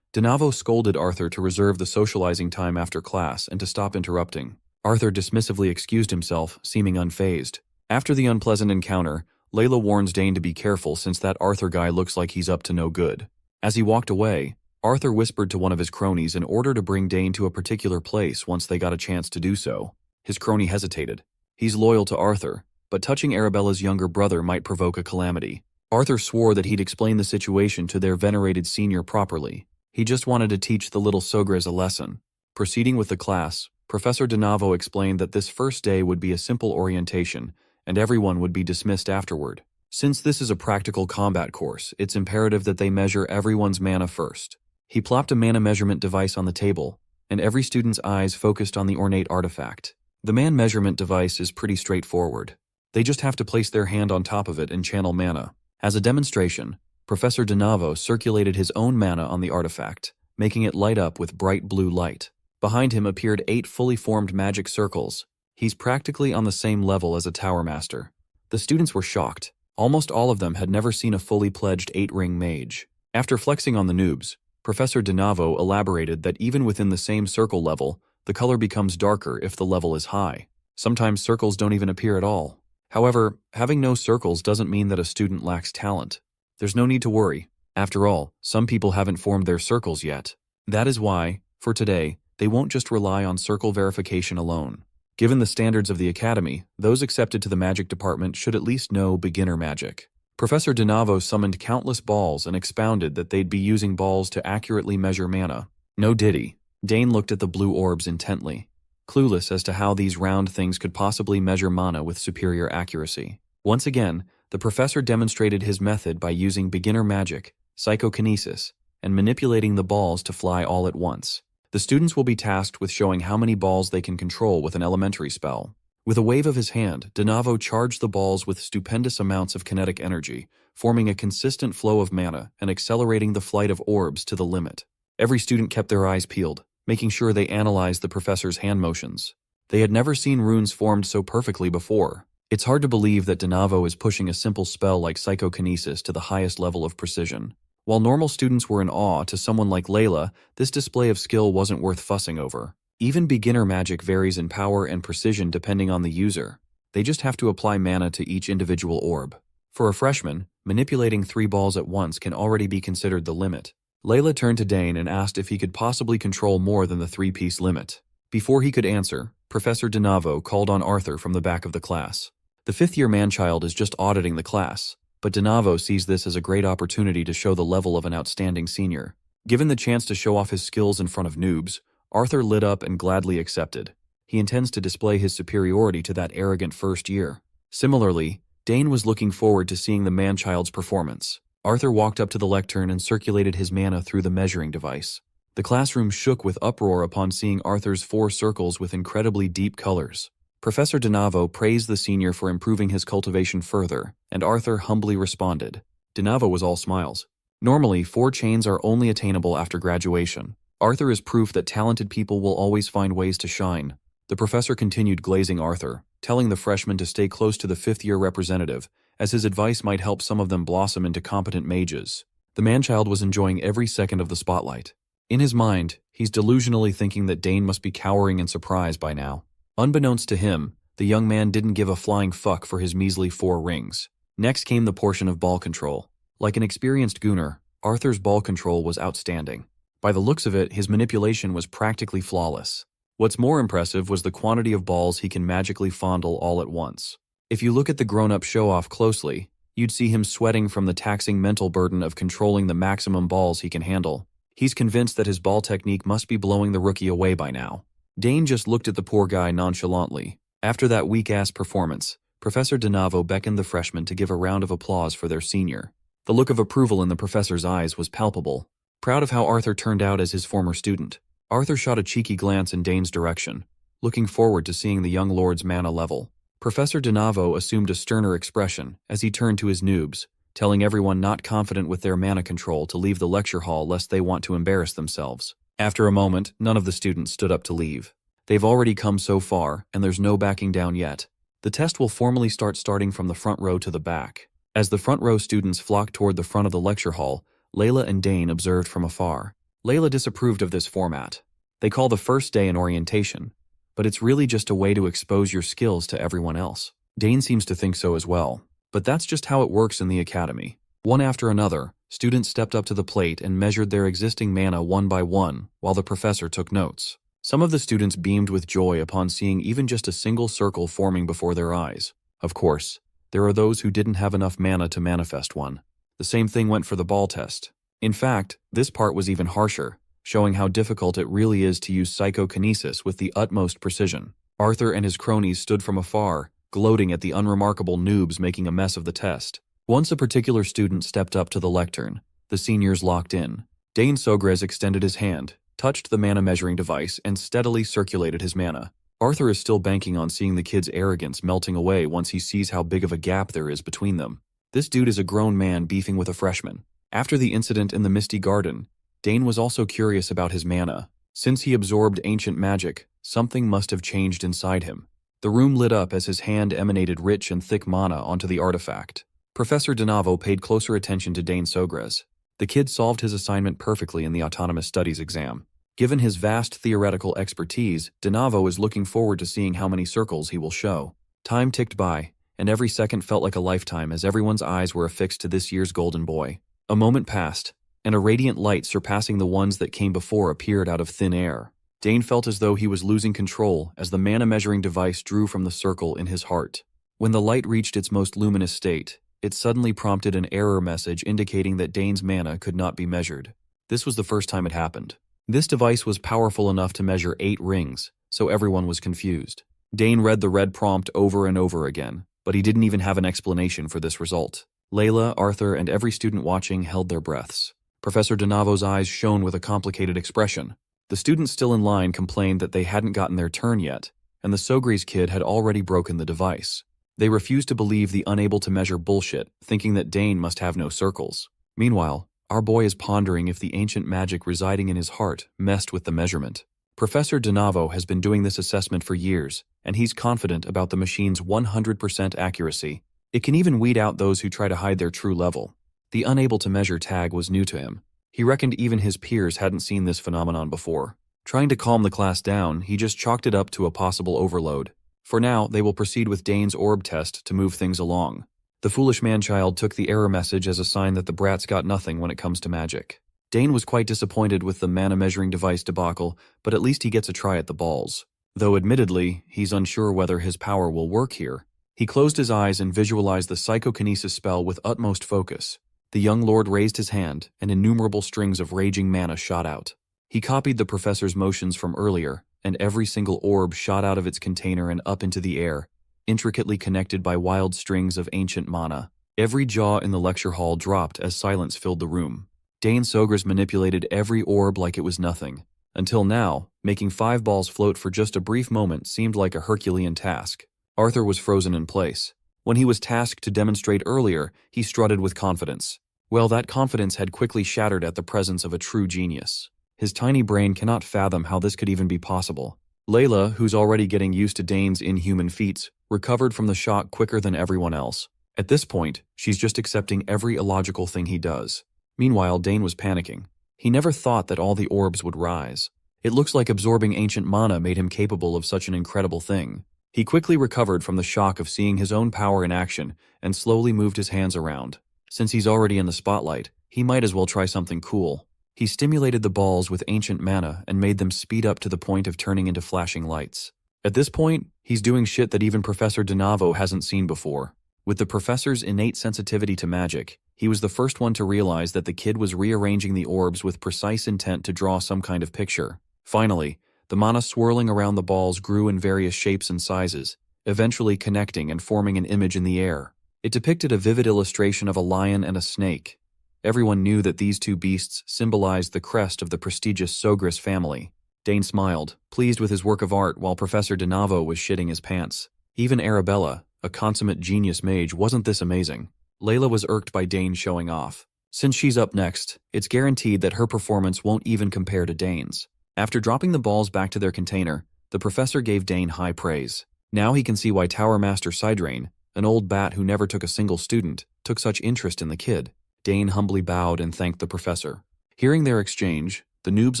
DeNavo scolded Arthur to reserve the socializing time after class and to stop interrupting. Arthur dismissively excused himself, seeming unfazed. After the unpleasant encounter, Layla warns Dane to be careful since that Arthur guy looks like he's up to no good. As he walked away, Arthur whispered to one of his cronies in order to bring Dane to a particular place once they got a chance to do so. His crony hesitated. He's loyal to Arthur, but touching Arabella's younger brother might provoke a calamity. Arthur swore that he'd explain the situation to their venerated senior properly. He just wanted to teach the little Sogres a lesson. Proceeding with the class, Professor DeNavo explained that this first day would be a simple orientation, and everyone would be dismissed afterward. Since this is a practical combat course, it's imperative that they measure everyone's mana first. He plopped a mana measurement device on the table, and every student's eyes focused on the ornate artifact. The mana measurement device is pretty straightforward. They just have to place their hand on top of it and channel mana. As a demonstration, Professor DeNavo circulated his own mana on the artifact, making it light up with bright blue light. Behind him appeared 8 fully formed magic circles. He's practically on the same level as a Tower Master. The students were shocked. Almost all of them had never seen a fully pledged 8-ring mage. After flexing on the noobs, Professor DeNavo elaborated that even within the same circle level, the color becomes darker if the level is high. Sometimes circles don't even appear at all. However, having no circles doesn't mean that a student lacks talent. There's no need to worry. After all, some people haven't formed their circles yet. That is why, for today, they won't just rely on circle verification alone. Given the standards of the academy, those accepted to the magic department should at least know beginner magic. Professor DeNavo summoned countless balls and expounded that they'd be using balls to accurately measure mana. No diddy. Dane looked at the blue orbs intently, clueless as to how these round things could possibly measure mana with superior accuracy. Once again, the professor demonstrated his method by using beginner magic, psychokinesis, and manipulating the balls to fly all at once. The students will be tasked with showing how many balls they can control with an elementary spell. With a wave of his hand, DeNavo charged the balls with stupendous amounts of kinetic energy, forming a consistent flow of mana and accelerating the flight of orbs to the limit. Every student kept their eyes peeled, making sure they analyzed the professor's hand motions. They had never seen runes formed so perfectly before. It's hard to believe that DeNavo is pushing a simple spell like psychokinesis to the highest level of precision. While normal students were in awe, to someone like Layla, this display of skill wasn't worth fussing over. Even beginner magic varies in power and precision depending on the user. They just have to apply mana to each individual orb. For a freshman, manipulating 3 balls at once can already be considered the limit. Layla turned to Dane and asked if he could possibly control more than the 3-piece limit. Before he could answer, Professor DeNavo called on Arthur from the back of the class. The 5th-year man-child is just auditing the class, but DeNavo sees this as a great opportunity to show the level of an outstanding senior. Given the chance to show off his skills in front of noobs, Arthur lit up and gladly accepted. He intends to display his superiority to that arrogant first year. Similarly, Dane was looking forward to seeing the man-child's performance. Arthur walked up to the lectern and circulated his mana through the measuring device. The classroom shook with uproar upon seeing Arthur's 4 circles with incredibly deep colors. Professor DeNavo praised the senior for improving his cultivation further, and Arthur humbly responded. DeNavo was all smiles. Normally, 4 chains are only attainable after graduation. Arthur is proof that talented people will always find ways to shine. The professor continued glazing Arthur, telling the freshman to stay close to the 5th-year representative, as his advice might help some of them blossom into competent mages. The man-child was enjoying every second of the spotlight. In his mind, he's delusionally thinking that Dane must be cowering in surprise by now. Unbeknownst to him, the young man didn't give a flying fuck for his measly 4 rings. Next came the portion of ball control. Like an experienced gooner, Arthur's ball control was outstanding. By the looks of it, his manipulation was practically flawless. What's more impressive was the quantity of balls he can magically fondle all at once. If you look at the grown-up show-off closely, you'd see him sweating from the taxing mental burden of controlling the maximum balls he can handle. He's convinced that his ball technique must be blowing the rookie away by now. Dane just looked at the poor guy nonchalantly. After that weak-ass performance, Professor DeNavo beckoned the freshmen to give a round of applause for their senior. The look of approval in the professor's eyes was palpable. Proud of how Arthur turned out as his former student, Arthur shot a cheeky glance in Dane's direction. looking forward to seeing the young lord's mana level. Professor Donavo assumed a sterner expression as he turned to his noobs, telling everyone not confident with their mana control to leave the lecture hall lest they want to embarrass themselves. After a moment, none of the students stood up to leave. They've already come so far, and there's no backing down yet. The test will formally starting from the front row to the back. As the front row students flocked toward the front of the lecture hall, Layla and Dane observed from afar. Layla disapproved of this format. They call the first day an orientation, but it's really just a way to expose your skills to everyone else. Dane seems to think so as well. But that's just how it works in the academy. One after another, students stepped up to the plate and measured their existing mana one by one while the professor took notes. Some of the students beamed with joy upon seeing even just a single circle forming before their eyes. Of course, there are those who didn't have enough mana to manifest one. The same thing went for the ball test. In fact, this part was even harsher, showing how difficult it really is to use psychokinesis with the utmost precision. Arthur and his cronies stood from afar, gloating at the unremarkable noobs making a mess of the test. Once a particular student stepped up to the lectern, the seniors locked in. Dane Sogres extended his hand, touched the mana measuring device, and steadily circulated his mana. Arthur is still banking on seeing the kid's arrogance melting away once he sees how big of a gap there is between them. This dude is a grown man beefing with a freshman. After the incident in the Misty Garden, Dane was also curious about his mana. Since he absorbed ancient magic, something must have changed inside him. The room lit up as his hand emanated rich and thick mana onto the artifact. Professor Donavo paid closer attention to Dane Sogres. The kid solved his assignment perfectly in the Autonomous Studies exam. Given his vast theoretical expertise, Donavo is looking forward to seeing how many circles he will show. Time ticked by, and every second felt like a lifetime as everyone's eyes were affixed to this year's golden boy. A moment passed, and a radiant light surpassing the ones that came before appeared out of thin air. Dane felt as though he was losing control as the mana measuring device drew from the circle in his heart. When the light reached its most luminous state, it suddenly prompted an error message indicating that Dane's mana could not be measured. This was the first time it happened. This device was powerful enough to measure 8 rings, so everyone was confused. Dane read the red prompt over and over again, but he didn't even have an explanation for this result. Layla, Arthur, and every student watching held their breaths. Professor Donavo's eyes shone with a complicated expression. The students still in line complained that they hadn't gotten their turn yet, and the Sogres kid had already broken the device. They refused to believe the unable to measure bullshit, thinking that Dane must have no circles. Meanwhile, our boy is pondering if the ancient magic residing in his heart messed with the measurement. Professor Donavo has been doing this assessment for years, and he's confident about the machine's 100% accuracy. It can even weed out those who try to hide their true level. The unable to measure tag was new to him. He reckoned even his peers hadn't seen this phenomenon before. Trying to calm the class down, he just chalked it up to a possible overload. For now, they will proceed with Dane's orb test to move things along. The foolish man-child took the error message as a sign that the brats got nothing when it comes to magic. Dane was quite disappointed with the mana measuring device debacle, but at least he gets a try at the balls. Though admittedly, he's unsure whether his power will work here. He closed his eyes and visualized the psychokinesis spell with utmost focus. The young lord raised his hand, and innumerable strings of raging mana shot out. He copied the professor's motions from earlier, and every single orb shot out of its container and up into the air, intricately connected by wild strings of ancient mana. Every jaw in the lecture hall dropped as silence filled the room. Dane Sogres manipulated every orb like it was nothing. Until now, making 5 balls float for just a brief moment seemed like a Herculean task. Arthur was frozen in place. When he was tasked to demonstrate earlier, he strutted with confidence. Well, that confidence had quickly shattered at the presence of a true genius. His tiny brain cannot fathom how this could even be possible. Layla, who's already getting used to Dane's inhuman feats, recovered from the shock quicker than everyone else. At this point, she's just accepting every illogical thing he does. Meanwhile, Dane was panicking. He never thought that all the orbs would rise. It looks like absorbing ancient mana made him capable of such an incredible thing. He quickly recovered from the shock of seeing his own power in action and slowly moved his hands around. Since he's already in the spotlight, he might as well try something cool. He stimulated the balls with ancient mana and made them speed up to the point of turning into flashing lights. At this point, he's doing shit that even Professor Donavo hasn't seen before. With the professor's innate sensitivity to magic, he was the first one to realize that the kid was rearranging the orbs with precise intent to draw some kind of picture. Finally, the mana swirling around the balls grew in various shapes and sizes, eventually connecting and forming an image in the air. It depicted a vivid illustration of a lion and a snake. Everyone knew that these two beasts symbolized the crest of the prestigious Sogres family. Dane smiled, pleased with his work of art while Professor DeNavo was shitting his pants. Even Arabella, a consummate genius mage, wasn't this amazing. Layla was irked by Dane showing off. Since she's up next, it's guaranteed that her performance won't even compare to Dane's. After dropping the balls back to their container, the professor gave Dane high praise. Now he can see why Tower Master Sidrain, an old bat who never took a single student, took such interest in the kid. Dane humbly bowed and thanked the professor. Hearing their exchange, the noobs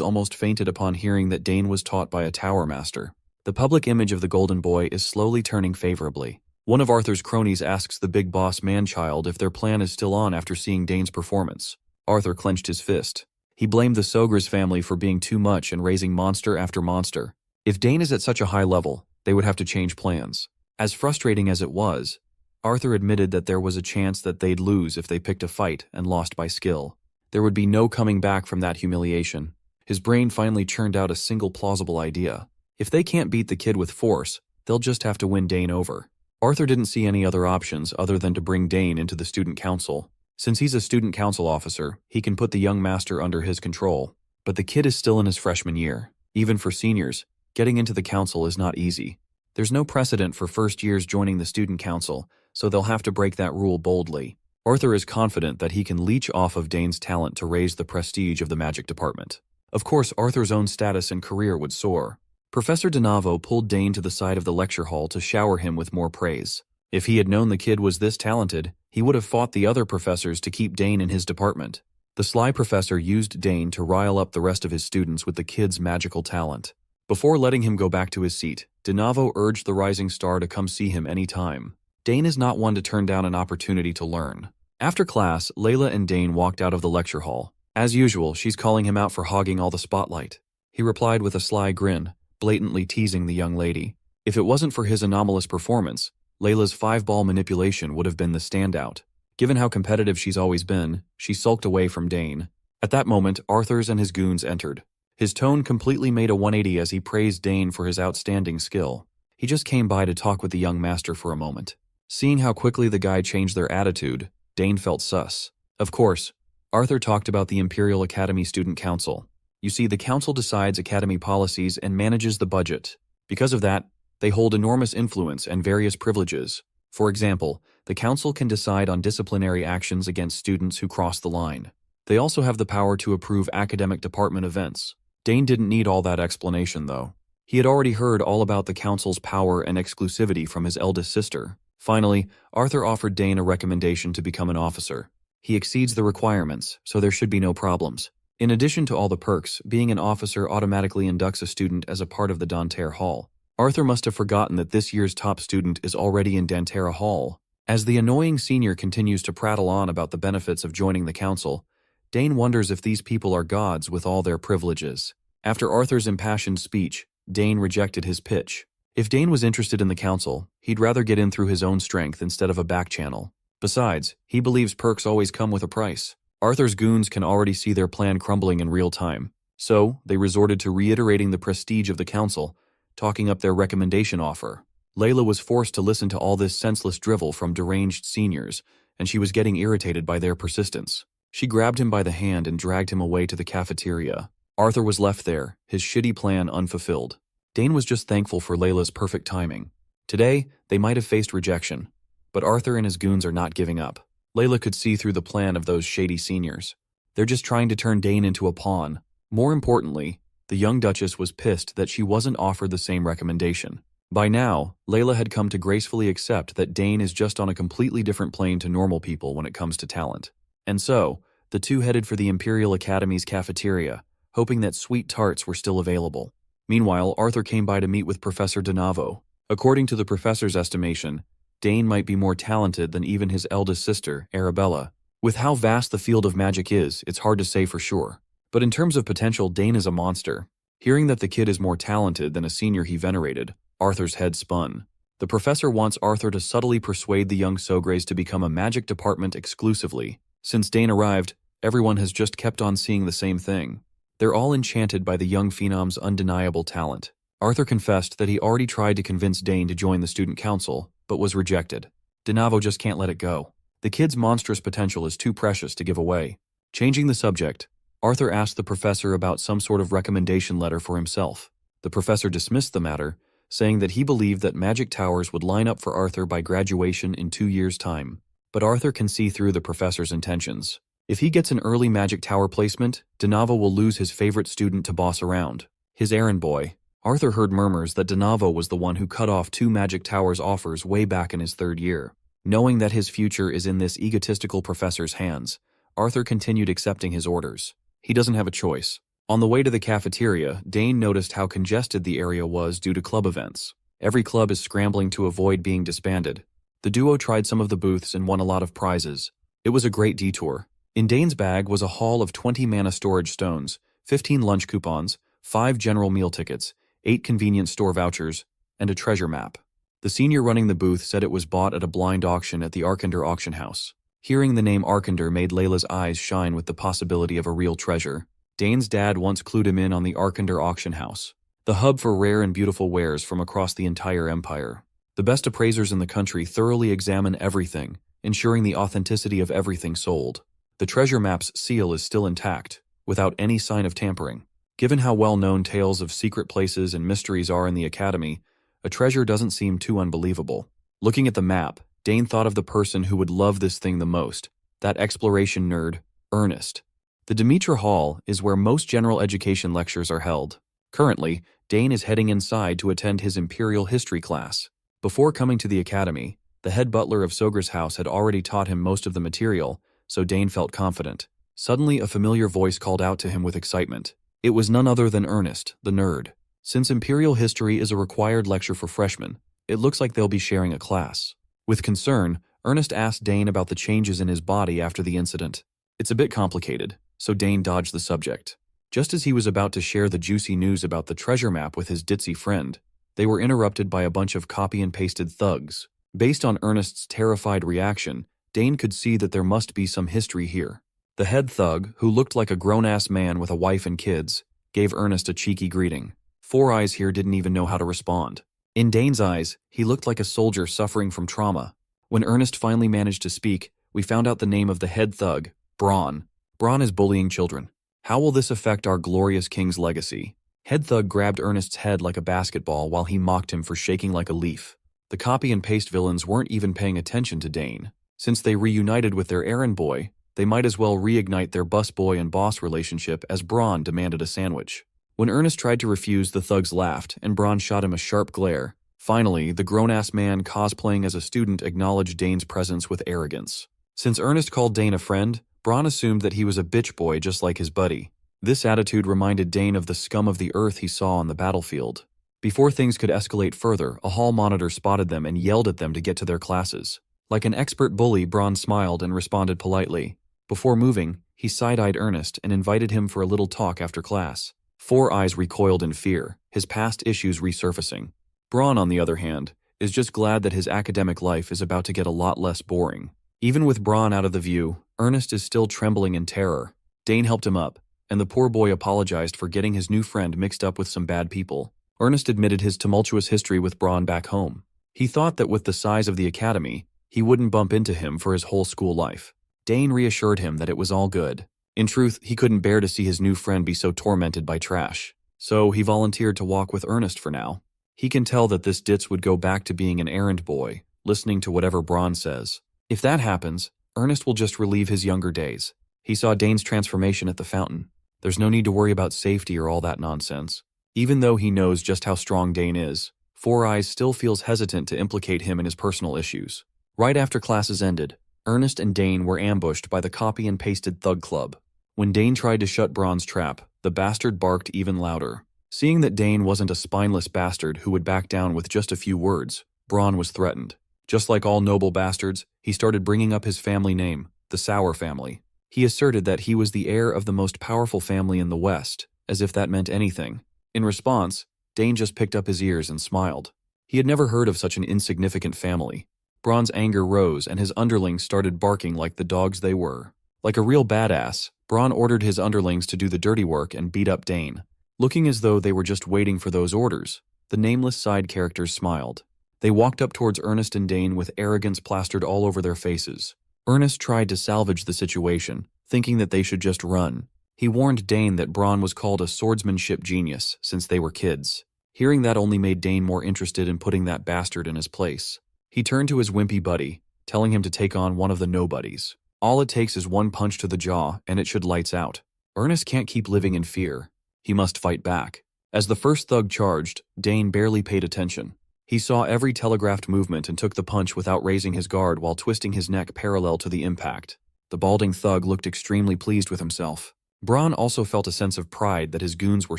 almost fainted upon hearing that Dane was taught by a Tower Master. The public image of the Golden Boy is slowly turning favorably. One of Arthur's cronies asks the big boss man-child if their plan is still on after seeing Dane's performance. Arthur clenched his fist. He blamed the Sogre's family for being too much and raising monster after monster. If Dane is at such a high level, they would have to change plans. As frustrating as it was, Arthur admitted that there was a chance that they'd lose if they picked a fight and lost by skill. There would be no coming back from that humiliation. His brain finally churned out a single plausible idea. If they can't beat the kid with force, they'll just have to win Dane over. Arthur didn't see any other options other than to bring Dane into the student council. Since he's a student council officer, he can put the young master under his control. But the kid is still in his freshman year. Even for seniors, getting into the council is not easy. There's no precedent for first years joining the student council, so they'll have to break that rule boldly. Arthur is confident that he can leech off of Dane's talent to raise the prestige of the magic department. Of course, Arthur's own status and career would soar. Professor DeNavo pulled Dane to the side of the lecture hall to shower him with more praise. If he had known the kid was this talented, he would have fought the other professors to keep Dane in his department. The sly professor used Dane to rile up the rest of his students with the kid's magical talent. Before letting him go back to his seat, DeNavo urged the rising star to come see him any time. Dane is not one to turn down an opportunity to learn. After class, Layla and Dane walked out of the lecture hall. As usual, she's calling him out for hogging all the spotlight. He replied with a sly grin, blatantly teasing the young lady. If it wasn't for his anomalous performance, Layla's 5-ball manipulation would have been the standout. Given how competitive she's always been, she sulked away from Dane. At that moment, Arthurs and his goons entered. His tone completely made a 180 as he praised Dane for his outstanding skill. He just came by to talk with the young master for a moment. Seeing how quickly the guy changed their attitude, Dane felt sus. Of course, Arthur talked about the Imperial Academy Student Council. You see, the council decides academy policies and manages the budget. Because of that, they hold enormous influence and various privileges. For example, the council can decide on disciplinary actions against students who cross the line. They also have the power to approve academic department events. Dane didn't need all that explanation, though. He had already heard all about the council's power and exclusivity from his eldest sister. Finally, Arthur offered Dane a recommendation to become an officer. He exceeds the requirements, so there should be no problems. In addition to all the perks, being an officer automatically inducts a student as a part of the Danterre Hall. Arthur must have forgotten that this year's top student is already in Danterre Hall. As the annoying senior continues to prattle on about the benefits of joining the council, Dane wonders if these people are gods with all their privileges. After Arthur's impassioned speech, Dane rejected his pitch. If Dane was interested in the council, he'd rather get in through his own strength instead of a back channel. Besides, he believes perks always come with a price. Arthur's goons can already see their plan crumbling in real time, so they resorted to reiterating the prestige of the council, talking up their recommendation offer. Layla was forced to listen to all this senseless drivel from deranged seniors, and she was getting irritated by their persistence. She grabbed him by the hand and dragged him away to the cafeteria. Arthur was left there, his shitty plan unfulfilled. Dane was just thankful for Layla's perfect timing. Today, they might have faced rejection, but Arthur and his goons are not giving up. Layla could see through the plan of those shady seniors. They're just trying to turn Dane into a pawn. More importantly, the young Duchess was pissed that she wasn't offered the same recommendation. By now, Layla had come to gracefully accept that Dane is just on a completely different plane to normal people when it comes to talent. And so, the two headed for the Imperial Academy's cafeteria, hoping that sweet tarts were still available. Meanwhile, Arthur came by to meet with Professor DeNavo. According to the professor's estimation, Dane might be more talented than even his eldest sister, Arabella. With how vast the field of magic is, it's hard to say for sure. But in terms of potential, Dane is a monster. Hearing that the kid is more talented than a senior he venerated, Arthur's head spun. The professor wants Arthur to subtly persuade the young Sogres to become a magic department exclusively. Since Dane arrived, everyone has just kept on seeing the same thing. They're all enchanted by the young phenom's undeniable talent. Arthur confessed that he already tried to convince Dane to join the student council, but was rejected. DeNavo just can't let it go. The kid's monstrous potential is too precious to give away. Changing the subject, Arthur asked the professor about some sort of recommendation letter for himself. The professor dismissed the matter, saying that he believed that magic towers would line up for Arthur by graduation in 2 years' time. But Arthur can see through the professor's intentions. If he gets an early magic tower placement, Denavo will lose his favorite student to boss around, his errand boy. Arthur heard murmurs that Denavo was the one who cut off 2 magic towers offers way back in his 3rd year. Knowing that his future is in this egotistical professor's hands, Arthur continued accepting his orders. He doesn't have a choice. On the way to the cafeteria, Dane noticed how congested the area was due to club events. Every club is scrambling to avoid being disbanded. The duo tried some of the booths and won a lot of prizes. It was a great detour. In Dane's bag was a haul of 20 mana storage stones, 15 lunch coupons, 5 general meal tickets, 8 convenience store vouchers, and a treasure map. The senior running the booth said it was bought at a blind auction at the Arkender auction house. Hearing the name Arkender made Layla's eyes shine with the possibility of a real treasure. Dane's dad once clued him in on the Arkender auction house, the hub for rare and beautiful wares from across the entire empire. The best appraisers in the country thoroughly examine everything, ensuring the authenticity of everything sold. The treasure map's seal is still intact, without any sign of tampering. Given how well-known tales of secret places and mysteries are in the academy, a treasure doesn't seem too unbelievable. Looking at the map, Dane thought of the person who would love this thing the most, that exploration nerd, Ernest. The Demetra Hall is where most general education lectures are held. Currently, Dane is heading inside to attend his Imperial History class. Before coming to the academy, the head butler of Sogra's house had already taught him most of the material, so Dane felt confident. Suddenly, a familiar voice called out to him with excitement. It was none other than Ernest, the nerd. Since Imperial History is a required lecture for freshmen, it looks like they'll be sharing a class. With concern, Ernest asked Dane about the changes in his body after the incident. It's a bit complicated, so Dane dodged the subject. Just as he was about to share the juicy news about the treasure map with his ditzy friend, they were interrupted by a bunch of copy-and-pasted thugs. Based on Ernest's terrified reaction, Dane could see that there must be some history here. The head thug, who looked like a grown-ass man with a wife and kids, gave Ernest a cheeky greeting. Four Eyes here didn't even know how to respond. In Dane's eyes, he looked like a soldier suffering from trauma. When Ernest finally managed to speak, we found out the name of the head thug, Braun. Braun is bullying children. How will this affect our glorious king's legacy? Head thug grabbed Ernest's head like a basketball while he mocked him for shaking like a leaf. The copy-and-paste villains weren't even paying attention to Dane. Since they reunited with their errand boy, they might as well reignite their busboy and boss relationship as Braun demanded a sandwich. When Ernest tried to refuse, the thugs laughed, and Braun shot him a sharp glare. Finally, the grown-ass man cosplaying as a student acknowledged Dane's presence with arrogance. Since Ernest called Dane a friend, Braun assumed that he was a bitch boy just like his buddy. This attitude reminded Dane of the scum of the earth he saw on the battlefield. Before things could escalate further, a hall monitor spotted them and yelled at them to get to their classes. Like an expert bully, Braun smiled and responded politely. Before moving, he side-eyed Ernest and invited him for a little talk after class. Four Eyes recoiled in fear, his past issues resurfacing. Braun, on the other hand, is just glad that his academic life is about to get a lot less boring. Even with Braun out of the view, Ernest is still trembling in terror. Dane helped him up, and the poor boy apologized for getting his new friend mixed up with some bad people. Ernest admitted his tumultuous history with Braun back home. He thought that with the size of the academy, he wouldn't bump into him for his whole school life. Dane reassured him that it was all good. In truth, he couldn't bear to see his new friend be so tormented by trash. So he volunteered to walk with Ernest for now. He can tell that this ditz would go back to being an errand boy, listening to whatever Braun says. If that happens, Ernest will just relive his younger days. He saw Dane's transformation at the fountain. There's no need to worry about safety or all that nonsense. Even though he knows just how strong Dane is, Four Eyes still feels hesitant to implicate him in his personal issues. Right after classes ended, Ernest and Dane were ambushed by the copy-and-pasted thug club. When Dane tried to shut Braun's trap, the bastard barked even louder. Seeing that Dane wasn't a spineless bastard who would back down with just a few words, Braun was threatened. Just like all noble bastards, he started bringing up his family name, the Sauer family. He asserted that he was the heir of the most powerful family in the West, as if that meant anything. In response, Dane just picked up his ears and smiled. He had never heard of such an insignificant family. Braun's anger rose and his underlings started barking like the dogs they were. Like a real badass, Braun ordered his underlings to do the dirty work and beat up Dane. Looking as though they were just waiting for those orders, the nameless side characters smiled. They walked up towards Ernest and Dane with arrogance plastered all over their faces. Ernest tried to salvage the situation, thinking that they should just run. He warned Dane that Braun was called a swordsmanship genius since they were kids. Hearing that only made Dane more interested in putting that bastard in his place. He turned to his wimpy buddy, telling him to take on one of the nobodies. All it takes is one punch to the jaw, and it should lights out. Ernest can't keep living in fear. He must fight back. As the first thug charged, Dane barely paid attention. He saw every telegraphed movement and took the punch without raising his guard while twisting his neck parallel to the impact. The balding thug looked extremely pleased with himself. Braun also felt a sense of pride that his goons were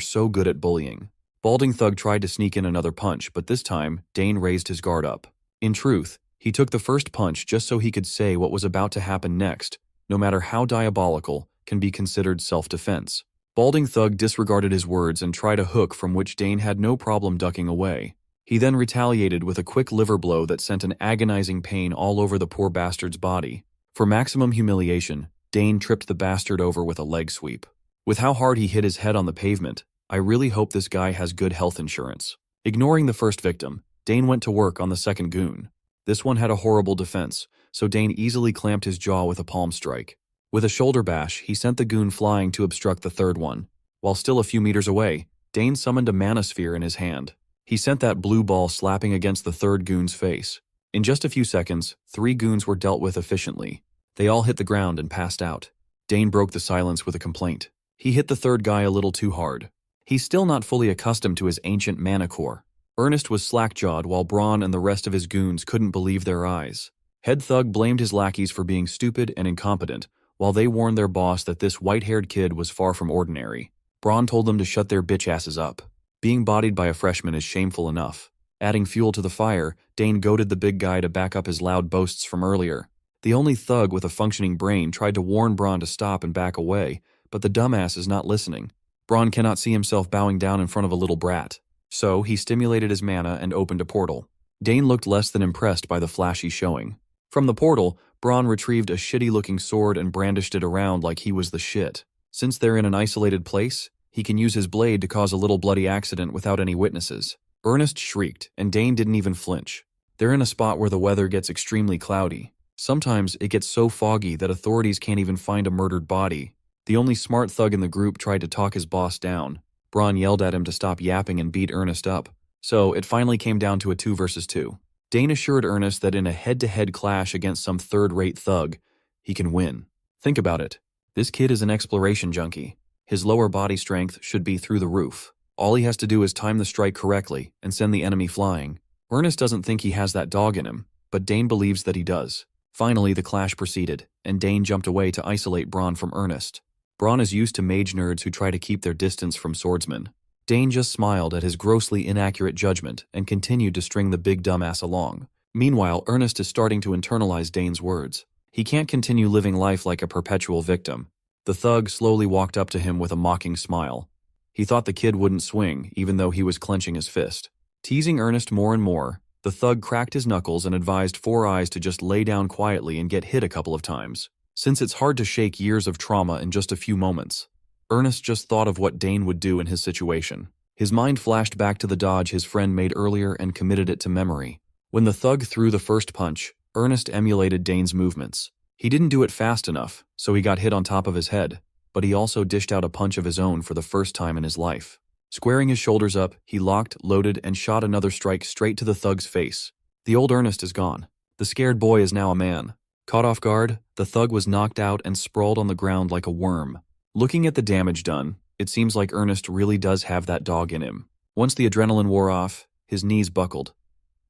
so good at bullying. Balding thug tried to sneak in another punch, but this time, Dane raised his guard up. In truth, he took the first punch just so he could say what was about to happen next, no matter how diabolical, can be considered self-defense. Balding thug disregarded his words and tried a hook from which Dane had no problem ducking away. He then retaliated with a quick liver blow that sent an agonizing pain all over the poor bastard's body. For maximum humiliation, Dane tripped the bastard over with a leg sweep. With how hard he hit his head on the pavement, I really hope this guy has good health insurance. Ignoring the first victim, Dane went to work on the second goon. This one had a horrible defense, so Dane easily clamped his jaw with a palm strike. With a shoulder bash, he sent the goon flying to obstruct the third one. While still a few meters away, Dane summoned a manosphere in his hand. He sent that blue ball slapping against the third goon's face. In just a few seconds, 3 goons were dealt with efficiently. They all hit the ground and passed out. Dane broke the silence with a complaint. He hit the third guy a little too hard. He's still not fully accustomed to his ancient mana core. Ernest was slack-jawed while Braun and the rest of his goons couldn't believe their eyes. Head Thug blamed his lackeys for being stupid and incompetent, while they warned their boss that this white-haired kid was far from ordinary. Braun told them to shut their bitch asses up. Being bodied by a freshman is shameful enough. Adding fuel to the fire, Dane goaded the big guy to back up his loud boasts from earlier. The only thug with a functioning brain tried to warn Braun to stop and back away, but the dumbass is not listening. Braun cannot see himself bowing down in front of a little brat. So, he stimulated his mana and opened a portal. Dane looked less than impressed by the flashy showing. From the portal, Braun retrieved a shitty-looking sword and brandished it around like he was the shit. Since they're in an isolated place, he can use his blade to cause a little bloody accident without any witnesses. Ernest shrieked, and Dane didn't even flinch. They're in a spot where the weather gets extremely cloudy. Sometimes it gets so foggy that authorities can't even find a murdered body. The only smart thug in the group tried to talk his boss down. Braun yelled at him to stop yapping and beat Ernest up. So, it finally came down to a 2 versus 2. Dane assured Ernest that in a head-to-head clash against some third-rate thug, he can win. Think about it. This kid is an exploration junkie. His lower body strength should be through the roof. All he has to do is time the strike correctly and send the enemy flying. Ernest doesn't think he has that dog in him, but Dane believes that he does. Finally, the clash proceeded, and Dane jumped away to isolate Braun from Ernest. Braun is used to mage nerds who try to keep their distance from swordsmen. Dane just smiled at his grossly inaccurate judgment and continued to string the big dumbass along. Meanwhile, Ernest is starting to internalize Dane's words. He can't continue living life like a perpetual victim. The thug slowly walked up to him with a mocking smile. He thought the kid wouldn't swing, even though he was clenching his fist. Teasing Ernest more and more, the thug cracked his knuckles and advised Four Eyes to just lay down quietly and get hit a couple of times, since it's hard to shake years of trauma in just a few moments. Ernest just thought of what Dane would do in his situation. His mind flashed back to the dodge his friend made earlier and committed it to memory. When the thug threw the first punch, Ernest emulated Dane's movements. He didn't do it fast enough, so he got hit on top of his head, but he also dished out a punch of his own for the first time in his life. Squaring his shoulders up, he locked, loaded, and shot another strike straight to the thug's face. The old Ernest is gone. The scared boy is now a man. Caught off guard, the thug was knocked out and sprawled on the ground like a worm. Looking at the damage done, it seems like Ernest really does have that dog in him. Once the adrenaline wore off, his knees buckled,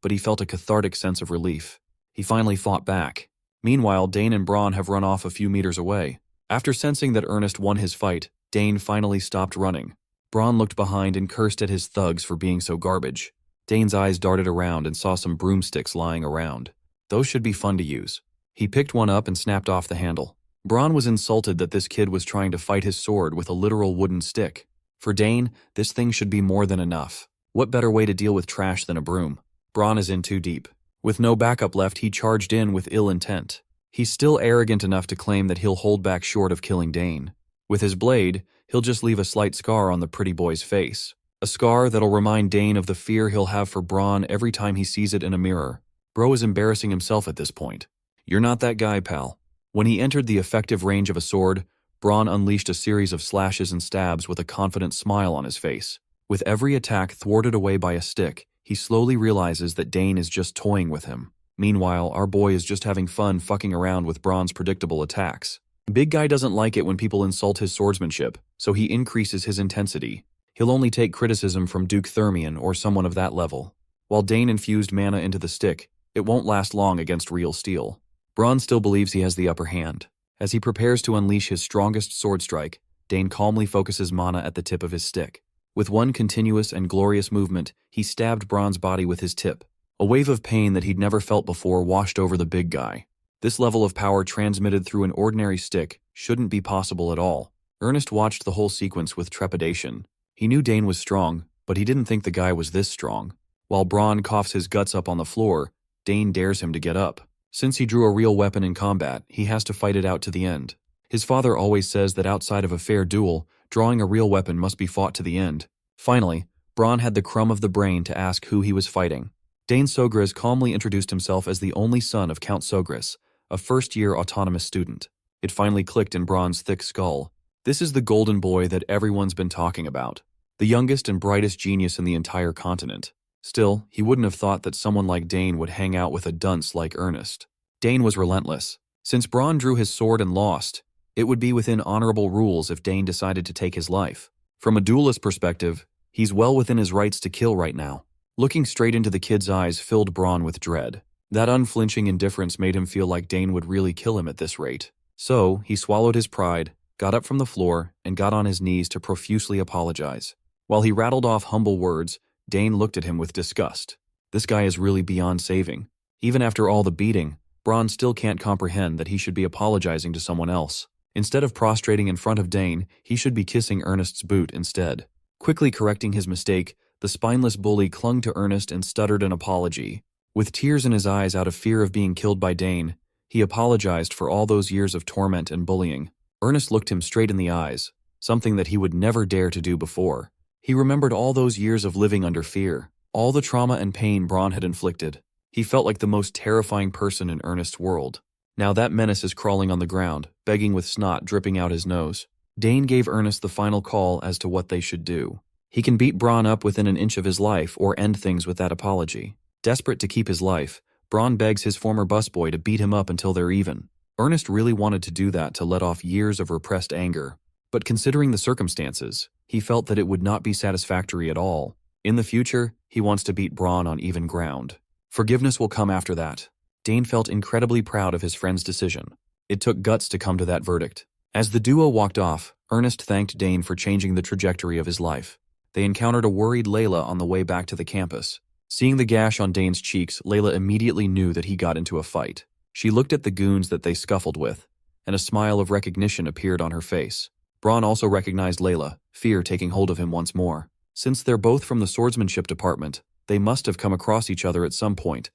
but he felt a cathartic sense of relief. He finally fought back. Meanwhile, Dane and Braun have run off a few meters away. After sensing that Ernest won his fight, Dane finally stopped running. Braun looked behind and cursed at his thugs for being so garbage. Dane's eyes darted around and saw some broomsticks lying around. Those should be fun to use. He picked one up and snapped off the handle. Braun was insulted that this kid was trying to fight his sword with a literal wooden stick. For Dane, this thing should be more than enough. What better way to deal with trash than a broom? Braun is in too deep. With no backup left, he charged in with ill intent. He's still arrogant enough to claim that he'll hold back short of killing Dane. With his blade, he'll just leave a slight scar on the pretty boy's face. A scar that'll remind Dane of the fear he'll have for Braun every time he sees it in a mirror. Bro is embarrassing himself at this point. You're not that guy, pal. When he entered the effective range of a sword, Braun unleashed a series of slashes and stabs with a confident smile on his face. With every attack thwarted away by a stick, he slowly realizes that Dane is just toying with him. Meanwhile, our boy is just having fun fucking around with Braun's predictable attacks. Big Guy doesn't like it when people insult his swordsmanship, so he increases his intensity. He'll only take criticism from Duke Thermion or someone of that level. While Dane infused mana into the stick, it won't last long against real steel. Braun still believes he has the upper hand. As he prepares to unleash his strongest sword strike, Dane calmly focuses mana at the tip of his stick. With one continuous and glorious movement, he stabbed Braun's body with his tip. A wave of pain that he'd never felt before washed over the big guy. This level of power transmitted through an ordinary stick shouldn't be possible at all. Ernest watched the whole sequence with trepidation. He knew Dane was strong, but he didn't think the guy was this strong. While Braun coughs his guts up on the floor, Dane dares him to get up. Since he drew a real weapon in combat, he has to fight it out to the end. His father always says that outside of a fair duel, drawing a real weapon must be fought to the end. Finally, Braun had the crumb of the brain to ask who he was fighting. Dane Sogris calmly introduced himself as the only son of Count Sogris, a first-year autonomous student. It finally clicked in Braun's thick skull. This is the golden boy that everyone's been talking about. The youngest and brightest genius in the entire continent. Still, he wouldn't have thought that someone like Dane would hang out with a dunce like Ernest. Dane was relentless. Since Braun drew his sword and lost, it would be within honorable rules if Dane decided to take his life. From a duelist perspective, he's well within his rights to kill right now. Looking straight into the kid's eyes filled Braun with dread. That unflinching indifference made him feel like Dane would really kill him at this rate. So, he swallowed his pride, got up from the floor, and got on his knees to profusely apologize. While he rattled off humble words, Dane looked at him with disgust. This guy is really beyond saving. Even after all the beating, Braun still can't comprehend that he should be apologizing to someone else. Instead of prostrating in front of Dane, he should be kissing Ernest's boot instead. Quickly correcting his mistake, the spineless bully clung to Ernest and stuttered an apology. With tears in his eyes out of fear of being killed by Dane, he apologized for all those years of torment and bullying. Ernest looked him straight in the eyes, something that he would never dare to do before. He remembered all those years of living under fear, all the trauma and pain Braun had inflicted. He felt like the most terrifying person in Ernest's world. Now that menace is crawling on the ground, begging with snot dripping out his nose. Dane gave Ernest the final call as to what they should do. He can beat Braun up within an inch of his life or end things with that apology. Desperate to keep his life, Braun begs his former busboy to beat him up until they're even. Ernest really wanted to do that to let off years of repressed anger. But considering the circumstances, he felt that it would not be satisfactory at all. In the future, he wants to beat Braun on even ground. Forgiveness will come after that. Dane felt incredibly proud of his friend's decision. It took guts to come to that verdict. As the duo walked off, Ernest thanked Dane for changing the trajectory of his life. They encountered a worried Layla on the way back to the campus. Seeing the gash on Dane's cheeks, Layla immediately knew that he got into a fight. She looked at the goons that they scuffled with, and a smile of recognition appeared on her face. Braun also recognized Layla, fear taking hold of him once more. Since they're both from the swordsmanship department, they must have come across each other at some point,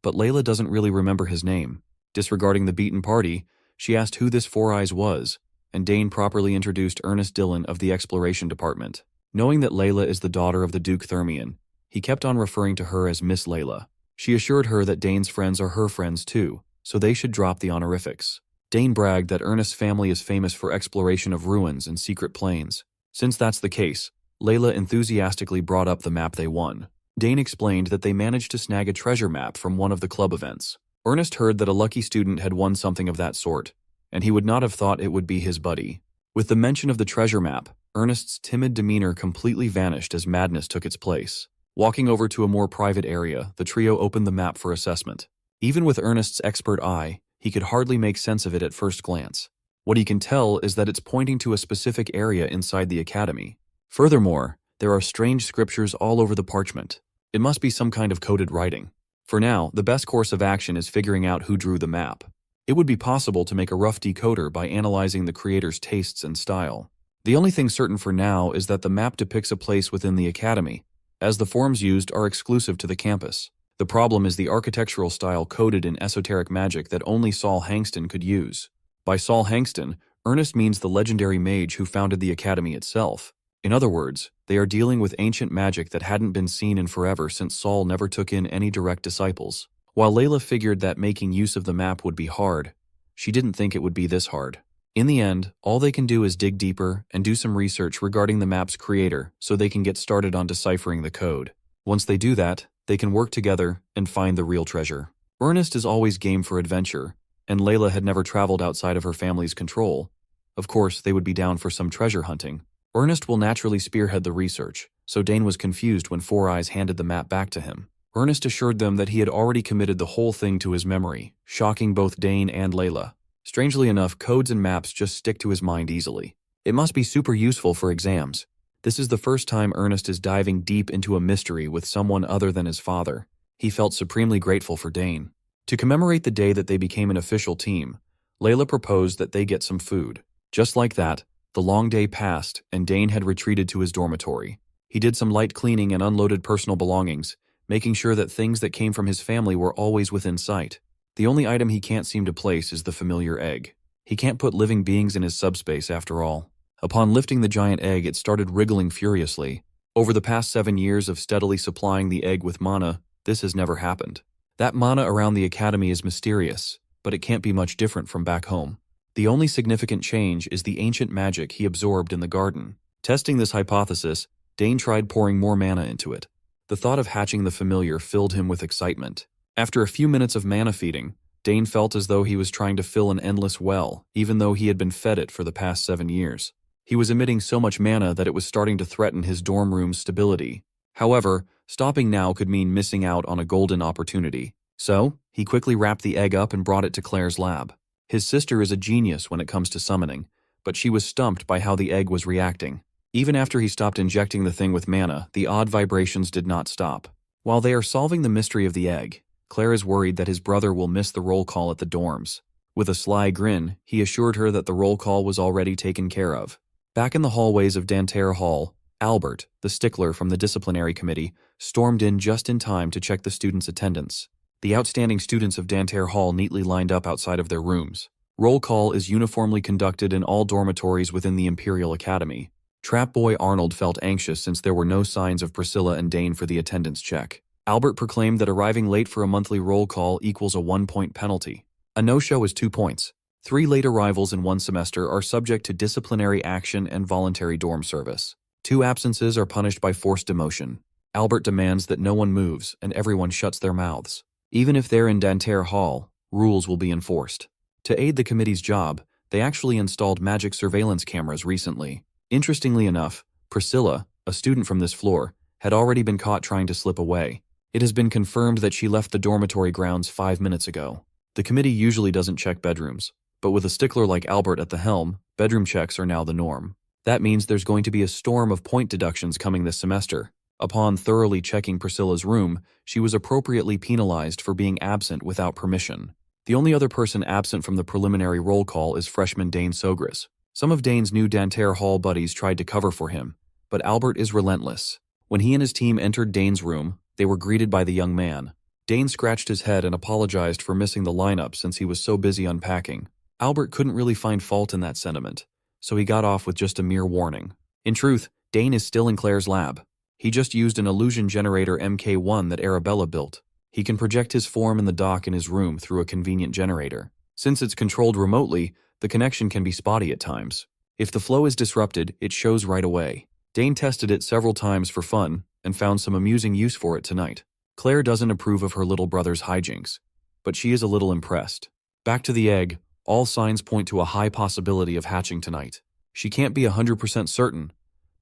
but Layla doesn't really remember his name. Disregarding the beaten party, she asked who this Four Eyes was, and Dane properly introduced Ernest Dillon of the exploration department. Knowing that Layla is the daughter of the Duke Thermion, he kept on referring to her as Miss Layla. She assured her that Dane's friends are her friends too, so they should drop the honorifics. Dane bragged that Ernest's family is famous for exploration of ruins and secret plains. Since that's the case, Layla enthusiastically brought up the map they won. Dane explained that they managed to snag a treasure map from one of the club events. Ernest heard that a lucky student had won something of that sort, and he would not have thought it would be his buddy. With the mention of the treasure map, Ernest's timid demeanor completely vanished as madness took its place. Walking over to a more private area, the trio opened the map for assessment. Even with Ernest's expert eye, he could hardly make sense of it at first glance. What he can tell is that it's pointing to a specific area inside the academy. Furthermore, there are strange scriptures all over the parchment. It must be some kind of coded writing. For now, the best course of action is figuring out who drew the map. It would be possible to make a rough decoder by analyzing the creator's tastes and style. The only thing certain for now is that the map depicts a place within the academy, as the forms used are exclusive to the campus. The problem is the architectural style coded in esoteric magic that only Saul Hangston could use. By Saul Hangston, Ernest means the legendary mage who founded the academy itself. In other words, they are dealing with ancient magic that hadn't been seen in forever since Saul never took in any direct disciples. While Layla figured that making use of the map would be hard, she didn't think it would be this hard. In the end, all they can do is dig deeper and do some research regarding the map's creator so they can get started on deciphering the code. Once they do that, they can work together and find the real treasure. Ernest is always game for adventure, and Layla had never traveled outside of her family's control. Of course, they would be down for some treasure hunting. Ernest will naturally spearhead the research, so Dane was confused when Four Eyes handed the map back to him. Ernest assured them that he had already committed the whole thing to his memory, shocking both Dane and Layla. Strangely enough, codes and maps just stick to his mind easily. It must be super useful for exams. This is the first time Ernest is diving deep into a mystery with someone other than his father. He felt supremely grateful for Dane. To commemorate the day that they became an official team, Layla proposed that they get some food. Just like that, the long day passed and Dane had retreated to his dormitory. He did some light cleaning and unloaded personal belongings, making sure that things that came from his family were always within sight. The only item he can't seem to place is the familiar egg. He can't put living beings in his subspace after all. Upon lifting the giant egg, it started wriggling furiously. Over the past 7 years of steadily supplying the egg with mana, this has never happened. That mana around the academy is mysterious, but it can't be much different from back home. The only significant change is the ancient magic he absorbed in the garden. Testing this hypothesis, Dane tried pouring more mana into it. The thought of hatching the familiar filled him with excitement. After a few minutes of mana feeding, Dane felt as though he was trying to fill an endless well, even though he had been fed it for the past 7 years. He was emitting so much mana that it was starting to threaten his dorm room's stability. However, stopping now could mean missing out on a golden opportunity. So, he quickly wrapped the egg up and brought it to Claire's lab. His sister is a genius when it comes to summoning, but she was stumped by how the egg was reacting. Even after he stopped injecting the thing with mana, the odd vibrations did not stop. While they are solving the mystery of the egg, Claire is worried that his brother will miss the roll call at the dorms. With a sly grin, he assured her that the roll call was already taken care of. Back in the hallways of Danterre Hall, Albert, the stickler from the disciplinary committee, stormed in just in time to check the students' attendance. The outstanding students of Danterre Hall neatly lined up outside of their rooms. Roll call is uniformly conducted in all dormitories within the Imperial Academy. Trap Boy Arnold felt anxious since there were no signs of Priscilla and Dane for the attendance check. Albert proclaimed that arriving late for a monthly roll call equals a 1-point penalty. A no-show is 2 points. 3 late arrivals in 1 semester are subject to disciplinary action and voluntary dorm service. 2 absences are punished by forced demotion. Albert demands that no one moves and everyone shuts their mouths. Even if they're in Danterre Hall, rules will be enforced. To aid the committee's job, they actually installed magic surveillance cameras recently. Interestingly enough, Priscilla, a student from this floor, had already been caught trying to slip away. It has been confirmed that she left the dormitory grounds 5 minutes ago. The committee usually doesn't check bedrooms, but with a stickler like Albert at the helm, bedroom checks are now the norm. That means there's going to be a storm of point deductions coming this semester. Upon thoroughly checking Priscilla's room, she was appropriately penalized for being absent without permission. The only other person absent from the preliminary roll call is freshman Dane Sogris. Some of Dane's new Danterre Hall buddies tried to cover for him, but Albert is relentless. When he and his team entered Dane's room, they were greeted by the young man. Dane scratched his head and apologized for missing the lineup since he was so busy unpacking. Albert couldn't really find fault in that sentiment, so he got off with just a mere warning. In truth, Dane is still in Claire's lab. He just used an illusion generator MK1 that Arabella built. He can project his form in the dock in his room through a convenient generator. Since it's controlled remotely, the connection can be spotty at times. If the flow is disrupted, it shows right away. Dane tested it several times for fun and found some amusing use for it tonight. Claire doesn't approve of her little brother's hijinks, but she is a little impressed. Back to the egg, all signs point to a high possibility of hatching tonight. She can't be 100% certain,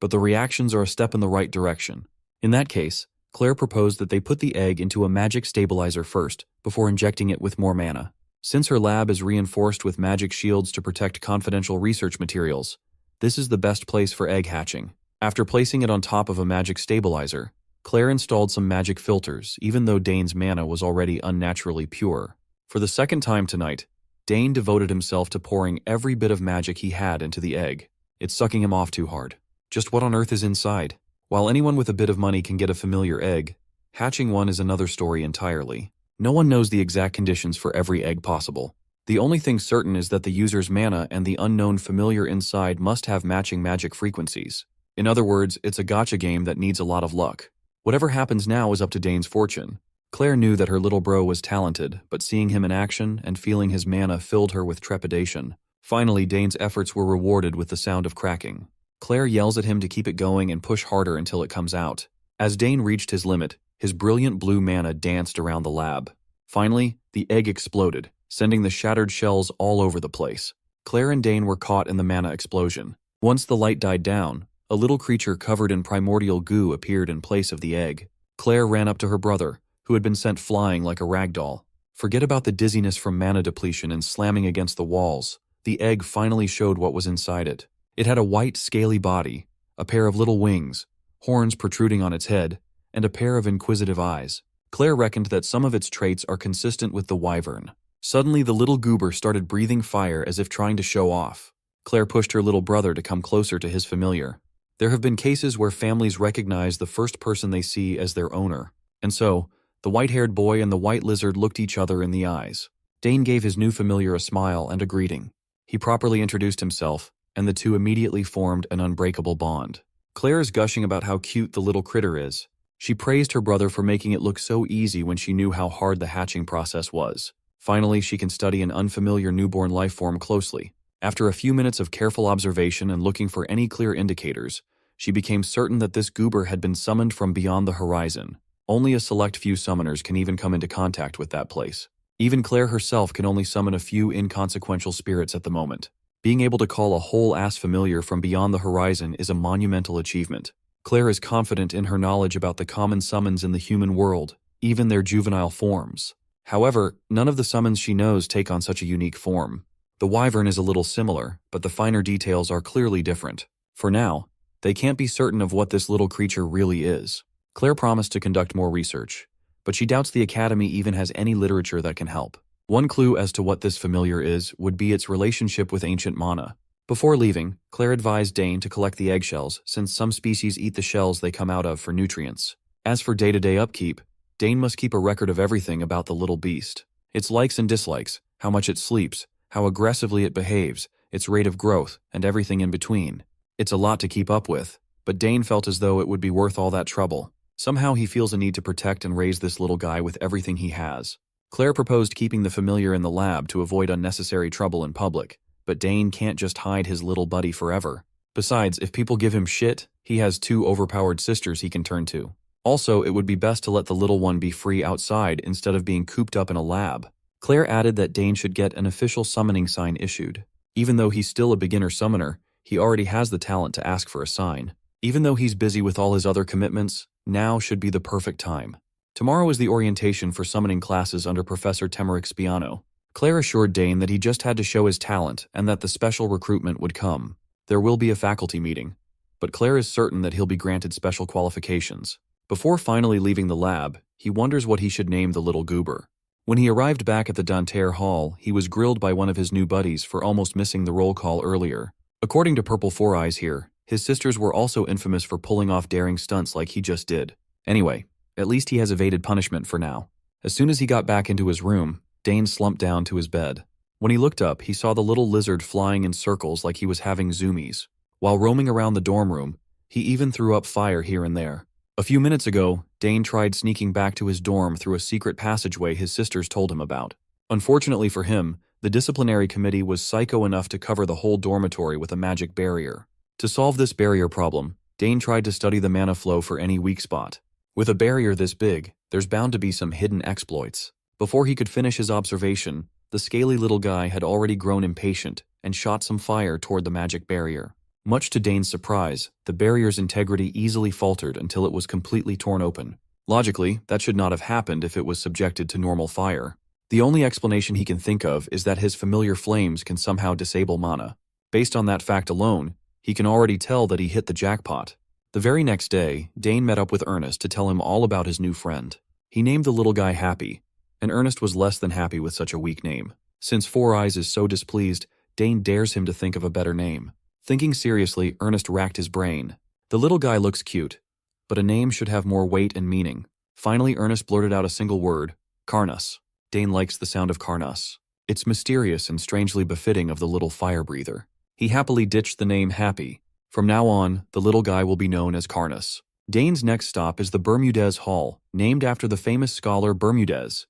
but the reactions are a step in the right direction. In that case, Claire proposed that they put the egg into a magic stabilizer first, before injecting it with more mana. Since her lab is reinforced with magic shields to protect confidential research materials, this is the best place for egg hatching. After placing it on top of a magic stabilizer, Claire installed some magic filters, even though Dane's mana was already unnaturally pure. For the second time tonight, Dane devoted himself to pouring every bit of magic he had into the egg. It's sucking him off too hard. Just what on earth is inside? While anyone with a bit of money can get a familiar egg, hatching one is another story entirely. No one knows the exact conditions for every egg possible. The only thing certain is that the user's mana and the unknown familiar inside must have matching magic frequencies. In other words, it's a gacha game that needs a lot of luck. Whatever happens now is up to Dane's fortune. Claire knew that her little bro was talented, but seeing him in action and feeling his mana filled her with trepidation. Finally, Dane's efforts were rewarded with the sound of cracking. Claire yells at him to keep it going and push harder until it comes out. As Dane reached his limit, his brilliant blue mana danced around the lab. Finally, the egg exploded, sending the shattered shells all over the place. Claire and Dane were caught in the mana explosion. Once the light died down, a little creature covered in primordial goo appeared in place of the egg. Claire ran up to her brother, who had been sent flying like a rag doll. Forget about the dizziness from mana depletion and slamming against the walls. The egg finally showed what was inside it. It had a white, scaly body, a pair of little wings, horns protruding on its head, and a pair of inquisitive eyes. Claire reckoned that some of its traits are consistent with the wyvern. Suddenly, the little goober started breathing fire as if trying to show off. Claire pushed her little brother to come closer to his familiar. There have been cases where families recognize the first person they see as their owner. And so, the white-haired boy and the white lizard looked each other in the eyes. Dane gave his new familiar a smile and a greeting. He properly introduced himself, and the two immediately formed an unbreakable bond. Claire is gushing about how cute the little critter is. She praised her brother for making it look so easy when she knew how hard the hatching process was. Finally, she can study an unfamiliar newborn life form closely. After a few minutes of careful observation and looking for any clear indicators, she became certain that this goober had been summoned from beyond the horizon. Only a select few summoners can even come into contact with that place. Even Claire herself can only summon a few inconsequential spirits at the moment. Being able to call a whole-ass familiar from beyond the horizon is a monumental achievement. Claire is confident in her knowledge about the common summons in the human world, even their juvenile forms. However, none of the summons she knows take on such a unique form. The wyvern is a little similar, but the finer details are clearly different. For now, they can't be certain of what this little creature really is. Claire promised to conduct more research, but she doubts the Academy even has any literature that can help. One clue as to what this familiar is would be its relationship with ancient mana. Before leaving, Claire advised Dane to collect the eggshells, since some species eat the shells they come out of for nutrients. As for day-to-day upkeep, Dane must keep a record of everything about the little beast. Its likes and dislikes, how much it sleeps, how aggressively it behaves, its rate of growth, and everything in between. It's a lot to keep up with, but Dane felt as though it would be worth all that trouble. Somehow he feels a need to protect and raise this little guy with everything he has. Claire proposed keeping the familiar in the lab to avoid unnecessary trouble in public, but Dane can't just hide his little buddy forever. Besides, if people give him shit, he has two overpowered sisters he can turn to. Also, it would be best to let the little one be free outside instead of being cooped up in a lab. Claire added that Dane should get an official summoning sign issued. Even though he's still a beginner summoner, he already has the talent to ask for a sign. Even though he's busy with all his other commitments, now should be the perfect time. Tomorrow is the orientation for summoning classes under Professor Temeric's piano. Claire assured Dane that he just had to show his talent and that the special recruitment would come. There will be a faculty meeting, but Claire is certain that he'll be granted special qualifications. Before finally leaving the lab, he wonders what he should name the little goober. When he arrived back at the Danterre Hall, he was grilled by one of his new buddies for almost missing the roll call earlier. According to Purple Four Eyes here, his sisters were also infamous for pulling off daring stunts like he just did. Anyway, at least he has evaded punishment for now. As soon as he got back into his room, Dane slumped down to his bed. When he looked up, he saw the little lizard flying in circles like he was having zoomies. While roaming around the dorm room, he even threw up fire here and there. A few minutes ago, Dane tried sneaking back to his dorm through a secret passageway his sisters told him about. Unfortunately for him, the disciplinary committee was psycho enough to cover the whole dormitory with a magic barrier. To solve this barrier problem, Dane tried to study the mana flow for any weak spot. With a barrier this big, there's bound to be some hidden exploits. Before he could finish his observation, the scaly little guy had already grown impatient and shot some fire toward the magic barrier. Much to Dane's surprise, the barrier's integrity easily faltered until it was completely torn open. Logically, that should not have happened if it was subjected to normal fire. The only explanation he can think of is that his familiar flames can somehow disable mana. Based on that fact alone, he can already tell that he hit the jackpot. The very next day, Dane met up with Ernest to tell him all about his new friend. He named the little guy Happy, and Ernest was less than happy with such a weak name. Since Four Eyes is so displeased, Dane dares him to think of a better name. Thinking seriously, Ernest racked his brain. The little guy looks cute, but a name should have more weight and meaning. Finally, Ernest blurted out a single word: Carnus. Dane likes the sound of Carnus. It's mysterious and strangely befitting of the little fire breather. He happily ditched the name Happy. From now on, the little guy will be known as Carnus. Dane's next stop is the Bermudez Hall, named after the famous scholar Bermudez.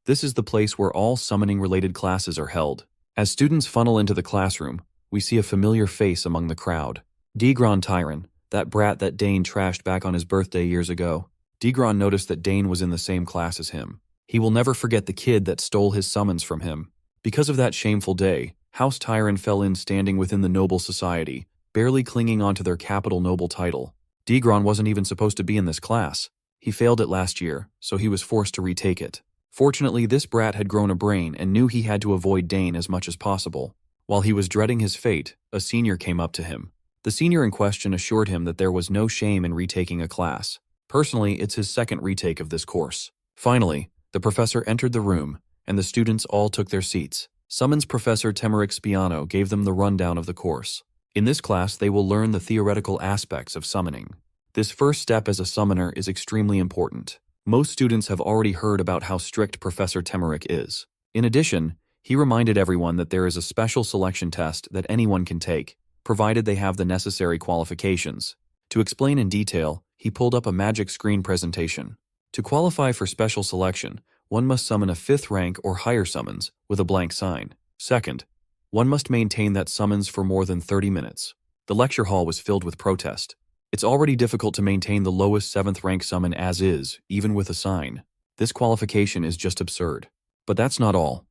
This is the place where all summoning-related classes are held. As students funnel into the classroom, we see a familiar face among the crowd. Degron Tyron, that brat that Dane trashed back on his birthday years ago. Degron noticed that Dane was in the same class as him. He will never forget the kid that stole his summons from him. Because of that shameful day, House Tyron fell in standing within the noble society, barely clinging onto their capital noble title. Degron wasn't even supposed to be in this class. He failed it last year, so he was forced to retake it. Fortunately, this brat had grown a brain and knew he had to avoid Dane as much as possible. While he was dreading his fate, a senior came up to him. The senior in question assured him that there was no shame in retaking a class. Personally, it's his second retake of this course. Finally, the professor entered the room, and the students all took their seats. Summons Professor Temeric Spiano gave them the rundown of the course. In this class, they will learn the theoretical aspects of summoning. This first step as a summoner is extremely important. Most students have already heard about how strict Professor Temeric is. In addition, he reminded everyone that there is a special selection test that anyone can take, provided they have the necessary qualifications. To explain in detail, he pulled up a magic screen presentation. To qualify for special selection, one must summon a 5th rank or higher summons with a blank sign. Second, one must maintain that summons for more than 30 minutes. The lecture hall was filled with protest. It's already difficult to maintain the lowest 7th rank summon as is, even with a sign. This qualification is just absurd. But that's not all.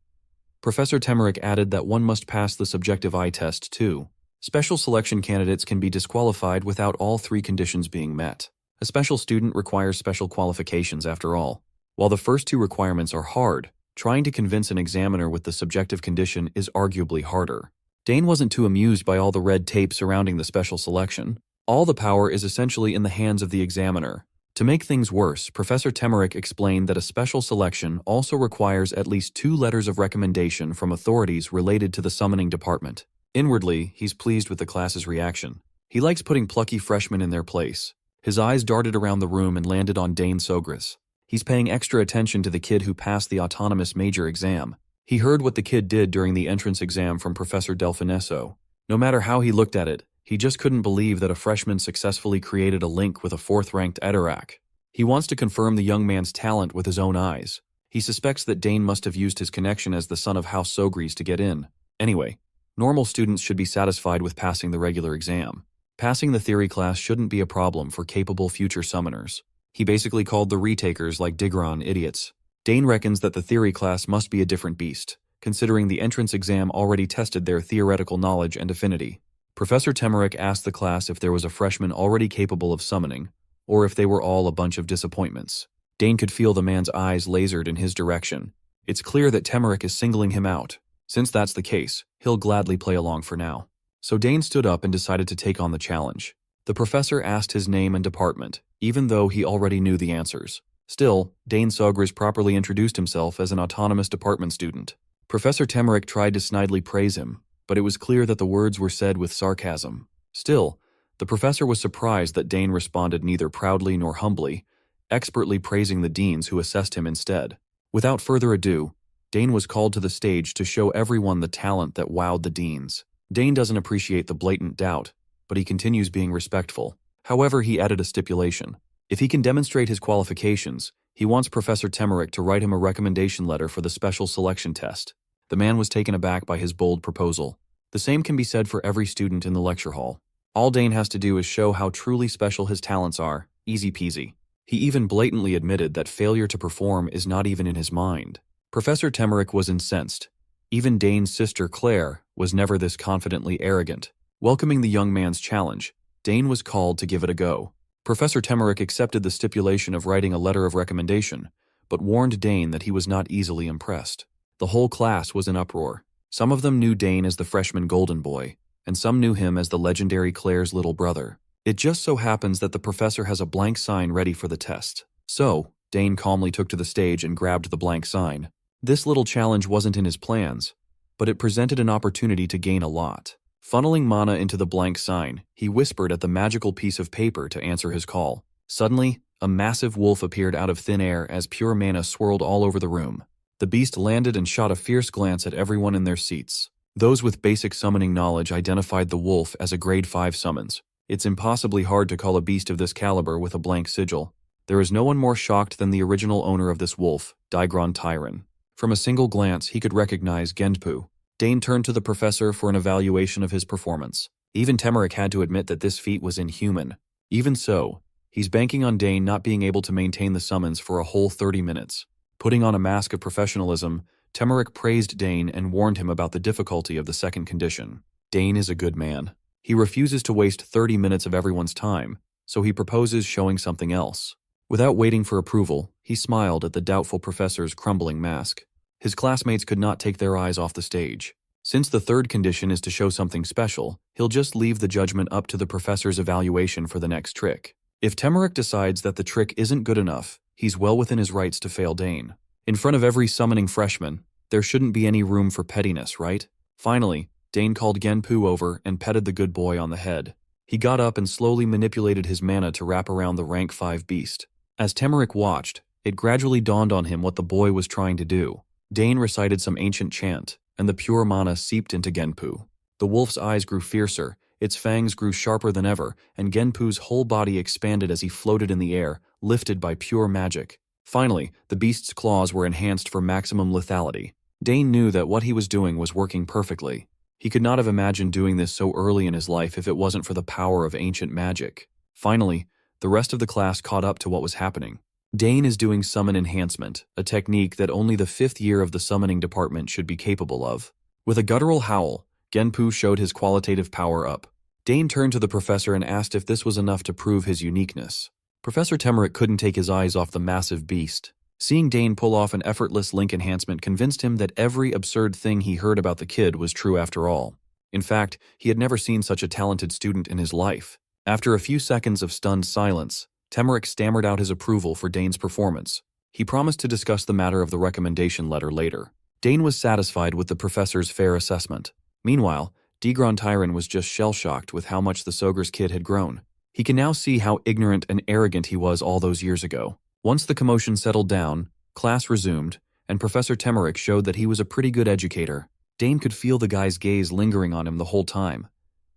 Professor Temeric added that one must pass the subjective eye test too. Special selection candidates can be disqualified without all 3 conditions being met. A special student requires special qualifications after all. While the first 2 requirements are hard, trying to convince an examiner with the subjective condition is arguably harder. Dane wasn't too amused by all the red tape surrounding the special selection. All the power is essentially in the hands of the examiner. To make things worse, Professor Temeric explained that a special selection also requires at least 2 letters of recommendation from authorities related to the summoning department. Inwardly, he's pleased with the class's reaction. He likes putting plucky freshmen in their place. His eyes darted around the room and landed on Dane Sogris. He's paying extra attention to the kid who passed the autonomous major exam. He heard what the kid did during the entrance exam from Professor Delfinesso. No matter how he looked at it, he just couldn't believe that a freshman successfully created a link with a 4th-ranked Edorak. He wants to confirm the young man's talent with his own eyes. He suspects that Dane must have used his connection as the son of House Sogris to get in. Anyway, normal students should be satisfied with passing the regular exam. Passing the theory class shouldn't be a problem for capable future summoners. He basically called the retakers like Digron idiots. Dane reckons that the theory class must be a different beast, considering the entrance exam already tested their theoretical knowledge and affinity. Professor Temeric asked the class if there was a freshman already capable of summoning, or if they were all a bunch of disappointments. Dane could feel the man's eyes lasered in his direction. It's clear that Temeric is singling him out. Since that's the case, he'll gladly play along for now. So Dane stood up and decided to take on the challenge. The professor asked his name and department, even though he already knew the answers. Still, Dane Sogris properly introduced himself as an autonomous department student. Professor Temeric tried to snidely praise him, but it was clear that the words were said with sarcasm. Still, the professor was surprised that Dane responded neither proudly nor humbly, expertly praising the deans who assessed him instead. Without further ado, Dane was called to the stage to show everyone the talent that wowed the deans. Dane doesn't appreciate the blatant doubt, but he continues being respectful. However, he added a stipulation. If he can demonstrate his qualifications, he wants Professor Temeric to write him a recommendation letter for the special selection test. The man was taken aback by his bold proposal. The same can be said for every student in the lecture hall. All Dane has to do is show how truly special his talents are, easy peasy. He even blatantly admitted that failure to perform is not even in his mind. Professor Temeric was incensed. Even Dane's sister Claire was never this confidently arrogant. Welcoming the young man's challenge, Dane was called to give it a go. Professor Temeric accepted the stipulation of writing a letter of recommendation, but warned Dane that he was not easily impressed. The whole class was in uproar. Some of them knew Dane as the freshman golden boy, and some knew him as the legendary Claire's little brother. It just so happens that the professor has a blank sign ready for the test. So, Dane calmly took to the stage and grabbed the blank sign. This little challenge wasn't in his plans, but it presented an opportunity to gain a lot. Funneling mana into the blank sign, he whispered at the magical piece of paper to answer his call. Suddenly, a massive wolf appeared out of thin air as pure mana swirled all over the room. The beast landed and shot a fierce glance at everyone in their seats. Those with basic summoning knowledge identified the wolf as a grade 5 summons. It's impossibly hard to call a beast of this caliber with a blank sigil. There is no one more shocked than the original owner of this wolf, Degron Tyron. From a single glance, he could recognize Gendpu. Dane turned to the professor for an evaluation of his performance. Even Temeric had to admit that this feat was inhuman. Even so, he's banking on Dane not being able to maintain the summons for a whole 30 minutes. Putting on a mask of professionalism, Temeric praised Dane and warned him about the difficulty of the second condition. Dane is a good man. He refuses to waste 30 minutes of everyone's time, so he proposes showing something else. Without waiting for approval, he smiled at the doubtful professor's crumbling mask. His classmates could not take their eyes off the stage. Since the third condition is to show something special, he'll just leave the judgment up to the professor's evaluation for the next trick. If Temeric decides that the trick isn't good enough, he's well within his rights to fail Dane. In front of every summoning freshman, there shouldn't be any room for pettiness, right? Finally, Dane called Genpu over and petted the good boy on the head. He got up and slowly manipulated his mana to wrap around the rank 5 beast. As Temeric watched, it gradually dawned on him what the boy was trying to do. Dane recited some ancient chant, and the pure mana seeped into Genpu. The wolf's eyes grew fiercer, its fangs grew sharper than ever, and Genpu's whole body expanded as he floated in the air, lifted by pure magic. Finally, the beast's claws were enhanced for maximum lethality. Dane knew that what he was doing was working perfectly. He could not have imagined doing this so early in his life if it wasn't for the power of ancient magic. Finally, the rest of the class caught up to what was happening. Dane is doing summon enhancement, a technique that only the 5th year of the summoning department should be capable of. With a guttural howl, Genpu showed his qualitative power up. Dane turned to the professor and asked if this was enough to prove his uniqueness. Professor Temeric couldn't take his eyes off the massive beast. Seeing Dane pull off an effortless link enhancement convinced him that every absurd thing he heard about the kid was true after all. In fact, he had never seen such a talented student in his life. After a few seconds of stunned silence, Temeric stammered out his approval for Dane's performance. He promised to discuss the matter of the recommendation letter later. Dane was satisfied with the professor's fair assessment. Meanwhile, Degron Tyron was just shell-shocked with how much the Soger's kid had grown. He can now see how ignorant and arrogant he was all those years ago. Once the commotion settled down, class resumed, and Professor Temeric showed that he was a pretty good educator. Dane could feel the guy's gaze lingering on him the whole time,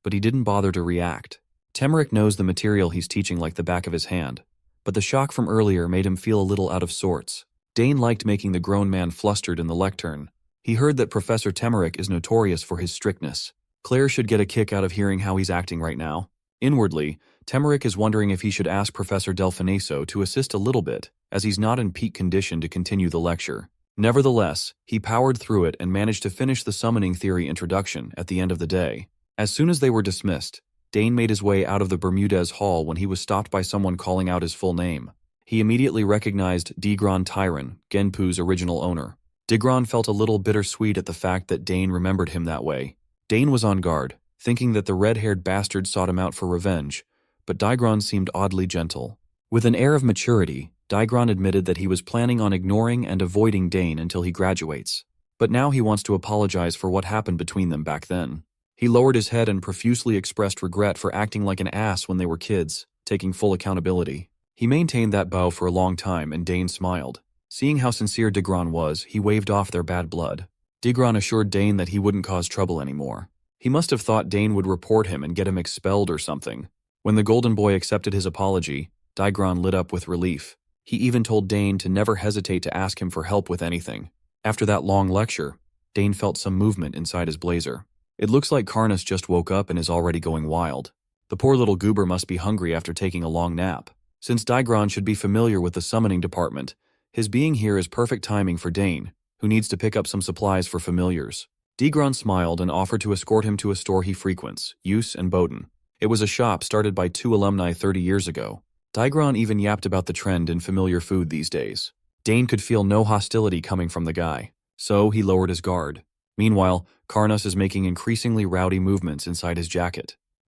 but he didn't bother to react. Temeric knows the material he's teaching like the back of his hand, but the shock from earlier made him feel a little out of sorts. Dane liked making the grown man flustered in the lectern. He heard that Professor Temeric is notorious for his strictness. Claire should get a kick out of hearing how he's acting right now. Inwardly, Temeric is wondering if he should ask Professor Delfineso to assist a little bit, as he's not in peak condition to continue the lecture. Nevertheless, he powered through it and managed to finish the summoning theory introduction at the end of the day. As soon as they were dismissed, Dane made his way out of the Bermudez Hall when he was stopped by someone calling out his full name. He immediately recognized Degron Tyron, Genpu's original owner. Degron felt a little bittersweet at the fact that Dane remembered him that way. Dane was on guard, thinking that the red-haired bastard sought him out for revenge, but Degron seemed oddly gentle. With an air of maturity, Degron admitted that he was planning on ignoring and avoiding Dane until he graduates, but now he wants to apologize for what happened between them back then. He lowered his head and profusely expressed regret for acting like an ass when they were kids, taking full accountability. He maintained that bow for a long time, and Dane smiled. Seeing how sincere Degron was, he waved off their bad blood. Degron assured Dane that he wouldn't cause trouble anymore. He must have thought Dane would report him and get him expelled or something. When the Golden Boy accepted his apology, Degron lit up with relief. He even told Dane to never hesitate to ask him for help with anything. After that long lecture, Dane felt some movement inside his blazer. It looks like Karnas just woke up and is already going wild. The poor little goober must be hungry after taking a long nap. Since Degron should be familiar with the summoning department, his being here is perfect timing for Dane, who needs to pick up some supplies for familiars. Degron smiled and offered to escort him to a store he frequents, Use and Bowden. It was a shop started by 2 alumni 30 years ago. Degron even yapped about the trend in familiar food these days. Dane could feel no hostility coming from the guy, so he lowered his guard. Meanwhile, Karnas is making increasingly rowdy movements inside his jacket.